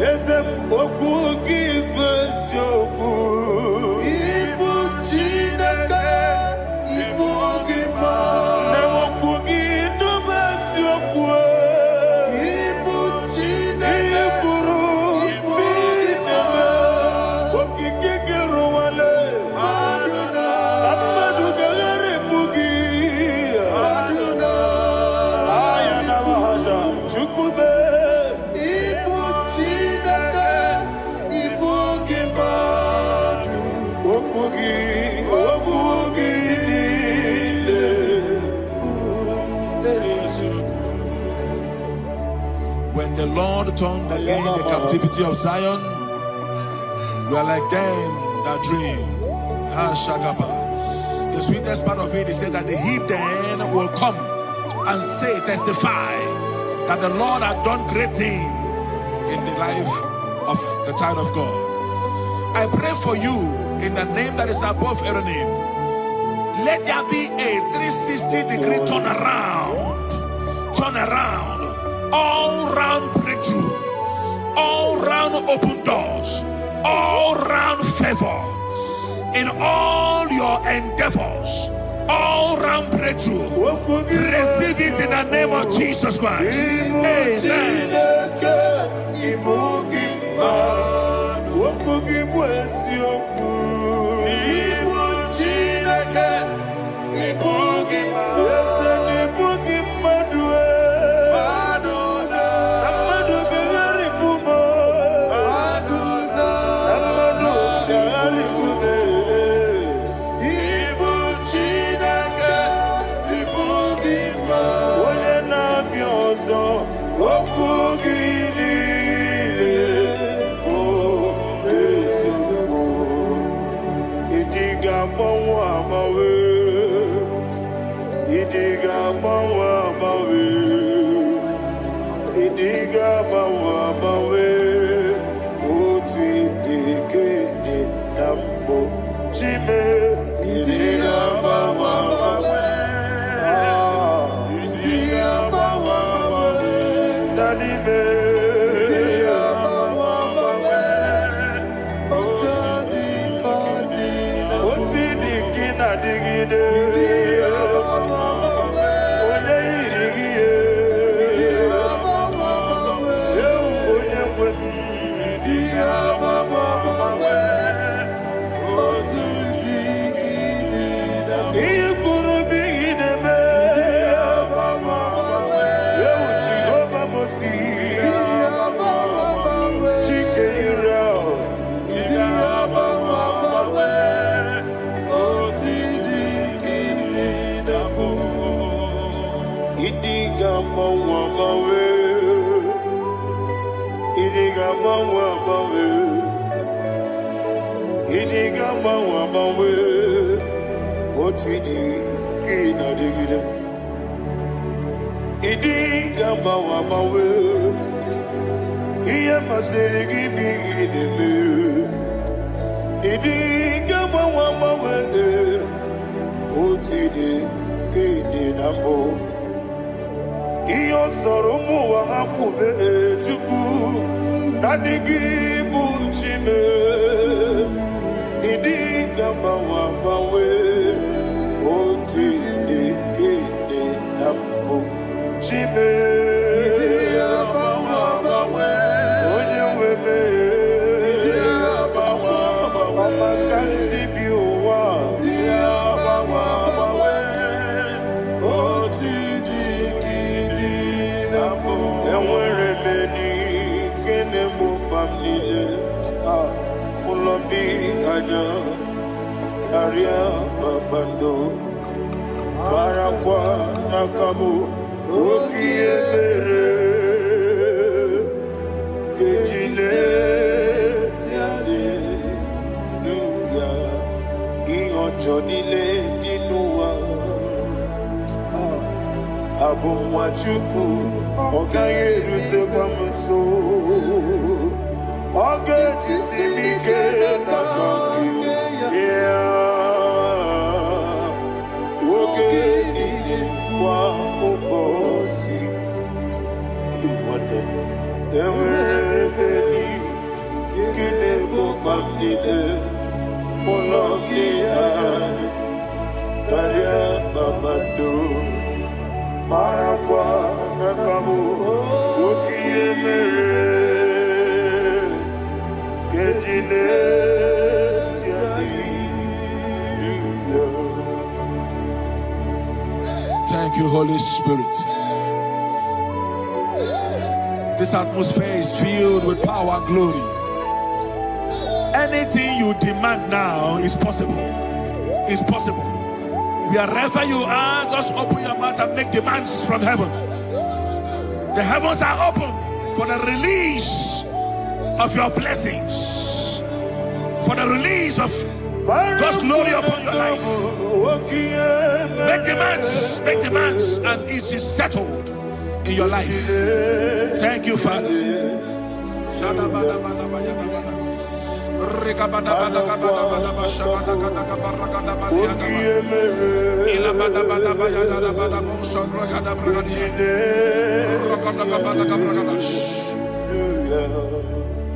eze m okwu gị bụ eziokwu ịbụ Chineke ịbụ gị mmadụ na okwu gị dube eziokwu ịbụ Chineke ịbụrụ ịbụ ime okike gị rụwale mmadụ ga-agharịpụ gị aya na mahaja chukwube ịbụ Chineke ịbụ gị mmadụ okwu gị niile When the Lord turned again the captivity of Zion, we are like them that dream. The sweetest part of it is said that the heathen will come and say, testify that the Lord had done great things in the life of the child of God. I pray for you in the name that is above every name. Let there be a 360-degree turn around, all round breakthrough, all round open doors, all round favor in all your endeavors, all round breakthrough. Receive it in the name of Jesus Christ. Amen. Chime kanya karia babando barakwa nakabu okiemere ejile tiale nuya iyojo nile dinuwa abumwachuku okaye rute kwa mso oge jisimike na kanki oge nile kwa ubosi iwanem emere beni kine mubamdile mologi ani karia babando Marakwa nakabu okiemere kejile Thank you, Holy Spirit. This atmosphere is filled with power and glory. Anything you demand now is possible. It's possible. Wherever you are, just open your mouth and make demands from heaven. The heavens are open for the release of your blessings, for the release of God's glory upon your life. Make demands, and it is settled in your life. Thank you, Father.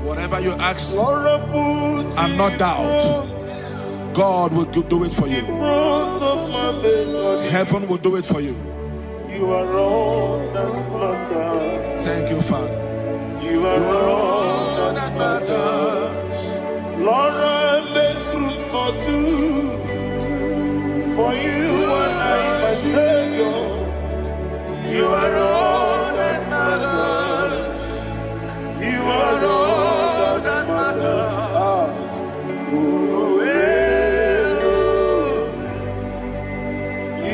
Whatever you ask and not doubt, God will do it for you. Heaven will do it for you. You are all that matters. Thank you, Father. You are all that matters. Lord, I make room for two. For you and I, my Savior. You are all that matters. You are all that matters.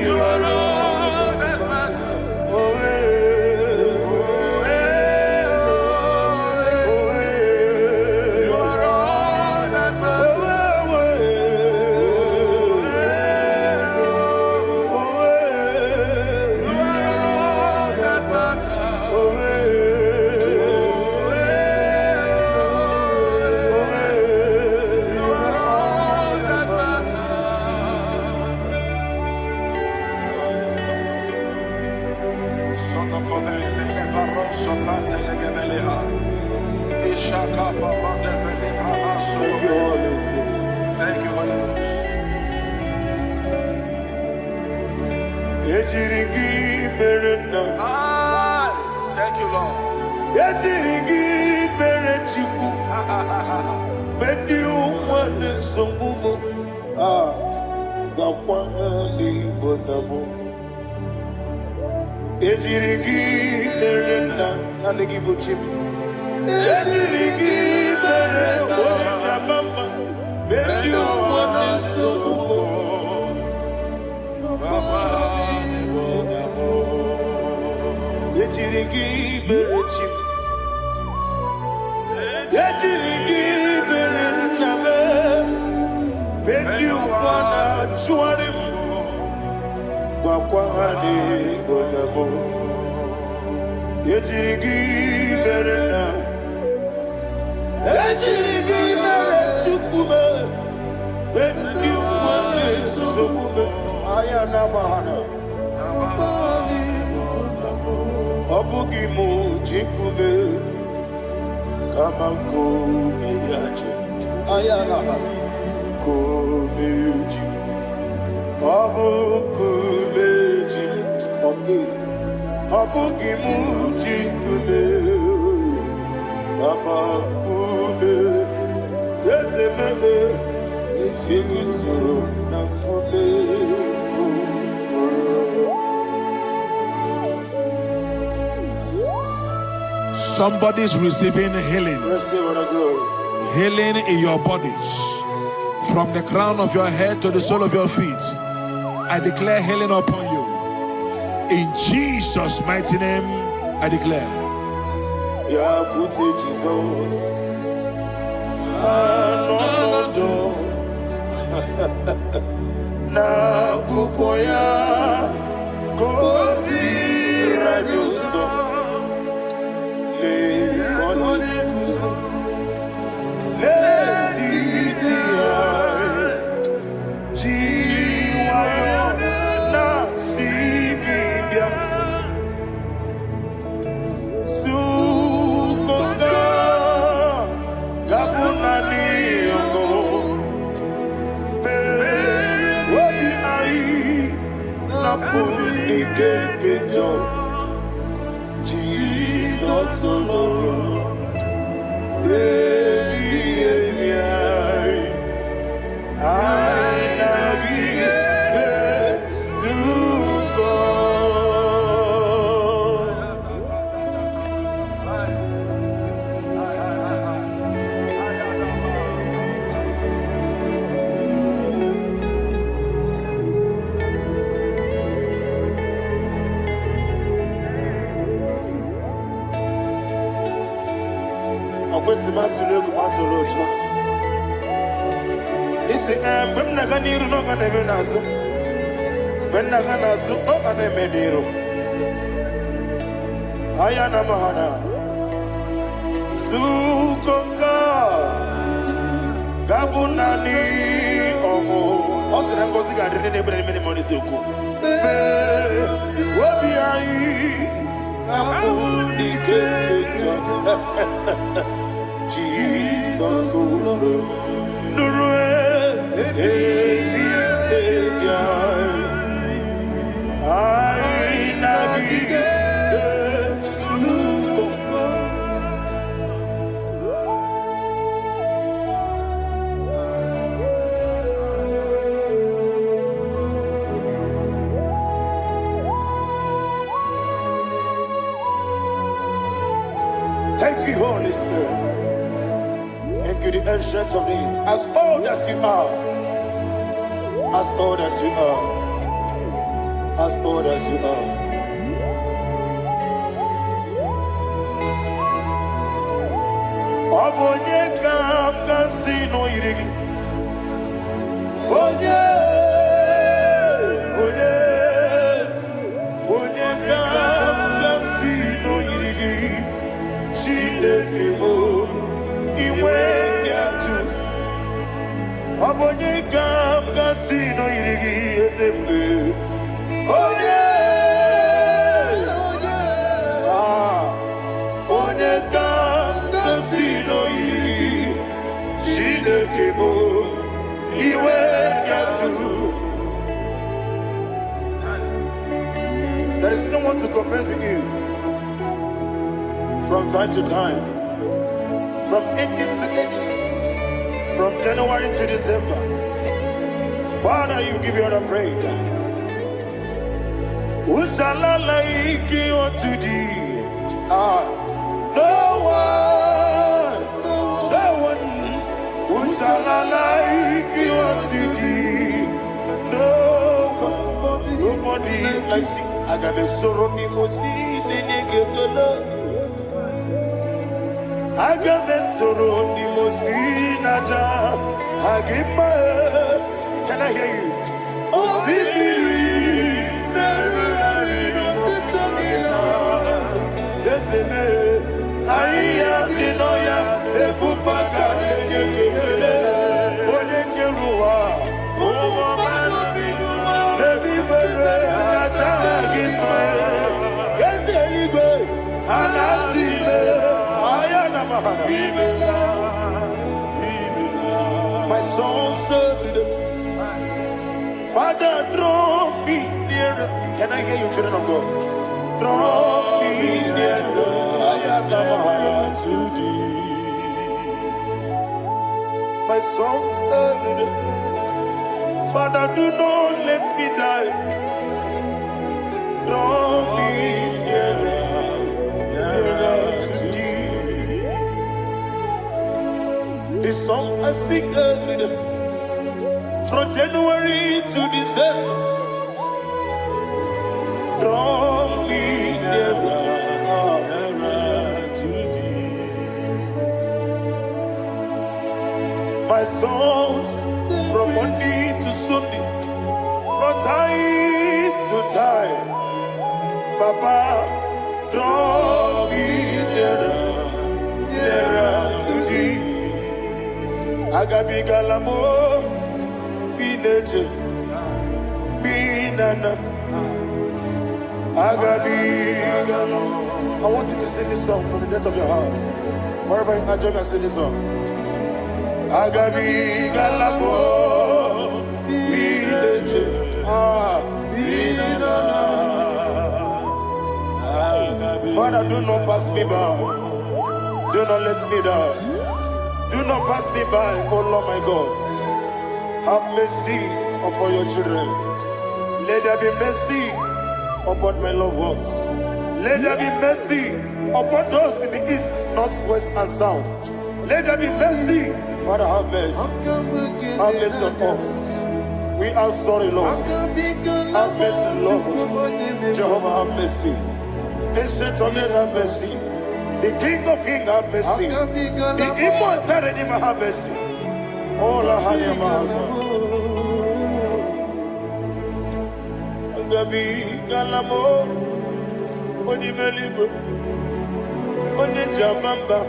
You are all that matters. Thank you, Holy Ghost. Thank you, Lord. Somebody's receiving healing. Healing in your bodies. From the crown of your head to the sole of your feet, I declare healing upon you. In Jesus' mighty name, I declare. Jesus. Na kukoya kozi raduso le konesu le titia jiwayo na sikibia sukoka gabuna niongo Jesus alone. When Naganiru no can even answer. When Naganasu no can even Nero. Ayana Mahana Sukoka Gabunani Omo Osina Kosika didn't even many money Suku. What be I? Jesus, thank you, Holy Spirit. Thank you, the ancient of days. As old as you are, as old as you are, as old as you are. Abonye kam kasino irigi. Onye, onye, onye kam kasino irigi. Chinekemo iwe yatu. Abonye kam kasino irigi esefu. Onye, onye, onye kam kasino irigi. Chinekemo iwe yatu. There is no one to compare with you. From time to time, from ages to ages, from January to December, Father, you give you all the praise. Who shall I like you unto thee? No one, no one. Who shall I like you unto thee? No one, nobody like you. I got a sorrow, Agamesoro di Mosinaja Hagima. Can I hear you? Osibiri Yeseme Aya Dinoya Efufaka Nekele Onekerua Nebi Bere Naja Hagima Yeseligwe Anasime my soul served. Father, draw me nearer. Can I hear you, children of God? Draw me nearer. I am to thee. My soul served. Father, do not let me die. Draw me nearer. This song I sing every day. from January to December. Draw me nearer to thee. My songs from Monday to Sunday, from time to time. Papa, draw me nearer to thee. Agabi galamo, be nature, be nana. Agabi galamo. I want you to sing this song from the depth of your heart. Wherever you are, join me and sing this song. Agabi galamo, be nature, be nana. Father, do not pass me by. Do not let me die. Do not pass me by, oh Lord my God. Have mercy upon your children. Let there be mercy upon my loved ones. Let there be mercy upon those in the east, north, west, and south. Let there be mercy. Father, have mercy. Have mercy on us. We are sorry, Lord. Have mercy, Lord. Jehovah, have mercy. Ancient of days, have mercy. The King of Kings, have mercy. The immortal Redeemer, have mercy. All our honey master. Agabi galamo, oni meligo, oni jamamba.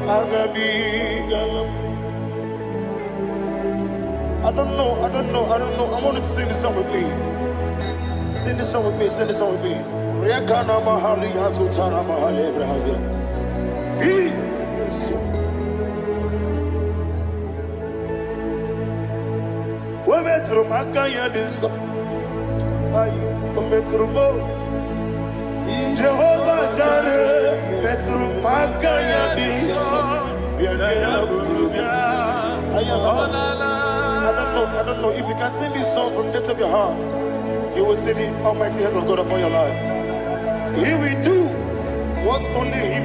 Agabi galamo. I don't know. I want you to sing this song with me. Sing this song with me. Sing this song with me. Rekana mahali azutana mahali Ebrahazia. Wemetru makanya diso. Ayu, wemetru mo. Jehovah Jireh, metru makanya diso. I don't know if you can sing this song from the depth of your heart. You will see the almighty hands of God upon your life. He will do what only Him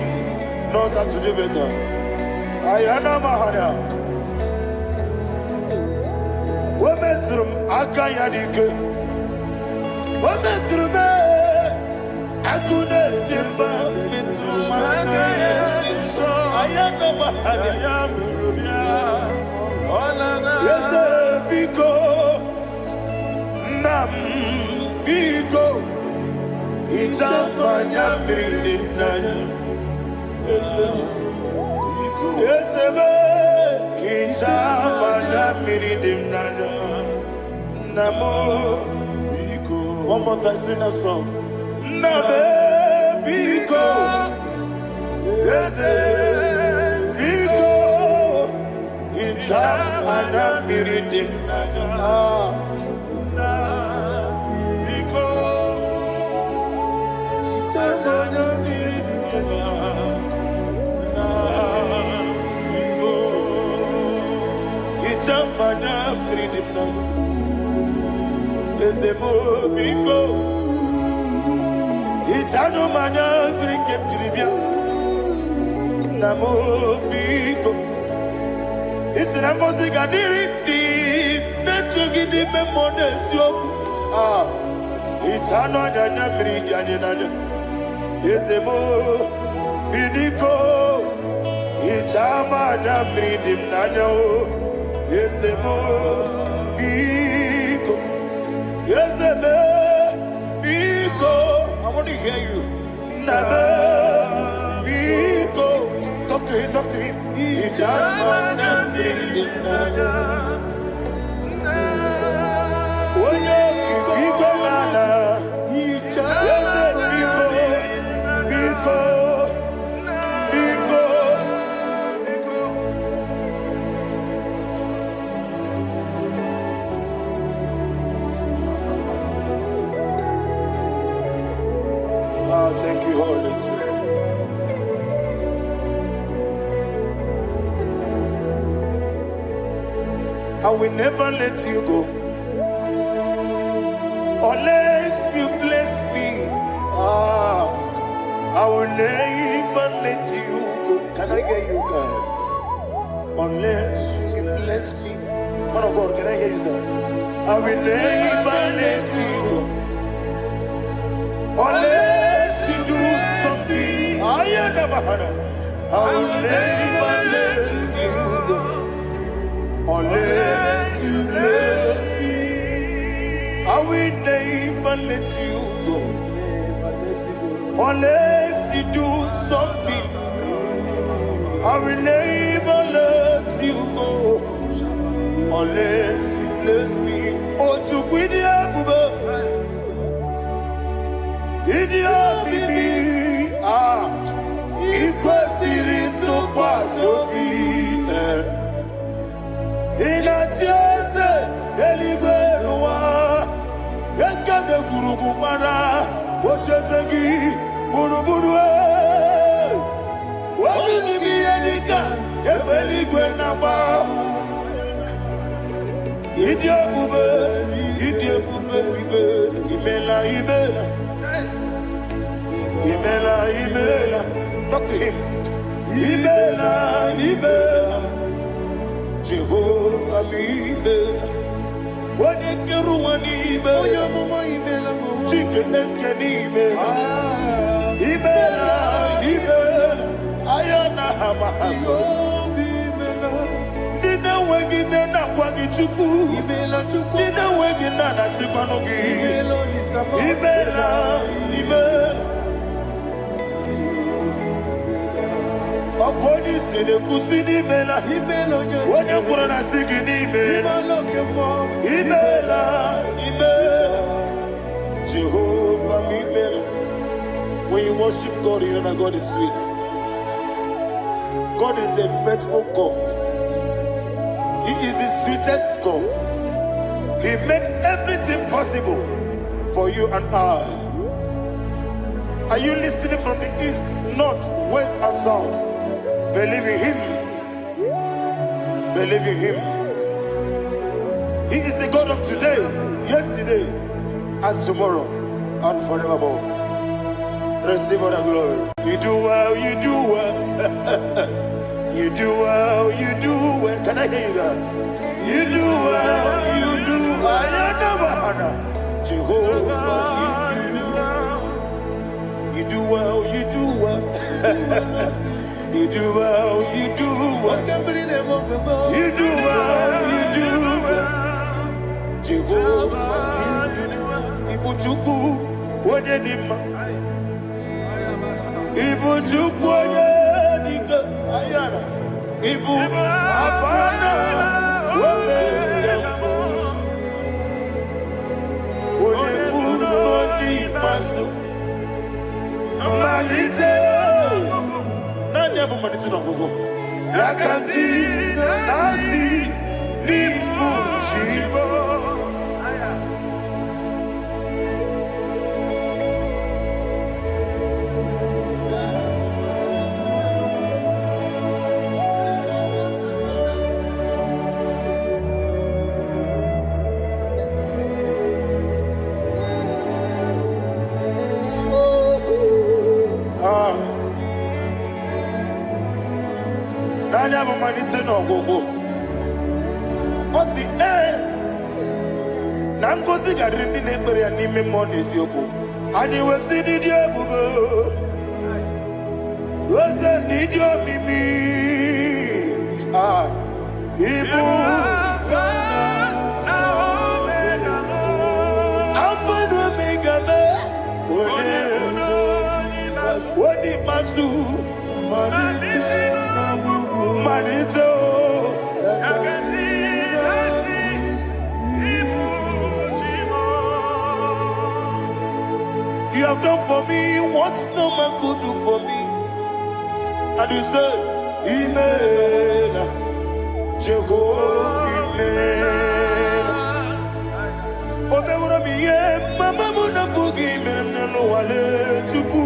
knows how to do better. Ayana Mahana. Wometrum Akayadike. Wometrum Akune Jimba. Metrum Akayadike. Ayana Mahana. Yes, Biko. Nam Biko. Itamanya mirinaya, esebe. Itamanya mirinaya, namo biko. One more time, sing that song. Nabe biko, ese biko. Itamanya mirinaya. Mana freedom now. Ezemo biko. Itano mana bring him to Libya. Namo biko. Isra gadiri di nechugi di memodesio. Itano dana bring yanada. Ezemo biko. Itama na bring him nano. Yesemo biko, yeseme biko. I want to hear you. Nabe biko. Talk to him. Talk to him. Ijamana biko. Oye kiko nana. Yese biko, biko. Thank you, Holy Spirit. I will never let you go unless you bless me. I will never let you go. Can I get you guys? Unless you bless me. Man of God, can I hear you say? I will never let you go unless you do something. I will never let you go unless you bless me. I will never let you go unless you do something. I will never let you go unless you bless me. Oh, to quit Idiot, baby. Equals to pass in a tears, Elibenua, Yakada Kurubara, Ochazagi, Buruburu. What will you be any gun? Ebelibenaba. Idiot, Imela, Imela. Talk to him. Imela. Jehovah, Imela. What did you want? Imela. Chicken Imela. Ayana Hamahaso. Dina Wagina Wagichuku. Dina Wagina Sipanogi. Imela. Akoni sene kusini mela. Wone kurana sigini mela. Imela. Jehovah Imela. When you worship God, you know that God is sweet. God is a faithful God. He is the sweetest God. He made everything possible for you and I. Are you listening from the east, north, west, and south? Believe in him. Believe in him. He is the God of today, yesterday, and tomorrow, and forevermore. Receive all the glory. You do well, you do well. You do well, you do well. Can I hear you guys? You do well, you do well. Jehovah, you do well, you do well. You do well, you do well. You do well, you do well. Jehovah, you do well. Ibuchuku, Wadenima. Ibuchuku, Wadenika. Ayana. Ibu, Afana. Wabeyamo. Onebu, Noni, Masu. Malite. Yakanti nasi ni mujibo. No go. Osi na ngozi garindi n'ekpere ya n'ime mmụọ n'eziokwu. Anyị wesi n'ịdị ebube. Oze n'ịdị omimi. Ibu Alpha na Omega me. Odi masu. Manito. You have done for me what no man could do for me. And you said, Imela, Jehovah, Imela. Obewura miye, mama muna bugi, menelo wale tuku.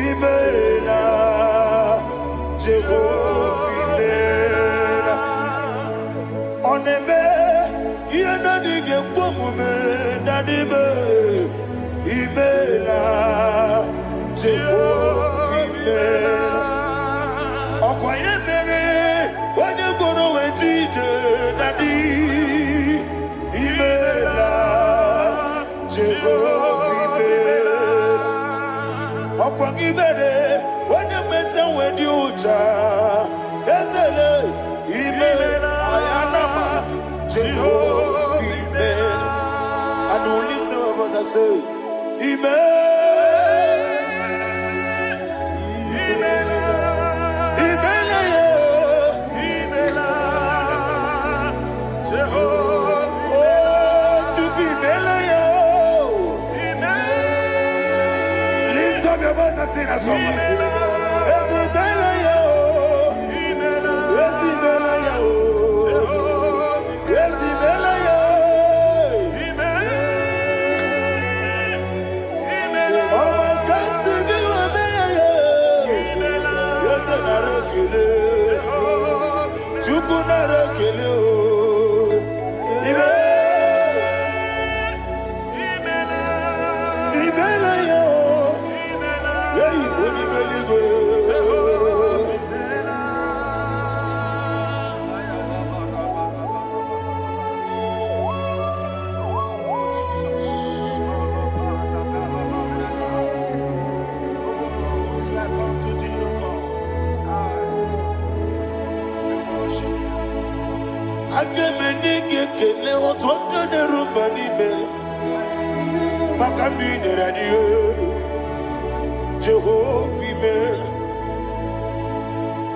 Imela, Jehovah, Imela. Onebe, yena dige kumume, nadibe. Imela, Jehovah, Imela. Okoye mere, onye goro we DJ, Daddy. Okwagibere, when you better with you, Ezele, Imela, Ayanama, Jehovah, Imela. And only two of us are say, Imela, Imela, Imela, Imela, Jehovah, oh, to be Imela, your voice and sing a song. Jehovah,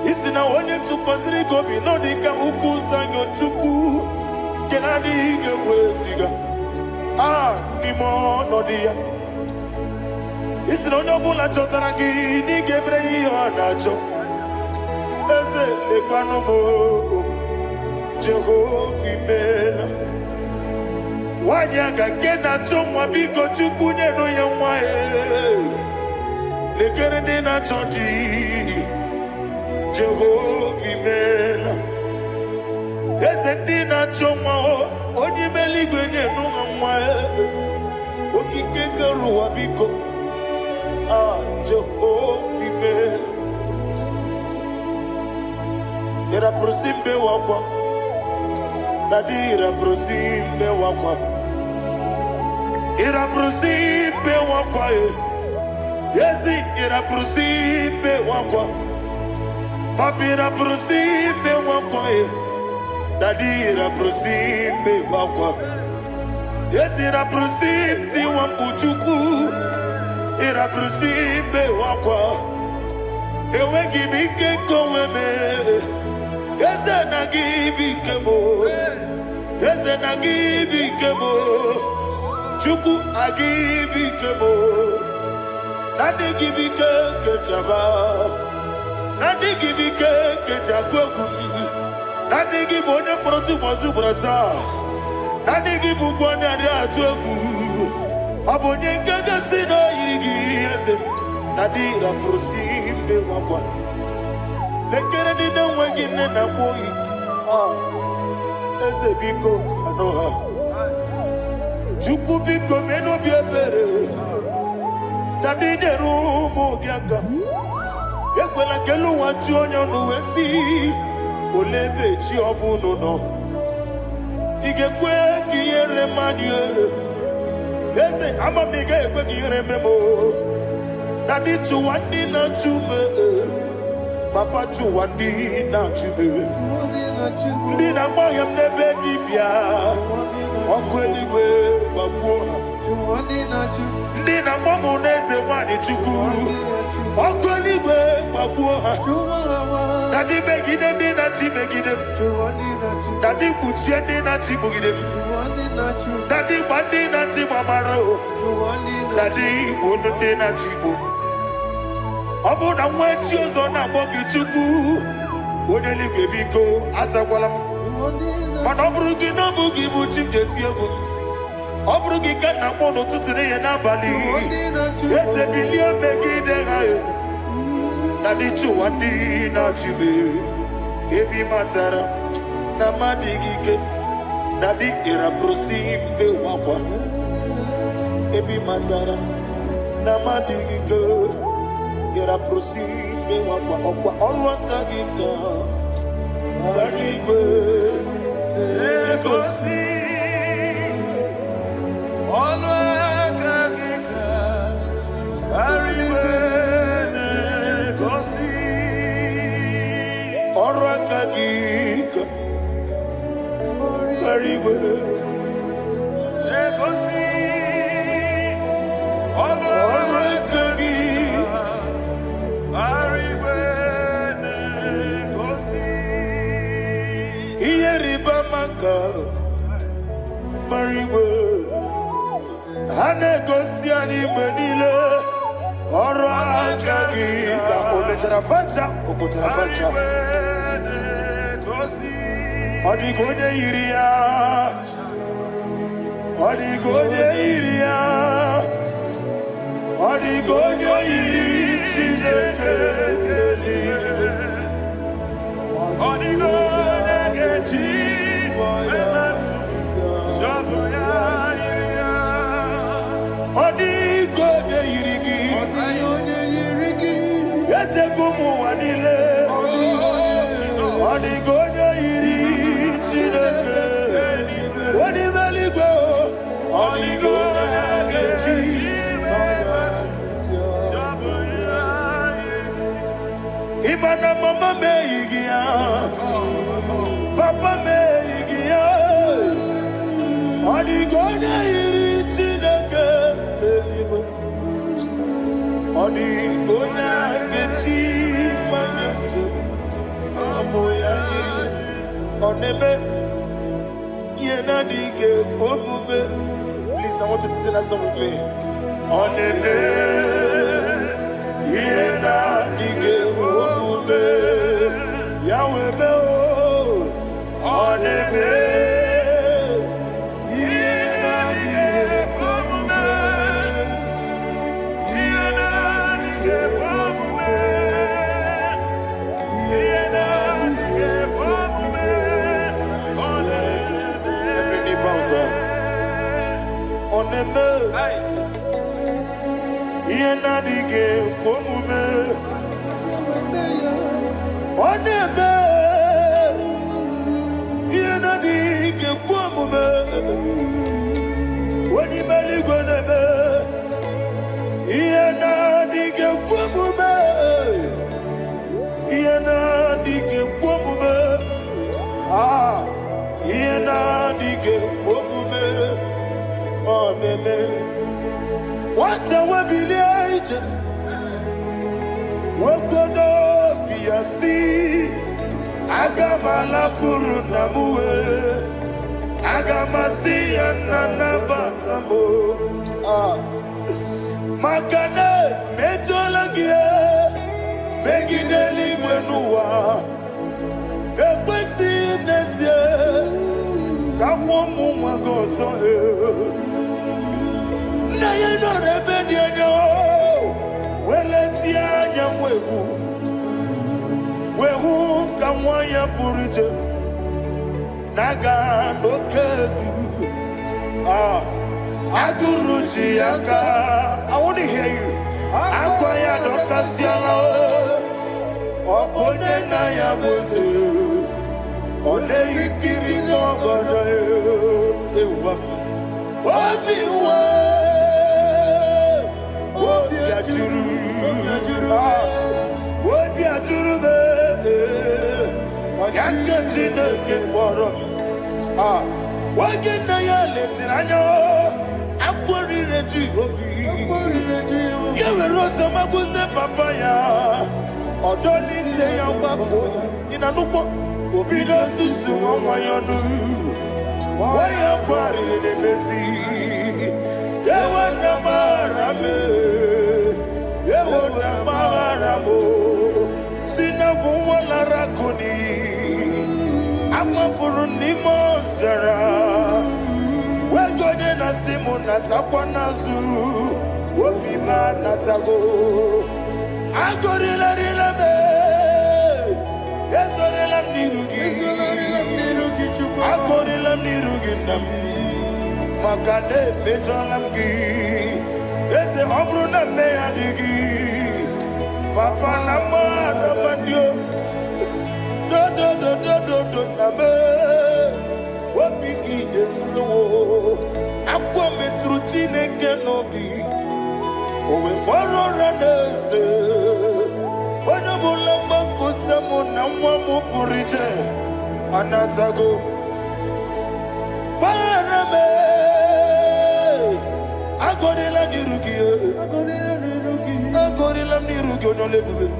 it's now only to Pasri Gobi, no Dika Ukuzan, your Chuku, Kenadi, Gewesiga. Ah, Nimo, no dear. It's no noble at Jotaraki, Nigebrei, or Nacho. Eze, Lepanomo, Jehovah. Wanyaga kena chomwa biko chukune no yamwae lekere dina chonti Jehovah Imela Eze dina chomwa oni meligwe ne no yamwae okike ruwa biko ah Jehovah Imela Era prosimbe wakwa Dadira prosimbe wakwa Ira prosimbe wakwa Yesi ira prosimbe wakwa Papira prosimbe wakwa Dadira prosimbe wakwa Yesi ira prosimti wakuchuku Ira prosimbe wakwa Ewe gibike koweme Yese nagibike mo Yese nagibike mo Chuku agibike mo Nadi gibike kejaba Nadi gibike kejakwegu Nadi gibone proti mozu brasa Nadi gibukwane ade atwegu Abonye nkege sino yirigi yese Nadi raprosimbe wakwa Lekere dine wengine na boyi Eze biko sanoha Chuku biko meno biebere Dadi ne rumo giaka Ekwela kelu wanchu onyo nuwesi Olebe chi obuno no Igekwe kiyere manye Eze ama mige ekwe kiyere memo Dadi chuwandi na chume Papa chuwandi na chume Ndina moyam nebe dibia Okweligwe babuoha Ndina momo neze wani chuku Okweligwe babuoha Dadi megide ndina ti megide Dadi kuchie ndina ti mugide Dadi bandi na ti mamaro Dadi bono ndina ti bo Obu na mwechi ozo na mogi chuku Oneligwe biko asagwalam Mana oburu gị n'obu gị bụ chi m ga-eti egwu ọ bụrụ gị ka nna m n'ụtụtụ n'ihe n'abalị eze bilie megide ha na dị chụwa ndị na-achịbe ebe matara na mmadụ gị ike na dị ịrapụrụsi mbe wakwa ebe matara na mmadụ gị ike ịrapụrụsi mbe wakwa ọkwa ọrụ aka gị ka Barigwe Egosi Olwaka Odigonya iria, odigonya iri Chineke kelie, odigonya kechi ematu shaboya iria, odigonya irigi, etekumu wanile, odigonya iri Chineke, odiveligwe. Ibana mama meigia, papa meigia, odigonya iri Chineke keligwe, odigonya kechi manyetu, saboya iri, onebe. Please, I want you to sing that song with me. Onene, yena dige omume, Yahweh be o. Onene, yena dige omume, yena dige omume, yena dige omume. Oneme, yena dige komume. Oneme, yena dige komume. Wani mali goneme, yena dige komume. Yena dige komume. Ah, yena dige komume. Oneme, what a webillage, Wokodo Piasi, Agamala Kurunamue, Agamasi and Nanabatamo, Makane, Metolagia, Begideli Benua, Equesi Nesia, Kawamu Magoso. Na ye no rebellion no, weletia nyamwehu, wehu kamwaya purije, naga no kegu, aguruji aka. I want to hear you. Akwaya dokasiana, okonye na ya boze, one ikiri no godo ewa, obiwa. What be a jurube? Yankatina get more. What can I let it? I know. I'm worried to be. You will rose a mabute papaya. Or don't say your bako. In a look, Obido Susu, why you do? Why you quarry the Messi? They want the Marame. Yehona Maharamo, Sinabu Larakuni, Amafuruni Mozara, we're going to Simona Tapanazu, Wopima Natago, Agorilla Rilabe, Yesorilla Nirugi, Agorilla Niruginam, Makane Bejolamgi. Ese obruna me adigi, Papa nama namandio, do name, wapiki demlo, akwa metruchine kenobi, owe moro ranese, wana bulamba kutamo namwamu purije, anatago, barame. Akorela nirugi, Agorilla Nirugo no live.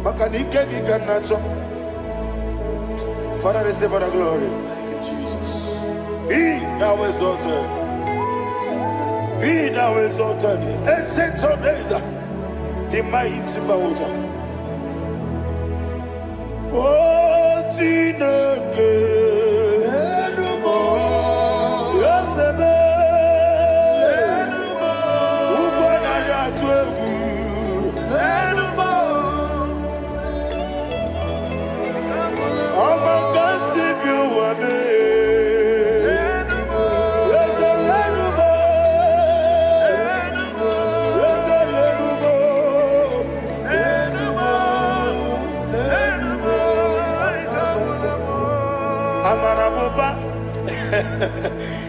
Makanike Ganacho. Father, receive the glory. Thank you, Jesus. Be thou exalted. Be thou exalted. Essential days. The mighty mountain. Oh, Chineke.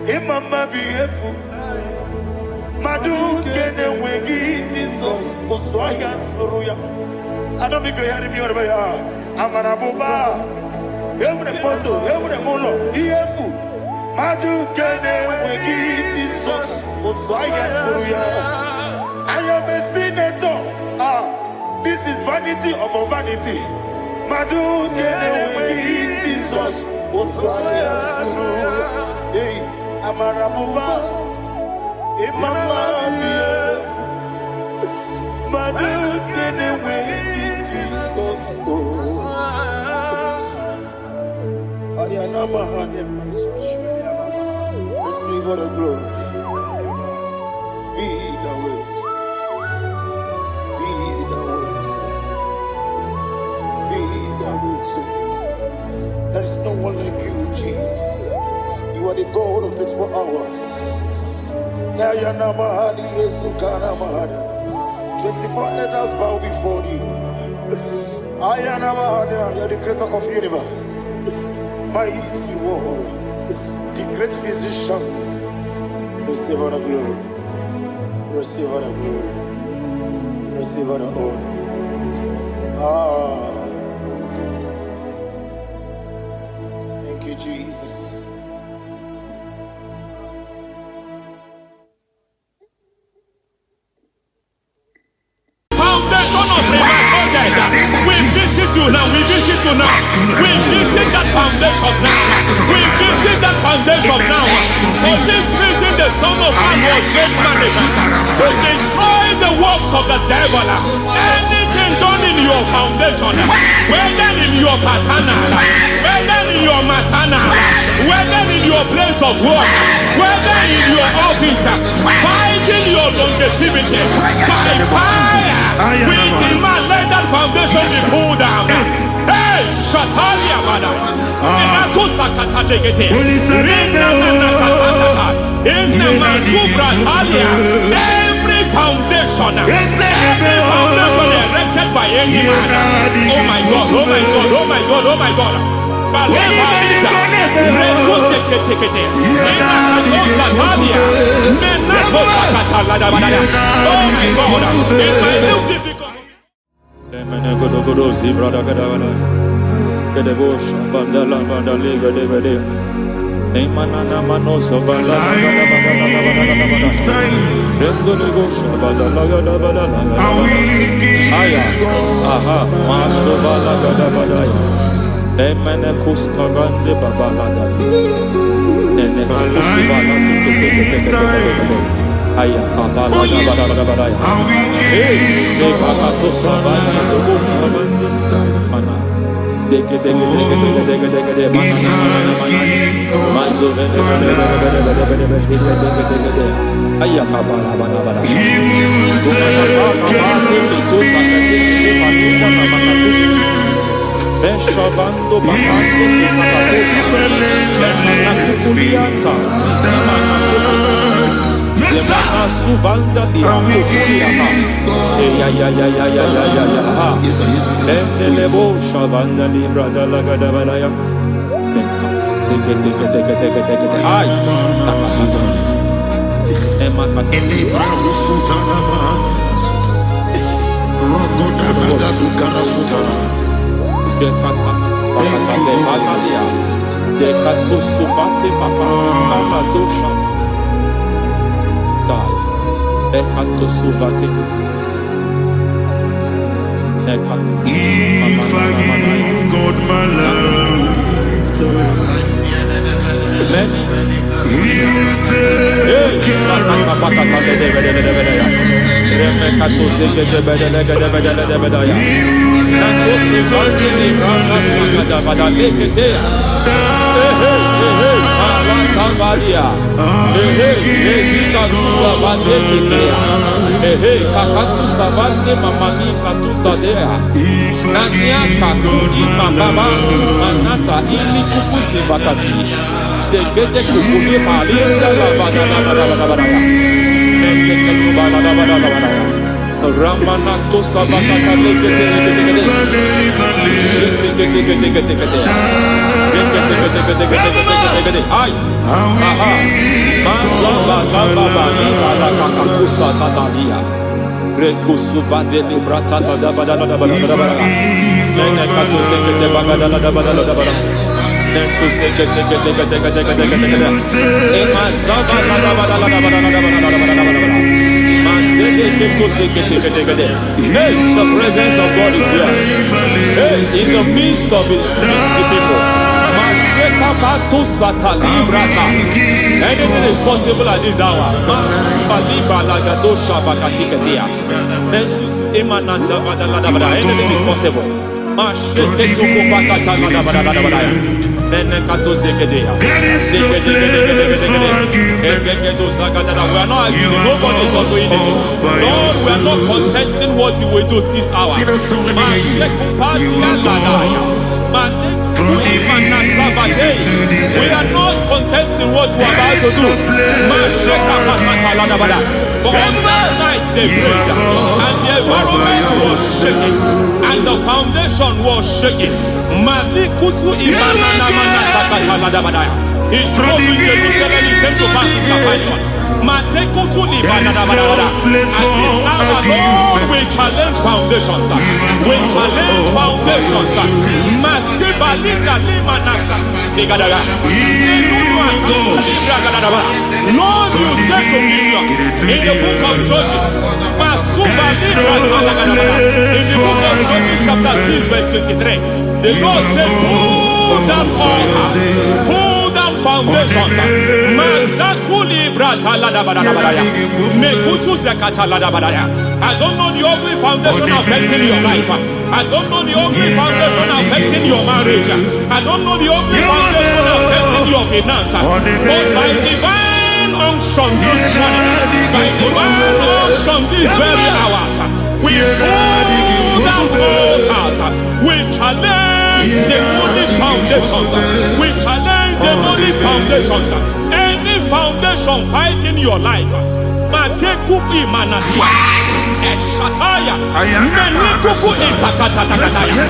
Imama beautiful. Madu kene wegi Jesus Oswaya Suruya. I don't know if you're hearing me wherever you are. Amarabuba. Every photo, every molo. Beautiful. Madu kene wegi Jesus Oswaya Suruya. I am a senator. This is vanity of a vanity. Madu kene wegi Jesus Oswaya Suruya. Hey, Amarabuba, Imama, Madu, can away Jesus. Ariana, receive all the glory. Be the way. Be the way. Be the way. There is no one like you, Jesus. You are the God of 24 hours. 24 elders bow before you. You are the creator of the universe. Mighty warrior, the great physician. Receive all the glory. Receive all the glory. Receive all the honor. Thank you, Jesus. We visit you now. We visit you now. We visit that foundation now. We visit that foundation now. For this reason, the Son of Man was made manifest to destroy the works of the devil. Anything done in your foundation, whether in your paternal, whether in your maternal, whether in your place of work, whether in your office, fighting your longevity by fire. We demand let that foundation be pulled down. Hey, Shatalia, madam. Every foundation erected by any man. Oh my God, oh my God, oh my God, oh my God. Oh my God, it might look difficult. Emenekus kavande babalada. Nene kusibala tukete. Aya kabala bada. Hey, de bakato sabana de bukavande mana. Deke mana. Mazove de. Aya kabala bada. Beshabando bakando kikakosa Emana kukulianta Zizimana tukuta Emana suvanda bihakukuliata Ya Emnelebo shavanda librada lagadabalaya Teke Ay Nakasada Emakata Elibra usutanama Rogoda Bukara sutana Dekata Batalia, Dekato Sufati Papa, Amadosha, Die. Ekato suvate. Ekato. If I give God my love, He will take care of Ramanato Sabakata Ay, aha, Mazaba Baba Nibala Kakakusa Tatalia, Rekusuva de Librata Badabada, Nene Katu Sekete Bagadala Badala, Nentu Sekete, Emazaba Hey, the presence of God is here. Hey, in the midst of His people. Anything is possible at this hour. Anything is possible. We are not arguing, nobody is doing it. Lord, we are not contesting what you will do this hour. We are not contesting what we are about to do. For all night they prayed, and the environment was shaking, and the foundation was shaking. He spoke in Jerusalem, he came to pass in Capernaum. At this hour, Lord, we challenge foundations. We challenge foundations. Lord, you said to Gideon in the book of Judges, in the book of Judges chapter 6 verse 23, the Lord said, pull down altars, pull down foundations. I don't know the ugly foundation affecting your life. I don't know the ugly foundation affecting your marriage. I don't know the ugly foundation affecting your finance. But by divine unction this morning, by divine unction these very hours, we pull down altars. We challenge demonic foundations. We challenge demonic foundations. Any foundation fighting your life, Matekuki Manadia, Eshataya, Menikuku Itakatatakataya,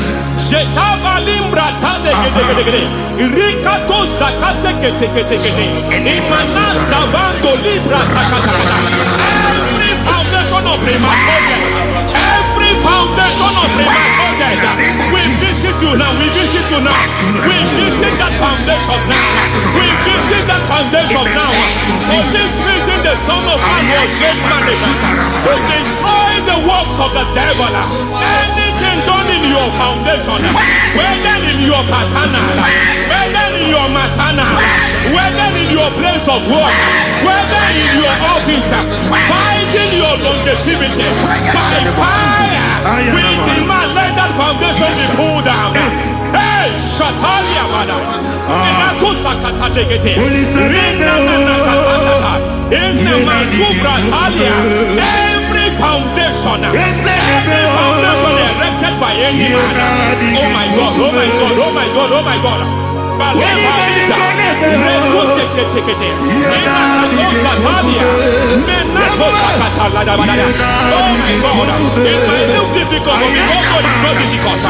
Jetavalimbra Tadegede, Rikato Zakate Ketekete, Imanaza Vando Libra Takataka. Every foundation of premature death, every foundation of premature death, we visit you now, we visit you now, we visit that foundation now, we visit that foundation now. For this reason, the Son of Man was made manifest to destroy the works of the devil. Anything done in your foundation, whether in your paternal, whether in your maternal, whether in your place of work, whether in your office, fighting your longevity by fire, we demand let that foundation be pulled down. Hey, Shatalia Mada, every foundation erected by any man. Oh my God, oh my God, oh my God, oh my God. Oh my God, it might look difficult, but before God it's not difficult. It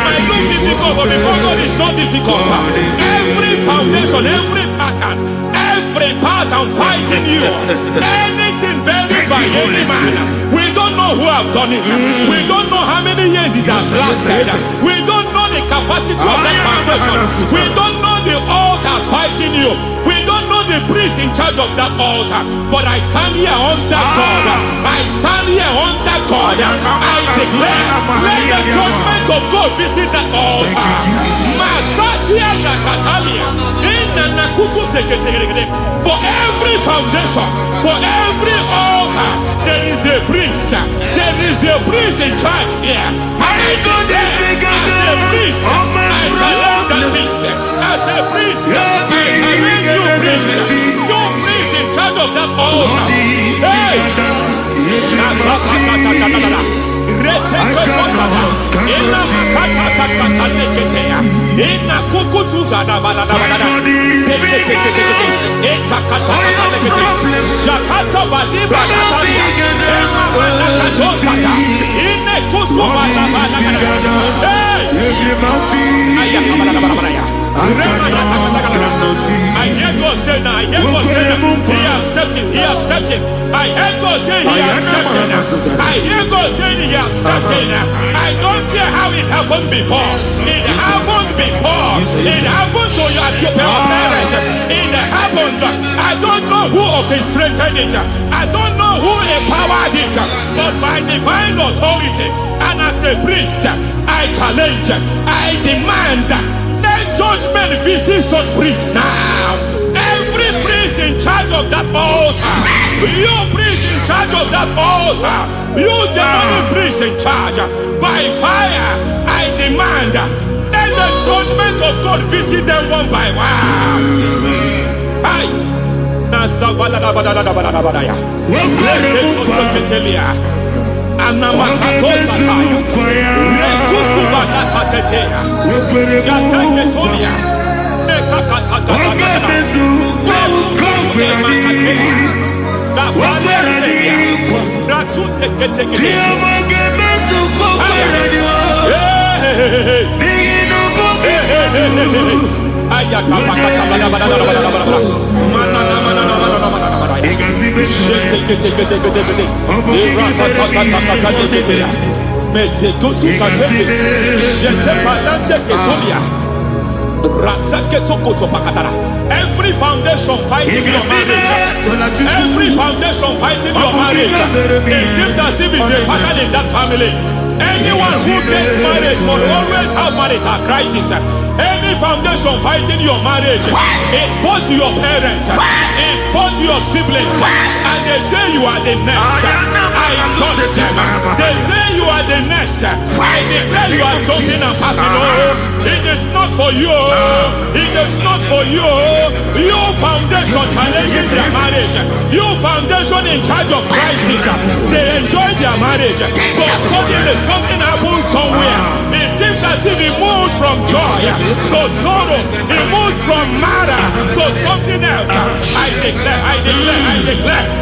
might look difficult, but before God it's not difficult. Every foundation, every pattern fighting you, anything buried by any man, we don't know who have done it. We don't know how many years it has lasted. We don't know the capacity of that foundation. We don't know the altars fighting you. We don't know the priest in charge of that altar, but I stand here under God. I stand here under God. I declare, let the judgment of God visit that altar. For every foundation, for every altar, there is a priest. There is a priest in charge here. I declare, as a priest, I challenge that priest. As a priest, I challenge you priest. You priest in charge of that altar. Hey! I hear God say now, he has stepped in, he has stepped in. I hear God say he has stepped in. I hear God say he has stepped in. I don't care how it happened before. It happened before. It happened to your parents. It happened. I don't know who orchestrated it. I don't know who empowered it. But by divine authority and as a priest, I challenge, I demand, judgment visit such priests now. Every priest in charge of that altar, you priest in charge of that altar, you demonic priest in charge, by fire, I demand, let the judgment of God visit them one by one. Every foundation fighting your marriage, every foundation fighting your marriage, it seems as if it's a pattern in that family. Anyone who gets married will always have marital crisis. Any foundation fighting your marriage, it fought your parents, it fought your siblings, and they say you are the next. I judge them. They say you are the next. I declare you are jumping and passing. Oh, it is not for you. It is not for you. You foundation challenges their marriage. You foundation in charge of crisis. They enjoy their marriage, but suddenly something happens somewhere. It seems as if it moves from joy to sorrow. It moves from matter to something else. I declare,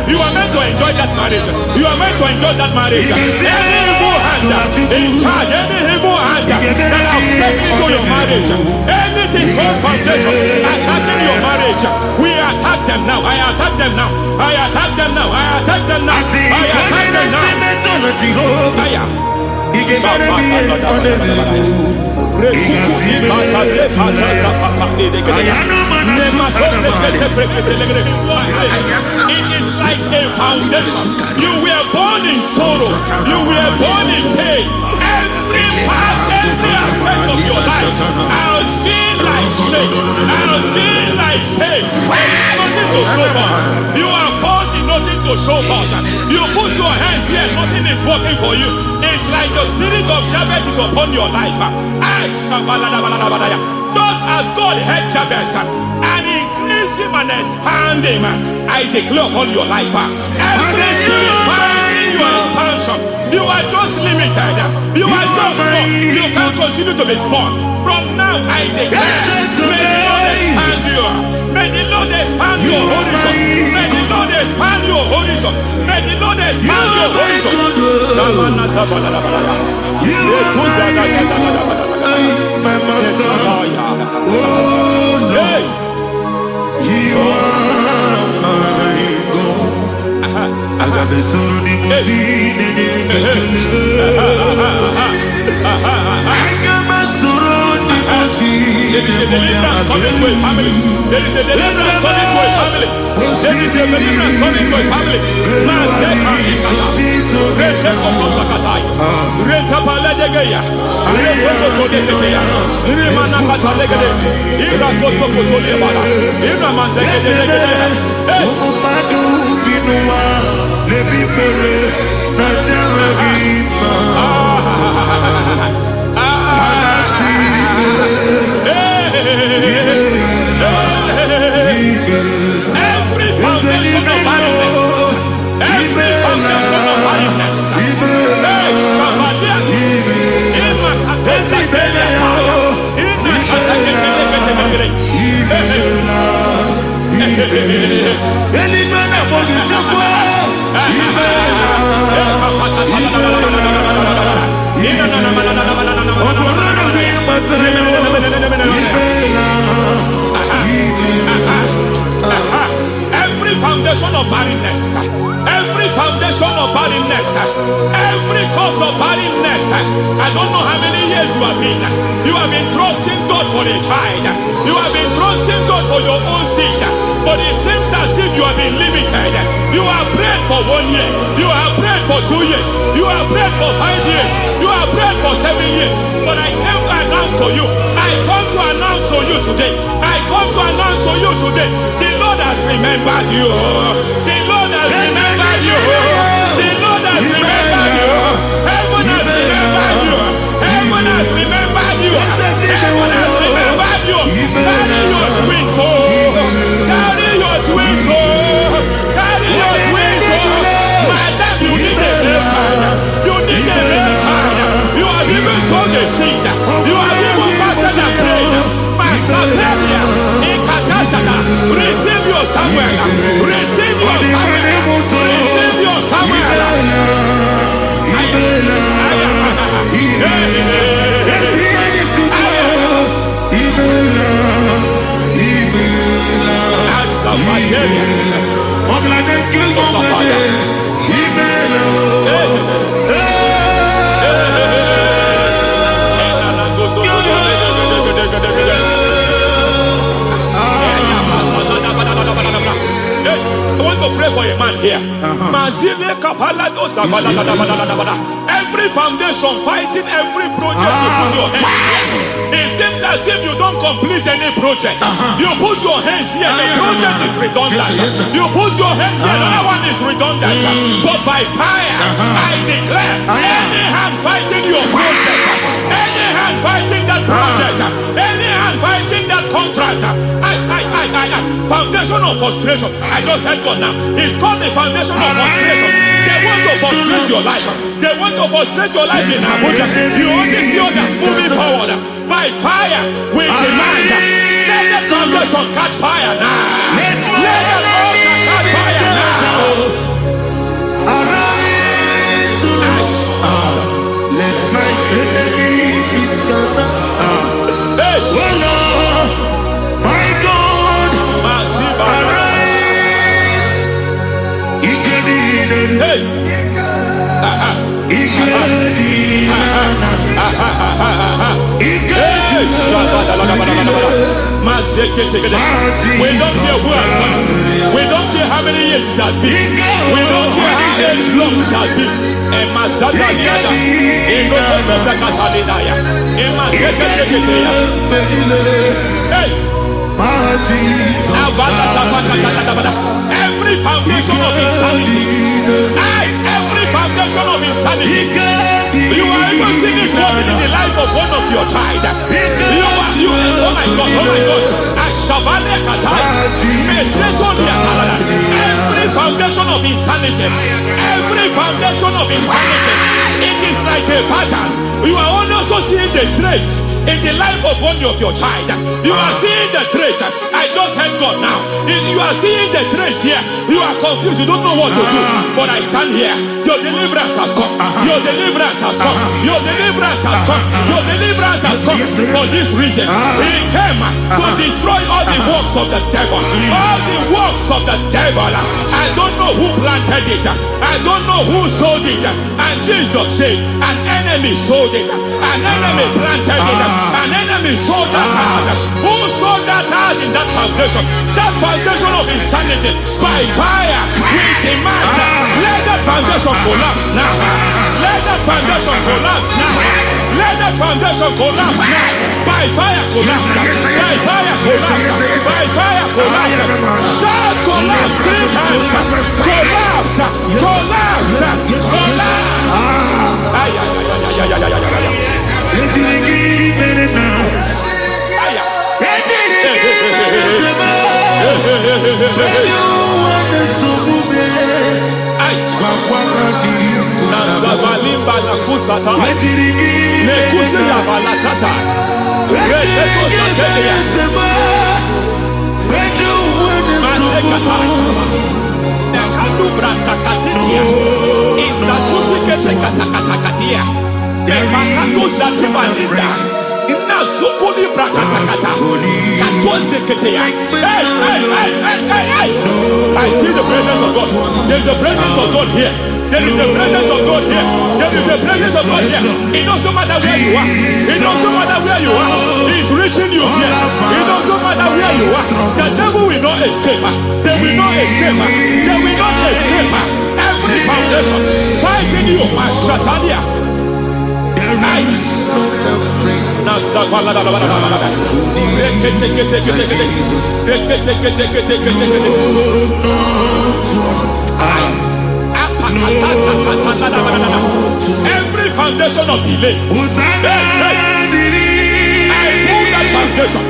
you are meant to enjoy that marriage. You are meant to enjoy that marriage. Any evil hand in charge, any evil hand that have stepped into your marriage, anything called foundation attacking your marriage, we attack them now. I attack them now. I attack them now. I attack them now. I attack them now. It is like a foundation. You were born in sorrow. You were born in pain. Every part, every aspect of your life has been like shame. Has been like pain. There is nothing to show for. You are faulty, nothing to show for. You put your hands here, nothing is working for you. It's like the spirit of Jabez is upon your life. Just as God had Jabez and increased him and expand him, I declare upon your life, every spirit finding your expansion, you are just limited. You are just small. You can't continue to be small. From now, I declare, may the Lord expand you. May the Lord expand your horizon. May the Lord expand your horizon. May the Lord expand your horizon. My master, oh Lord, you are my God. I got the soul in my feet, I got my soul in my feet. deliverance coming to a family. There is a deliverance coming to a family. There is a deliverance coming to a family. Rete Kotosakatai, Rete Paladegeya, Rete Kotodekeya, Rimana Katalegade, Ira Kosokotolebala, Ira Mazegede. Umadu binua, lebi pere, every foundation of barrenness, every foundation of barrenness, every foundation of barrenness, every foundation of barrenness, every cause of barrenness. I don't know how many years you have been trusting God for a child, you have been trusting God for your own seed, but it seems as if you have been limited. You have prayed for 1 year, you have prayed for 2 years, you have prayed for 5 years, you have prayed for 7 years, but I came to announce to you, I come to announce to you today, I come to announce to you today, the Lord has remembered you, the Lord has remembered you, the Lord has remembered you, heaven has remembered you, heaven has remembered you, heaven has remembered you. Carry your twins, carry your twins, carry your twins. Madam, you need a real child, you need a real child. You have even sown the seed, you have even fasted and prayed. Master Premier, in Katasata, receive your Samuel, receive your Samuel, receive your Samuel. I want to pray for a man here. Every foundation fighting every project you put your hands here. It seems as if you don't complete any project. You put your hands here, the project is redundant. You put your hand here, another one is redundant. But by fire, I declare, any hand fighting your project, any hand fighting that project, any hand fighting that contract, foundation of frustration. I just heard God now. It's called the foundation of frustration. They want to frustrate your life. They want to frustrate your life in Abuja. You only see others moving forward. By fire, we demand. Let the foundation catch fire now. Let the altar catch fire now. Arise, let my enemy be scattered. Hey, Oh Lord, my God, arise. hey. We don't care who has done it. We don't care how many years it has been. We don't care how long it has been. Hey. Every foundation of insanity, every foundation of insanity, you are even seeing it working in the life of one of your child. Oh my God, every foundation of insanity, every foundation of insanity, it is like a pattern. You are also seeing the trace in the life of one of your child. You are seeing the trace. I just heard God now. You are seeing the trace here. You are confused. You don't know what to do. But I stand here Your deliverance has come. Your deliverance has come. Your deliverance has come. Your deliverance has come. For this reason, he came to destroy all the works of the devil. All the works of the devil. I don't know who planted it. I don't know who sold it. And Jesus said, an enemy sold it. An enemy planted it. An enemy sold that house. Who sold that house in that foundation? That foundation of insanity. By fire, we demand let that foundation collapse now. Let that foundation collapse now. Let that foundation collapse now. By fire collapse. By fire collapse. By fire collapse. Shout collapse 3 times. Collapse. Collapse. Collapse. Ay, ay, ay, ay, ay, ay, ay, ay, ay. Nazavalimba la kusata nekusi ya balatata reteto satelia matekata nekadu bratakatitia izatusikete katakatakatia nemakatu zatibalinda inazukuni brakatakata katoziketea. I see the presence of God. There's a presence of God here. There is a presence of God here. There is a presence of God here. It doesn't matter where you are. It doesn't matter where you are. He's reaching you here. It doesn't matter where you are. The devil will not escape. They will not escape. They will not escape. Every foundation fighting you. Shatters. Every foundation of delay, I pull that foundation.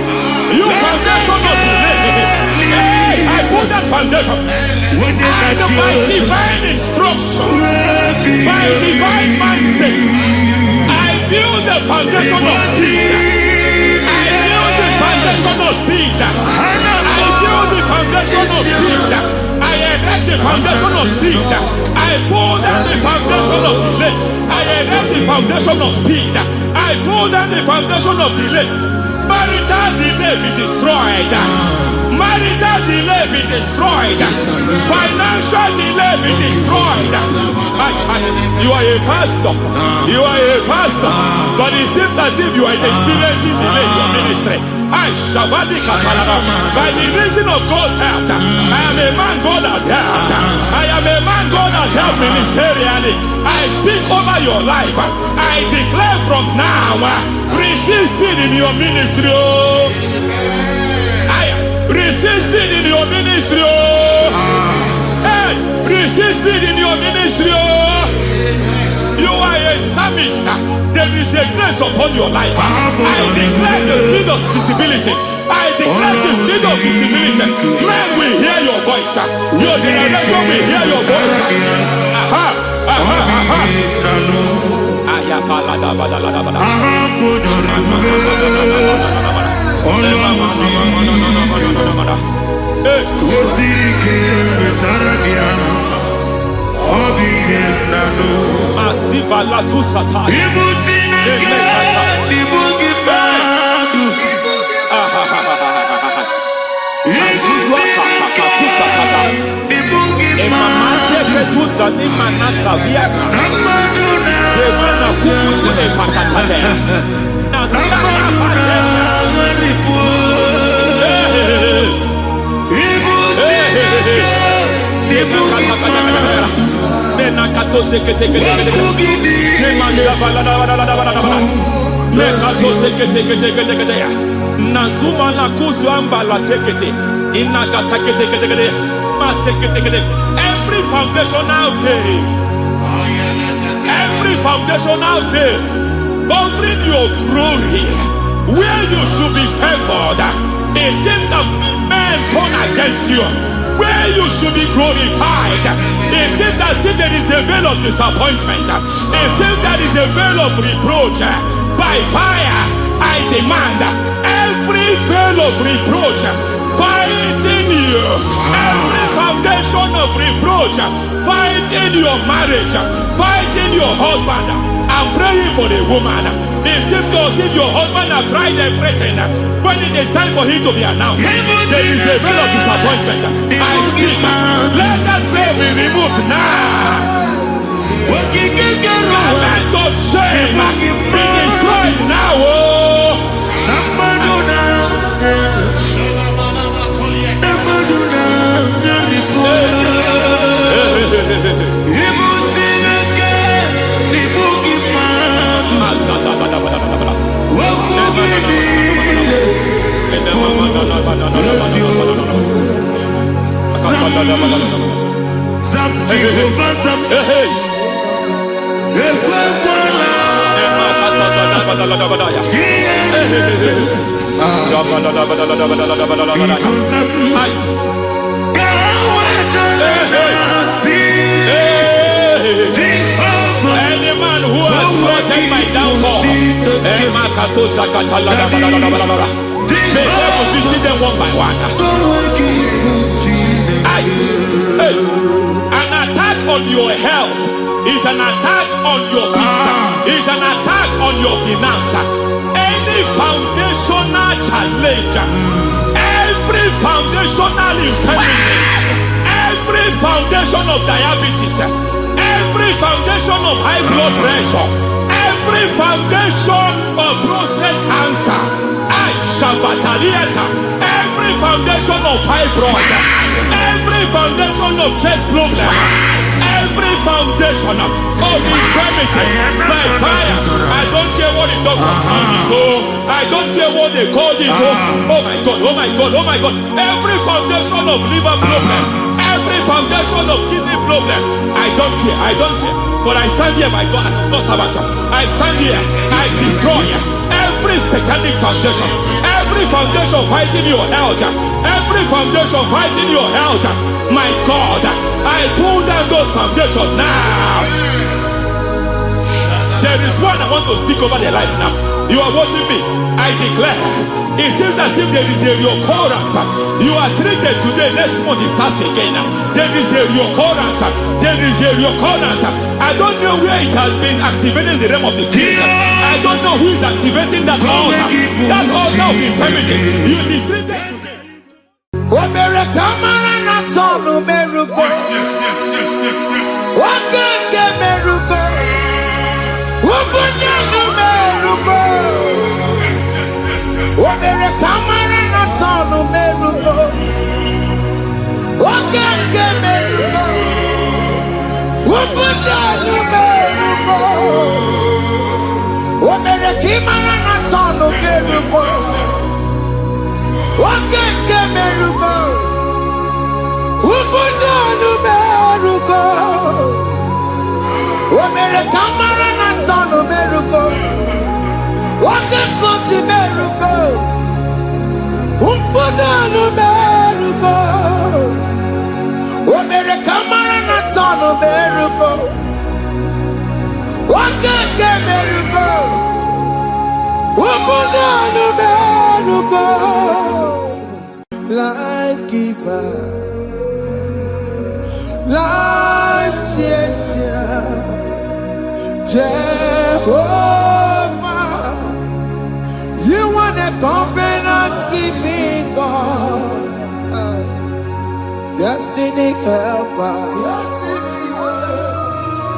You foundation of delay, I pull that foundation. And by divine instruction, by divine mandate, I build the foundation of speed. I build the foundation of speed. I build the foundation of speed. I erect the foundation of speed. I pull down the foundation of delay. I erect the foundation of speed. I pull down the foundation of delay. Marital delay be destroyed. Marital delay be destroyed. Financial delay be destroyed. You are a pastor. You are a pastor. But it seems as if you are experiencing delay in your ministry. By the reason of God's help, I am a man God has helped. I am a man God has helped ministerially. I speak over your life. I declare from now, receive speed in your ministry. Receive speed in your ministry. Hey, receive speed in your ministry. You are a psalmist. There is a grace upon your life. I declare the speed of visibility. I declare the speed of visibility. Men will hear your voice. Your generation will hear your voice. Aha, aha, aha. Masiva la tu sata. Nazuma la kuzwamba la tekete inakata kete every foundational veil, every foundational veil covering your glory where you should be favored. It seems that men turn against you where you should be glorified. It seems as if there is a veil of disappointment. It seems there is a veil of reproach. By fire, I demand every veil of reproach, fighting you. Every foundation of reproach, fighting your marriage, fighting your husband. I'm praying for the woman. It seems as if your husband has tried everything. When it is time for him to be announced, there is a veil of disappointment. I speak. Let that veil be removed now. Garment of shame be destroyed now. Any man who has plotted my downfall, may devil visit them one by one. An attack on your health is an attack on your business, is an attack on your finance. Any foundational challenge, every foundational infirmity, every foundation of diabetes, every foundation of high blood pressure, every foundation of prostate cancer, every foundation of fibroid, every foundation of chest problem, every foundation of infirmity, by fire. I don't care what the doctors call it, I don't care what they called it. Oh my God, oh my God, oh my God. Every foundation of liver problem, every foundation of kidney problem, I don't care, I don't care. But I stand here, my God, as God's servant. I stand here, I destroy every satanic foundation, every foundation fighting your health, every foundation fighting your health. My God, I pull down those foundations now. There is one I want to speak over their life now. You are watching me. I declare, it seems as if there is a recurrence. You are treated today, next month it starts again. There is a recurrence. There is a recurrence. I don't know where it has been activated in the realm of the spirit. I don't know who is activating that altar of infirmity. You is treated today. Life giver, life changer, Jehovah, you want a covenant keeping God, destiny helper,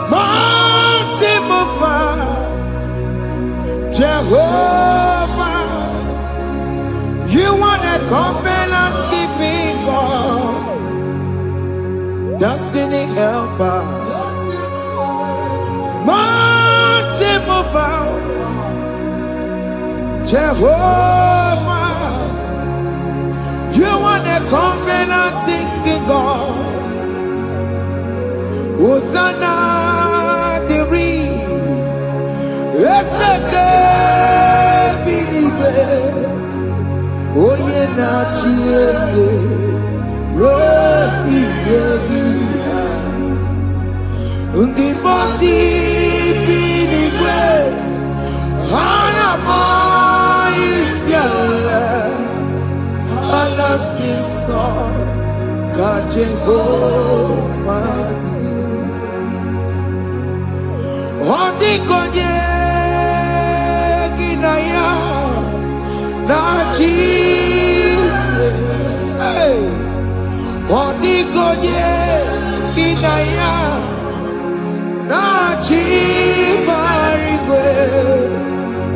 mountain mover, Jehovah, you want a covenant keeping God, destiny helper, mountain mover, Jehovah, you want a covenant keeping God. Hosanna diri, eseke bilibe. Oye na chiese rohi yebi undi bosi binigwe hana mo isiala alasi Jehovah Odikonye Ginaya Na Jesus Odikonye Ginaya Na Chimarigwe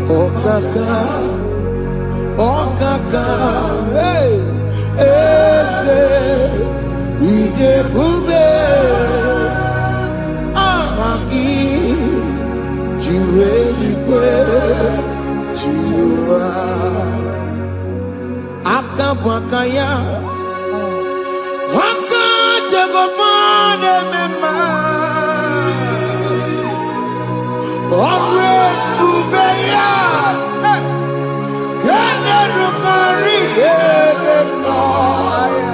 Okaka Ese Ide bube amaki jirelikwe jiwa akabwakaya akajegomane mema omre bubeya generukari ememaya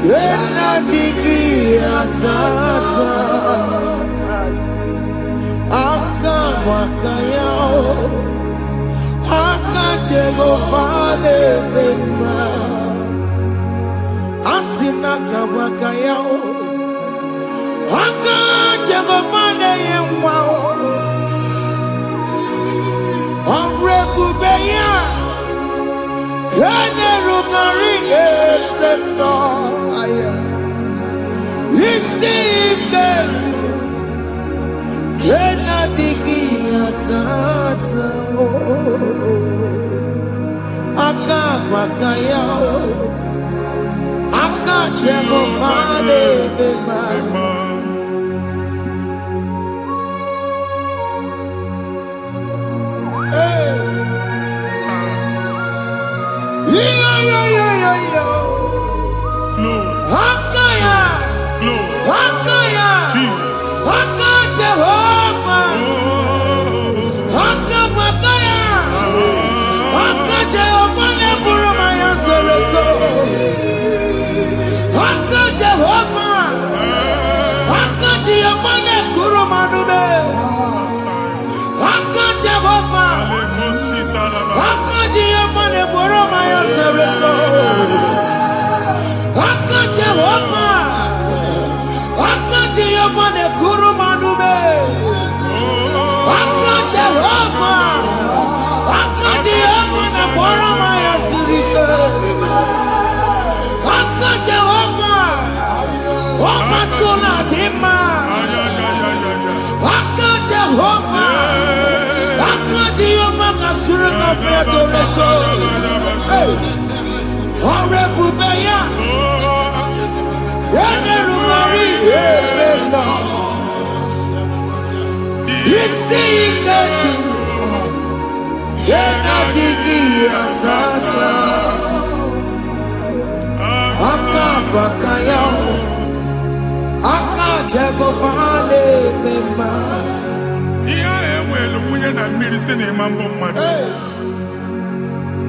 Kena digi atata Aka wakayao Aka Jehovah bema Asina kawakayao Aka Jehovah yemwao Onrekubeya Kene rukarine bema Isike Kena digi atata Aka wakayao Aka Jehovah bema Jesus.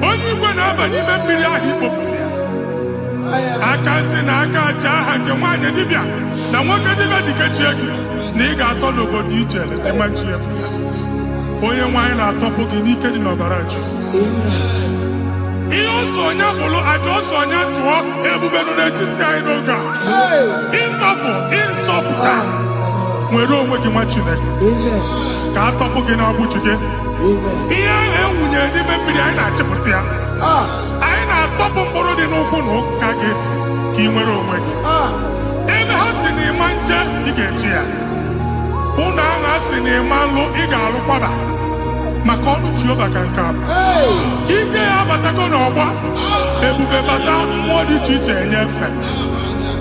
Onye igwe na-aba n'ime mmiri ahụ ikpopụta ya aka nsị na aka aja aha nke nwaanyị dibịa na nwoke dibịa ji kechie gị na ị ga-atọ n'obodo ije eleta machi ya pụta onye nwaanyị na-atọpụ gị n'ike dị n'ọbara Jizọs ihe ọsọ onye bụrụ aja ọsọ onye chụọ ebube nọ n'etiti anyị n'oge a ịtọpụ ịsọpụta nwere onwe gị nwa Chineke ka atọpụ gị n'agbụchi gị ihe ahụ enwunye n'ime mmiri anyị na-achịpụta ya anyị na-atọpụ mkpụrụ dị n'ụkwụ na ụka gị ka ị nwere onwe gị ebe ha si na ịma nje ị ga-eji ya ụlọ ahụ ha si na ịma nlụ ị ga-alụkwaba maka ọnụ Jehova ka nke a bụ ike ya abatago n'ọgba ebube bata mmụọ dị iche iche enyefe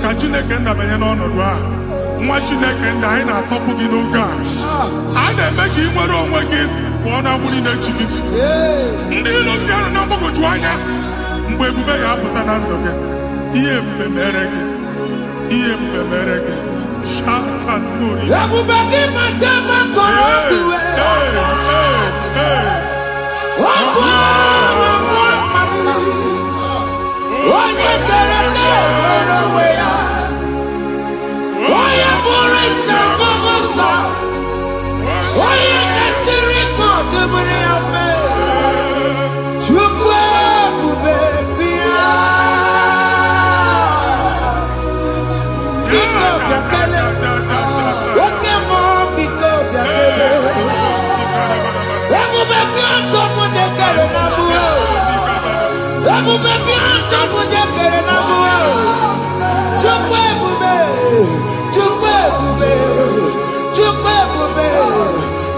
ka Chineke ndabanye n'ọnọdụ ahụ nwa Chineke ndị anyị na-atọpụ gị n'oge a na-eme ka ị nwere onwe gị pụọ na agbụrụ na-echi gị ndị ilo gị ahụ na mgbagwoju anya mgbe ebube ya apụta na ndụ gị ihe ebube mere gị ihe ebube mere gị Shakatori ebube gị matema kọrọtuwe onye kere nwere onwe ya onye bụrụ isi ngọgọsọ onye esiri ka ọ dịbụrụ ya fe Chukwu biakele. Oke mo biko biakele. Ebube bianto munde kere na buo. Ebube bianto munde kere na buo. Chukwe ebube, chukwe ebube, chukwe ebube,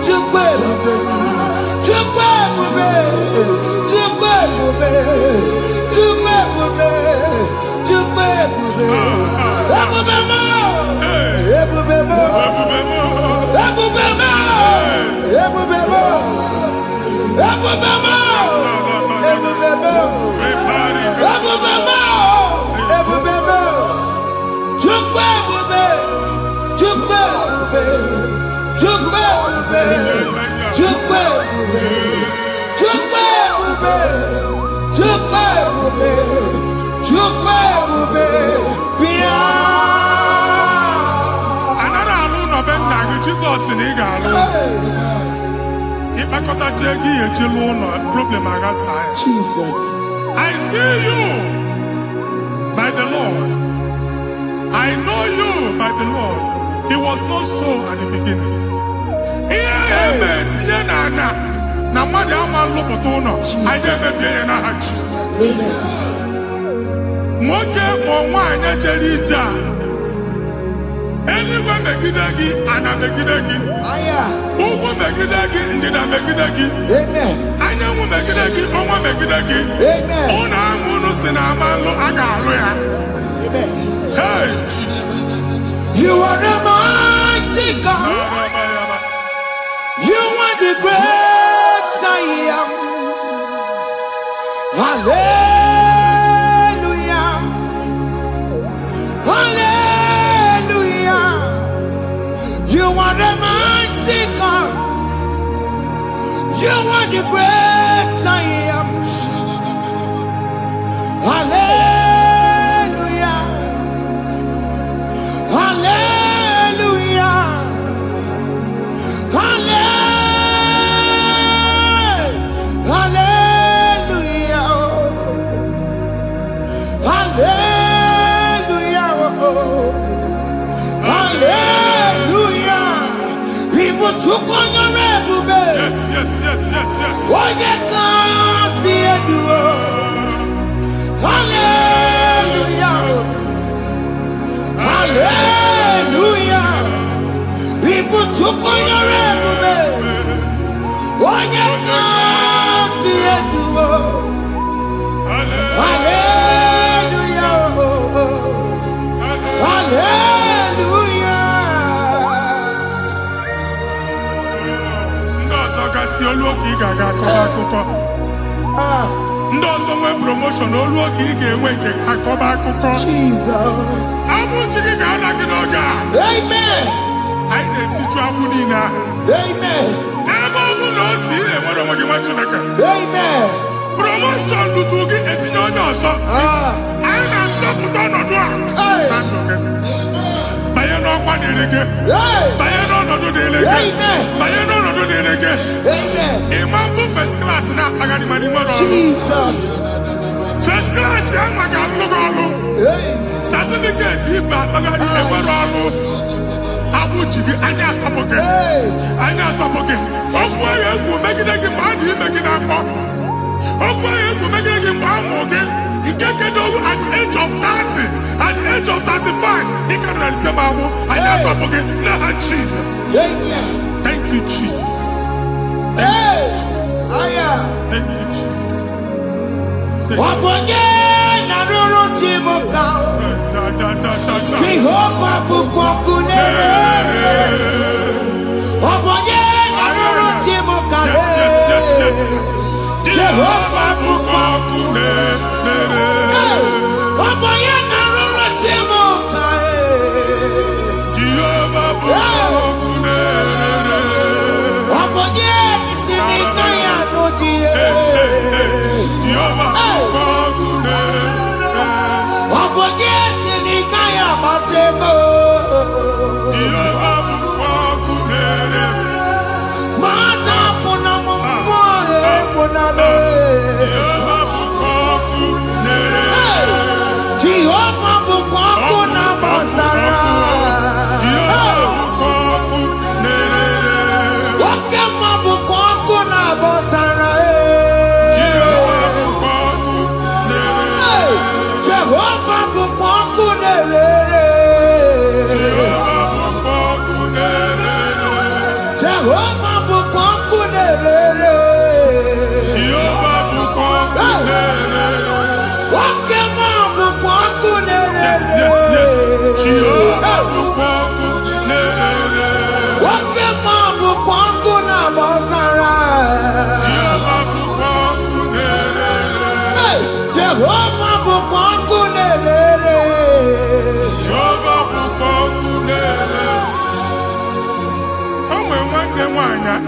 chukwe ebube, chukwe ebube, chukwe ebube, chukwe ebube, chukwe ebube. Ebube mo, ebube mo, ebube mo, ebube mo, ebube mo, ebube mo, ebube mo, ebube mo. Chukwe ebube, chukwe ebube, chukwe ebube, chukwe ebube, chukwe ebube, chukwe ebube, chukwe ebube. Bia. Anara alu no be nna gị Jesus ni ga alu. Ịkpakọta che gị ejilu ụlọ problem agasa. Jesus. I see you by the Lord. I know you by the Lord. It was not so at the beginning. Na mmadụ ama lụpụta ụlọ anyị emebie na aha Jesus. Nwoke ma nwaanyị jere ije a eluigwe megide gị, ana megide gị, ugwu megide gị, ndịda megide gị, anyanwụ megide gị, ọnwa megide gị. Ụlọ ahụ unu si na amalụ a ga-alụ ya. Hey, Jesus. You are the mighty God. You are the great I am. Hallelujah. Hallelujah. You are the mighty God. You are the great I am. Hallelujah. Hallelujah. Hallelujah. Hallelujah. Hallelujah. People took on your rebel. Yes, yes, yes, yes, yes. What you can't see it do. Hallelujah. Hallelujah. People took on your rebel. What you can't see it do. Hallelujah. Hallelujah. Ndị ọzọ gasị olu oge ị ga-aga akọba akụkọ. Ndị ọzọ nwee promotion olu oge ị ga-enwe nke akọba akụkọ. Jesus. Abụ chi gị ga-ada gị n'oge a. Amen. Anyị na-etiju abụ niile ahụ. Amen. Ebe ọ bụ na o si na-enwere onwe gị nwa Chineke. Amen. Promotion lutu gị etinye onye ọzọ. Anyị na-adọpụta ọnọdụ a na ndụ gị. Banye n'ọkwa dịrị gị. Banye n'ọnọdụ dịrị gị. Banye n'ọnọdụ dịrị gị. Ịma mbụ first class na-akpagharị ma n'inwere ọrụ. Jesus. First class ya nwa ga-alụ gị ọrụ. Certificate ibu akpagharị enwere ọrụ. Abụ ji gị anya atọpụ gị. Anya atọpụ gị. Okwu ahụ egwu megide gị mgbe a dị ime gị n'afọ. Okwu ahụ egwu megide gị mgbe a mụrụ gị. Nke kedu at the age of 30, at the age of 35, ị ka nọ n'ise ma abụ. Anya atọpụ gị n'aha Jesus. Thank you, Jesus. Thank you, Jesus. Wabonye na ruru timuka. Jehovah bukwakunere. Wabonye na ruru timuka. Jehovah bukwakunere. Wabonye na ruru timuka. Jehovah bukwakunere. Wabonye sinika ya notie. Jehovah bukwakunere. Wabonye sinika ya batego. Jehovah bukwakunere. Mata puna mwa puna le. Jehovah bukwakunere.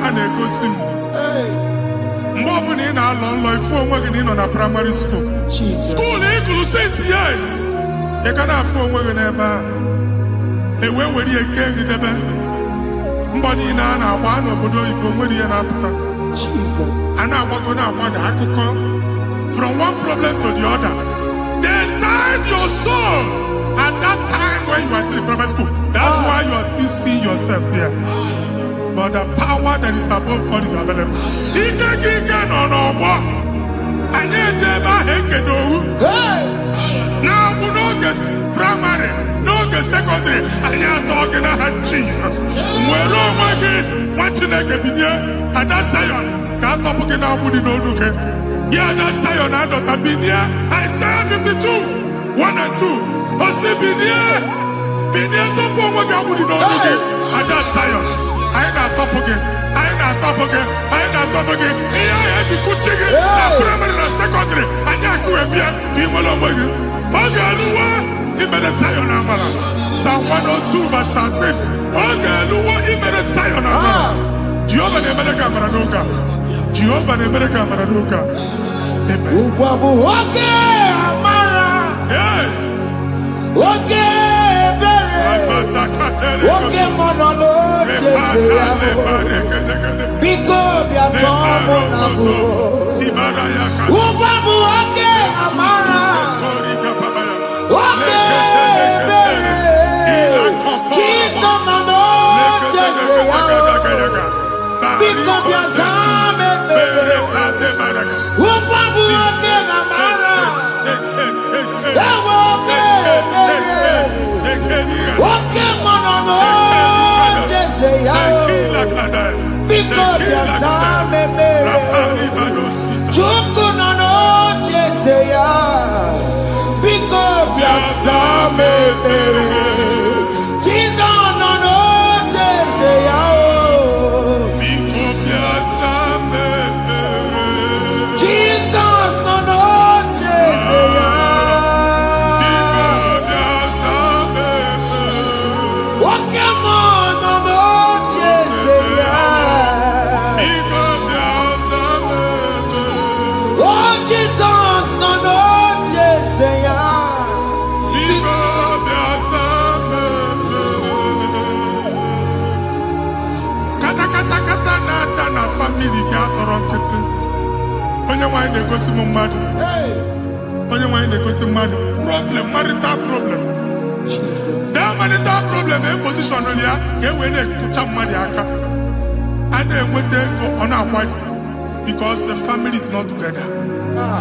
a na-egosi m mgbe ọ bụla ị na-alọ nlọ ifu onwe gị na ị nọ na primary school skuul ị gụrụ 6 years ị ka na-afụ onwe gị n'ebe ahụ ewe were ihe ke gị debe mgbe niile a na-agba n'obodo oyibo nwere ihe na-apụta a na-agbago na-agbada akụkọ from one problem to the other. They tied your soul at that time when you are still in primary school. That's why you are still seeing yourself there. But the power that is above all is available. Ike no no. Anye jeba hekedowu. Now we no get primary, no get secondary. Anye talking about Jesus. Mwero mwagi wachineke binye adasayon. Kato puke na abudi no nuke. Yeah, that's Zion and Dr. Binia. Isaiah 52, 1 and 2. Osi Binia. Binia top one what I would know again. And that's Zion. I ain't not top again. I ain't not top again. I ain't not top again. I had to cook chicken. Primary and secondary. And I could be a team along with you. Okay, Lua. He made a Zion Amala. Psalm 102 verse 13. Okay, Lua. He made a Zion Amala. Jehovah ne made a camera noga. Jehovah ne made a camera noga. Ukwabu oke amara, oke bere, oke monolo Jeze yaho, biko biatomo nabu. Ukwabu oke amara, oke bere, Jesus nono Jeze yaho, biko biazame bere. Ukwabu oke amara, oke bere, oke monolo Jeze yaho, biko biazame bere. Chuku nono Jeze yaho, biko biazame bere. Jesus nono Jeze yaho. Onye nwanyị na-egosi m mmadụ. Onye nwanyị na-egosi mmadụ. Problem, marital problem. That marital problem in position on ya ka e wee na-ekucha mmadụ aka. A na-enweta ego ọ na-akwado because the family is not together.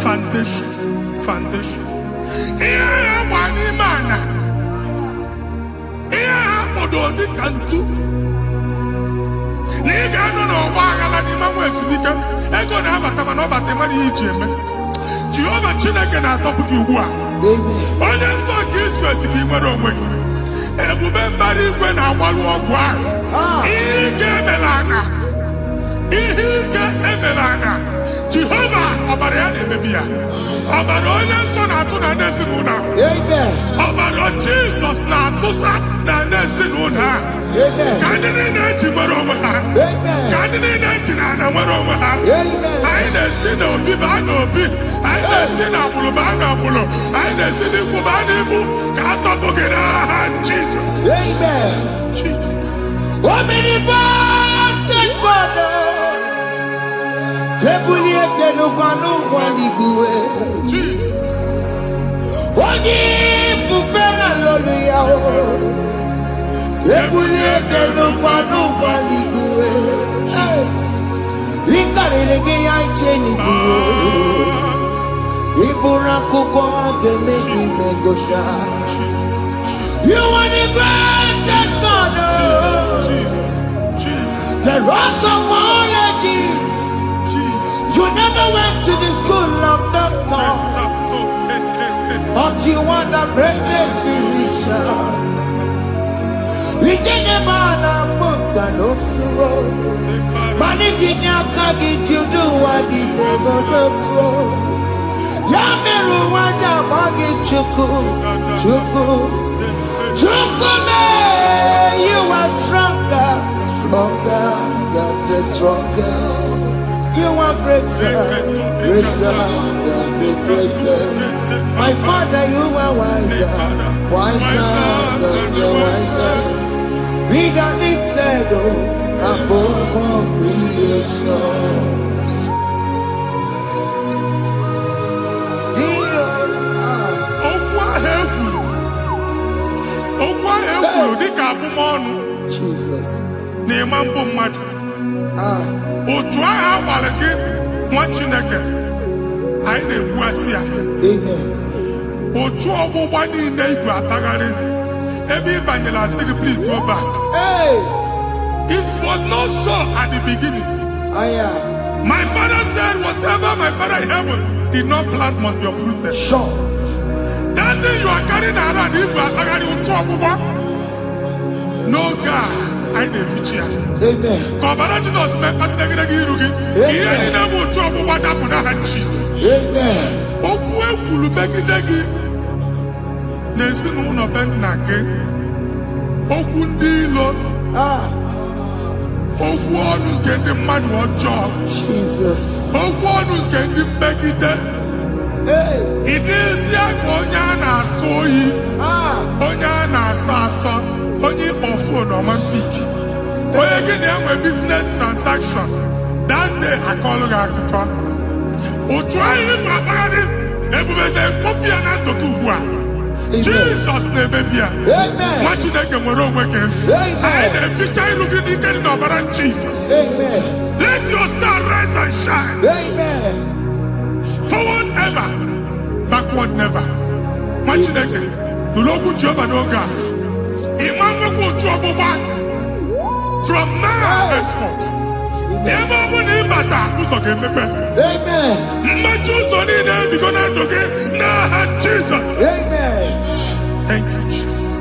Foundation. Ihe ya gba n'ime ana. Ihe ha kpọdo dị ka ntu. Na ị ga-anọ n'ọgba aghara n'ime nwa ezumike ego na-abata mana ọ bata mmadụ iji eme. Jehova Chineke na-atọpụ gị ugbu a. Onye nsọ nke Israel si gị nwere onwe gị. Ebube mbara igwe na-agbalụ ọgwụ ahụ. Ihe ike emela ana. Jehova ọbara ya na-emebi ya. Ọbara onye nsọ na-atụ na ndị ezinụlọ. Ọbara Jizọs na-atụsa na ndị ezinụlọ ha. Ka ndị niile eji nwere onwe ha. Ka ndị niile eji na ana nwere onwe ha. Anyị na-esi n'obi baa n'obi. Anyị na-esi n'agbụrụ baa n'agbụrụ. Anyị na-esi n'ikwu baa n'ikwu. Ka a tọpụ gị n'aha Jizọs. Omnipotent God. Kebulieke n'ụkwanụ nwaniguwe. Jesus. Onye ifufe na lolu ya o. Kebulieke n'ụkwanụ nwaniguwe. Ikarịrị gị ya iche n'iguwe. Iburu akwụkwọ ga-eme gị megosha. You are the greatest God. The rock of all ages. You never went to the school of doctor, but you are the greatest physician. We didn't man a book and also managing your carriage, you do what you never do. Yameru wanja bagi chuku. You are stronger. God bless stronger. You are greater, greater than the greatest. My Father, you are wiser, wiser than the wisest. Be that lifted above all creation. Jesus. Otu aha agbara gị nwa Chineke anyị na-egbu asị ya. Amen. Otu ọgbụgba niile igwe atagharị ebe ị banyere asị gị please go back. Hey. It was not so at the beginning. My father said whatever my father in heaven did not plant must be uprooted. Sure. That thing you are carrying around igwe atagharị otu ọgbụgba. No God. I feature. Amen. Kọbara Jesus mee kpatịnegide iru gị. Ihe niile bụ otu ọgbụgba dapụ n'aha Jesus. Amen. Okwu ekwuru megide gị n'ezinụlọ be nna gị. Okwu ndị ilo. Okwu ọnụ nke ndị mmadụ ọjọọ. Jesus. Okwu ọnụ nke ndị mmegide. Ịdịzie ka onye a na-asọ oyi. Onye a na-asọ asọ. Onye ịkpọ phone ọma mpiki. Onye gị na-enwe business transaction. That day akọlụ gị akụkọ. Otu anyị bụ akpagharị ebubeze mkpọpụ ya na ndụ gị ugbu a. Jesus na-emebi ya. Nwa Chineke nwere onwe gị. Anyị na-eficha iru gị n'ike dị n'ọbara Jesus. Let your star rise and shine. Forward ever, backward never. Nwa Chineke nụrụ okwu Jehova n'oge a. From now henceforth, ebe ọ bụ na ịbata ụzọ ga-emepe. Mmachi ụzọ niile ebigo na ndụ gị n'aha Jesus. Thank you, Jesus.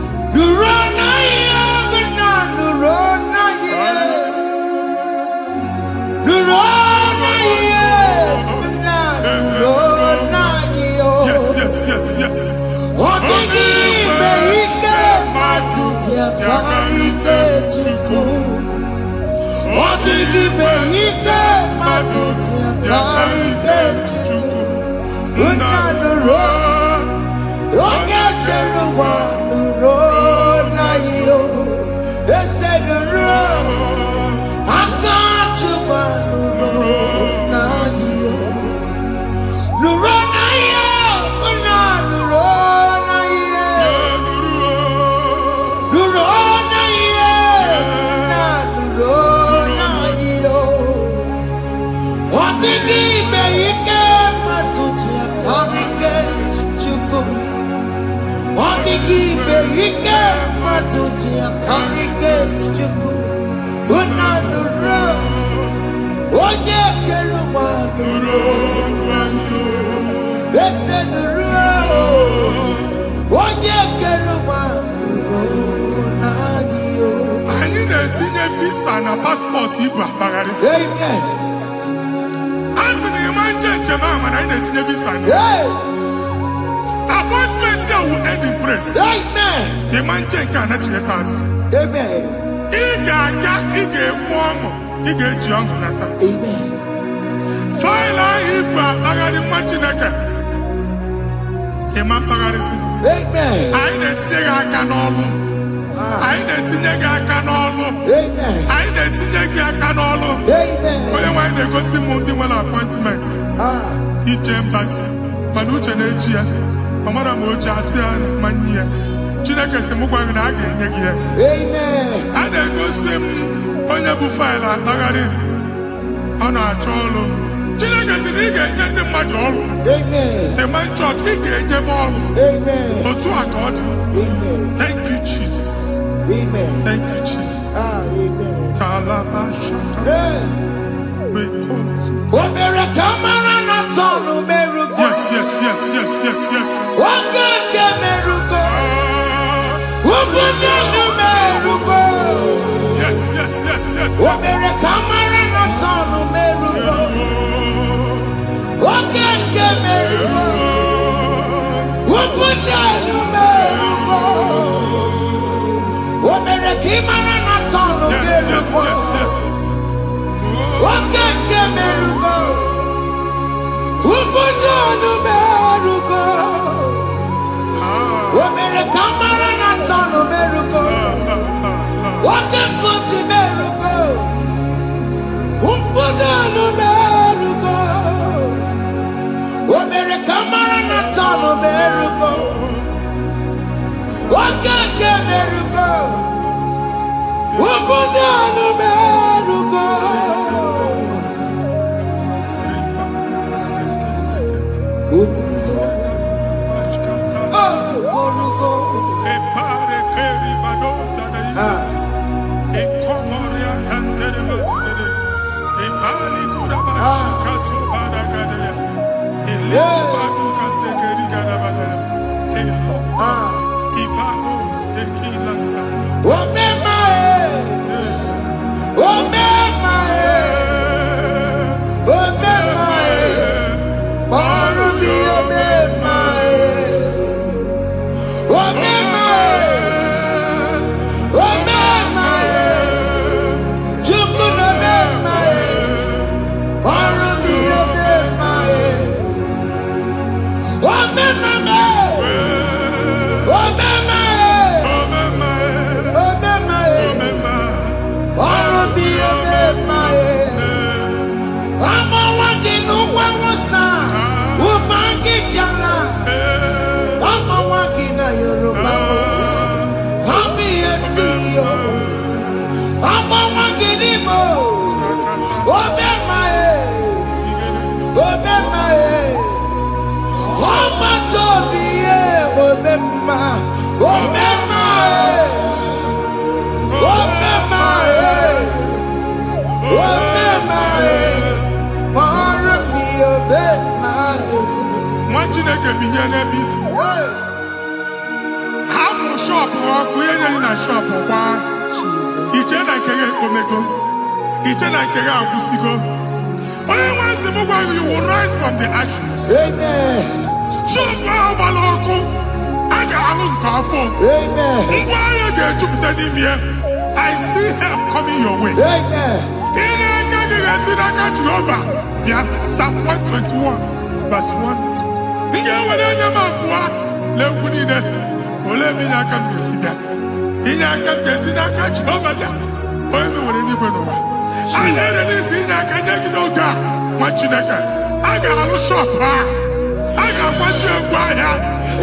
Yes, yes, yes, yes. Yakarike Chukwu Odigime ike matụtụ Yakarike Chukwu Nna nụrụ Onye kere ụwa nụrụ na iyo Ese nụrụ Aka Chukwu nụrụ na iyo Nụrụ na iyo Nna nụrụ Ike matuti akarike Chukwu Unanuro Onye keluwa nuro Ese nuro Onye keluwa nuro Nadio. Anyị na-etinye visa na passport ibu akpagharị. Amen. Asị na ịma njem ama na anyị na-etinye visa na. Appointment here will end in praise. Amen. The man check and actually pass. Amen. Iga ọṅụ, ị ga-eji ọṅụ nata. Amen. Faila igwe akpagharị nwa Chineke. Ịma mkpagharịsị. Amen. Anyị na-etinye gị aka n'ọlụ. Anyị na-etinye gị aka n'ọlụ. Amen. Anyị na-etinye gị aka n'ọlụ. Amen. Onye nwaanyị na-egosi m ndị nwere appointment. Ije mbasi. Mana uche na-eji ya. Ọ mara ma oche asị ya na mmanyi ya. Chineke sị m gwa gị na a ga-enye gị ya. Amen. A na-egosi m onye bụ faịlụ akpagharị. Ọ na-achọ ọrụ. Chineke sị na ị ga-enye ndị mmadụ ọrụ. Amen. Ịma chọọchị ị ga-enye m ọrụ. Amen. Otu a ka ọ dị. Amen. Thank you, Jesus. Amen. Thank you, Jesus. Amen. Talaba shaka. Omere kamara na tonu merugo. Yes, yes, yes, yes, yes, yes. Oge ke merugo. Oge merugo. Yes, yes, yes, yes. Omere kamara na tonu merugo. Oge ke merugo. Oge merugo. Omere kamara na tonu merugo. Yes, yes, yes, yes. Wakeke merugo. Ubunonu merugo. Omere kamara na tano merugo. Wakekosi merugo. Ubunonu merugo. Omere kamara na tano merugo. Wakeke merugo. Ubunonu merugo. Shop or we in a shop or one. Each and I can go. Each and I can go. Once the mobile you will rise from the ashes. Amen. Shop Baloko. I got a powerful. Amen. Why are you Jupiter in here? I see help coming your way. Amen. In a catch you over. Yeah, Psalm 121, verse 1. In your Ole mi ya kam desida. Inya kam desida ka Jehovah da. Oye mi wore ni beno wa. Ala ni sinya ka nyegi no ga. Ma Chineke. Aga alu shop ha. Aga kwaji egwa ya.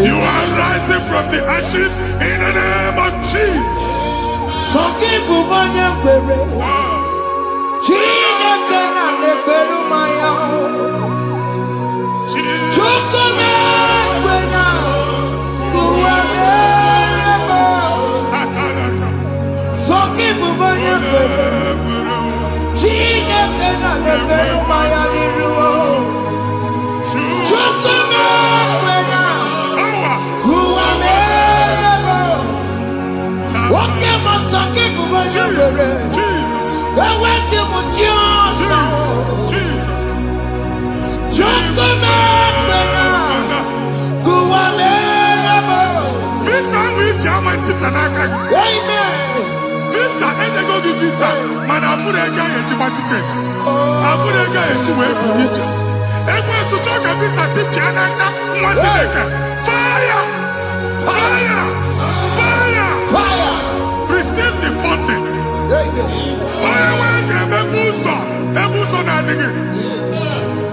You are rising from the ashes in the name of Jesus. Soki bubanya kwere. Chineke na lekweru maya. Chukome kwena. Soki bubanya kwere. Chineke na lekweru maya liruo. Chukome kwena. Kuwamerebo. Woke masoki bubanya kwere. Eweke mutioso. Chukome kwena. Kuwamerebo. Amen. Visa, and they go to visa. Man, I put a guy in your ticket. I put a guy in your way. And when you talk a visa, fire! Fire! Fire! Fire! Receive the funding.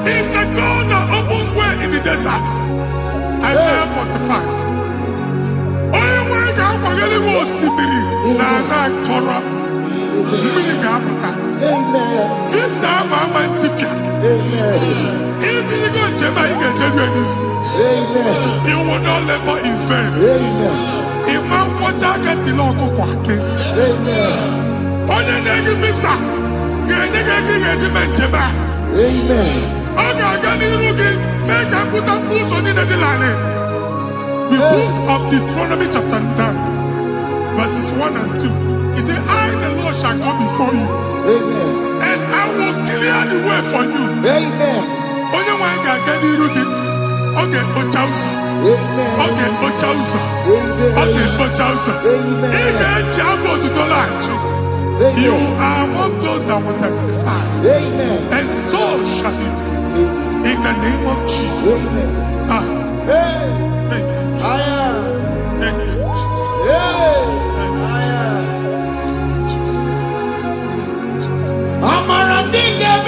It's a God that opens way in the desert. Isaiah 45. This Amen. If you go to Amen. You will not labor in vain. Amen. Imam Wajaka Tiloko Kwake. Amen. Onye visa. Amen. The book of Deuteronomy chapter 9, verses 1 and 2. He said, I, the Lord, shall go before you. Amen. And I will clear the way for you. Amen. Onye wa ga ga ni rugi. Okay, ochausa. Amen. Okay, ochausa. Amen. Okay, ochausa. Amen. Ige ji abo to launch. You are among those that will testify. Amen. And so shall it be. In the name of Jesus. Amen. Thank you, Jesus. Thank you, Jesus. Yes.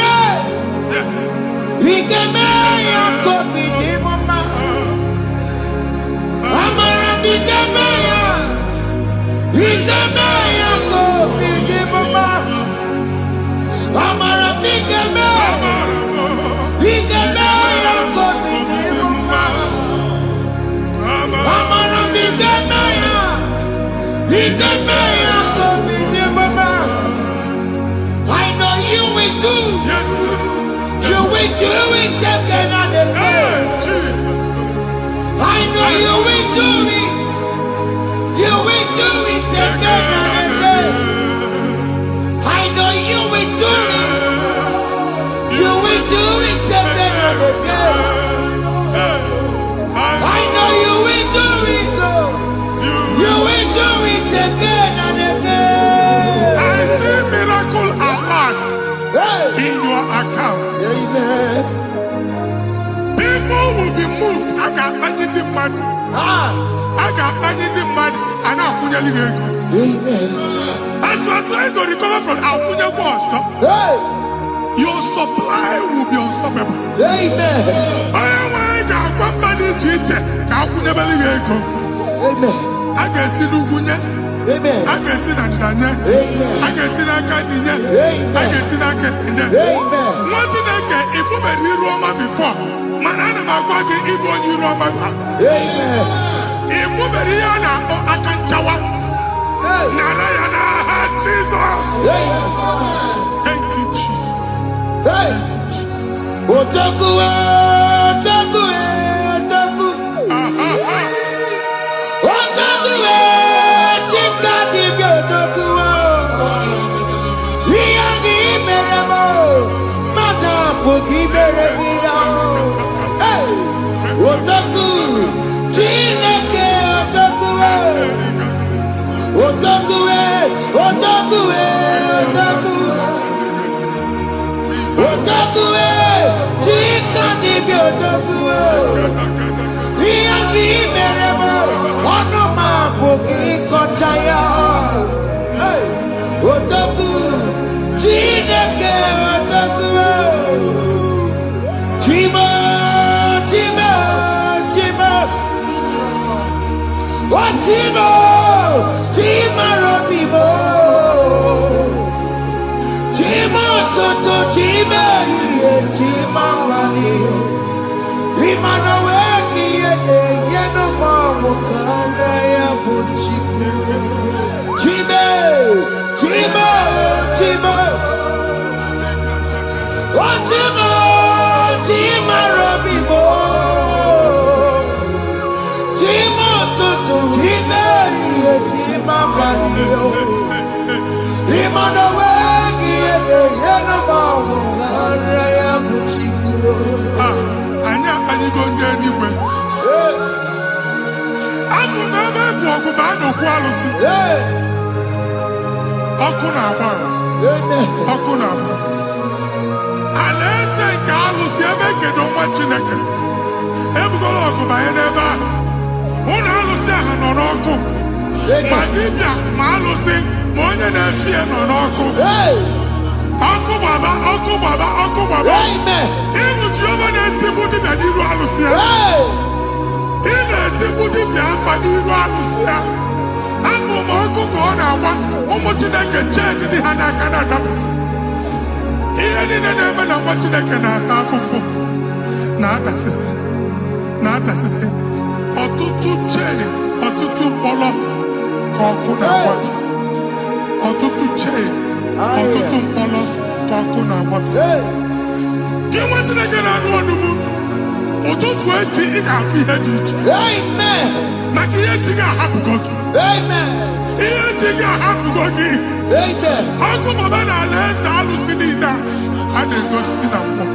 I know you will do. Yes. You will do it again and again. Jesus. I know you will do it. You will do it again and again. I know you will do it. You will do it again and again. I know you will do it. You will do it again and again. I see miracle alert in your account. Amen. People will be moved. I got money in the mud. I got money in the mud. And I'm going to leave. Amen. As you are trying to recover from Abuja Boss, your supply will be unstoppable. Amen. I got somebody teacher. Amen. I can see Lugunya. Amen. I can see Nandanya. Amen. I can see Nakaninya. Amen. I can see Nakaninya. Amen. What did I get? If you were in Roma before, Manana Magwagi, Ibo, you Roma. Amen. If you were in Akanchawa, Narayana, Jesus. Thank you, Jesus. Thank you, Jesus. Otaku, Otaku, Otaku. Otaku, Chika di Otaku. Iyagi meremo, mata poki meremia. Otaku, Chineke Otaku. Otaku, Otaku, Otaku. Otaku, Chika di Otaku. Iyagi meremo, onoma poki kochaya. Otaku, Chineke Otaku. Chima, Chima, Chima. Oh, Chima, Chima Robibo. Chima Toto, Chima, Chima Mani. Imana weki yeno mawo kanda ya buchiku. Chima, Chima, Chima. Oh, Chima, Chima Robibo. Chima Toto, Chima, Chima Mani. Imana weki yeno mawo kanda ya buchiku. Anya go anywhere. Aku na ebe bụ ọgụ ba n'okwu alụsị. Ọkụ na-agba. Ọkụ na-agba. Alaeze nke alụsị ebe kedu nwa Chineke. Ebugoro ọgụ banye n'ebe ahụ. Ụlọ alụsị ahụ nọ n'ọkụ. Ma dibịa ma alụsị ma onye na-efi ya nọ n'ọkụ. Ọkụ gbaba, ọkụ gbaba, ọkụ gbaba. Ịbụ Jehova na-etigbu dibịa n'iru alụsị ya. Ị na-etigbu dibịa afa n'iru alụsị ya. Afọ ma ọkụ ka ọ na-agba ụmụ Chineke chen dị ha n'aka na-adapụsị. Ihe niile na-eme na nwa Chineke na-ata afụfụ na-adasịsị. Ọtụtụ chen, ọtụtụ mkpọrọ ka ọkụ na-agbapụsị. Ọtụtụ chen, ọtụtụ mkpọrọ ka ọkụ na-agbapụsị. Gị nwa Chineke na-anụ ọdụmụ, ụtụtụ echi ị ga-afụ ihe dị iche. Maka ihe echi ga-ahapụgo gị. Ihe echi ga-ahapụgo gị. Ọkụ baba na alaeze alụsị niile a na-egosi na mmụọ.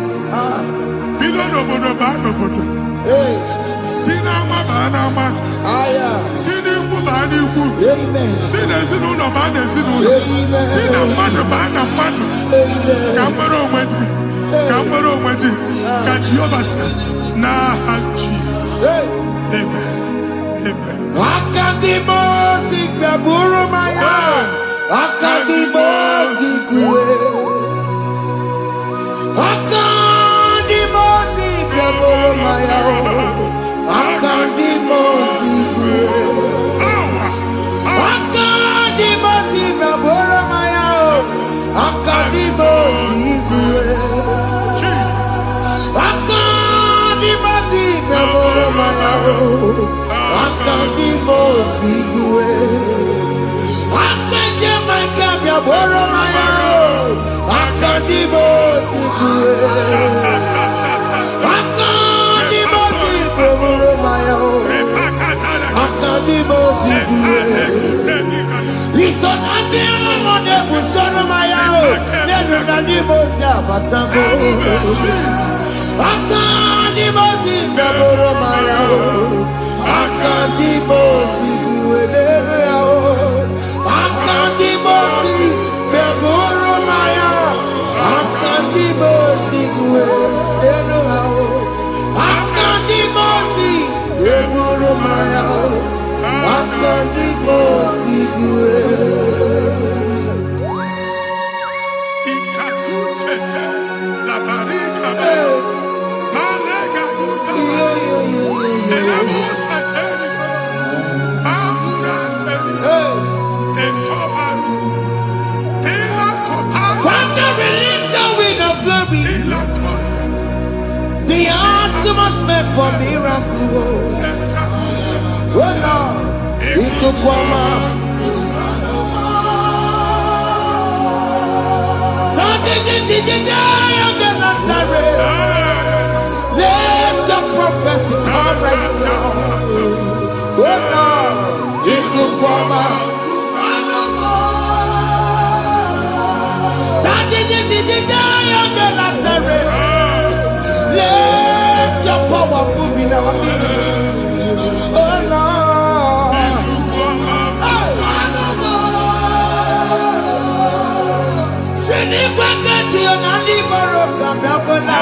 Bido n'obodo baa n'obodo. Si n'ama baa n'ama. Si n'ikwu baa n'ikwu. Si n'ezinụlọ baa n'ezinụlọ. Si na mmadụ baa na mmadụ. Ka nwere onwe dị. Ka nwere onwe dị. Ka Jehova sị n'aha Jizọs. Amen. Amen. Akadimosi gbẹ̀bùrù maya. Akadimosi kúwe. Akadimosi gbẹ̀bùrù maya. Akadimosi kúwe. Akadimosi gbẹ̀bùrù maya. Akadimosi kúwe. Akadimosi gbẹ̀bùrù maya. Akadimosi kúwe. Akadimosi gbẹ̀bùrù maya. Akadimosi kúwe. Akadimosi gbẹ̀bùrù maya. Akadimosi kúwe. Isonati amone busono maya. Nenu nadimosi abatago. Akadimosi gbẹ̀bùrù maya. Akadimosi kúwe nenu. Akadimosi gbẹ̀bùrù maya. Akadimosi kúwe nenu. Akadimosi gbẹ̀bùrù maya. Akadimosi kúwe. Ikaduskete la barika. Malega duta. Elabusa terigo. Abura terigo. Ekobaru. Ela koparu. Father, release the wind of glory. Ela kosete. The atmosphere for miracle. Oh Lord, Ikukwama. Let your prophecy come right now. Oh Lord, Ikukwama. Let your power move in our midst. Oh Lord. Sinikwakati onani boroka biakola.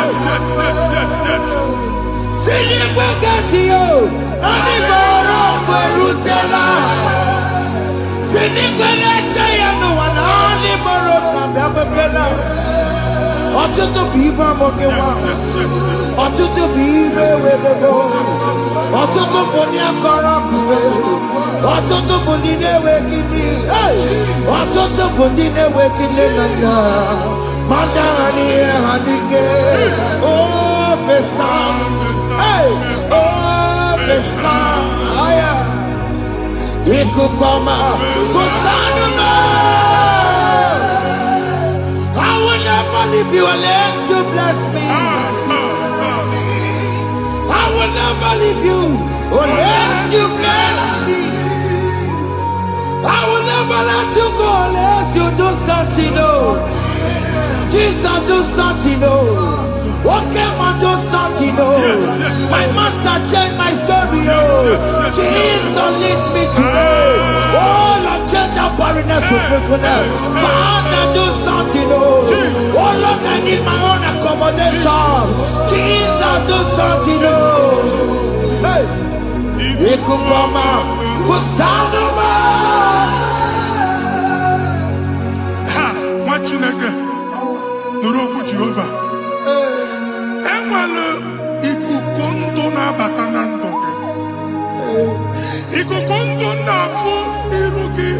Sinikwakati yo nani boroka rutela. Sinikwakati ya no wanani boroka biakola. Ọtụtụ bụ ibe amụghị nwa. Ọtụtụ bụ ibe ewegego. Ọtụtụ bụ ndị akọrọ ọkụwe. Ọtụtụ bụ ndị na-enweghị nne. Ọtụtụ bụ ndị na-enweghị nne na nna. Ma ndị agha n'ihe ha dịke. Ofesa. Ofesa. Ikuku ọma. Kwụsanụ m. I will never leave you unless you bless me. I will never leave you unless you bless me. I will never let you go unless you do something. Oh, Jesus, do something. Oh, okay, man, do something. Oh, my master changed my story. Oh, Jesus, lead me today. Oh, Lord, change that barrenness to fruitfulness. Father, do something. Oh, Lord, I need my own accommodation. Jesus, do something. Oh, hey, Ikukoma, Kusanuma. Ha, Machineke, Nuroku Jehovah. Enwale ikuku ndụ na-abata na ndụ gị. Ikuku ndụ na-afụ iru gị.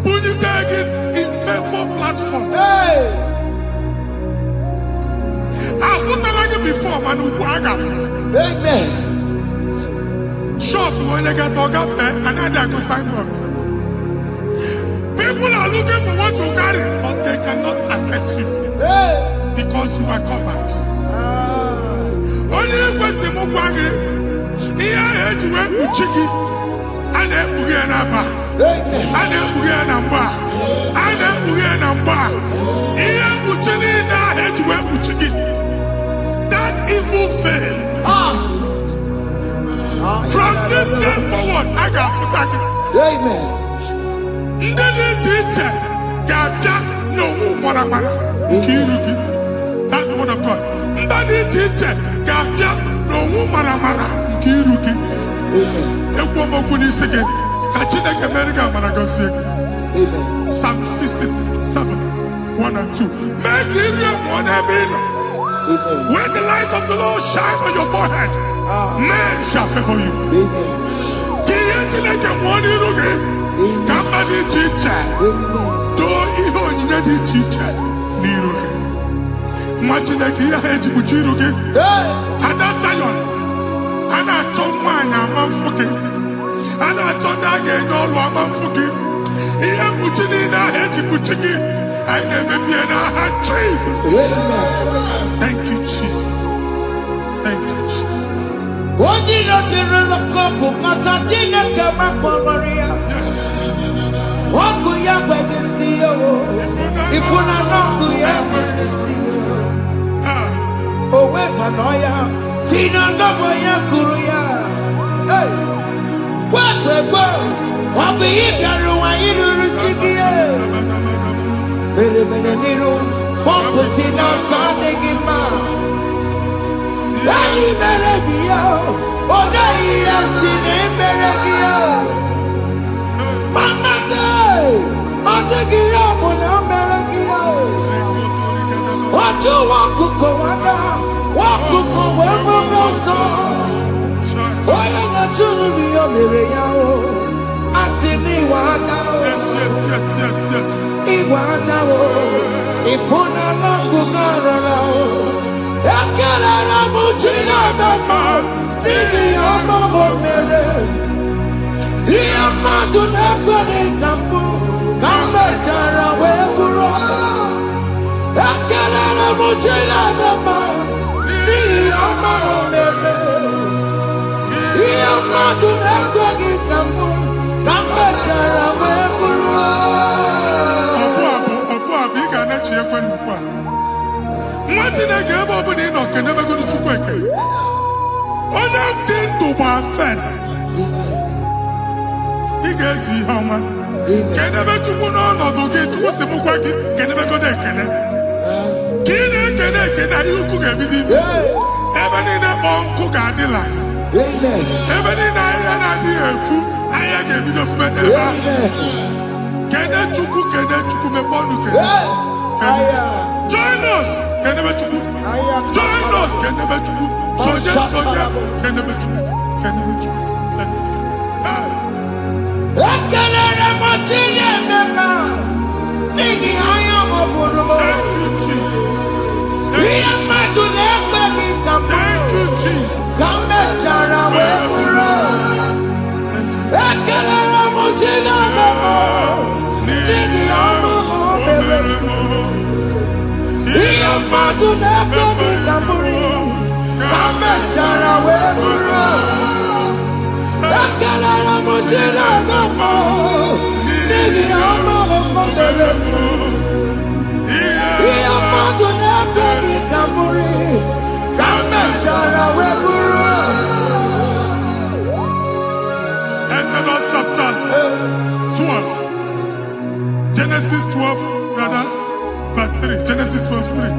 Bunyite gị in favor platform. Afụtara gị before mana ugbu a ga-afụta. Amen. Shop onye ga-atọ gafee anaghị agụ signboard. People are looking for what you carry, but they cannot access you because you are covered. Onye kwesị m gwa gị ihe ahụ eji wee kpuchi gị a na-ekpughe ya n'aba, a na-ekpughe ya na mgba, a na-ekpughe ya na mgba. Ihe mkpuchi niile ahụ eji wee kpuchi gị, that evil veil That's the word of God. Psalm 67, 1 and 2. Make it one when the light of the Lord shine on your forehead, men shall favor you. Thank you, Jesus. Thank you, Jesus. Join us. Exodus chapter 12. Genesis 12, rather, verse 3. Genesis 12, 3.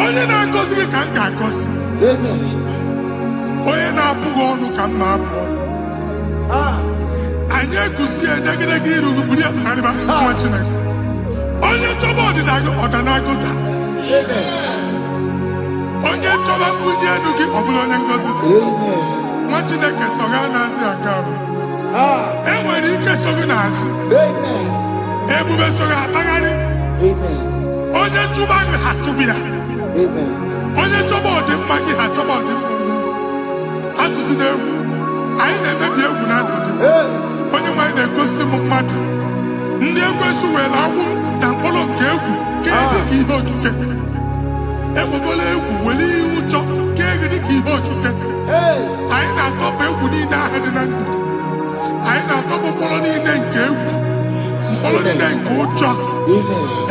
Onye na-agọzi gị ka m ga-agọzi. Onye na-abụghị ọnụ ka m na-abụ ọnụ. Anyị egusi enegidegị iru buru ya kparịba nwa Chineke. Onye chọba ọdịda gị ọdanagoda. Onye chọba mbunye enu gị ọ bụla onye ngọzi dị. Nwa Chineke so ga na-azị aga arụ. Enwere ike so gị n'azụ. Ebube so ga akpagharị. Onye chụba gị ha chụbụ ya. Onye chọba ọdịmma gị ha chọba ọdịmma onye. Atụzina egwu. Anyị na-emebi egwu na ndụ gị. Onye nwaanyị na-egosi m mmadụ. Ndị ekwensu were agwụ na mkpọrọ nke egwu kee dị ka ihe okike. Egwugola egwu were ihe ụjọ kee gị dị ka ihe okike. Anyị na-atọpụ egwu niile ahụ dị na ndụ gị. Anyị na-atọpụ mkpọrọ niile nke egwu. Mkpọrọ niile nke ụjọ.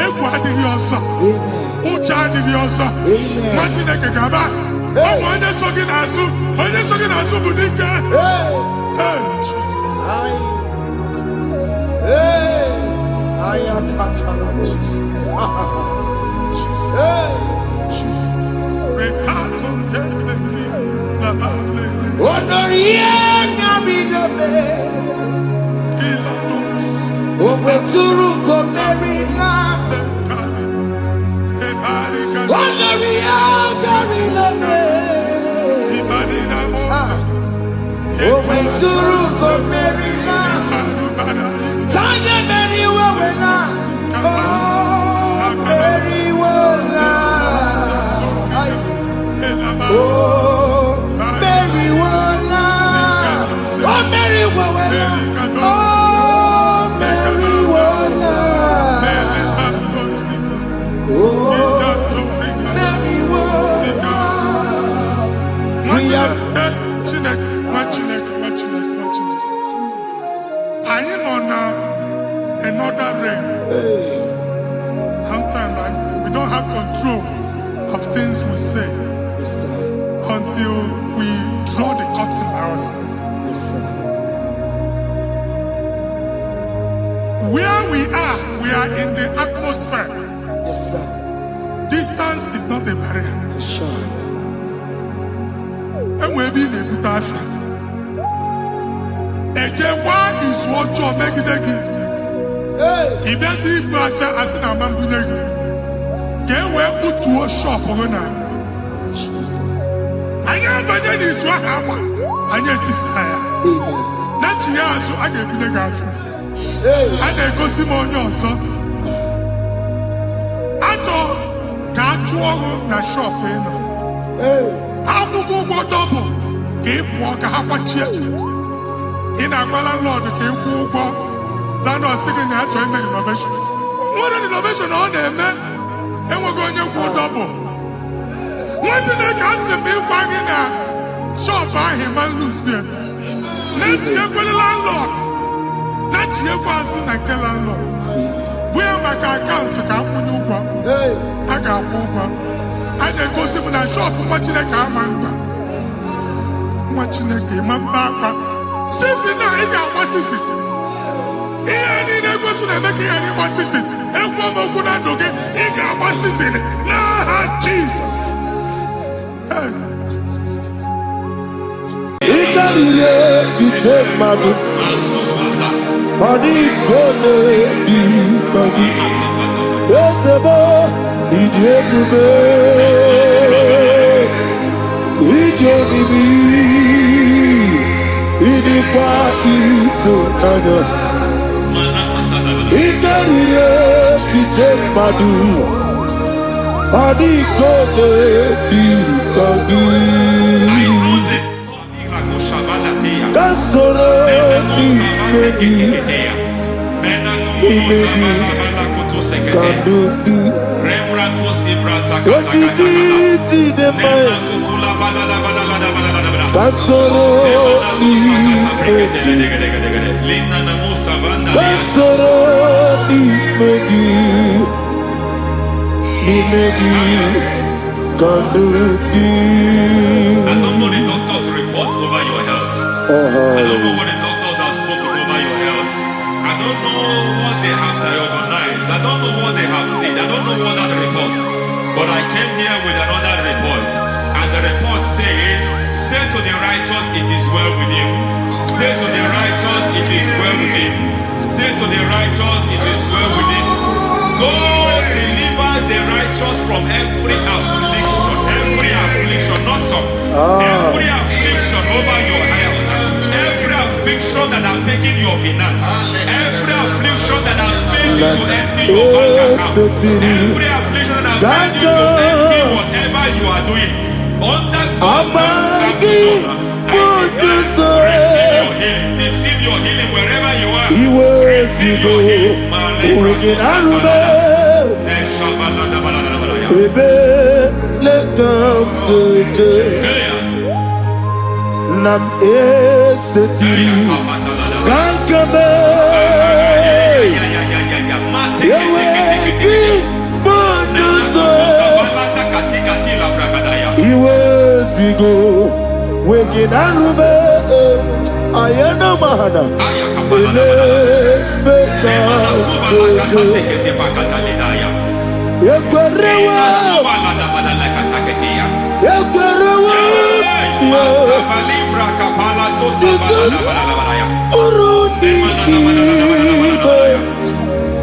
Egwu adịghị ọzọ. Ụjọ adịghị ọzọ. Nwa Chineke ga-aba. Ọ bụ onye so gị n'azụ. Onye so gị n'azụ bụ dike.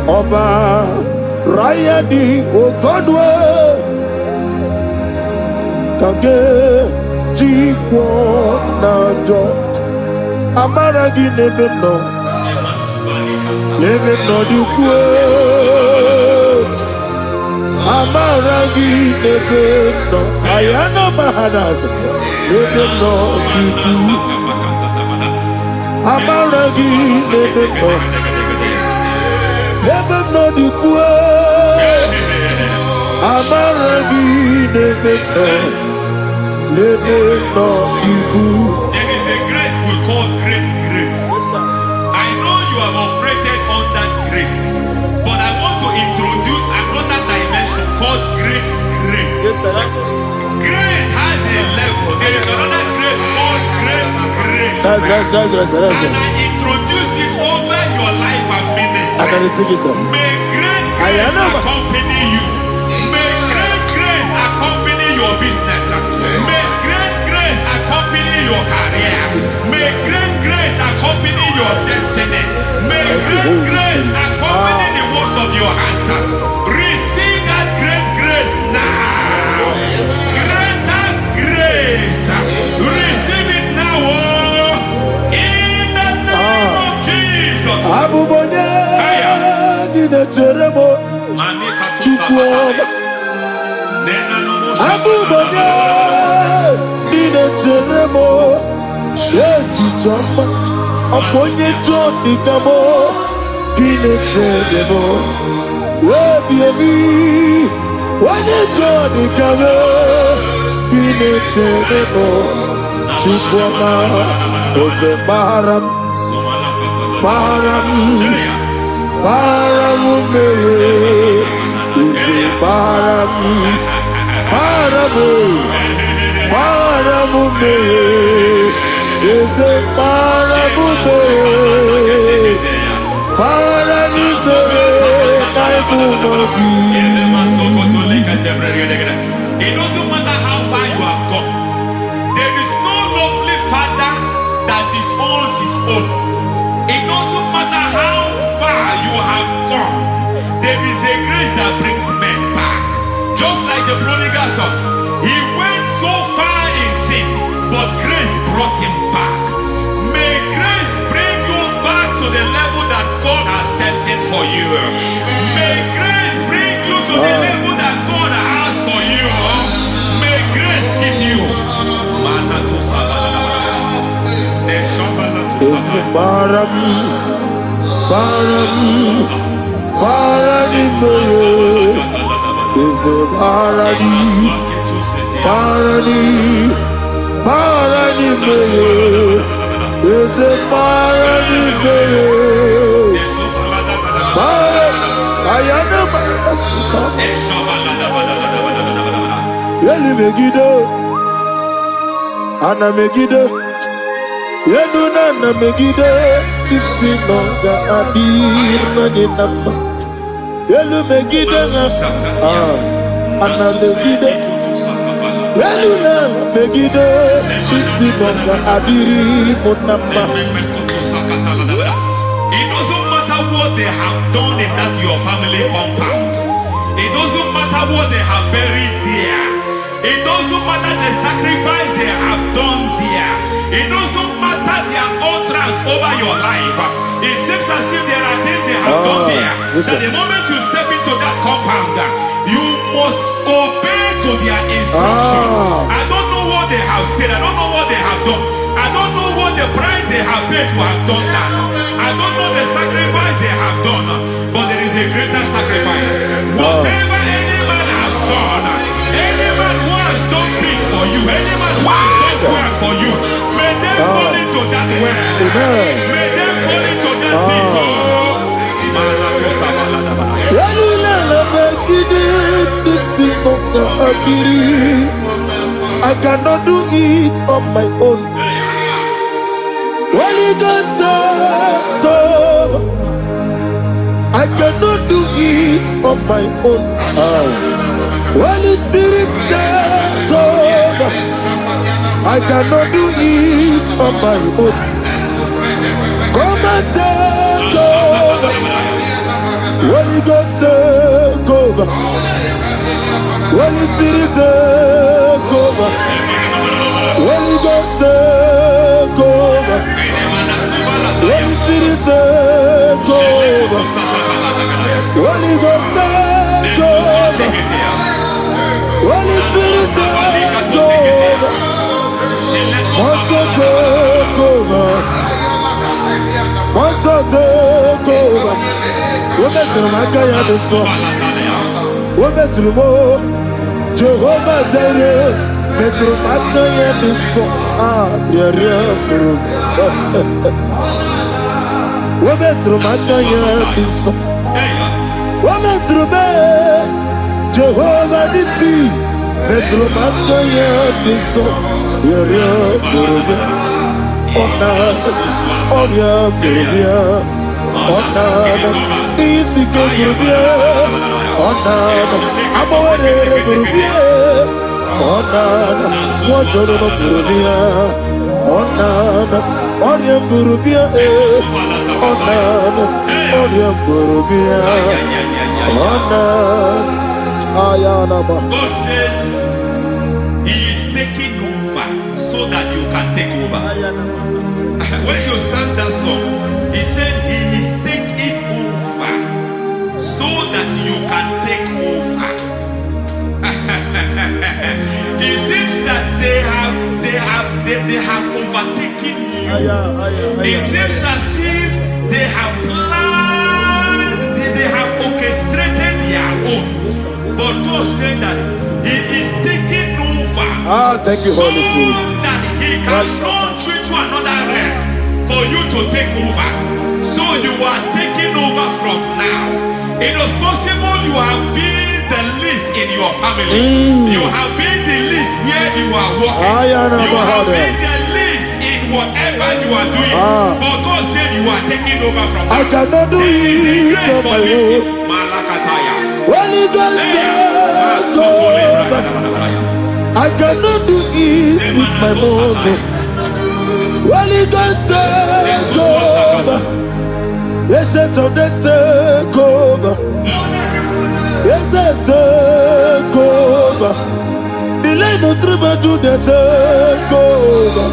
Oba Rayadi Okodwe Kage Jikwo Najo Amaragi Nebeno Nebeno Dukwe Amaragi Nebeno Ayana Mahadas Nebeno Dukwe Amaragi Nebeno Nebeno Dukwe Amaragi Nebeno Nebeno Dukwe. There is a grace we call great grace. I know you have operated under grace, but I want to introduce another dimension called great grace. Grace has a level. There is another grace called great grace. That's And I introduce it over your life and ministry. May great grace accompany you. May great grace accompany your business. May great grace accompany your career. May great grace accompany your destiny. May great grace accompany the works of your hands. Receive that great grace now. Greater grace. Receive it now. In the name of Jesus. Abubanya Nina Teremo Yeti Jamba Aponye Jodi Gamo Kine Teremo Webi Wane Jodi Gamo Kine Teremo Chukwama Ose Baram Baram Baram Ose Baram Paramume, is a paramume, paramume, it doesn't matter how far you have gone. There is no lovely father that disowns his own. It doesn't matter how far you have gone. There is a grace that brings men back. Just like the prodigal son, he went so far in sin, but grace brought him back. May grace bring you back to the level that God has destined for you. May grace bring you to the level that God has for you. May grace give you. Is a Megido, Anna Megido, Yeduna Megido, Isinonga Adir Nadinamba, Yelu Megido, Anna Megido, Yeluna Megido, Isinonga Adir Munamba. It doesn't matter what they have done in that your family compound. It doesn't matter what they have buried there. It doesn't matter the sacrifice they have done there. It doesn't matter their utterance over your life. It seems as if there are things they have done there. That the moment you step into that compound, you must obey to their instruction. I don't know what they have said. I don't know what they have done. I don't know what the price they have paid to have done that. I don't know the sacrifice they have done. But there is a greater sacrifice. Whatever any man has done, any man who has done big for you, any man who has done well for you, may they fall into that well. May they fall into that pit. I cannot do it on my own. Holy Ghost, I cannot do it on my own. Holy Spirit, take over. I cannot do it on my own. Come and take over. Holy Ghost, take over. Holy Spirit, take over. Holy Ghost, take over. Holy Spirit, take over. Holy Ghost, take over. Holy Spirit, take over. Also take over. Also take over. We better make a yard of song. We better more. Jehovah Jireh. Better make a yard of song. We better make a yard of song. We better make Jehovah Nissi. Better make a yard of song. God says He is taking over so that you can take over. When you sang that song, He said He is taking over so that you can take over. It seems that they have overtaken you. It seems as if they have planned, they have orchestrated their own. But God said that He is taking over. Thank you, Holy Spirit. So that He can launch you to another realm for you to take over. So you are taking over from now. It is possible you have been the least in your family. You have been the least where you are working. You have been the least in whatever you are doing. But God said you are taking over from now. I cannot do it on my own. Holy Ghost, take over. I cannot do it with my muscle. Holy Ghost, take over. Yes, of this take over. Yes, take over. Delay no trouble to the take over.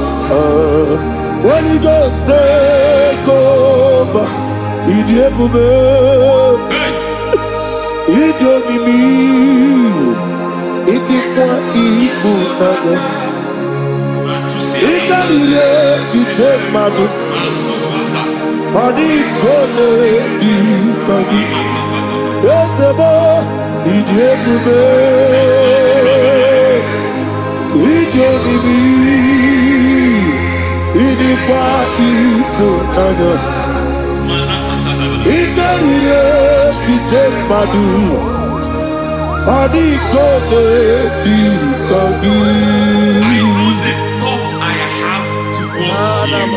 Holy Ghost, take over. I know the thoughts I have towards you.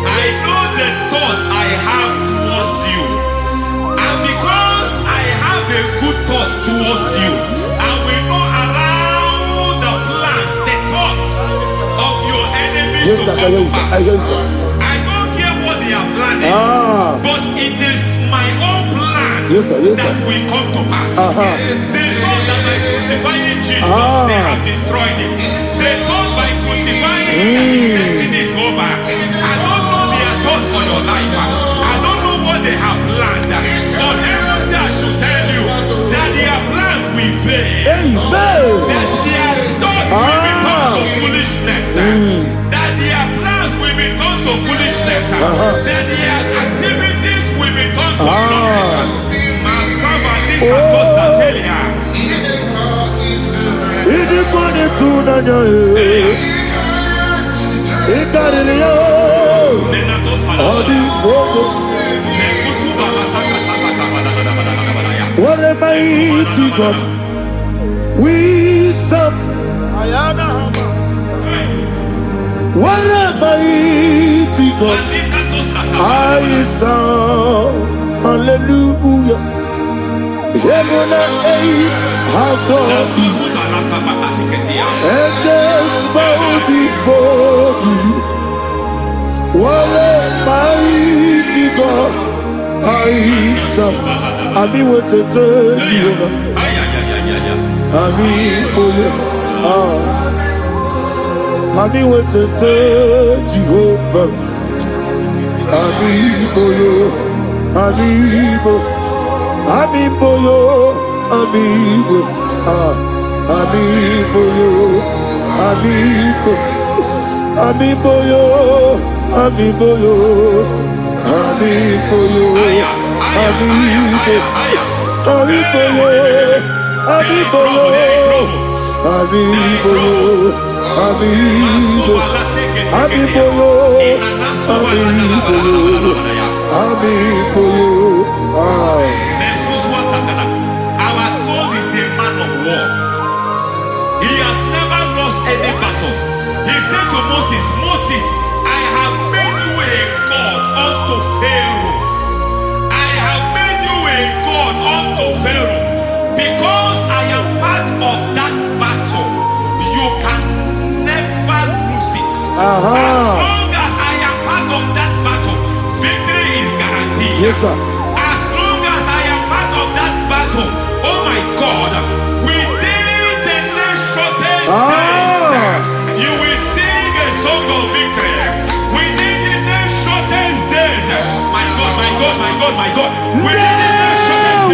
I know the thoughts I have towards you. And because I have a good thought towards you, I will not allow the plans, the thoughts of your enemies to come to pass. I don't care what they are planning, but it is my own plan that will come to pass. They thought that by crucifying Jesus, they have destroyed him. They thought by crucifying that his destiny is over. I don't know their thoughts for your life. I don't know what they have planned. But heaven says I should tell you that their plans will fail. That their thoughts will be turned to foolishness. That their plans will be turned to foolishness. That their activities will be turned to nothing. What a mighty God we serve. What a mighty God I serve. Hallelujah. Heaven and earth adore thee. Angels bow before thee. What a mighty God I serve. Ami wetete Jehovah. Ami oye. Ami wetete Jehovah. Ami oye. Ami oye. Amiboyo, amibo, amiboyo, amibo, amiboyo, amiboyo, amiboyo, amibo, amiboyo, amiboyo, amiboyo, amibo, amiboyo, amiboyo, amiboyo. Our God is a man of war. He has never lost any battle. He said to Moses, Moses, I have made you a God unto Pharaoh. I have made you a God unto Pharaoh. Because I am part of that battle, you can never lose it. As long as I am part of that battle, victory is guaranteed. Yes, sir. Battle. Oh my God, within the next shortest days, you will sing a song of victory. Within the next shortest days, my God, my God, my God, my God. Within the next shortest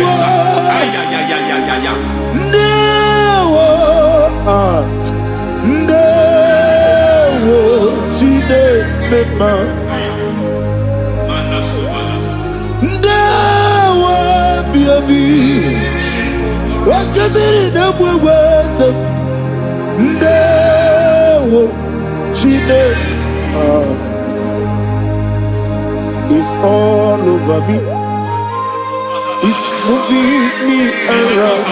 It's all over me. It's moving me around.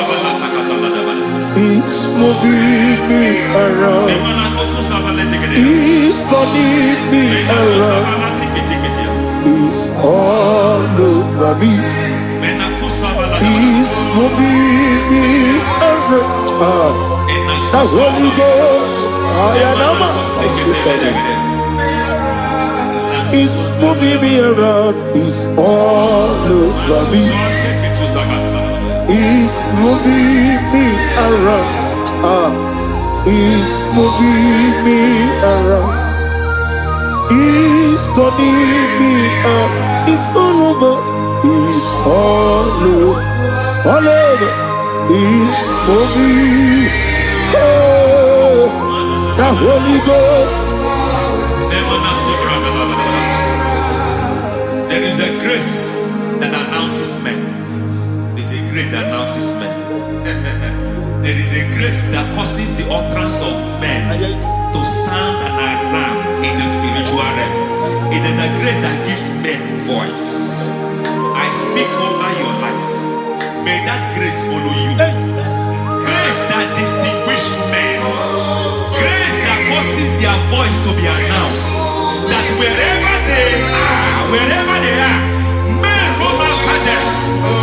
It's moving me around. It's turning me around. It's all over me. It's moving me around. The Holy Ghost, it's moving me around. It's all over me. It's moving me around. It's moving me around. It's turning me up. It's all over. It's all over. All over. It's moving. Oh, the Holy Ghost. There is a grace that announces men. There is a grace that announces men. There is a grace that causes the utterance of men to sound an alarm in the spiritual realm. It is a grace that gives men voice. I speak over your life. May that grace follow you. Grace that distinguishes men. Grace that causes their voice to be announced. That wherever they are, men from after them.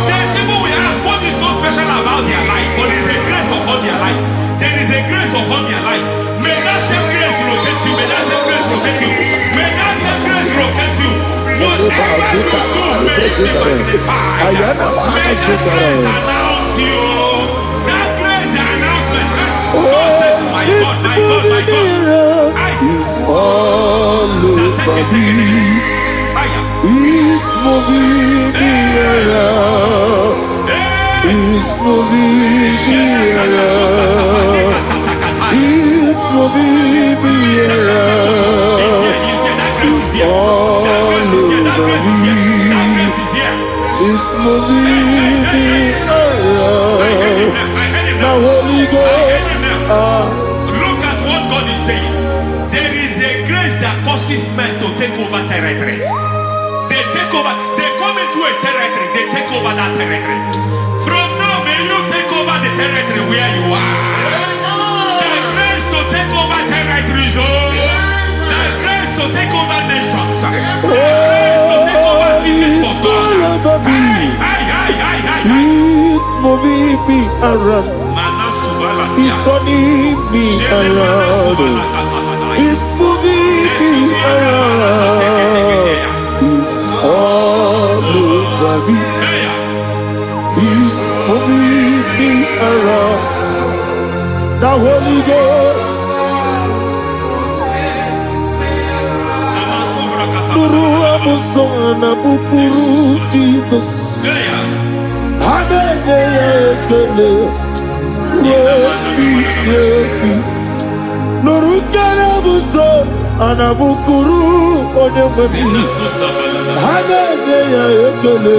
Then people will ask, what is so special about their life? But there is a grace upon their life. There is a grace upon their life. May that same grace locate you. May that same grace locate you. May that same grace locate you. Whatever you do, may it be magnified. May that grace announce you. That grace, the announcement. God says, my God, my God, my God. It's all over me. It's moving me around. It's moving me around. It's moving me around. It's all over me. It's moving me around. The Holy Ghost. Look at what God is saying. There is a grace that causes men to take over territory. They take over. They come into a territory. They take over that territory. From now, may you take over the territory where you are. The grace to take over territories. The grace to take over nations. The grace to take activities for God. He's moving me around. He's turning me around. He's moving me around. He's all over me. He's moving me around. The Holy Ghost. Nuru amusona bukuru Jesus. Nurukana buso anabukuru onemani hanene ya ekele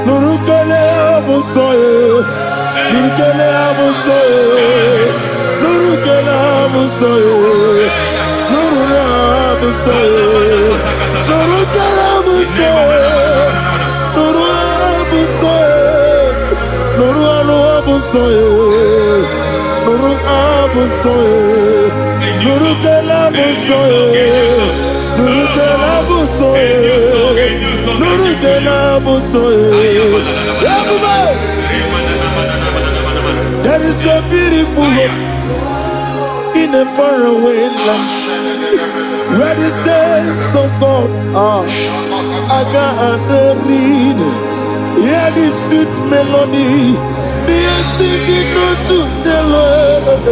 nurukele buso nurukele buso nurukele buso nurukele buso nurukele buso There is a beautiful hope in a faraway land where the saints of God are. I got the reading. Hear the sweet melody. They are singing unto the Lord.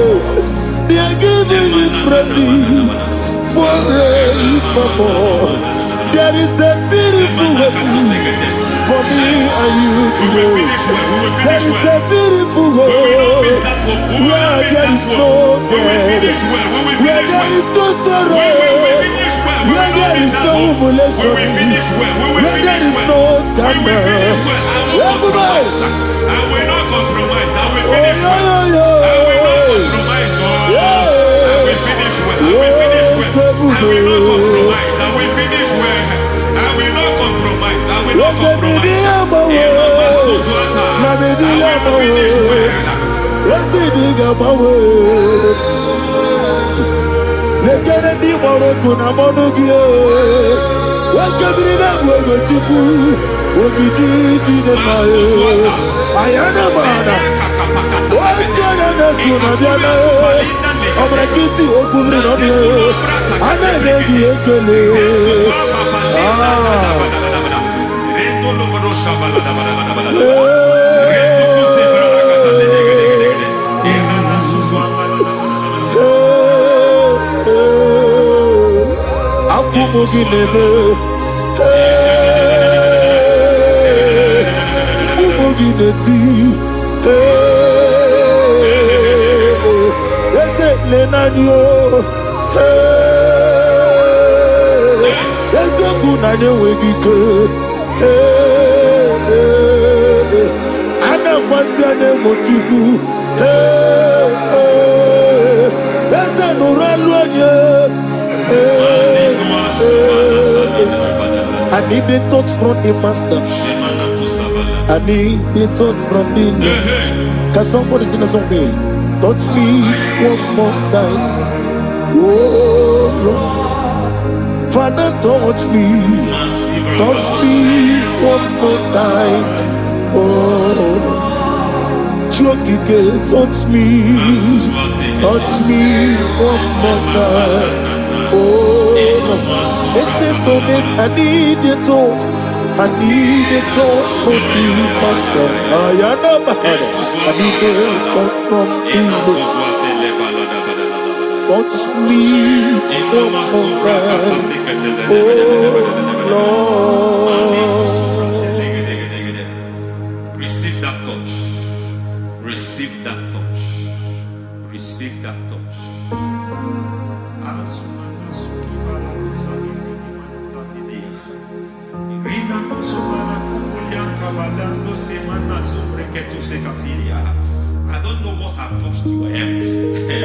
They are giving you praise forevermore. There is a beautiful hope for me and you today. There is a beautiful hope where there is no death, where there is no sorrow, where there is no humiliation, where there is no scandal. Everybody, I will not compromise. I will finish well. I will not compromise. I will finish well. I will finish well. I will not compromise. I will finish well. I will not compromise. I will not compromise. I need the touch from the master. I need the touch from the Lord. Can somebody sing a song me? Touch me one more time. Oh Lord, Father, touch me. Touch me one more time. Oh Chokike, touch me. Touch me one more time. Oh Lord, listen to this. I need your touch. I need a touch from the master. I need a touch from the Lord. Touch me one more time. Oh Lord. Receive that touch. Receive that touch. Receive that touch. I don't know what I've touched your health,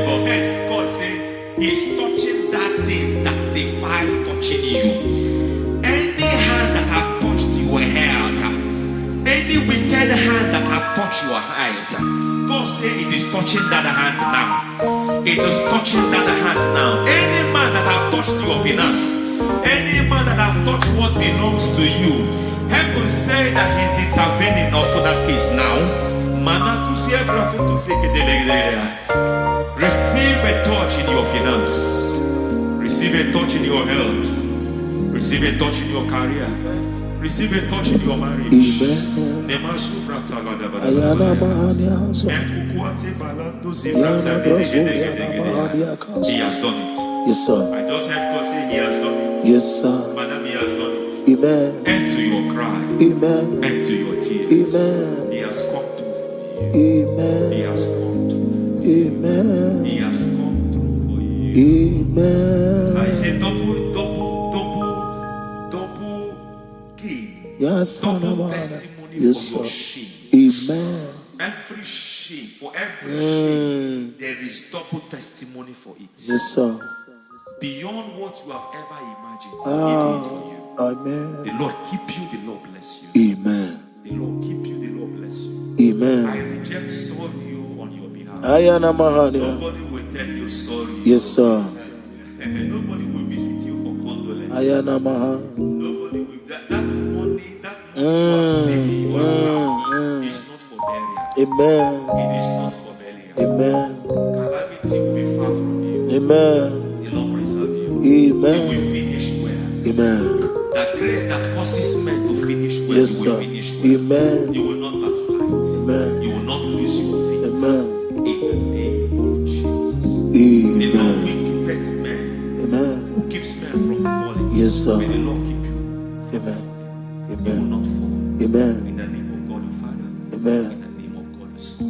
but hence God said He's touching that thing that defied touching you. Any hand that have touched your health, any wicked hand that have touched your health, God said it is touching that hand now. It is touching that hand now. Any man that has touched your finance, any man that has touched what belongs to you, heaven say that he's intervening for that case now. Receive a touch in your finance. Receive a touch in your health. Receive a touch in your career. Receive a touch in your marriage. Amen. He has done it. Yes, sir. I just heard God say he has done it. Yes, sir. Madam, he has done it. Amen. End to your cry. Amen. End to your tears. Amen. He has come through for you. Amen. He has come through for you. Amen. He has come through for you. Amen. I say double gain. Yes, Double testimony yes, for your sir. shame. Amen. Every shame, for every shame, there is double testimony for it. Yes, sir. Beyond what you have ever imagined, He did it for you. Amen. The Lord keep you, the Lord bless you. Amen. The Lord keep you, the Lord bless you. Amen. I reject sorrow on your behalf. Nobody will tell you sorry. Yes, sir. And nobody will visit you for condolence. Nobody will. That money you have saved in your account is not for burial. Amen. It is not for burial. Amen. Calamity will be far from you. Amen. The Lord preserve you. Amen. You will finish well. Amen. That grace that causes men to finish well, Yes, you will sir. finish well. Amen. You will not backslide. Amen. You will not lose your faith. Amen. In the name of Jesus. Amen. The Lord will keep men. Amen. Who keeps men from falling? Yes, sir. May the Lord keep you. Amen. You will Amen. not fall. Amen. In the name of God the Father. Amen. In the name of God the Son.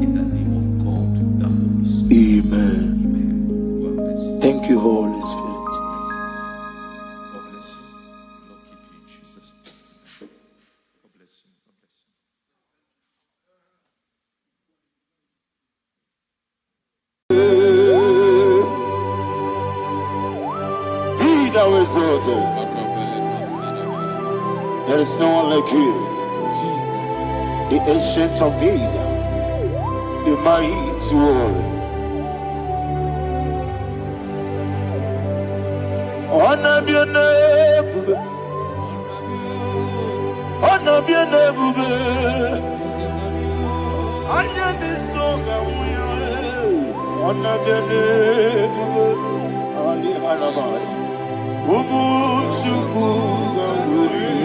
In the name of God the Holy Spirit. Amen. Amen. You are blessed. Thank you, Holy Spirit. God bless you. The Lord keep you in Jesus' name. God bless you. God bless you. Be thou exalted. There is no one like you. Jesus. The ancient of days, the mighty warrior. Honor be your name, bube. Honor be your name, bube. Anya ni soga muya. Honor be your name, bube. Ali alabari. Umu chuku gamburi.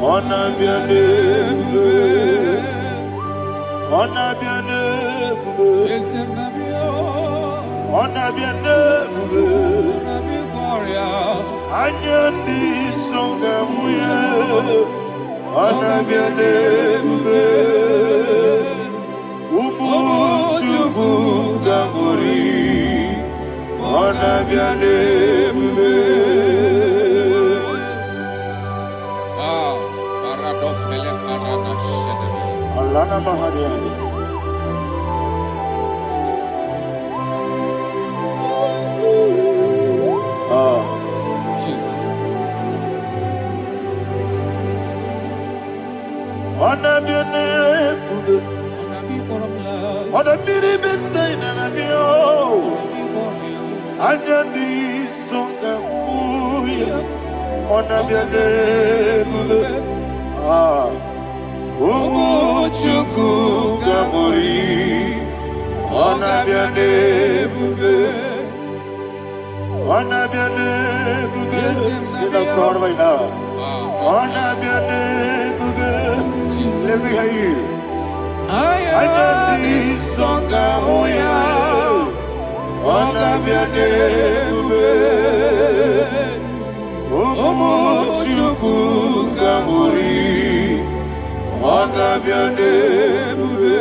Honor be your name, bube. Honor be your name, bube. Honor be your name, bube. Anya ni soga muya. Honor be your name, bube. Umu chuku gamburi. Honor be your name, bube. Alana Mahadiazi. Jesus. Honor be your name, bube. Honor be the best sign and I be oh. Anya di songa muya. Honor be your name, bube. Umu chuku gamburi. Honor be your name, bube. Honor be your name, bube. Sing a song right now. Honor be your name, bube. Let me hear you. Anya di songa muya. Honor be your name, bube. Umu chuku gamburi. Honor be your name, bube.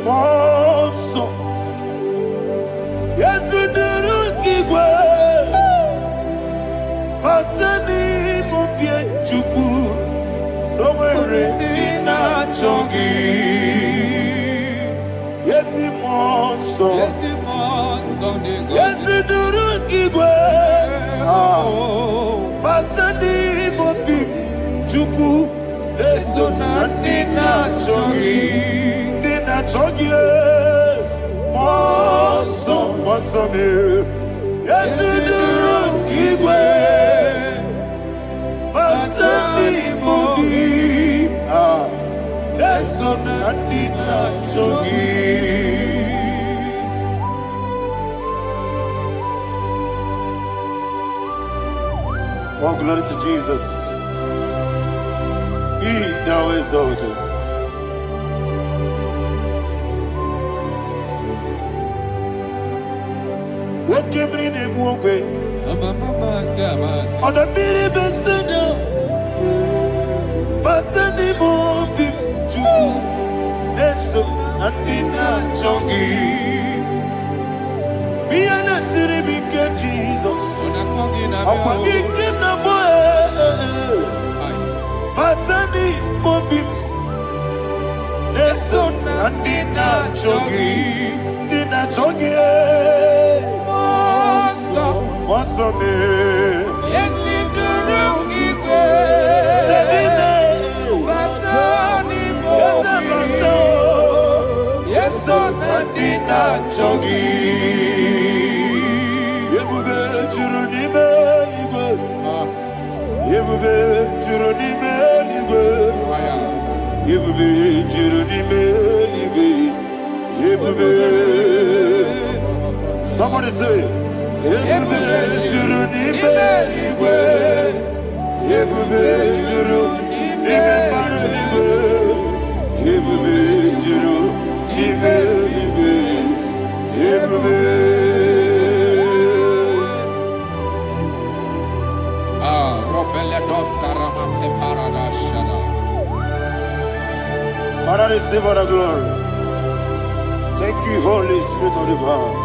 Monso. Yes, you do keep well. Patani mubye chuku. No worry, Nina Chongi. Yes, monso. Yes, you do keep well. Patani mubye chuku. Eso na Nina Chongi. Nina Chongi. Wasome, Yesiduru Kigwe, Masani Mogi, Nesonadina Chogi. Oh, glory to Jesus. He now exalted. What came in him one way? On the mini beside, but anymore be true. That's so and in a jogi. Be an city became Jesus. I'm forgetting the boy. But anymore be. That's so and in a jogi. In a jogi. Wasome, Yesiduru Kigwe, Batani Mogi, Yesonadina Chogi. Yebube Jurunime Ligwe, Yebube Jurunime Ligwe, Yebube Jurunime Ligwe, Yebube. Somebody say. Yebube juru nibe ligwe, Yebube juru nibe ligwe, Yebube juru nibe ligwe, Yebube. Robele dosara mate paradashara. Father, receive all the glory. Thank you, Holy Spirit of divine.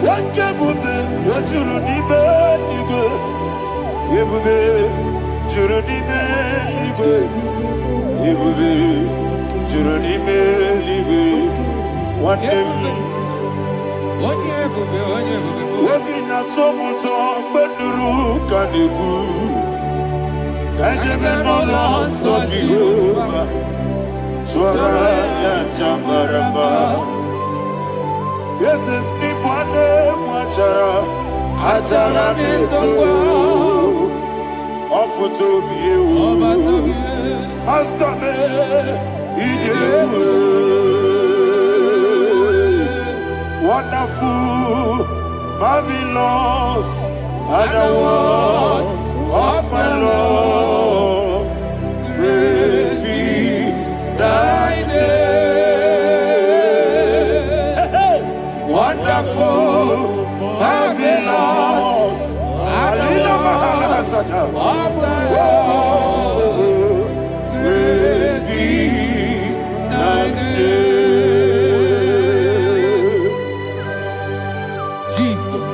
Wakebube, wajuru nibe ligwe, Yebube juru nibe ligwe, Yebube juru nibe ligwe. Webi na tomuto beduru kaniku, kajebe no loso Jehova, swara ya jamaraba. Yese ni bwane mwachara, achara nezogo, ofuto biyewo, astame ijewe. Wonderful, marvelous, are the words of my Lord. Praise be thy name. Wonderful, marvelous, are the words of thy Lord. Praise be thy name. Jesus.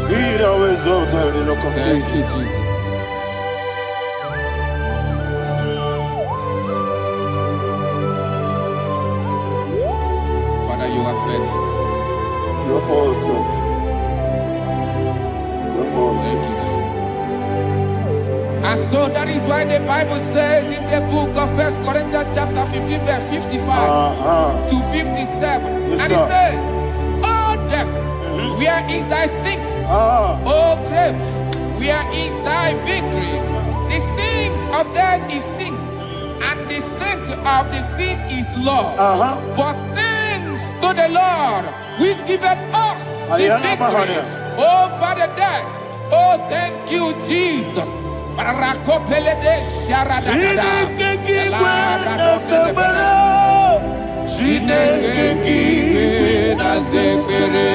Be thou exalted in the rock of Thank you, ages. Jesus. Father, you are faithful. You're awesome. You're awesome. Thank you, Jesus. And so that is why the Bible says in the book of 1 Corinthians chapter 15 verse 55 to 57. Yes, And it sir. says, "Oh death, where is thy stings? Oh grave, where is thy victory? The stings of death is sin, and the strength of the sin is law. But thanks to the Lord, which giveth us the victory over the death. Oh, thank you, Jesus." Rakopele de sharadada. Chineke kiwe na zebere. Chineke kiwe na zebere.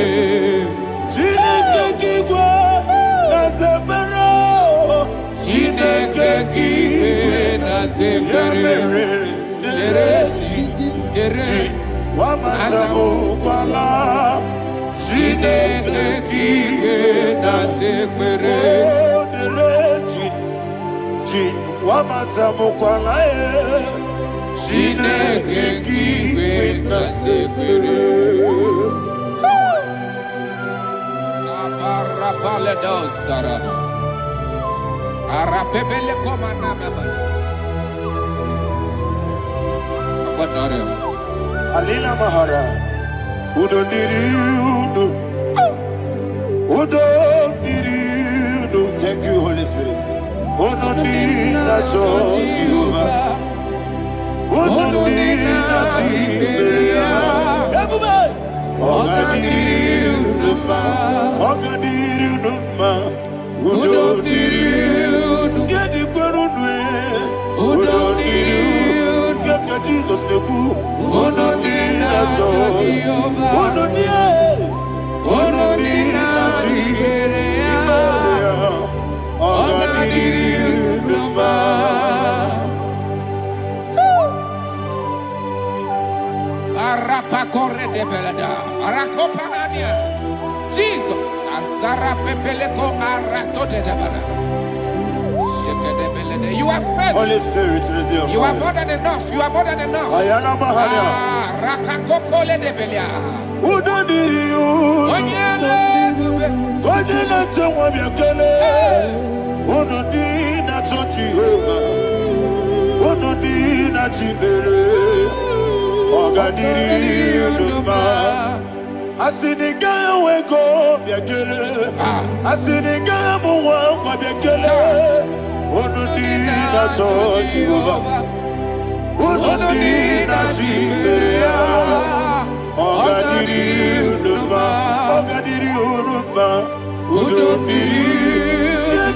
Azamu kwala. Chineke kiwe na zebere. Chineke kiwe na zebere. Aparapale do sarama. Arapebele komanana bana. Abonore. Alina Mahara. Udo diriudo. Udo diriudo. Thank you, Holy Spirit. Udo diriudo. Udo diriudo. Ogadiriudo. Udo diriudo. Gedi gwerudwe. Udo diriudo. Gaka Jesus neku. Udo diriudo. Udo diriudo. Udo diriudo. Ogadiriudo. Arapa corre de belada. Arakopa ania. Jesus. Azara pepeleko arato de dabara. You are faithful. Holy Spirit, resume. You are more than enough. You are more than enough. Ayana Mahara. Rakakokole de belia. Udo diriudo. Onyele bube. Onyele tewa miakele. Udo dina Jehovah. Udo dina Chibere. Ogadiriudo. Asinika weko miakele. Asinika muwa miakele. Udo dina Jehovah. Udo dina Chibere. Ogadiriudo. Udo diriudo.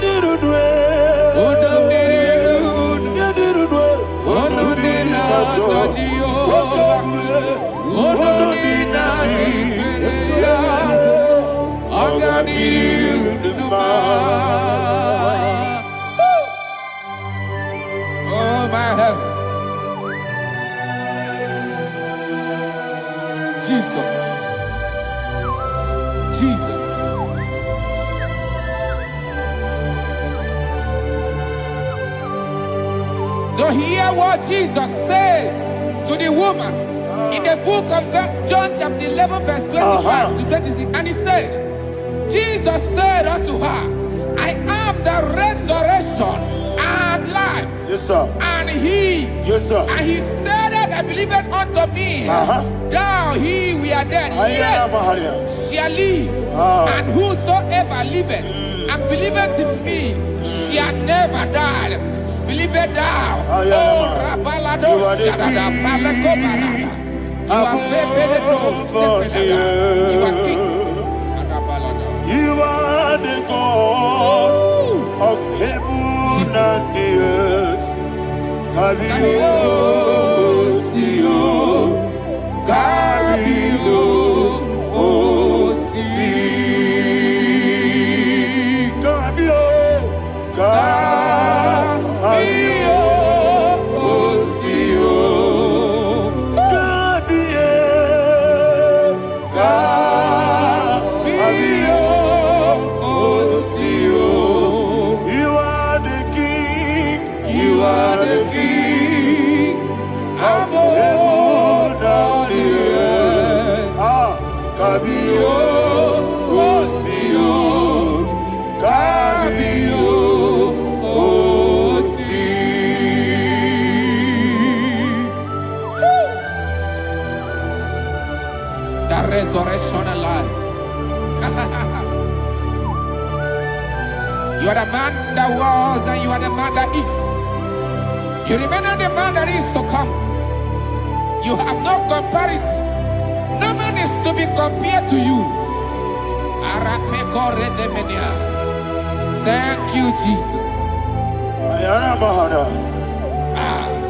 Oh my heaven. Jesus. Jesus. So hear what Jesus said to the woman in the book of John chapter 11 verse 25 to 26. And he said, Jesus said unto her, I am the resurrection and life. Yes, sir. And he, Yes, sir. and he said that believeth unto me, thou he we are dead, Ayana yet Mahara. shall live. And whosoever liveth and believeth in me shall never die. Believeth thou. Oh, Rabalado, Shadada, Palako Barada. You are Febeledo, Sepelada. You are king. You are the God of heaven and the earth. Kabio, Sio, Kabio, Osi, Kabio, Kabio, Osio, Kabio, Kabio, Osio. You are the king. You are the king of heaven and the earth. Kabio, Osio, Kabio, Osi. The resurrection alive. You are the man that was and you are the man that is. You remember the man that is to come. You have no comparison. No man is to be compared to you. Thank you, Jesus. Ayana Mahara.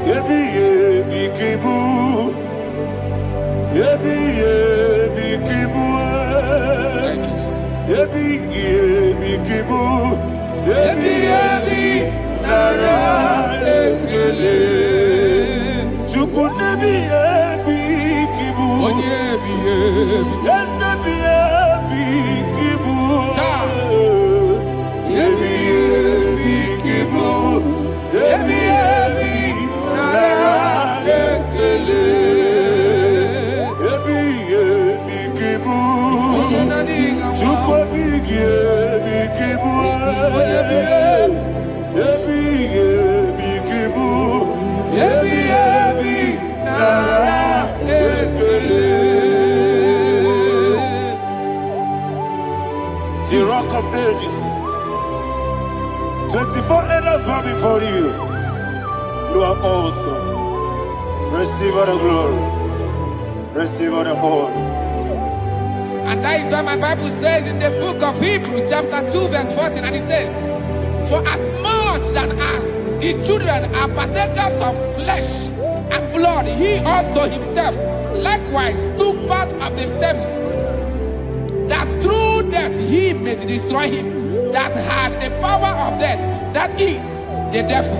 Yebi yebi kibu. Yebi yebi kibu. Thank you, Jesus. Yebi yebi kibu. Yebi yebi nara ekele. Chuku nebi yebi kibu. Onyebi, yebi. Yes, yebi yebi kibu. Yebi yebi kibu. Yebi yebi nara ekele. Yebi yebi kibu. Chuku yebi kibu. before others bow before you. You are awesome. Receive all the glory. Receive all the honor. And that is what my Bible says in the book of Hebrews chapter 2 verse 14. And it says, for as much than us, his children are partakers of flesh and blood, he also himself likewise took part of the same, that through death he may destroy him that had the power of death, that is the devil.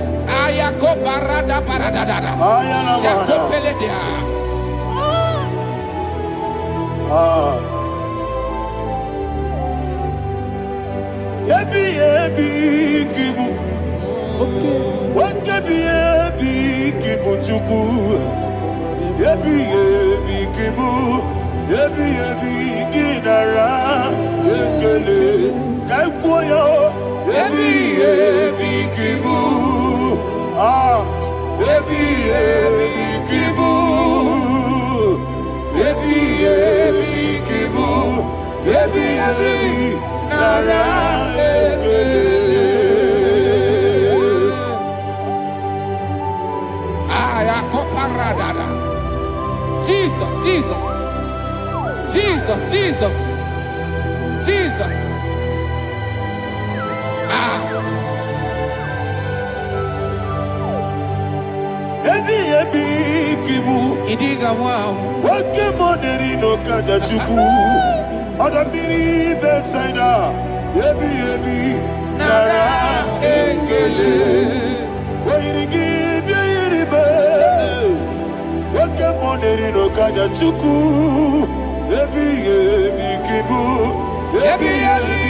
Yebi yebi kibu, wakebi yebi kibu chuku. Yebi yebi kibu, yebi yebi ginara ekele kaikuyo. Yebi yebi kibu, yebi yebi kibu, yebi yebi kibu, yebi yebi nara ekele. Jesus, Jesus, Jesus, Jesus, Jesus. Yebi yebi kibu, Idiga wow. wake moneri no kaja chuku. Odamiri besaida. Yebi yebi nara ekele. Wairigi biiribe. Wake moneri no kaja chuku. Yebi yebi kibu. Yebi yebi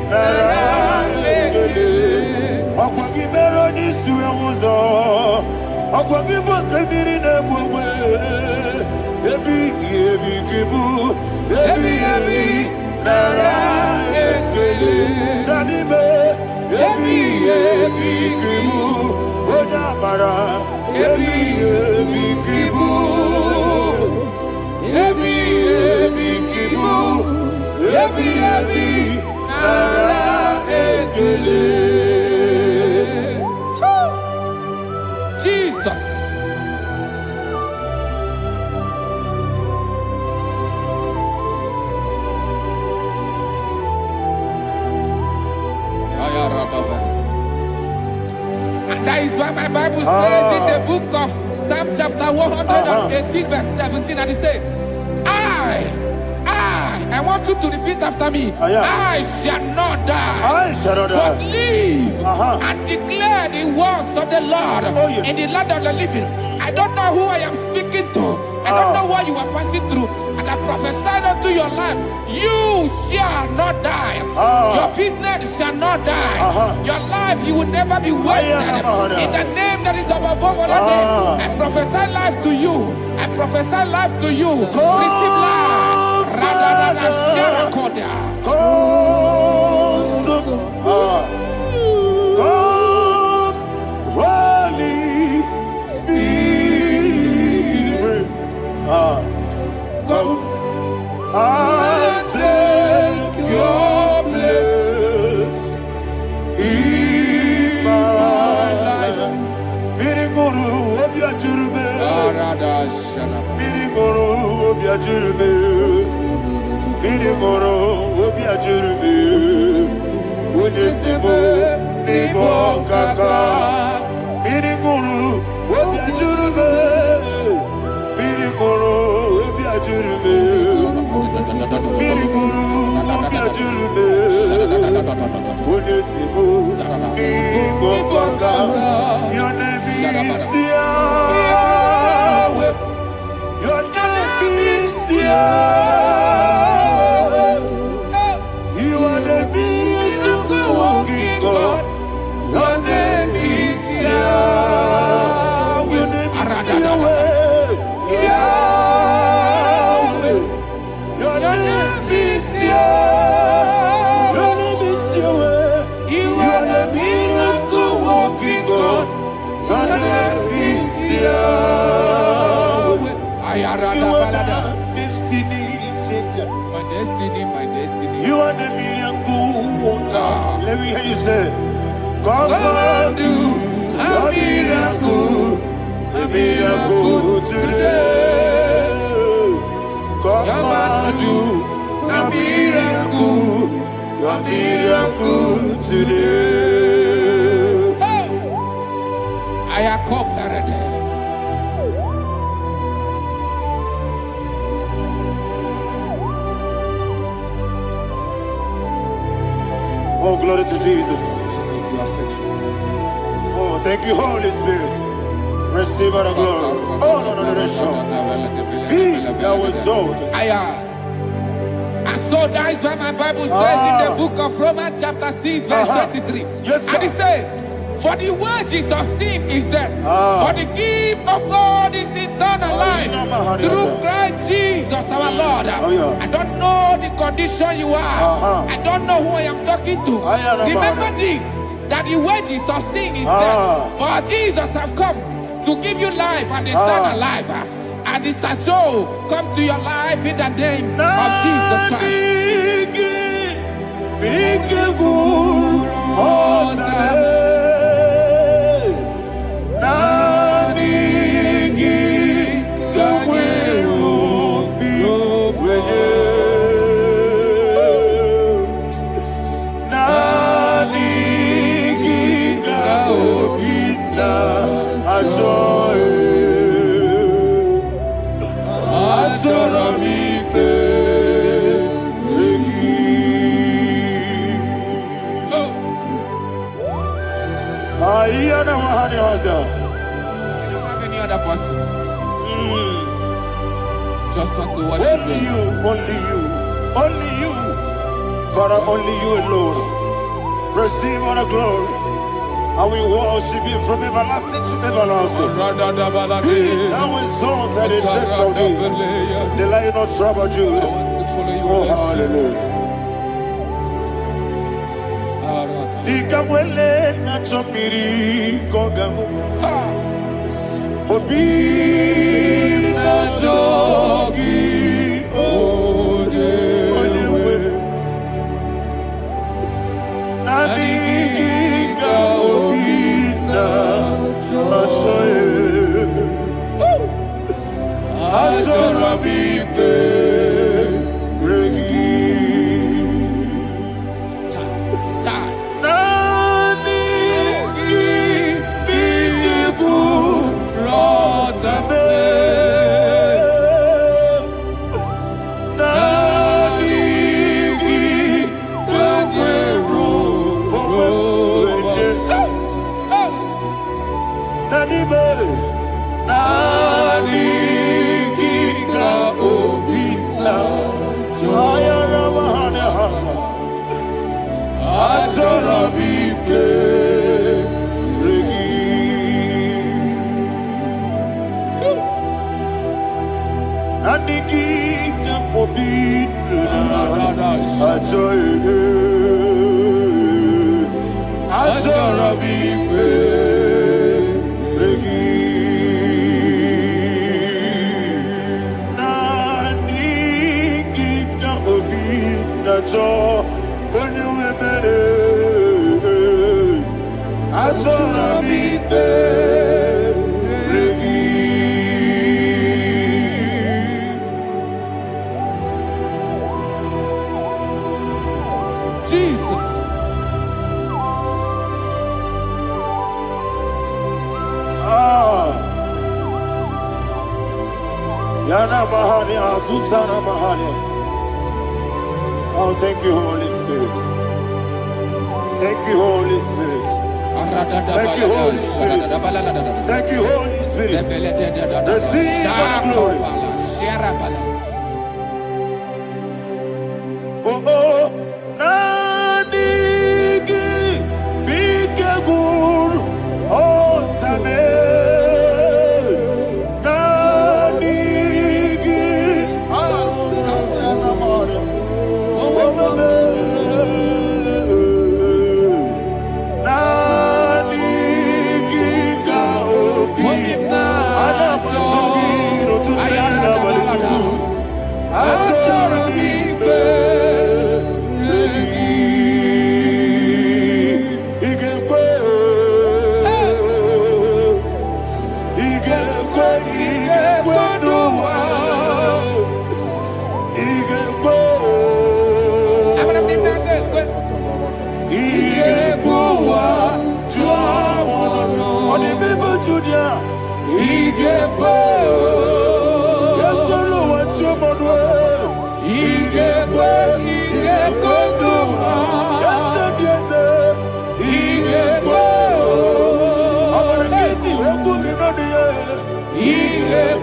nara ekele. Akwagi mero ni suwe muzo. Akwagi bote miri ne bwewe. Yebi yebi kibu. Yebi yebi nara ekele. Nanime. Yebi yebi kibu. Odamara. Yebi yebi kibu. Yebi yebi kibu. Yebi yebi nara ekele. Jesus. And that is why my Bible says in the book of Psalm chapter 118 verse 17, and it says, I want you to repeat after me. I shall not die, I shall not but die. live and declare the words of the Lord in the land of the living. I don't know who I am speaking to. I don't know what you are passing through. And I prophesied unto your life, you shall not die. Your business shall not die. Your life, you will never be wasted. In the name that is above all other name, I prophesy life to you. I prophesy life to you. Receive life. Radadada Sharakoda. Come, Holy Spirit. Come and take your place in my life. Miriguru obiajurube. Miriguru obiajurube. Miriguru obiajurube. Udesibo nibo kaka. Miriguru obiajurube. Miriguru obiajurube. Miriguru obiajurube. Udesibo nibo kaka. Your name is Yahweh. Your name is Yahweh. You are the miracle working God. Your name is Yahweh. Your name is Yahweh. Yahweh. Your name is Yahweh. Your name is Yahweh. You are the miracle working God. Your name is Yahweh. You are the destiny changer. My destiny, my destiny. You are the miracle worker. Let me hear you say, Come and do a miracle today. Come and do a miracle today. I am cooperated. Oh, glory to Jesus. Jesus, you are faithful. Oh, thank you, Holy Spirit. Receive our glory. Oh, no, Be thou exalted. And so that is why my Bible says in the book of Romans chapter 6 verse 23. Yes, sir. And it says, for the wages of sin is death, but the gift of God is eternal life through Christ Jesus our Lord. I don't know the condition you are. I don't know who I am talking to. Remember this, that the wages of sin is death, but Jesus have come to give you life and eternal life. And this has so come to your life in the name of Jesus Christ. You don't have any other person. Just want to worship only you, only you, Father, only you alone. Receive all the glory. I will worship you from everlasting to everlasting. Be thou exalted and set of thee, the Lion of Tribe of Judah. Oh, hallelujah. Ikamwele na chomiri kogamu Obi na jogi onewe Naniga obi na choye Azorabite Oh, thank you, Holy Spirit. Thank you, Holy Spirit. Thank you, Holy Spirit. Thank you, Holy Spirit. Receive the glory. Oh, oh, Nanigi, Bikagur, oh, Tame.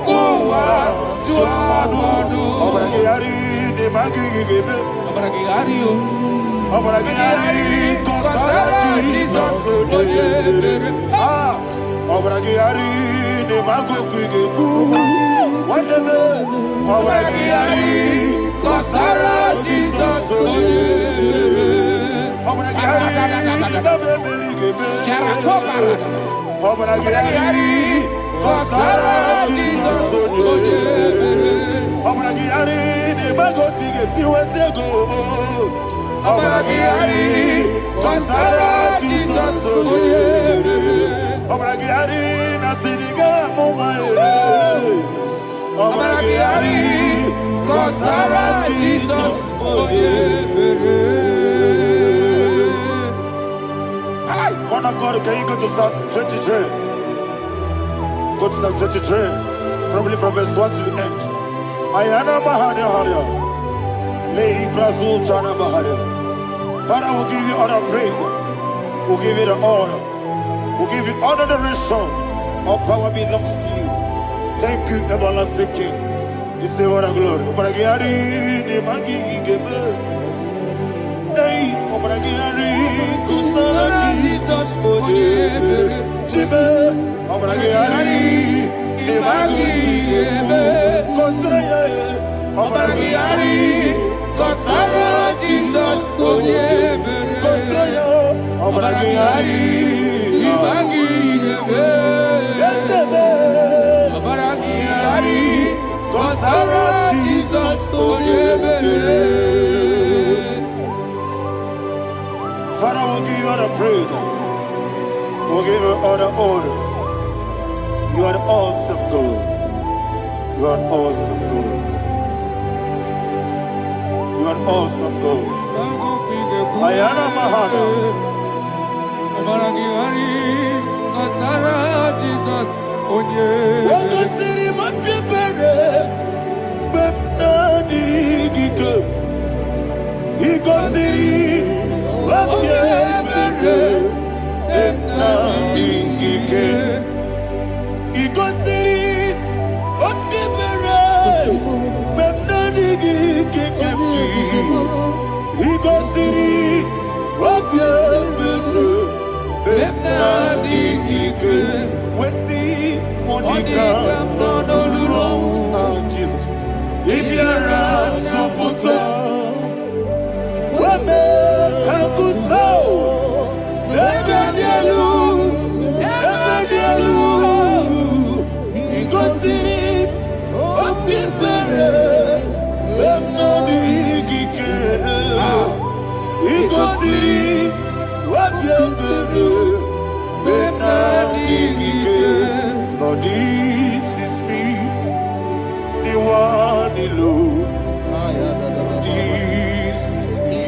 kuwa tuamodu. Obragari de magigebe. Obragari o. Obragari kosara Jesus. Ah, Obragari de magogigebe. Wandeme. Obragari kosara Jesus. Obragari de berigebe. Obragari kosara Jesus. Obragari de magotige siwetego. Obragari kosara Jesus. Obragari nasiriga mumae. Obragari kosara Jesus. Man of God, can you go to Psalm 23? Go to Psalm 23, probably from verse 1 to the end. Ayana Bahania Haria. Lay Brazil Chana Bahania. Father, we'll give you all the praise. We'll give you the honor. We'll give you all the adoration. All power belongs to you. Thank you, everlasting King. You say what a glory. Obragari de Magi Gebe. Hey, Obragari Kusara Jesus for the Jibe. Obragari de Magi Gebe. Kusara. Obragari Kusara Jesus for the Kusara. Obragari de Magi Gebe. Obragari Kusara Jesus for the Father, we'll give you all the praise. We'll give you all the honor. You are the awesome God. You are an awesome God. You are an awesome God. Ayana Mahana. Obragari kosara Jesus. Waka siri mapepere. Bepna digike. Iko siri. Wapyepere. Bepna digike. Iko siri. Wapyepere. Bepna digike. Iko siri. Wapyepere. Bepna digike. Wesi Monica. Oh, Jesus. Ibiara Sopoto. Wame Kakuso. Ebedielu. Ebedielu. Igosiri. Opipere. Bemnodi Gike. Igosiri. Opipere. Bemnodi Gike. Lord, this is me. The one alone. This is me.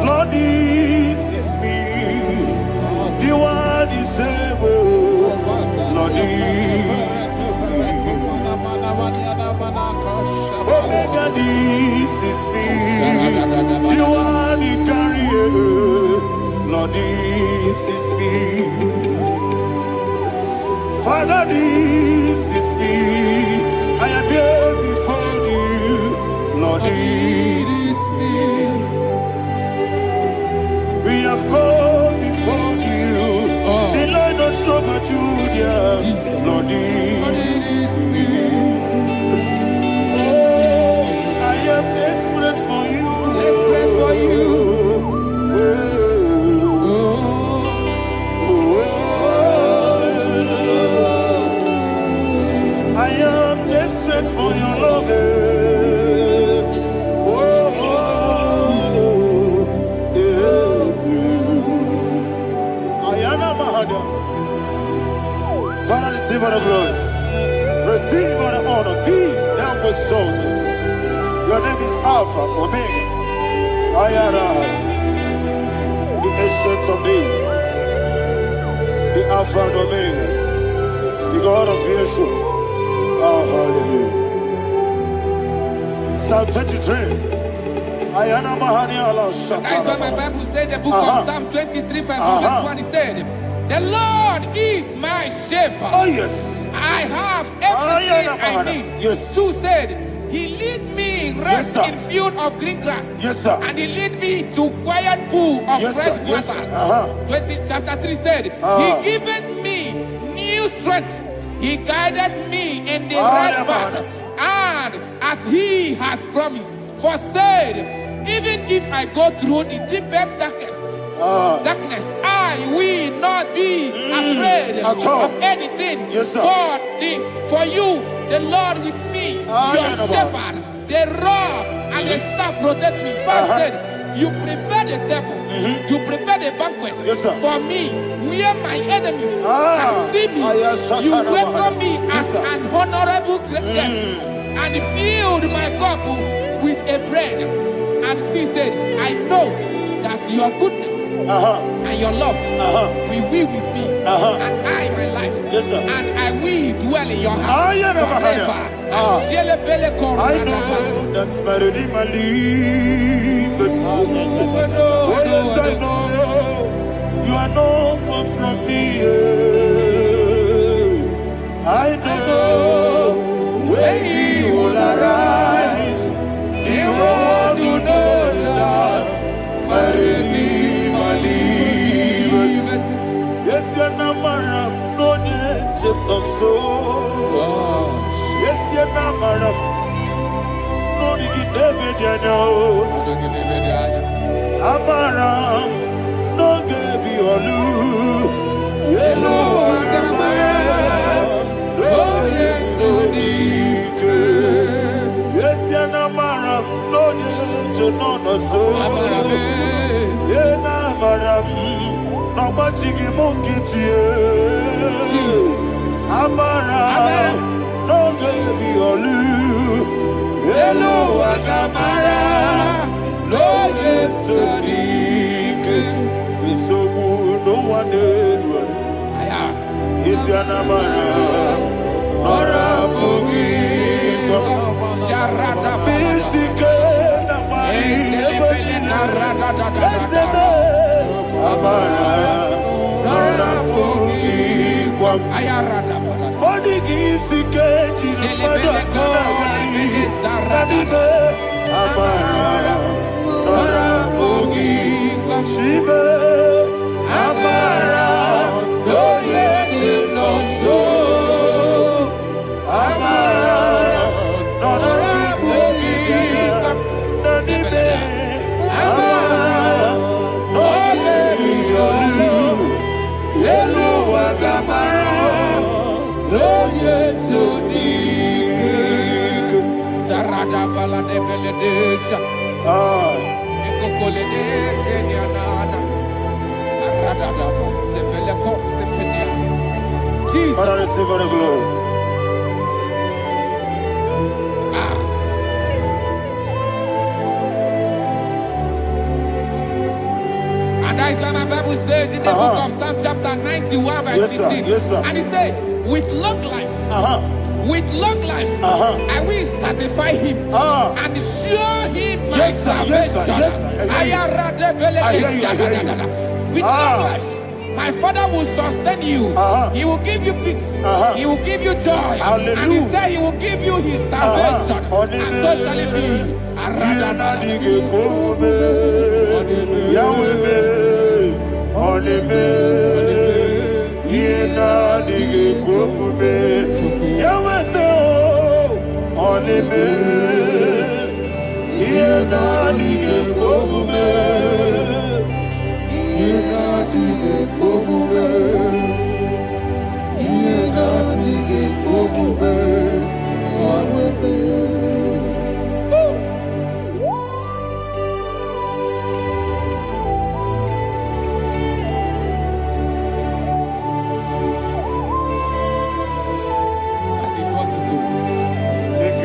Lord, this is me. The one is able. Lord, this is me. Omega, this is me. The one he carries. Lord, this is me. Father, this is me. I am here before you. Lord, this is me. We have come before you. The Lord of Trouble Judah. Lord, this is me. Oh, I am desperate for you. Desperate for you. I am desperate for your love. Ayana Mahada. Father, receive all the glory. Receive all the honor. Be thou exalted. Your name is Alpha, Omega. Ayana. The ancient of days. The Alpha and Omega. The God of Yeshua. Oh, hallelujah. Psalm 23. That is what my Bible said, the book of Psalm 23, verse 1. He said, The Lord is my shepherd. Oh, yes. I have everything I need. Yes. 2 said, He lead me rest Yes, in field of green grass. Yes, sir. And He lead me to quiet pool of Yes, fresh sir. Yes, waters. sir. Chapter 3 said, He giveth me new strength. He guided me in the right path. And as He has promised, for said, even if I go through the deepest darkness, I will not be afraid of anything. Yes, sir. For you, the Lord with me, your shepherd, the rod and the staff protect me. First said, you prepare the table, you prepare the banquet for me, where my enemies can see me. You welcome me as an honorable guest, and filled my cup with a bread. And she said, I know that your goodness and your love will be with me, and I, my life, and I will dwell in your house forever. I know that's my Redeemer lives. Oh, yes, I know you are not far from me. I know when He will arise, He will know that my Redeemer lives. Yes, you're not married, no need to so. Yes, you're not married, no need to David, you know. Amaram, no gebi olu. Yellow Agamara, no yetsodike. Yes, you're not married, no need to know no so. Yena maram, no machigi mokiti. Amaram, no gebi olu. Yellow Agamara, no yetsodike. Bisobu no one edward. Is your namara, ora bogi. Sharada Bisike namari. Amara, ora bogi. Odigi sike jilmada kanagari. Nadibe, amara, ora bogi. Shibe, amara, no yetsodike. Amara, ora bogi. Nadibe, amara, no yetsodike. Yellow Agamara, no yetsodike. Sarada bala de beledesha. Ekokole de senyanana. Arada da sepele ko sepenya. Jesus. Father, receive all the glory. And that is why my Bible says in the book of Psalm chapter 91 verse 16. Yes, sir. And it says, with long life, I will satisfy him and show him my salvation. With long life, my Father will sustain you. He will give you peace. He will give you joy. Hallelujah. And He said He will give you His salvation. And so shall it be.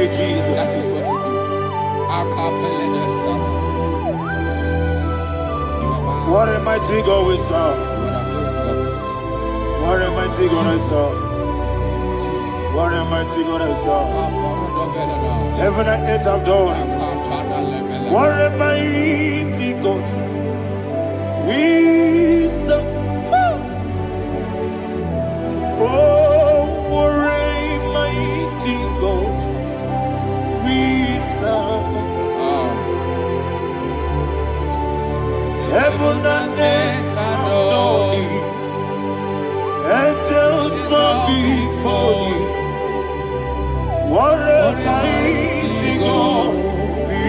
Jesus. That is what you do. What a mighty God we serve. What a mighty God I serve. What a mighty God I serve. Heaven and earth have done it. What a mighty God we serve. worry, mighty God, we serve. Heaven and earth adore it. Angels bow before you. What a mighty God we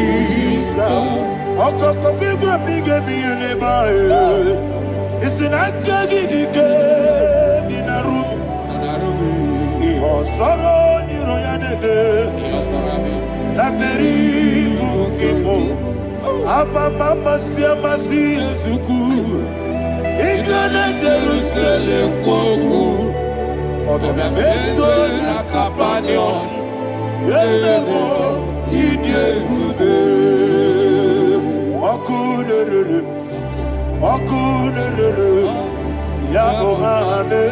serve. Okoko bibra bige biyene bae. Isinaka gidike dinarubi. Iho soro niroyanebe. Laberi bukipo. Ababa siamasi ezuku. Igrana Jerusalem kwoku. Odoga meso na kapanion. Yesebo idie gube. Okunere. Okunere. Yabo hame.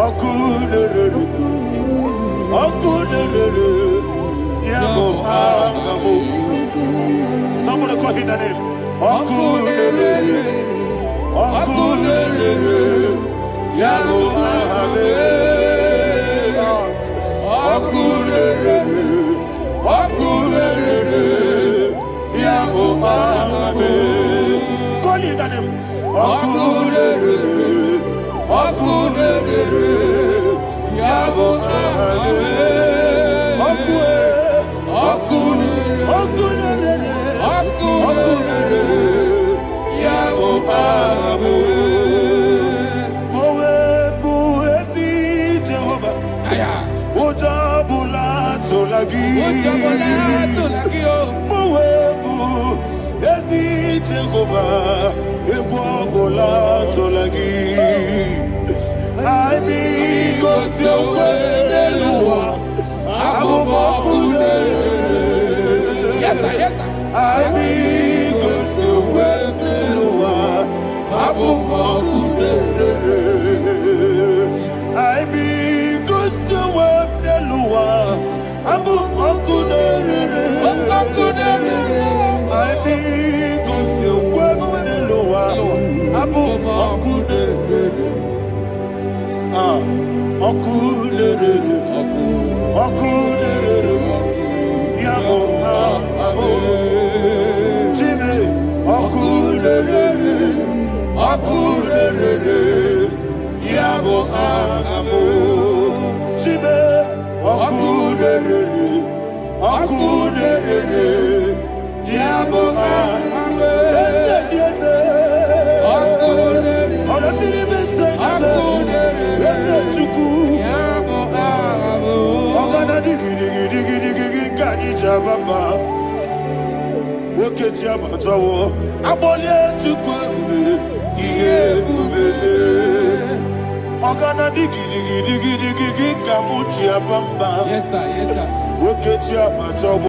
Okunere. Okunere. Yabo hame. Somebody call him the name. Okunere. Okunere. Yabo hame. Okunere. Okunere. Yabo hame. Call him the name. Okunere. Okunere. Yabo hame. Yes, sir. Yes, sir. I mean, go so well, I mean, go so well, Abu Okudere. I mean, go so well, Abu Okudere. Okudere. Okudere. Yabo Abu Jimmy. Okudere. Okudere. Yabo Abu Jimmy. Okudere. Okudere. Yabo Abu. Yes. Okudere. Okudere. Yes, Chuku. Yabo Abu. Okana digi kani jabamba. Woke jabatawo. Abole Chuku. Iye bube. Okana digi kamu jabamba. Yes, sir. Yes, sir. Woke jabatawo.